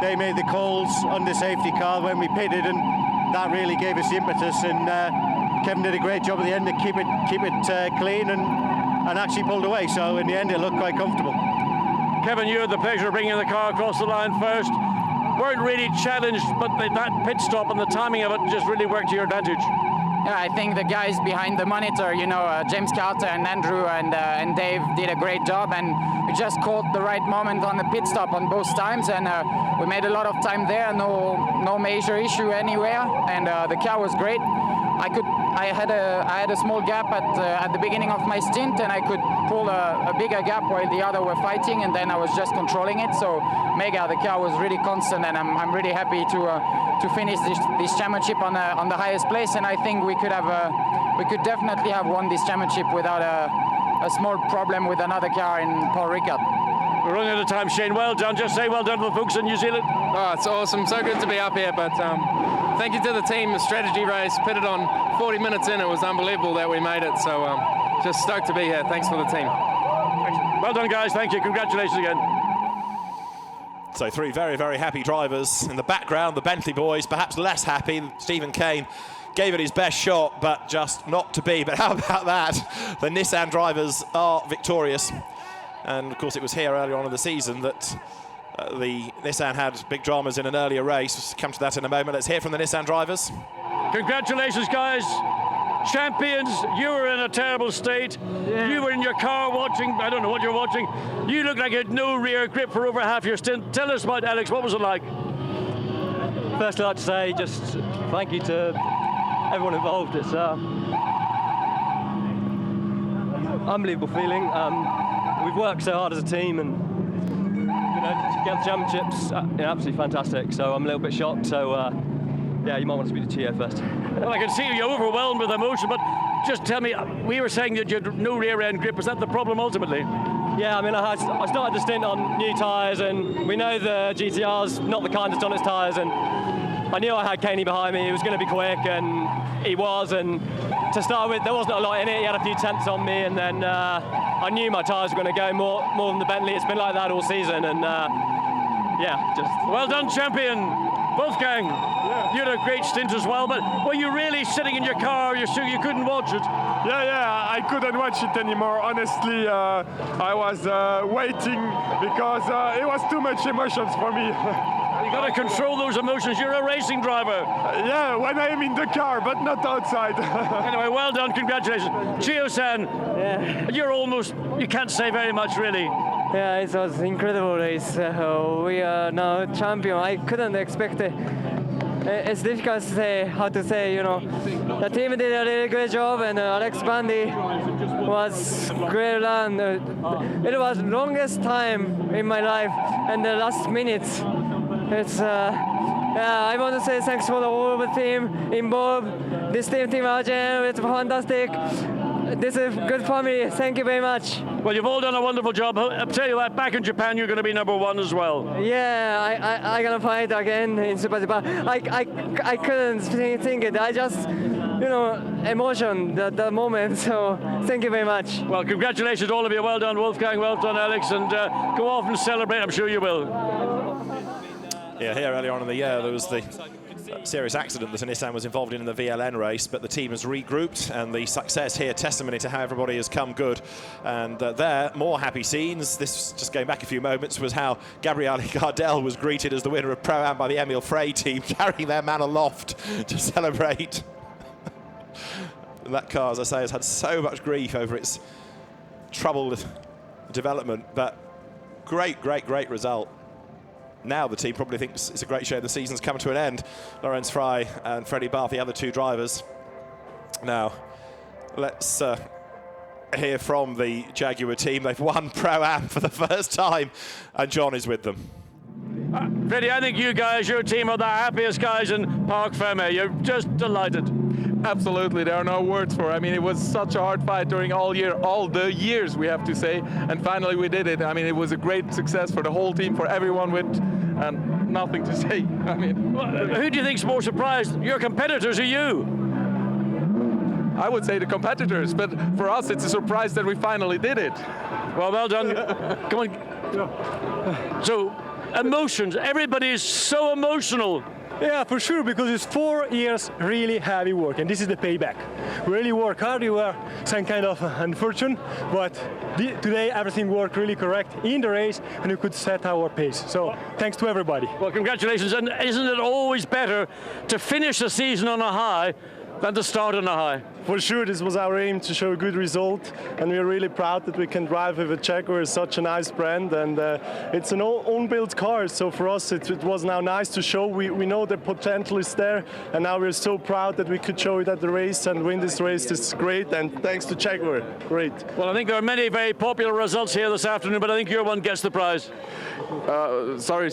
they made the calls under safety car when we pitted, and that really gave us the impetus. And Kevin did a great job at the end to keep it clean and actually pulled away. So in the end, it looked quite comfortable. Kevin, you had the pleasure of bringing the car across the line first. Weren't really challenged, but that pit stop and the timing of it just really worked to your advantage. Yeah, I think the guys behind the monitor, James Carter and Andrew and Dave did a great job, and we just caught the right moment on the pit stop on both times, and we made a lot of time there, no major issue anywhere, and the car was great. I had a small gap at the beginning of my stint, and I could pull a bigger gap while the other were fighting, and then I was just controlling it. So mega, the car was really constant, and I'm really happy to finish this championship on the highest place. And I think we could definitely have won this championship without a small problem with another car in Paul Ricard. We're running out of time, Shane. Well done. Just say well done to the folks in New Zealand. Oh, it's awesome. So good to be up here. But thank you to the team. The strategy race pitted on 40 minutes in. It was unbelievable that we made it. So just stoked to be here. Thanks for the team. Well done, guys. Thank you. Congratulations again. So three very, very happy drivers. In the background, the Bentley boys, perhaps less happy. Stephen Kane gave it his best shot, but just not to be. But how about that? The Nissan drivers are victorious. And, of course, it was here earlier on in the season that the Nissan had big dramas in an earlier race. We'll come to that in a moment. Let's hear from the Nissan drivers. Congratulations, guys. Champions, you were in a terrible state. Yeah. You were in your car watching, I don't know what you're watching. You look like you had no rear grip for over half your stint. Tell us about Alex, what was it like? Firstly, I'd like to say just thank you to everyone involved. It's unbelievable feeling. We've worked so hard as a team, and to get the championships, absolutely fantastic. So I'm a little bit shocked. So yeah, you might want to speak to Chio first. Well, I can see you're overwhelmed with emotion, but just tell me, we were saying that you had no rear end grip. Was that the problem ultimately? Yeah, I mean, I started the stint on new tyres, and we know the GTR's not the kindest on its tyres, and I knew I had Kaney behind me. He was going to be quick, and he was. And to start with, there wasn't a lot in it. He had a few tenths on me, and then I knew my tyres were going to go more than the Bentley. It's been like that all season, and yeah, just... Well done, champion. Wolfgang, you had a great stint as well, but were you really sitting in your car? You couldn't watch it? Yeah, I couldn't watch it anymore. Honestly, I was waiting because it was too much emotions for me. You got to control those emotions. You're a racing driver. Yeah, when I am in the car, but not outside. Anyway, well done. Congratulations. Gio-san, you're almost, you can't say very much, really. Yeah, it was incredible race. We are now champion. I couldn't expect it. It's difficult to say how to say, you know. The team did a really great job, and Alex Bandy was great run. It was longest time in my life, and the last minutes. It's I want to say thanks for the whole team involved. This team Arjen, it's fantastic. This is good for me. Thank you very much. Well, you've all done a wonderful job. I'll tell you what, back in Japan, you're going to be #1 as well. Yeah, I gonna fight again in Super Japan. I couldn't think it. I just, you know, emotion, the moment. So thank you very much. Well, congratulations to all of you. Well done, Wolfgang. Well done, Alex. And go off and celebrate. I'm sure you will. Yeah, here earlier on in the year, there was the serious accident that Nissan was involved in the VLN race, but the team has regrouped, and the success here, testimony to how everybody has come good. And there, more happy scenes. This, just going back a few moments, was how Gabriele Gardel was greeted as the winner of Pro-Am by the Emil Frey team, carrying their man aloft to celebrate. That car, as I say, has had so much grief over its troubled development, but great result. Now the team probably thinks it's a great show. The season's come to an end. Lorenz Frey and Freddie Barth, the other two drivers. Now, let's hear from the Jaguar team. They've won Pro-Am for the first time, and John is with them. Freddie, I think you guys, your team, are the happiest guys in Parc Fermé. You're just delighted. Absolutely, there are no words for it. I mean, it was such a hard fight during all the years, we have to say, and finally we did it. I mean, it was a great success for the whole team, for everyone with, and nothing to say. I mean, well, who do you think's more surprised, your competitors or you? I would say the competitors, but for us, it's a surprise that we finally did it. Well done. Come on. So, emotions. Everybody is so emotional. Yeah, for sure, because it's 4 years really heavy work, and this is the payback. We really work hard. We were some kind of unfortunate, but today everything worked really correct in the race, and we could set our pace. So thanks to everybody. Well, congratulations, and isn't it always better to finish the season on a high than to start on a high? For sure, this was our aim, to show a good result, and we're really proud that we can drive with a Jaguar, such a nice brand, and it's an own-built car, so for us it was now nice to show. We know the potential is there, and now we're so proud that we could show it at the race and win this race. This is great, and thanks to Jaguar. Great. Well, I think there are many very popular results here this afternoon, but I think your one gets the prize. Sorry,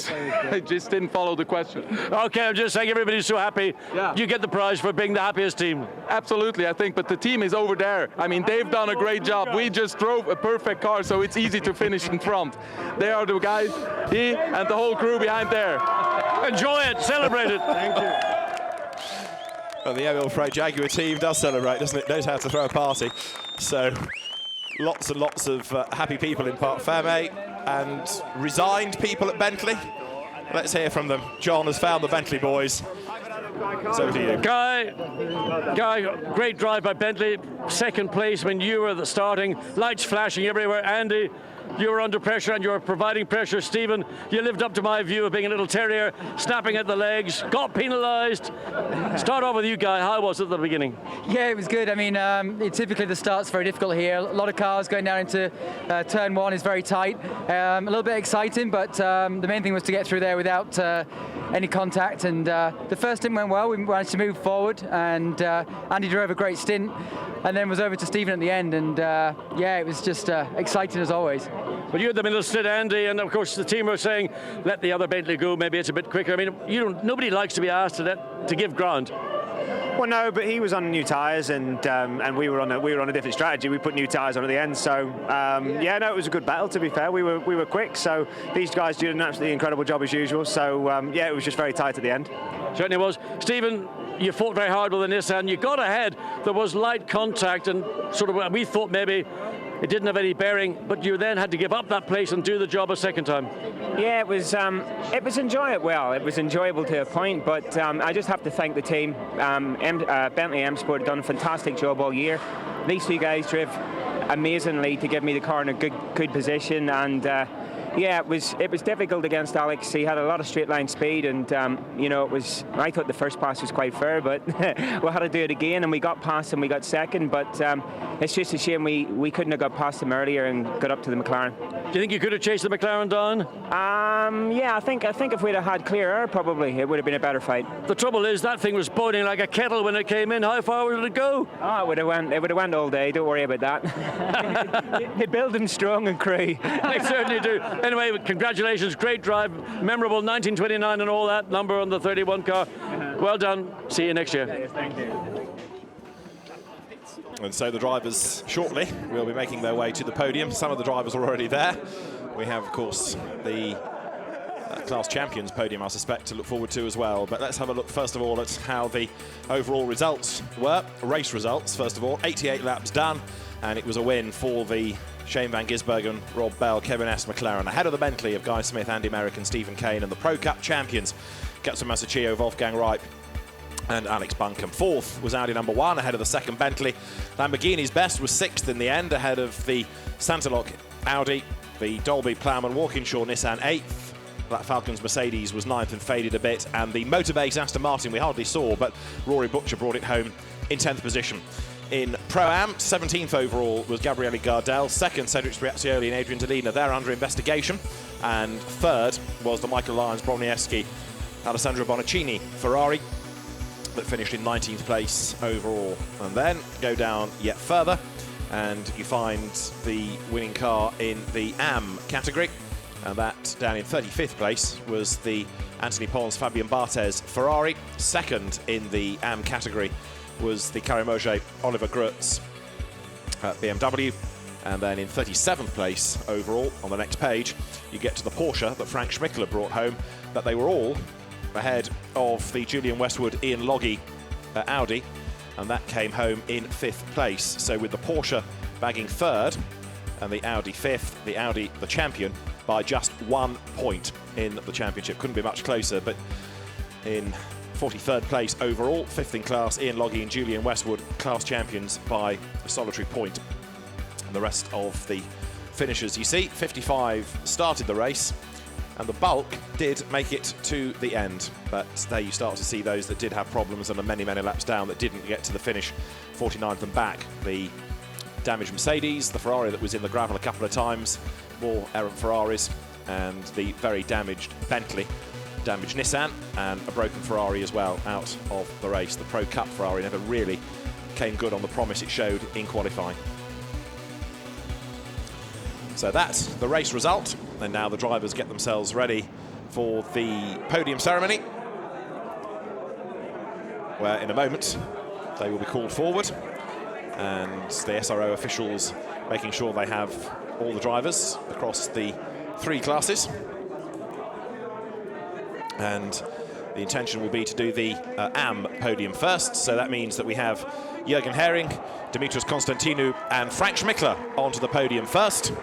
I just didn't follow the question. Okay, I'm just saying everybody's so happy. Yeah. You get the prize for being the happiest team. Absolutely, I think, but the team is over there. I mean, they've done a great job. We just drove a perfect car, so it's easy to finish in front. They are the guys, he and the whole crew behind there. Enjoy it, celebrate it. Thank you. Well, the Emil Frey Jaguar team does celebrate, doesn't it? Knows how to throw a party. So lots and lots of happy people in Parc Fermé and resigned people at Bentley. Let's hear from them. John has found the Bentley boys. So to you. Guy, great drive by Bentley. Second place when you were the starting. Lights flashing everywhere. Andy, you were under pressure and you were providing pressure. Stephen, you lived up to my view of being a little terrier, snapping at the legs, got penalised. Start off with you, Guy. How was it at the beginning? Yeah, it was good. I mean, typically the start's very difficult here. A lot of cars going down into turn one is very tight. A little bit exciting, but the main thing was to get through there without any contact. And the first stint went well. We managed to move forward, and Andy drove a great stint, and then was over to Stephen at the end. And yeah, it was just exciting as always. Well, you had the middle stint, Andy, and of course the team were saying, let the other Bentley go, maybe it's a bit quicker. I mean, nobody likes to be asked to give ground. Well, no, but he was on new tyres, and we were on a different strategy. We put new tyres on at the end, so yeah, no, it was a good battle. To be fair, we were quick, so these guys did an absolutely incredible job as usual. So yeah, it was just very tight at the end. Certainly was. Stephen, you fought very hard with the Nissan. You got ahead. There was light contact, and sort of we thought maybe it didn't have any bearing, but you then had to give up that place and do the job a second time. Yeah, it was enjoyable. Well, it was enjoyable to a point, but I just have to thank the team. Bentley M Sport done a fantastic job all year. These two guys drove amazingly to give me the car in a good position, and Yeah, it was difficult against Alex. He had a lot of straight line speed, and you know, I thought the first pass was quite fair, but we had to do it again, and we got past him. We got second, but it's just a shame we couldn't have got past him earlier and got up to the McLaren. Do you think you could have chased the McLaren down? Yeah, I think if we'd have had clear air, probably it would have been a better fight. The trouble is that thing was boiling like a kettle when it came in. How far would it go? Oh, it would have went all day. Don't worry about that. They build them strong and crew. They certainly do. Anyway, congratulations, great drive, memorable 1929 and all that number on the 31 car. Well done. See you next year. Yes, thank you. And so the drivers shortly will be making their way to the podium. Some of the drivers are already there. We have, of course, the class champions podium, I suspect, to look forward to as well. But let's have a look, first of all, at how the overall results were. Race results, first of all, 88 laps done, and it was a win for the Shane Van Gisbergen, Rob Bell, Kevin S. McLaren, ahead of the Bentley of Guy Smith, Andy Merrick and Stephen Kane, and the Pro Cup champions, Getzo Masachio, Wolfgang Reip and Alex Buncombe. Fourth was Audi number 1, ahead of the second Bentley. Lamborghini's best was 6th in the end, ahead of the Santalok Audi, the Dolby Plowman Walkinshaw Nissan 8th. Black Falcon's Mercedes was 9th and faded a bit, and the Motorbase Aston Martin we hardly saw, but Rory Butcher brought it home in 10th position. In Pro-Am, 17th overall was Gabriele Gardel, 2nd Cedric Spriazioli and Adrian Delina, they're under investigation, and 3rd was the Michael Lyons Bromniewski Alessandro Bonaccini Ferrari that finished in 19th place overall. And then go down yet further and you find the winning car in the AM category, and that down in 35th place was the Anthony Pons Fabian Barthez Ferrari. 2nd in the AM category was the Carimoge Oliver Grutz BMW, and then in 37th place overall on the next page you get to the Porsche that Frank Schmickler brought home, but they were all ahead of the Julian Westwood Ian Loggy Audi, and that came home in 5th place. So with the Porsche bagging 3rd and the Audi 5th, the Audi the champion by just 1 point in the championship. Couldn't be much closer, but in 43rd place overall, 5th in class, Ian Loggy and Julian Westwood, class champions by a solitary point. And the rest of the finishers, you see, 55 started the race, and the bulk did make it to the end. But there you start to see those that did have problems and are many, many laps down that didn't get to the finish, 49th and back. The damaged Mercedes, the Ferrari that was in the gravel a couple of times, more errant Ferraris, and the very damaged Bentley, damaged Nissan, and a broken Ferrari as well out of the race. The Pro Cup Ferrari never really came good on the promise it showed in qualifying. So that's the race result, and now the drivers get themselves ready for the podium ceremony, where in a moment they will be called forward, and the SRO officials making sure they have all the drivers across the 3 classes. And the intention will be to do the AM podium first, so that means that we have Jürgen Hering, Dimitris Constantinou and Frank Schmickler onto the podium first.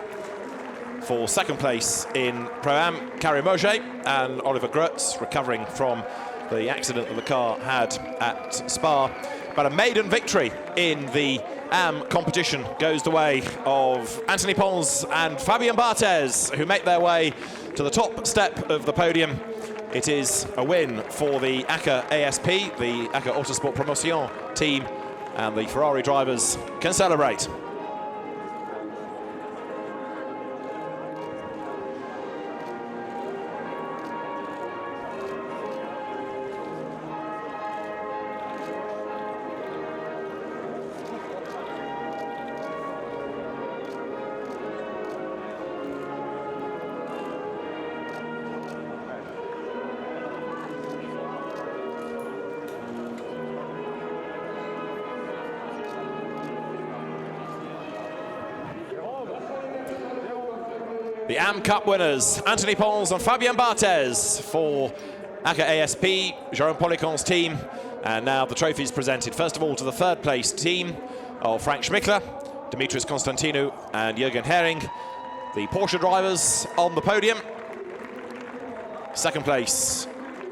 For 2nd place in Pro-Am, Carimoge and Oliver Grutz, recovering from the accident that the car had at Spa. But a maiden victory in the AM competition goes the way of Anthony Pons and Fabian Barthez, who make their way to the top step of the podium. It is a win for the ACA ASP, the ACA Autosport Promotion team, and the Ferrari drivers can celebrate. The AM Cup winners, Anthony Pons and Fabian Barthez for ACA ASP, Jérôme Policon's team. And now the trophies presented, first of all, to the 3rd place team of Frank Schmickler, Dimitris Constantinou and Jürgen Hering. The Porsche drivers on the podium. 2nd place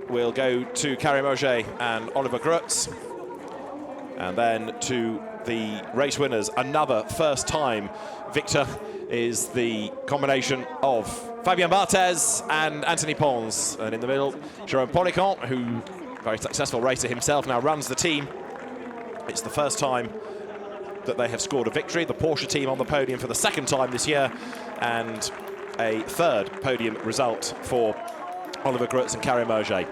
will go to Carimoge and Oliver Grutz. And then to the race winners, another first-time victor is the combination of Fabien Barthez and Anthony Pons. And in the middle, Jérôme Policon, who, very successful racer himself, now runs the team. It's the first time that they have scored a victory. The Porsche team on the podium for the second time this year, and a third podium result for Oliver Grutz and Karim Auger.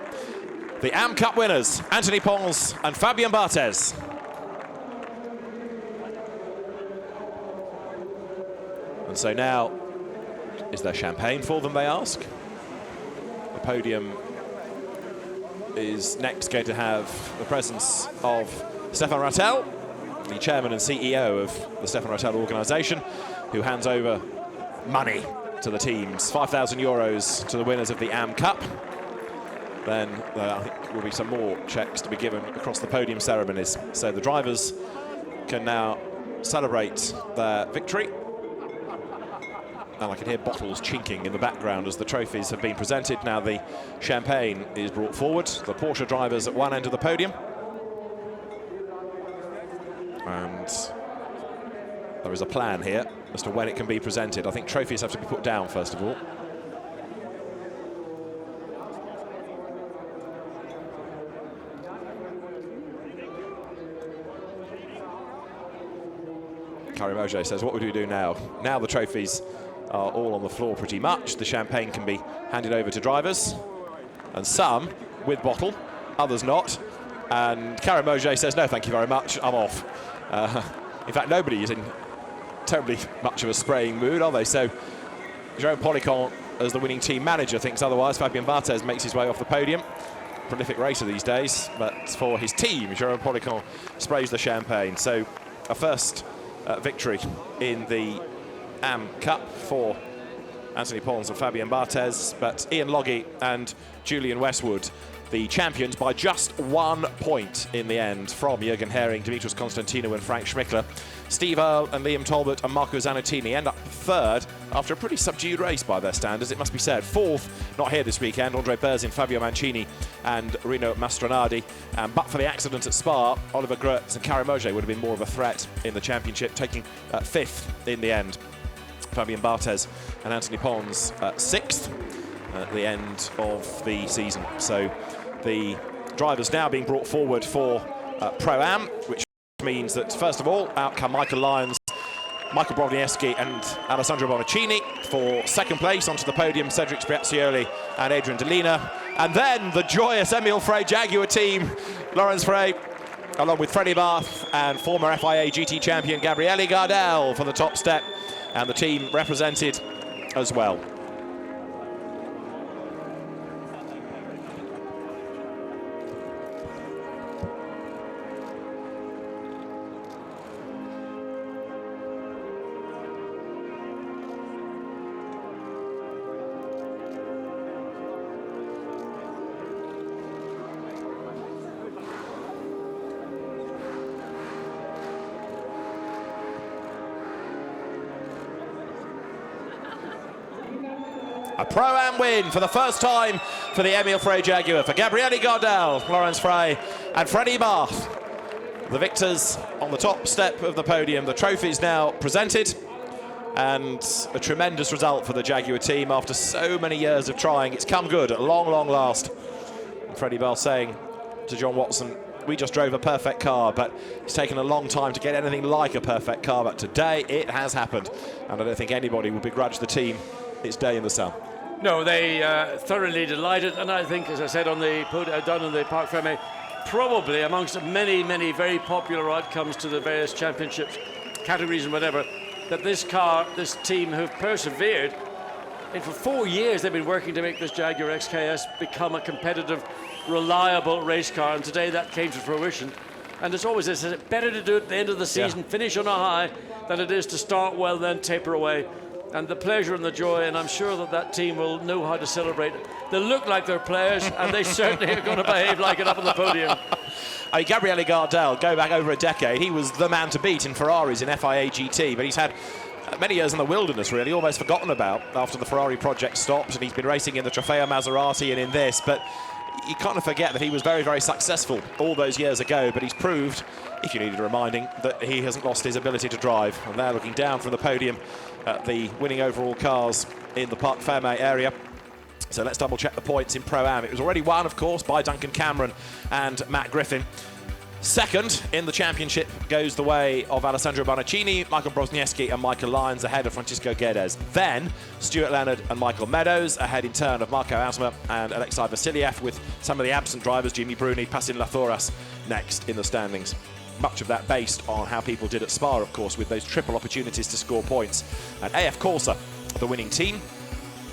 The AM Cup winners, Anthony Pons and Fabien Barthez. And so now, is there champagne for them, they ask? The podium is next going to have the presence of Stéphane Rattel, the chairman and CEO of the Stéphane Rattel organisation, who hands over money to the teams, 5,000 euros to the winners of the AM Cup. Then I think there will be some more checks to be given across the podium ceremonies. So the drivers can now celebrate their victory. And I can hear bottles chinking in the background as the trophies have been presented. Now the champagne is brought forward. The Porsche drivers at one end of the podium. And there is a plan here as to when it can be presented. I think trophies have to be put down first of all. Karim Auger says, what would we do now? Now the trophies are all on the floor pretty much. The champagne can be handed over to drivers, and some with bottle, others not. And Karim Auger says, no, thank you very much, I'm off. In fact, nobody is in terribly much of a spraying mood, are they? So Jérôme Policon, as the winning team manager, thinks otherwise. Fabien Barthez makes his way off the podium. Prolific racer these days, but for his team, Jérôme Policon sprays the champagne. So a first victory in the AM Cup for Anthony Pons and Fabien Barthez, but Ian Logie and Julian Westwood, the champions by just 1 point in the end, from Jürgen Hering, Dimitris Constantino and Frank Schmickler. Steve Earle and Liam Talbot and Marco Zannottini end up third after a pretty subdued race by their standards, it must be said. Fourth, not here this weekend, Andre Berzin, Fabio Mancini and Rino Mastronardi. But for the accident at Spa, Oliver Grutz and Karim Auger would have been more of a threat in the championship, taking fifth in the end. Fabien Barthez and Anthony Pons sixth at the end of the season. So the drivers now being brought forward for Pro-Am, which means that, first of all, out come Michael Lyons, Michael Brovniewski and Alessandro Bonaccini. For second place, onto the podium, Cedric Spiazzioli and Adrian Delina. And then the joyous Emile Frey Jaguar team, Lawrence Frey, along with Freddie Barth and former FIA GT champion Gabriele Gardel for the top step, and the team represented as well. A Pro-Am win for the first time for the Emile Frey Jaguar, for Gabriele Gardel, Lawrence Frey and Freddie Barth. The victors on the top step of the podium. The trophies now presented, and a tremendous result for the Jaguar team after so many years of trying. It's come good at long, long last. And Freddie Barth saying to John Watson, we just drove a perfect car, but it's taken a long time to get anything like a perfect car, but today it has happened. And I don't think anybody will begrudge the team its day in the sun. No, they thoroughly delighted, and I think, as I said on the down in the Parc Fermé, probably amongst many, many very popular outcomes to the various championships, categories and whatever, that this team have persevered. And for 4 years they've been working to make this Jaguar XKS become a competitive, reliable race car, and today that came to fruition. And it's always this, it's better to do it at the end of the season, finish on a high, than it is to start well, then taper away. And the pleasure and the joy, and I'm sure that that team will know how to celebrate. They look like they're players, and they certainly are going to behave like it up on the podium. I mean, Gabriele Gardel, go back over a decade, he was the man to beat in Ferraris in FIA GT, but he's had many years in the wilderness, really, almost forgotten about after the Ferrari project stopped, and he's been racing in the Trofeo Maserati and in this, but you kind of forget that he was very, very successful all those years ago, but he's proved, if you needed reminding, that he hasn't lost his ability to drive. And they're looking down from the podium at the winning overall cars in the Parc Fermé area. So let's double check the points in Pro-Am. It was already won, of course, by Duncan Cameron and Matt Griffin. Second in the championship goes the way of Alessandro Bonaccini, Michael Brozniewski and Michael Lyons ahead of Francisco Guedes. Then Stuart Leonard and Michael Meadows ahead in turn of Marco Ausma and Alexei Vasiliev, with some of the absent drivers, Jimmy Bruni, Passin Lathoras, next in the standings. Much of that based on how people did at Spa, of course, with those triple opportunities to score points. And AF Corsa, the winning team,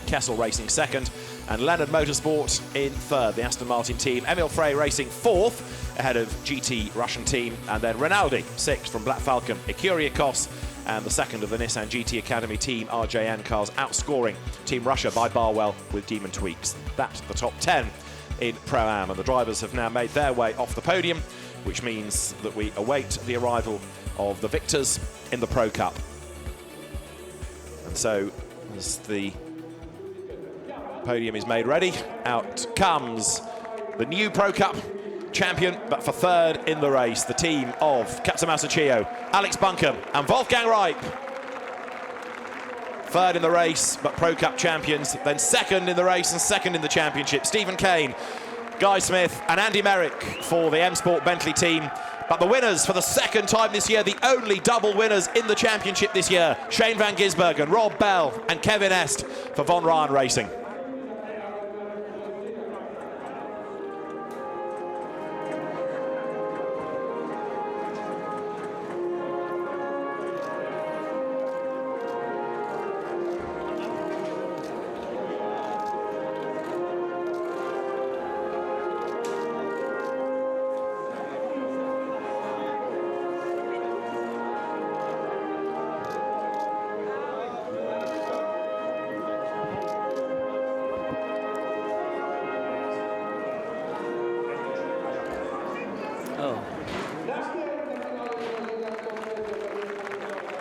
Kessel Racing second, and Leonard Motorsport in third, the Aston Martin team. Emil Frey Racing fourth, ahead of GT Russian team, and then Rinaldi sixth from Black Falcon, Ikuriakos, and the second of the Nissan GT Academy team, RJN cars, outscoring Team Russia by Barwell with Demon Tweaks. That's the top 10 in Pro-Am, and the drivers have now made their way off the podium, which means that we await the arrival of the victors in the Pro Cup. And so, as the podium is made ready, out comes the new Pro Cup champion, but for third in the race, the team of Katsumasa Chiyo, Alex Buncombe and Wolfgang Reip. Third in the race, but Pro Cup champions. Then second in the race and second in the championship, Stephen Kane, Guy Smith and Andy Merrick for the M Sport Bentley team. But the winners for the second time this year, the only double winners in the championship this year, Shane van Gisbergen, Rob Bell and Kevin Est for Von Ryan Racing.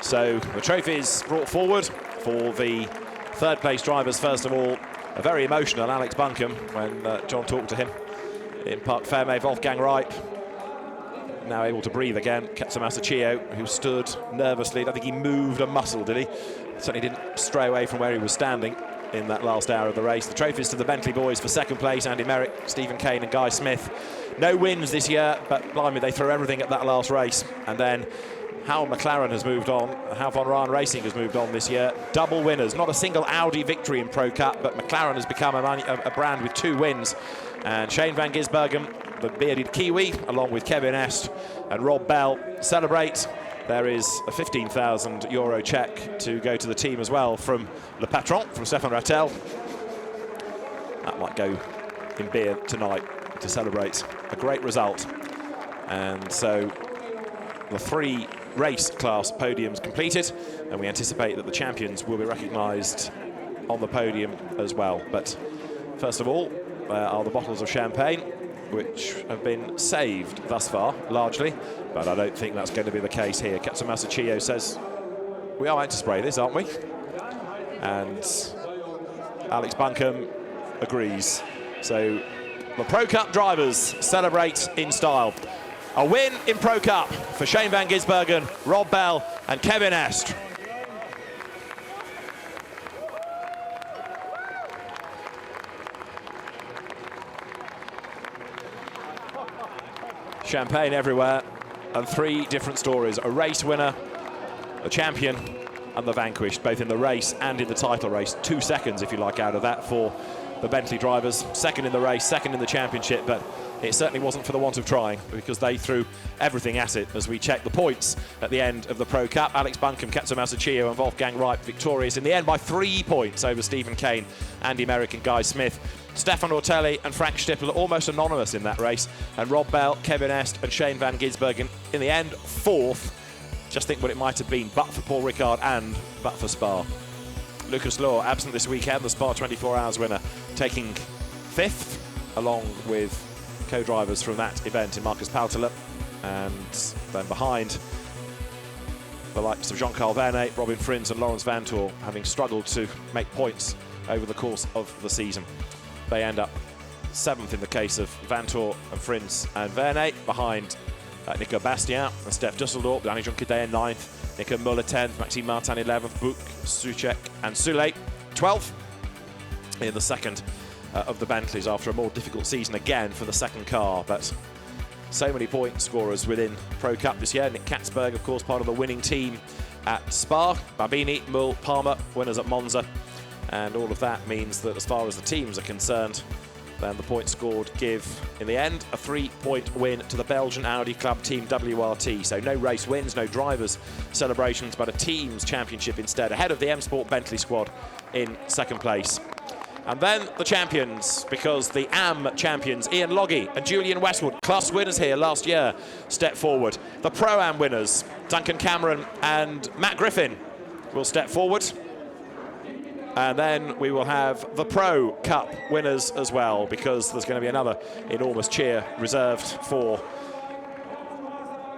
So the trophies brought forward for the third place drivers. First of all, a very emotional Alex Buncombe when John talked to him in Parc Fermé. Wolfgang Reip now able to breathe again. Katsumasa Chiyo, who stood nervously. I don't think he moved a muscle, did he? Certainly didn't stray away from where he was standing in that last hour of the race. The trophies to the Bentley boys for second place, Andy Merrick, Stephen Kane and Guy Smith. No wins this year, but blimey, they threw everything at that last race. And then how McLaren has moved on, how Von Ryan Racing has moved on this year. Double winners, not a single Audi victory in Pro Cup, but McLaren has become a brand with 2 wins. And Shane van Gisbergen, the bearded Kiwi, along with Kevin Est and Rob Bell, celebrate. There is a €15,000 cheque to go to the team as well from Le Patron, from Stefan Rattel. That might go in beer tonight to celebrate a great result. And so the 3 race class podiums completed, and we anticipate that the champions will be recognised on the podium as well. But first of all are the bottles of champagne, which have been saved thus far, largely, but I don't think that's going to be the case here. Katsumasa Chiyo says, we are meant to spray this, aren't we? And Alex Buncombe agrees. So the Pro Cup drivers celebrate in style. A win in Pro Cup for Shane van Gisbergen, Rob Bell and Kevin Est. Champagne everywhere, and 3 different stories. A race winner, a champion and the vanquished, both in the race and in the title race. 2 seconds, if you like, out of that for the Bentley drivers. Second in the race, second in the championship, but it certainly wasn't for the want of trying, because they threw everything at it. As we check the points at the end of the Pro Cup, Alex Buncombe, Katsumasa Chiyo and Wolfgang Reip victorious in the end by 3 points over Stephen Kane, Andy Merrick and Guy Smith. Stefan Ortelli and Frank Stippel are almost anonymous in that race, and Rob Bell, Kevin Est and Shane van Gisbergen in the end 4th. Just think what it might have been but for Paul Ricard and but for Spa. Lucas Law absent this weekend, the Spa 24 Hours winner, taking 5th along with co-drivers from that event in Marcus Paltela, and then behind the likes of Jean-Carl Vernet, Robin Frins and Lawrence Vantor, having struggled to make points over the course of the season. They end up 7th in the case of Vantor and Frins and Verne, behind Nico Bastiat and Steph Dusseldorp, Danny Juncker 9th, Nico Muller 10th, Maxime Martin 11th, Buk, Suchek and Sule 12th in the second of the Bentleys after a more difficult season again for the second car. But so many point scorers within Pro Cup this year. Nick Katzberg, of course, part of the winning team at Spa, Babini, Mull, Palmer, winners at Monza. And all of that means that as far as the teams are concerned, then the points scored give, in the end, a 3-point win to the Belgian Audi Club Team WRT. So no race wins, no drivers' celebrations, but a team's championship instead, ahead of the M Sport Bentley squad in second place. And then the champions, because the AM champions, Ian Loggie and Julian Westwood, class winners here last year, step forward. The Pro-Am winners, Duncan Cameron and Matt Griffin, will step forward. And then we will have the Pro Cup winners as well, because there's going to be another enormous cheer reserved for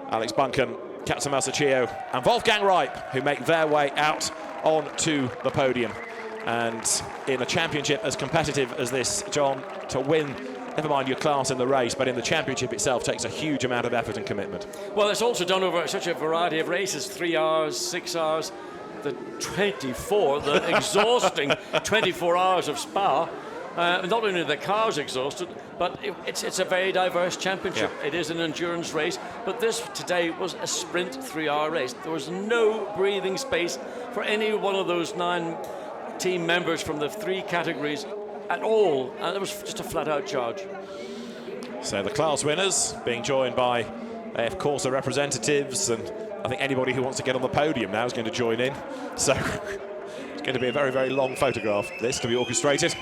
Alex Buncan, Captain Masachio and Wolfgang Reip, who make their way out onto the podium. And in a championship as competitive as this, John, to win, never mind your class in the race, but in the championship itself takes a huge amount of effort and commitment. Well, it's also done over such a variety of races, 3 hours, 6 hours, the exhausting 24 hours of Spa. Not only are the cars exhausted, but it's a very diverse championship. Yeah. It is an endurance race, but this today was a sprint 3-hour race. There was no breathing space for any one of those 9 team members from the 3 categories at all, and it was just a flat-out charge. So the class winners being joined by AF Corsa representatives, and I think anybody who wants to get on the podium now is going to join in. So it's going to be a very, very long photograph, this, to be orchestrated.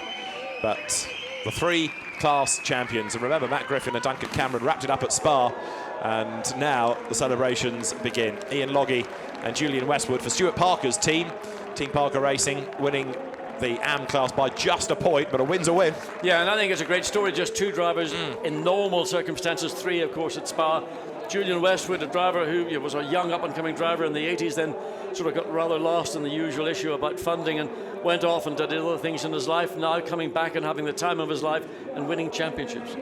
But the 3 class champions, and remember, Matt Griffin and Duncan Cameron wrapped it up at Spa, and now the celebrations begin. Ian Loggie and Julian Westwood for Stuart Parker's team, Team Parker Racing, winning the AM class by just a point, but a win's a win. Yeah, and I think it's a great story. Just 2 drivers in normal circumstances, 3, of course, at Spa. Julian Westwood, a driver who was a young up-and-coming driver in the 80s, then sort of got rather lost in the usual issue about funding and went off and did other things in his life, now coming back and having the time of his life and winning championships.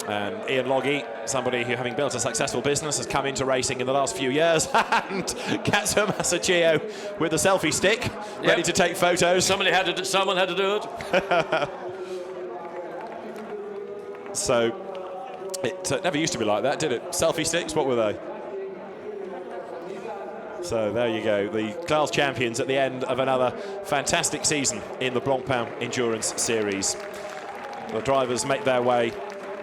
And Ian Loggie, somebody who, having built a successful business, has come into racing in the last few years. And Katsuo Masachio with a selfie stick, ready to take photos. Someone had to do it. So it never used to be like that, did it? Selfie sticks, what were they? So there you go, the class champions at the end of another fantastic season in the Blancpain Endurance Series. The drivers make their way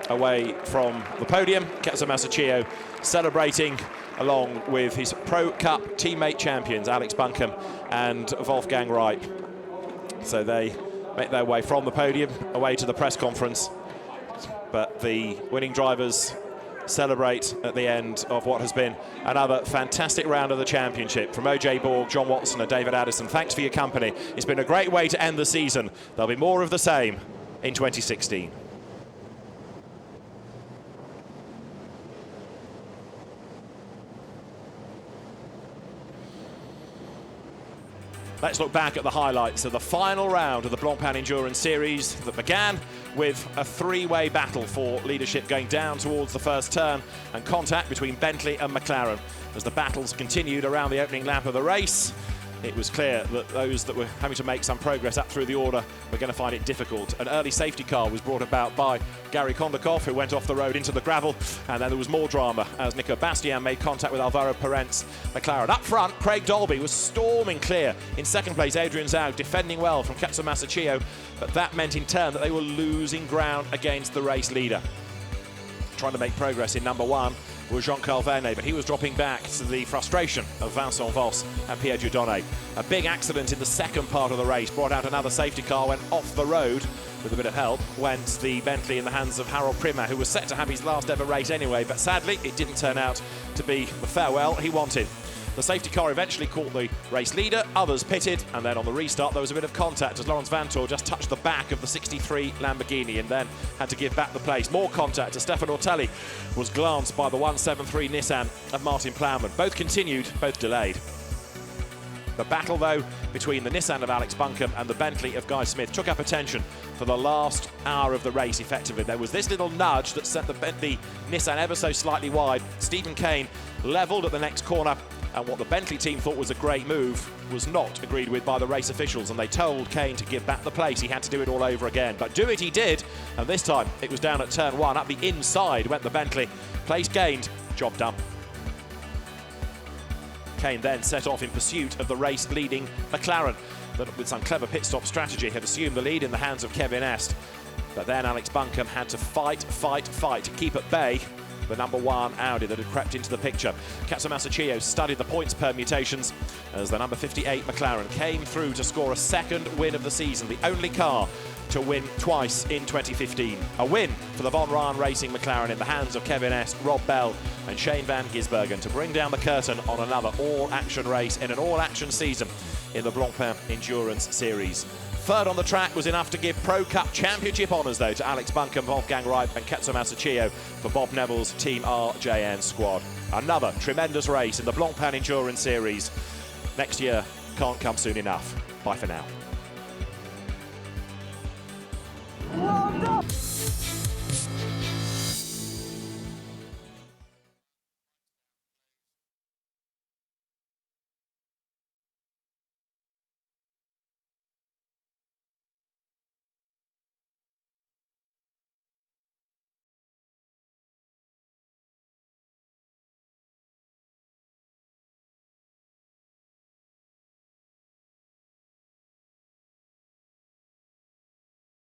away from the podium. Katsuo Masachio celebrating along with his Pro Cup teammate champions, Alex Buncan and Wolfgang Reip. So they make their way from the podium away to the press conference. But the winning drivers celebrate at the end of what has been another fantastic round of the championship. From OJ Borg, John Watson and David Addison, thanks for your company. It's been a great way to end the season. There'll be more of the same in 2016. Let's look back at the highlights of the final round of the Blancpain Endurance Series that began with a 3-way battle for leadership going down towards the first turn and contact between Bentley and McLaren. As the battles continued around the opening lap of the race, it was clear that those that were having to make some progress up through the order were going to find it difficult. An early safety car was brought about by Gary Kondakov, who went off the road into the gravel, and then there was more drama as Nico Bastian made contact with Alvaro Perent's McLaren. Up front, Craig Dolby was storming clear. In second place, Adrian Zaug defending well from Katsuo Masachio, but that meant in turn that they were losing ground against the race leader. Trying to make progress in number 1 was Jean-Carl Vernet, but he was dropping back to the frustration of Vincent Voss and Pierre Dieudonné. A big accident in the second part of the race brought out another safety car, went off the road. With a bit of help went the Bentley in the hands of Harold Primer, who was set to have his last ever race anyway, but sadly it didn't turn out to be the farewell he wanted. The safety car eventually caught the race leader, others pitted, and then on the restart there was a bit of contact as Laurens Vanthoor just touched the back of the 63 Lamborghini and then had to give back the place. More contact as Stefan Ortelli was glanced by the 173 Nissan of Martin Plowman. Both continued, both delayed. The battle, though, between the Nissan of Alex Buncombe and the Bentley of Guy Smith took up attention for the last hour of the race, effectively. There was this little nudge that sent the Bentley Nissan ever so slightly wide. Stephen Kane levelled at the next corner, and what the Bentley team thought was a great move was not agreed with by the race officials, and they told Kane to give back the place. He had to do it all over again, but do it he did, and this time it was down at turn 1. Up the inside went the Bentley. Place gained, job done. Kane then set off in pursuit of the race-leading McLaren, that with some clever pit stop strategy had assumed the lead in the hands of Kevin Est. But then Alex Buncombe had to fight to keep at bay the number 1 Audi that had crept into the picture. Katsumasa Chiyo studied the points permutations as the number 58 McLaren came through to score a second win of the season, the only car to win twice in 2015. A win for the Von Ryan Racing McLaren in the hands of Kevin Est, Rob Bell and Shane van Gisbergen to bring down the curtain on another all-action race in an all-action season in the Blancpain Endurance Series. Third on the track was enough to give Pro Cup Championship honours, though, to Alex Buncombe, Wolfgang Reip and Katsumasa Chiyo for Bob Neville's Team RJN squad. Another tremendous race in the Blancpain Endurance Series. Next year can't come soon enough. Bye for now.